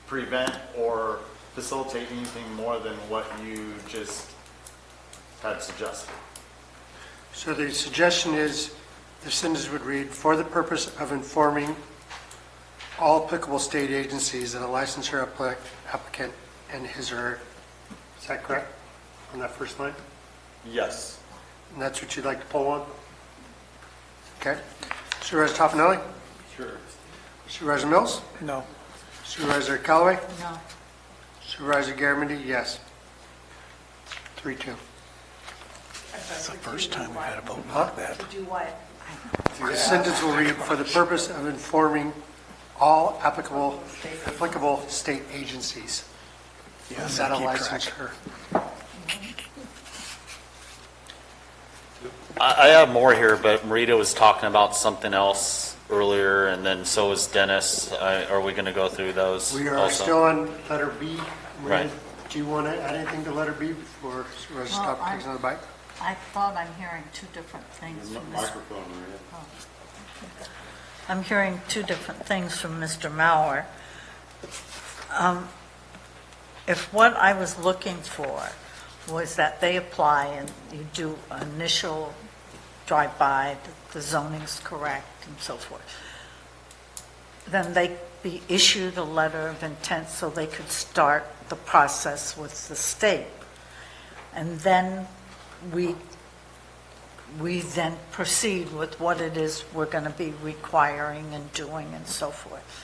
prevent or facilitate anything more than what you just had suggested. So the suggestion is, the sentence would read, for the purpose of informing all applicable state agencies that a licensure applicant and his or her, is that correct on that first line? Yes. And that's what you'd like to pull on? Okay. Supervisor Toffenelli? Sure. Supervisor Mills? No. Supervisor Callaway? No. Supervisor Garamendi, yes. 3-2. That's the first time we've had a vote Huh? like that. To do what? The sentence will read, for the purpose of informing all applicable state agencies. Yes, Is that a I keep license track. or? I have more here, but Marita was talking about something else earlier, and then so was Dennis. Are we going to go through those We are also? still on letter B. Right. Do you want to add anything to letter B before Supervisor Well, Stop takes another bite? I thought I'm hearing two different things from Mr. Microphone, Maria. I'm hearing two different things from Mr. Mauer. If what I was looking for was that they apply and you do initial drive-by, the zoning's correct and so forth, then they be issued a letter of intent so they could start the process with the state. And then we then proceed with what it is we're going to be requiring and doing and so forth.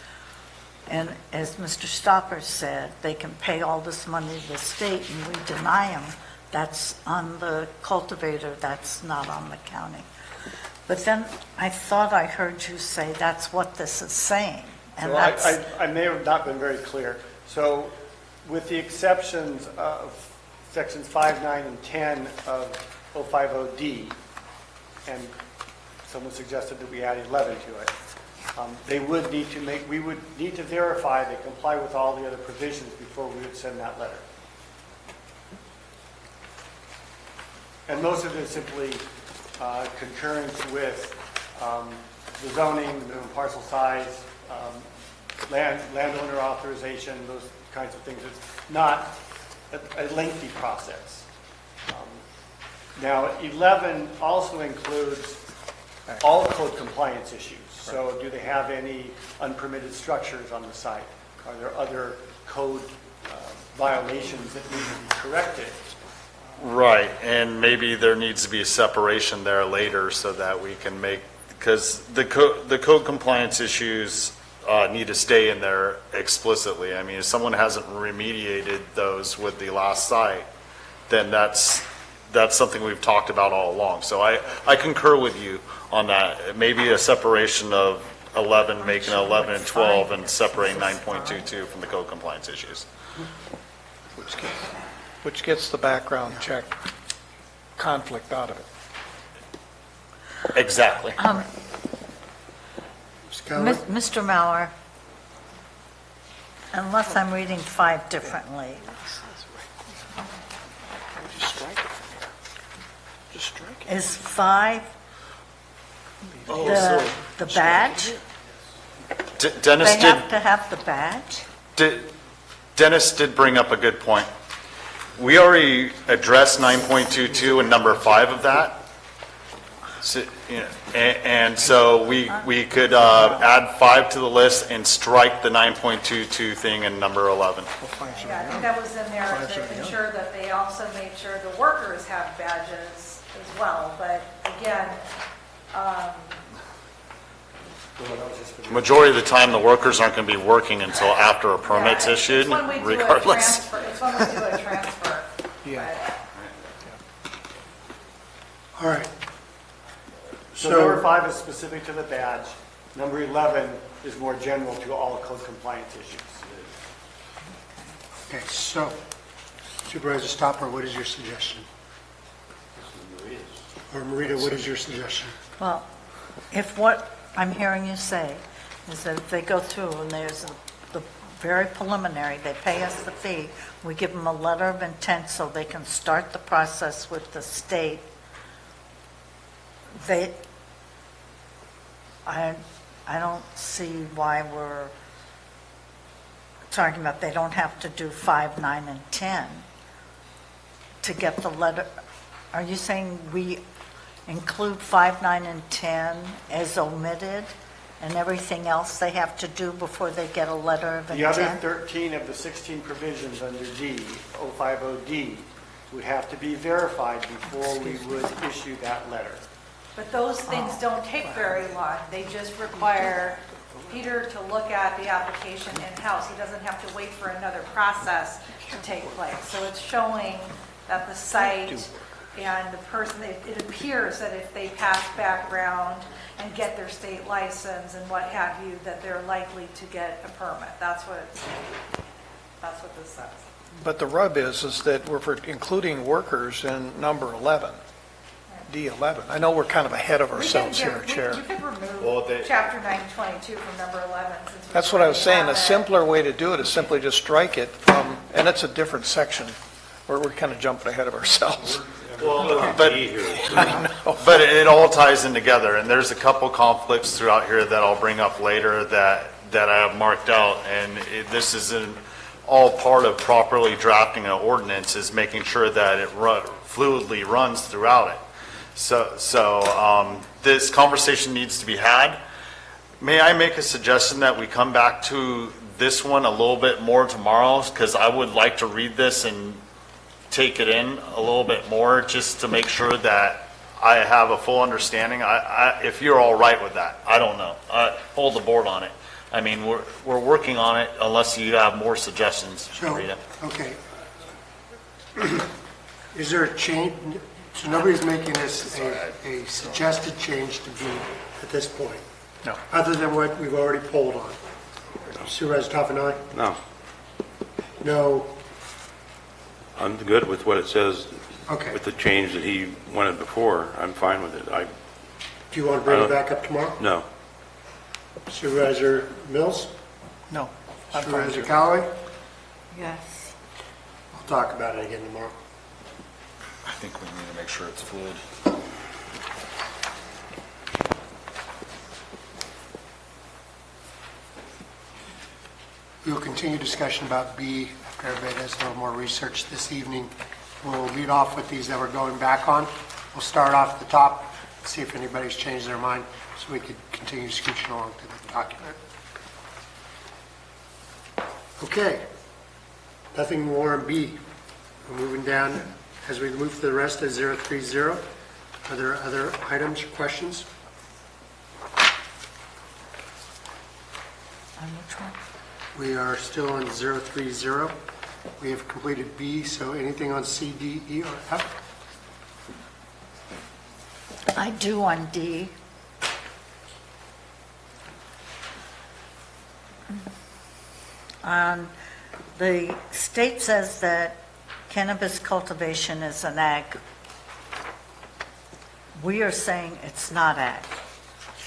And as Mr. Stopper said, they can pay all this money to the state and we deny them. That's on the cultivator, that's not on the county. But then I thought I heard you say that's what this is saying. And So that's, I may have not been very clear. So with the exceptions of sections 5, 9, and 10 of 050D, and someone suggested that we add 11 to it, they would need to we would need to verify they comply with all the other provisions before we would send that letter. And most of it is simply concurrence with the zoning, the minimum parcel size, landowner authorization, those kinds of things. It's not a lengthy process. Now, 11 also includes all code compliance issues. So do they have any unpermitted structures on the site? Are there other code violations that need to be corrected? Right, and maybe there needs to be a separation there later so that we can make, because the code compliance issues need to stay in there explicitly. I mean, if someone hasn't remediated those with the last site, then that's something we've talked about all along. So I concur with you on that. Maybe a separation of 11, making 11 and 12, and separate 9.22 from the code compliance issues. Which gets the background check conflict out of it. Exactly. Mr. Mauer, unless I'm reading 5 differently, Just strike it from here. Just strike it. is 5 the badge? Dennis They have to have the badge? Dennis did bring up a good point. We already addressed 9.22 and number 5 of that. So, you know, and so we could add 5 to the list and strike the 9.22 thing in number 11. Yeah, I think that was in there to ensure that they also made sure the workers have badges as well. But again, Majority of the time, the workers aren't going to be working until after a permit's issued, it's when we do a regardless. transfer. It's when we do a transfer. Yeah. All right. So number 5 is specific to the badge. Number 11 is more general to all code compliance issues. Okay, so Supervisor Stopper, what is your suggestion? Or Marita, what is your suggestion? Well, if what I'm hearing you say is that if they go through and there's the very preliminary, they pay us the fee, we give them a letter of intent so they can start the process with the state, I don't see why we're talking about they don't have to do 5, 9, and 10 to get the letter. Are you saying we include 5, 9, and 10 as omitted, and everything else they have to do before they get a letter of The other intent? 13 of the 16 provisions under D, 050D, would have to be verified before we would issue that letter. But those things don't take very long. They just require Peter to look at the application in-house. He doesn't have to wait for another process to take place. So it's showing that the site and the person, it appears that if they pass background and get their state license and what have you, that they're likely to get a permit. That's what this says. But the rub is that we're including workers in number 11, D11. I know we're kind of ahead of ourselves here, Chair. You could remove chapter 922 from number 11. That's what I was saying. A simpler way to do it is simply just strike it from, and it's a different section. We're kind of jumping ahead of ourselves. Well, but it all ties in together, and there's a couple conflicts throughout here that I'll bring up later that I have marked out, and this is all part of properly drafting an ordinance, is making sure that it fluidly runs throughout it. So this conversation needs to be had. May I make a suggestion that we come back to this one a little bit more tomorrow, because I would like to read this and take it in a little bit more, just to make sure that I have a full understanding. If you're all right with that, I don't know. Hold the board on it. I mean, we're working on it unless you have more suggestions, Rita. Okay. Is there a change? So nobody's making this a suggested change to be at this point? No. Other than what we've already polled on? Supervisor Toffenali? No, No. I'm good with what it says. Okay. With the change that he wanted before. I'm fine with it. Do you want to bring it back up tomorrow? No. Supervisor Mills? No. Supervisor Callaway? Yes. We'll talk about it again tomorrow. I think we need to make sure it's fluid. We will continue discussion about B after everybody does a little more research this evening. We'll lead off with these that we're going back on. We'll start off at the top, see if anybody's changed their mind, so we could continue scooching along to the document. Okay. Nothing more on B. We're moving down as we move to the rest of 030. Are there other items or questions? On which one? We are still on 030. We have completed B, so anything on C, D, E, or F? I do on D. The state says that cannabis cultivation is an ag. We are saying it's not ag.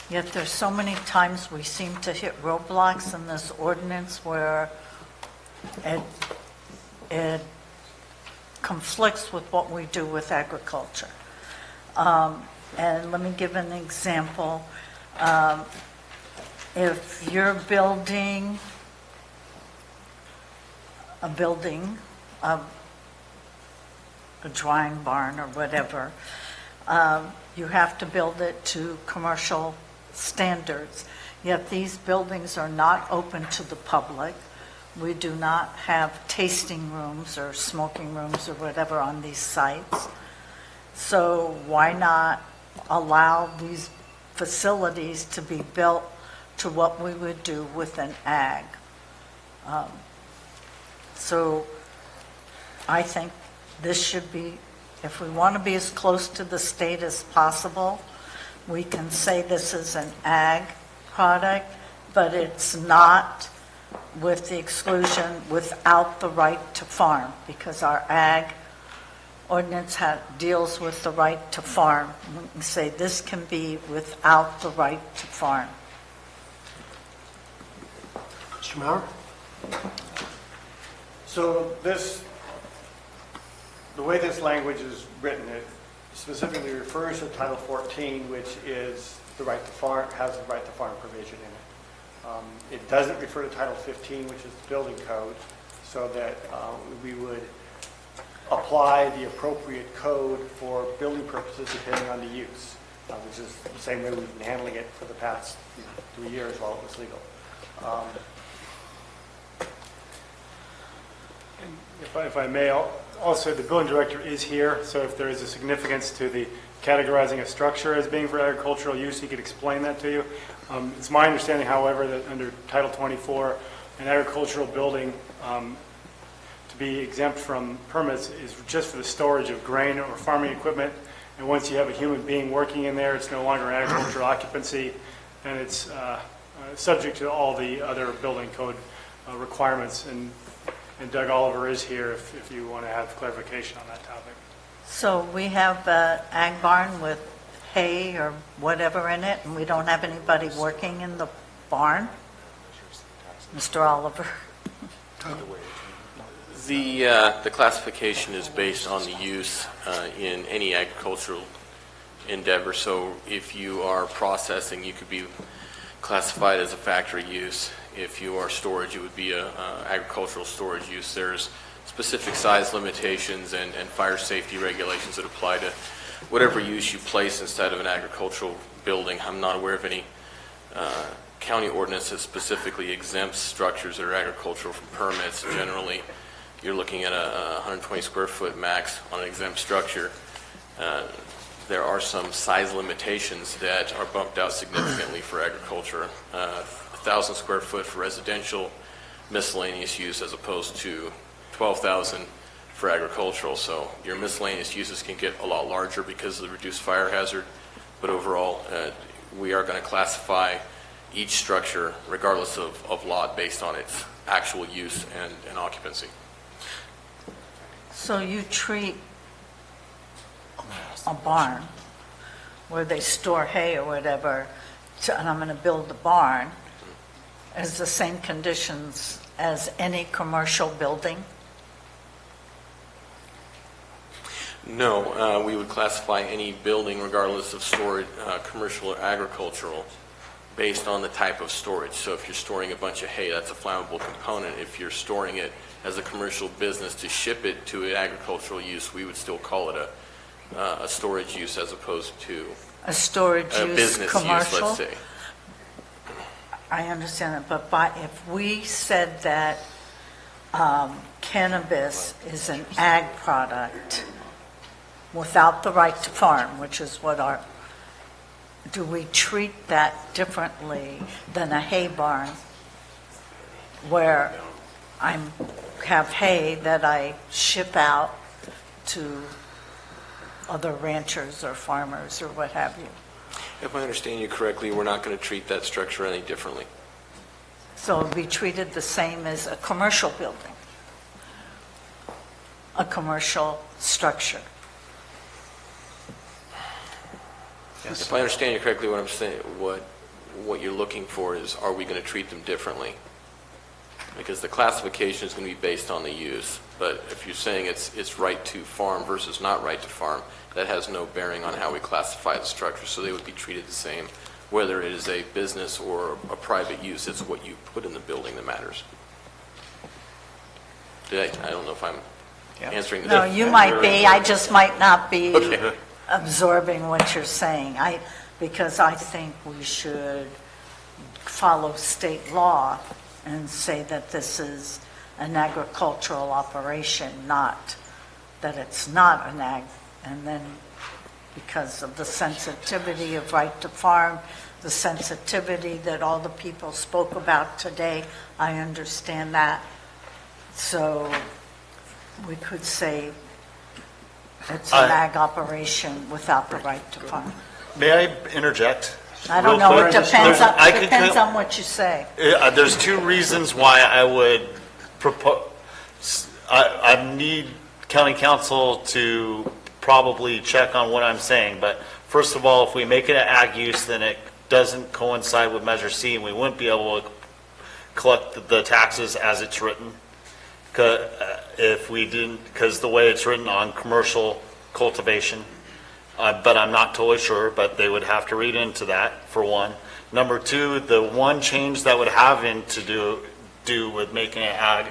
Yet there's so many times we seem to hit roadblocks in this ordinance where it conflicts with what we do with agriculture. And let me give an example. If you're building a drying barn or whatever, you have to build it to commercial standards. Yet these buildings are not open to the public. We do not have tasting rooms or smoking rooms or whatever on these sites. So why not allow these facilities to be built to what we would do with an ag? So I think this should be, if we want to be as close to the state as possible, we can say this is an ag product, but it's not with the exclusion without the right to farm, because our ag ordinance deals with the right to farm. We can say this can be without the right to farm. Mr. Maurer? So the way this language is written, it specifically refers to Title 14, which is the right to farm, has the right to farm provision in it. It doesn't refer to Title 15, which is the building code, so that we would apply the appropriate code for building purposes depending on the use, which is the same way we've been handling it for the past 3 years while it was legal. If I may, also, the building director is here, so if there is a significance to the categorizing a structure as being for agricultural use, he could explain that to you. It's my understanding, however, that under Title 24, an agricultural building to be exempt from permits is just for the storage of grain or farming equipment, and once you have a human being working in there, it's no longer an agricultural occupancy, and it's subject to all the other building code requirements. And Doug Oliver is here if you want to have clarification on that topic. So we have an ag barn with hay or whatever in it, and we don't have anybody working in the barn? Mr. Oliver? The classification is based on the use in any agricultural endeavor. So if you are processing, you could be classified as a factory use. If you are storage, it would be a agricultural storage use. There's specific size limitations and fire safety regulations that apply to whatever use you place inside of an agricultural building. I'm not aware of any county ordinance that specifically exempts structures that are agricultural from permits. Generally, you're looking at a 120 square foot max on an exempt structure. There are some size limitations that are bumped out significantly for agriculture. 1,000 square foot for residential miscellaneous use as opposed to 12,000 for agricultural. So your miscellaneous uses can get a lot larger because of the reduced fire hazard. But overall, we are going to classify each structure, regardless of lot, based on its actual use and occupancy. So you treat a barn where they store hay or whatever, and I'm going to build the barn, as the same conditions as any commercial building? No, we would classify any building, regardless of storage, commercial or agricultural, based on the type of storage. So if you're storing a bunch of hay, that's a flammable component. If you're storing it as a commercial business to ship it to an agricultural use, we would still call it a storage use as opposed to A storage a use business commercial? use, let's say. I understand that, but if we said that cannabis is an ag product without the right to farm, which is what do we treat that differently than a hay barn where I have hay that I ship out to other ranchers or farmers or what have you? If I understand you correctly, we're not going to treat that structure any differently. So it would be treated the same as a commercial building, a commercial structure. If I understand you correctly, what I'm saying, what you're looking for is, are we going to treat them differently? Because the classification is going to be based on the use. But if you're saying it's right to farm versus not right to farm, that has no bearing on how we classify the structure. So they would be treated the same, whether it is a business or a private use. It's what you put in the building that matters. I don't know if I'm answering the No, you might be, I just might not be Okay. absorbing what you're saying. Because I think we should follow state law and say that this is an agricultural operation, not that it's not an ag. And then because of the sensitivity of right to farm, the sensitivity that all the people spoke about today, I understand that. So we could say it's an ag operation without the right to farm. May I interject? I don't real know, quick? it depends There's- on what you say. There's two reasons why I would propose, I need county council to probably check on what I'm saying, but first of all, if we make it an ag use, then it doesn't coincide with Measure C, and we wouldn't be able to collect the taxes as it's written. If we didn't, because the way it's written on commercial cultivation, but I'm not totally sure, but they would have to read into that, for one. Number two, the one change that would have to do with making it ag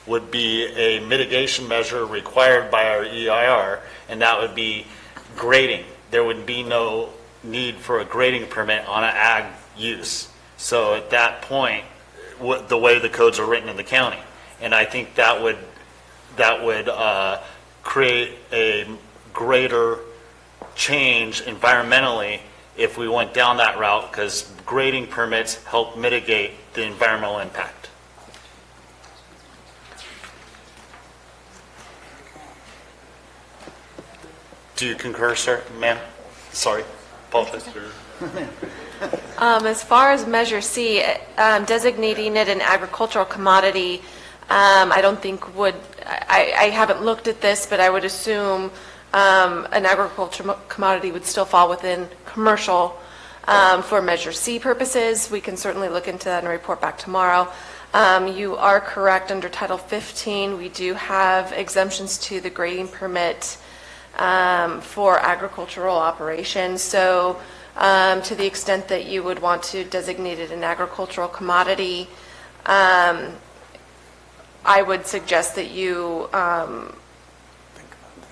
would be a mitigation measure required by our EIR, and that would be grading. There would be no need for a grading permit on an ag use. So at that point, the way the codes are written in the county, and I think that would that would create a greater change environmentally if we went down that route, because grading permits help mitigate the environmental impact. Do you concur, sir, ma'am? Sorry, apologize. As far as Measure C, designating it an agricultural commodity, I don't think would, I haven't looked at this, but I would assume an agricultural commodity would still fall within commercial for Measure C purposes. We can certainly look into that and report back tomorrow. You are correct, under Title 15, we do have exemptions to the grading permit for agricultural operations. So to the extent that you would want to designate it an agricultural commodity, I would suggest that you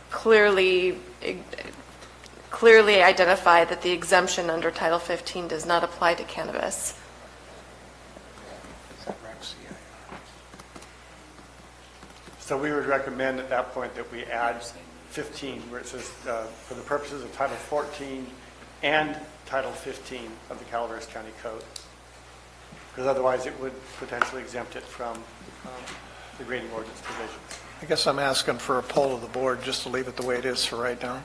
clearly identify that the exemption under Title 15 does not apply to cannabis. So we would recommend at that point that we add 15, where it says, for the purposes of Title 14 and Title 15 of the Calaveras County Code. Because otherwise it would potentially exempt it from the grading ordinance provisions. I guess I'm asking for a poll of the board just to leave it the way it is for right now.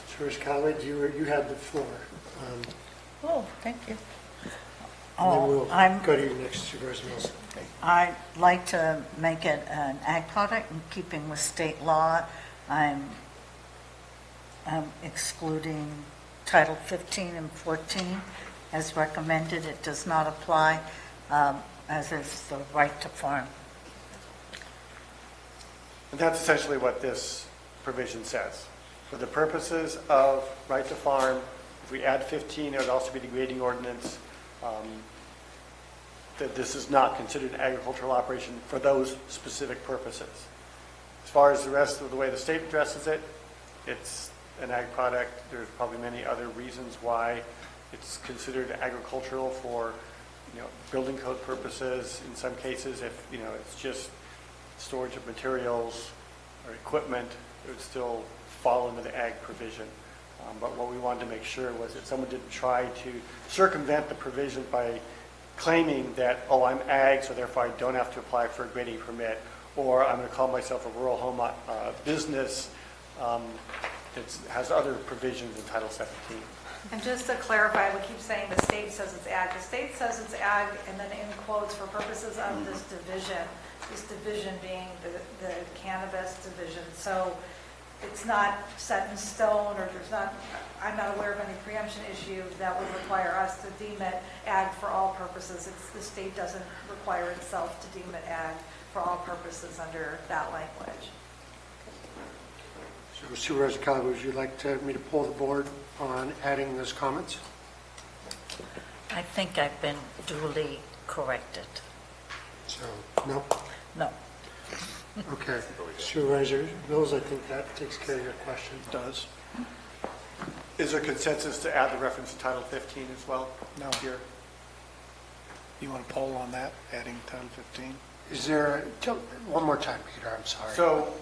Supervisor Conley, you had the floor. Oh, thank you. And then we'll I'm- go to you next, Supervisor Mills. I'd like to make it an ag product in keeping with state law. I'm excluding Title 15 and 14 as recommended. It does not apply, as is the right to farm. And that's essentially what this provision says. For the purposes of right to farm, if we add 15, it would also be the grading ordinance, that this is not considered an agricultural operation for those specific purposes. As far as the rest of the way the state addresses it, it's an ag product. There's probably many other reasons why it's considered agricultural for, building code purposes. In some cases, if, it's just storage of materials or equipment, it would still fall into the ag provision. But what we wanted to make sure was that someone didn't try to circumvent the provision by claiming that, oh, I'm ag, so therefore I don't have to apply for a grading permit, or I'm going to call myself a rural home business. It has other provisions in Title 17. And just to clarify, we keep saying the state says it's ag. The state says it's ag, and then in quotes, for purposes of this division being the cannabis division. So it's not set in stone, or I'm not aware of any preemption issue that would require us to deem it ag for all purposes. The state doesn't require itself to deem it ag for all purposes under that language. So Supervisor Calaveras, would you like me to poll the board on adding those comments? I think I've been duly corrected. So, no? No. Okay. Supervisor Mills, I think that takes care of your question. It does. Is there consensus to add the reference to Title 15 as well? No. Here. You want a poll on that, adding Title 15? Is there, one more time, Peter, I'm sorry. So,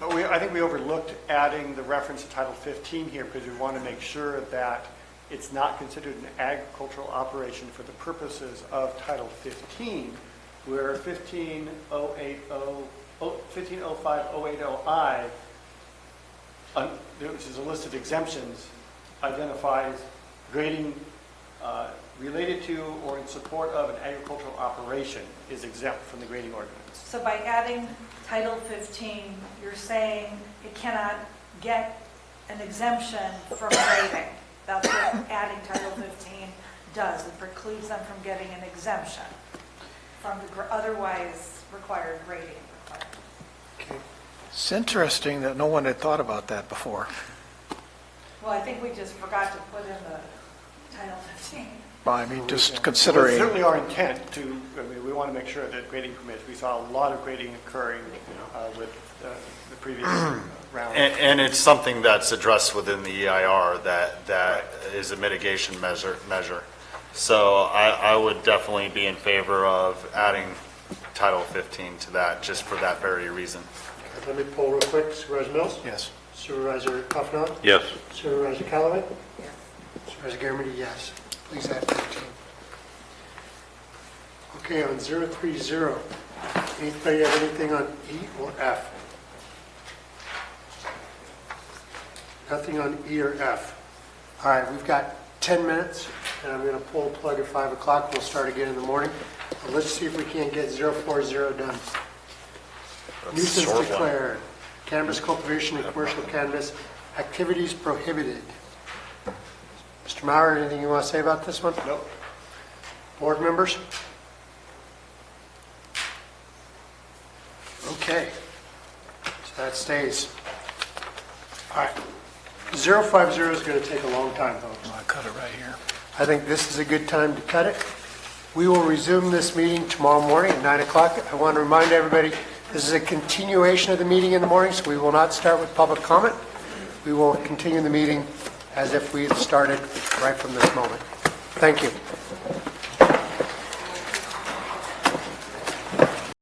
I think we overlooked adding the reference to Title 15 here because we want to make sure that it's not considered an agricultural operation for the purposes of Title 15, where 1505-080I, which is a list of exemptions, identifies grading related to or in support of an agricultural operation is exempt from the grading ordinance. So by adding Title 15, you're saying it cannot get an exemption from grading. That's what adding Title 15 does. It precludes them from getting an exemption from the otherwise required grading requirements. Okay. It's interesting that no one had thought about that before. Well, I think we just forgot to put in the Title 15. Well, I mean, just Well, considering... it's certainly our intent we want to make sure that grading permits, we saw a lot of grading occurring with the previous round. And it's something that's addressed within the EIR that is a mitigation measure. So I would definitely be in favor of adding Title 15 to that, just for that very reason. Let me poll real quick. Supervisor Mills? Yes. Supervisor Huffnaut? Yes. Supervisor Callaway? Yes. Supervisor Garamendi, yes. Please add 15. Okay, on 030, anybody have anything on E or F? Nothing on E or F. All right, we've got 10 minutes, and I'm going to pull a plug at 5 o'clock. We'll start again in the morning. But let's see if we can't get 040 done. Nuisance declared. Cannabis cultivation and commercial cannabis activities prohibited. Mr. Maurer, anything you want to say about this one? No. Board members? Okay. So that stays. All right. 050 is going to take a long time, folks. I cut it right here. I think this is a good time to cut it. We will resume this meeting tomorrow morning at 9 o'clock. I want to remind everybody, this is a continuation of the meeting in the morning, so we will not start with public comment. We will continue the meeting as if we had started right from this moment. Thank you.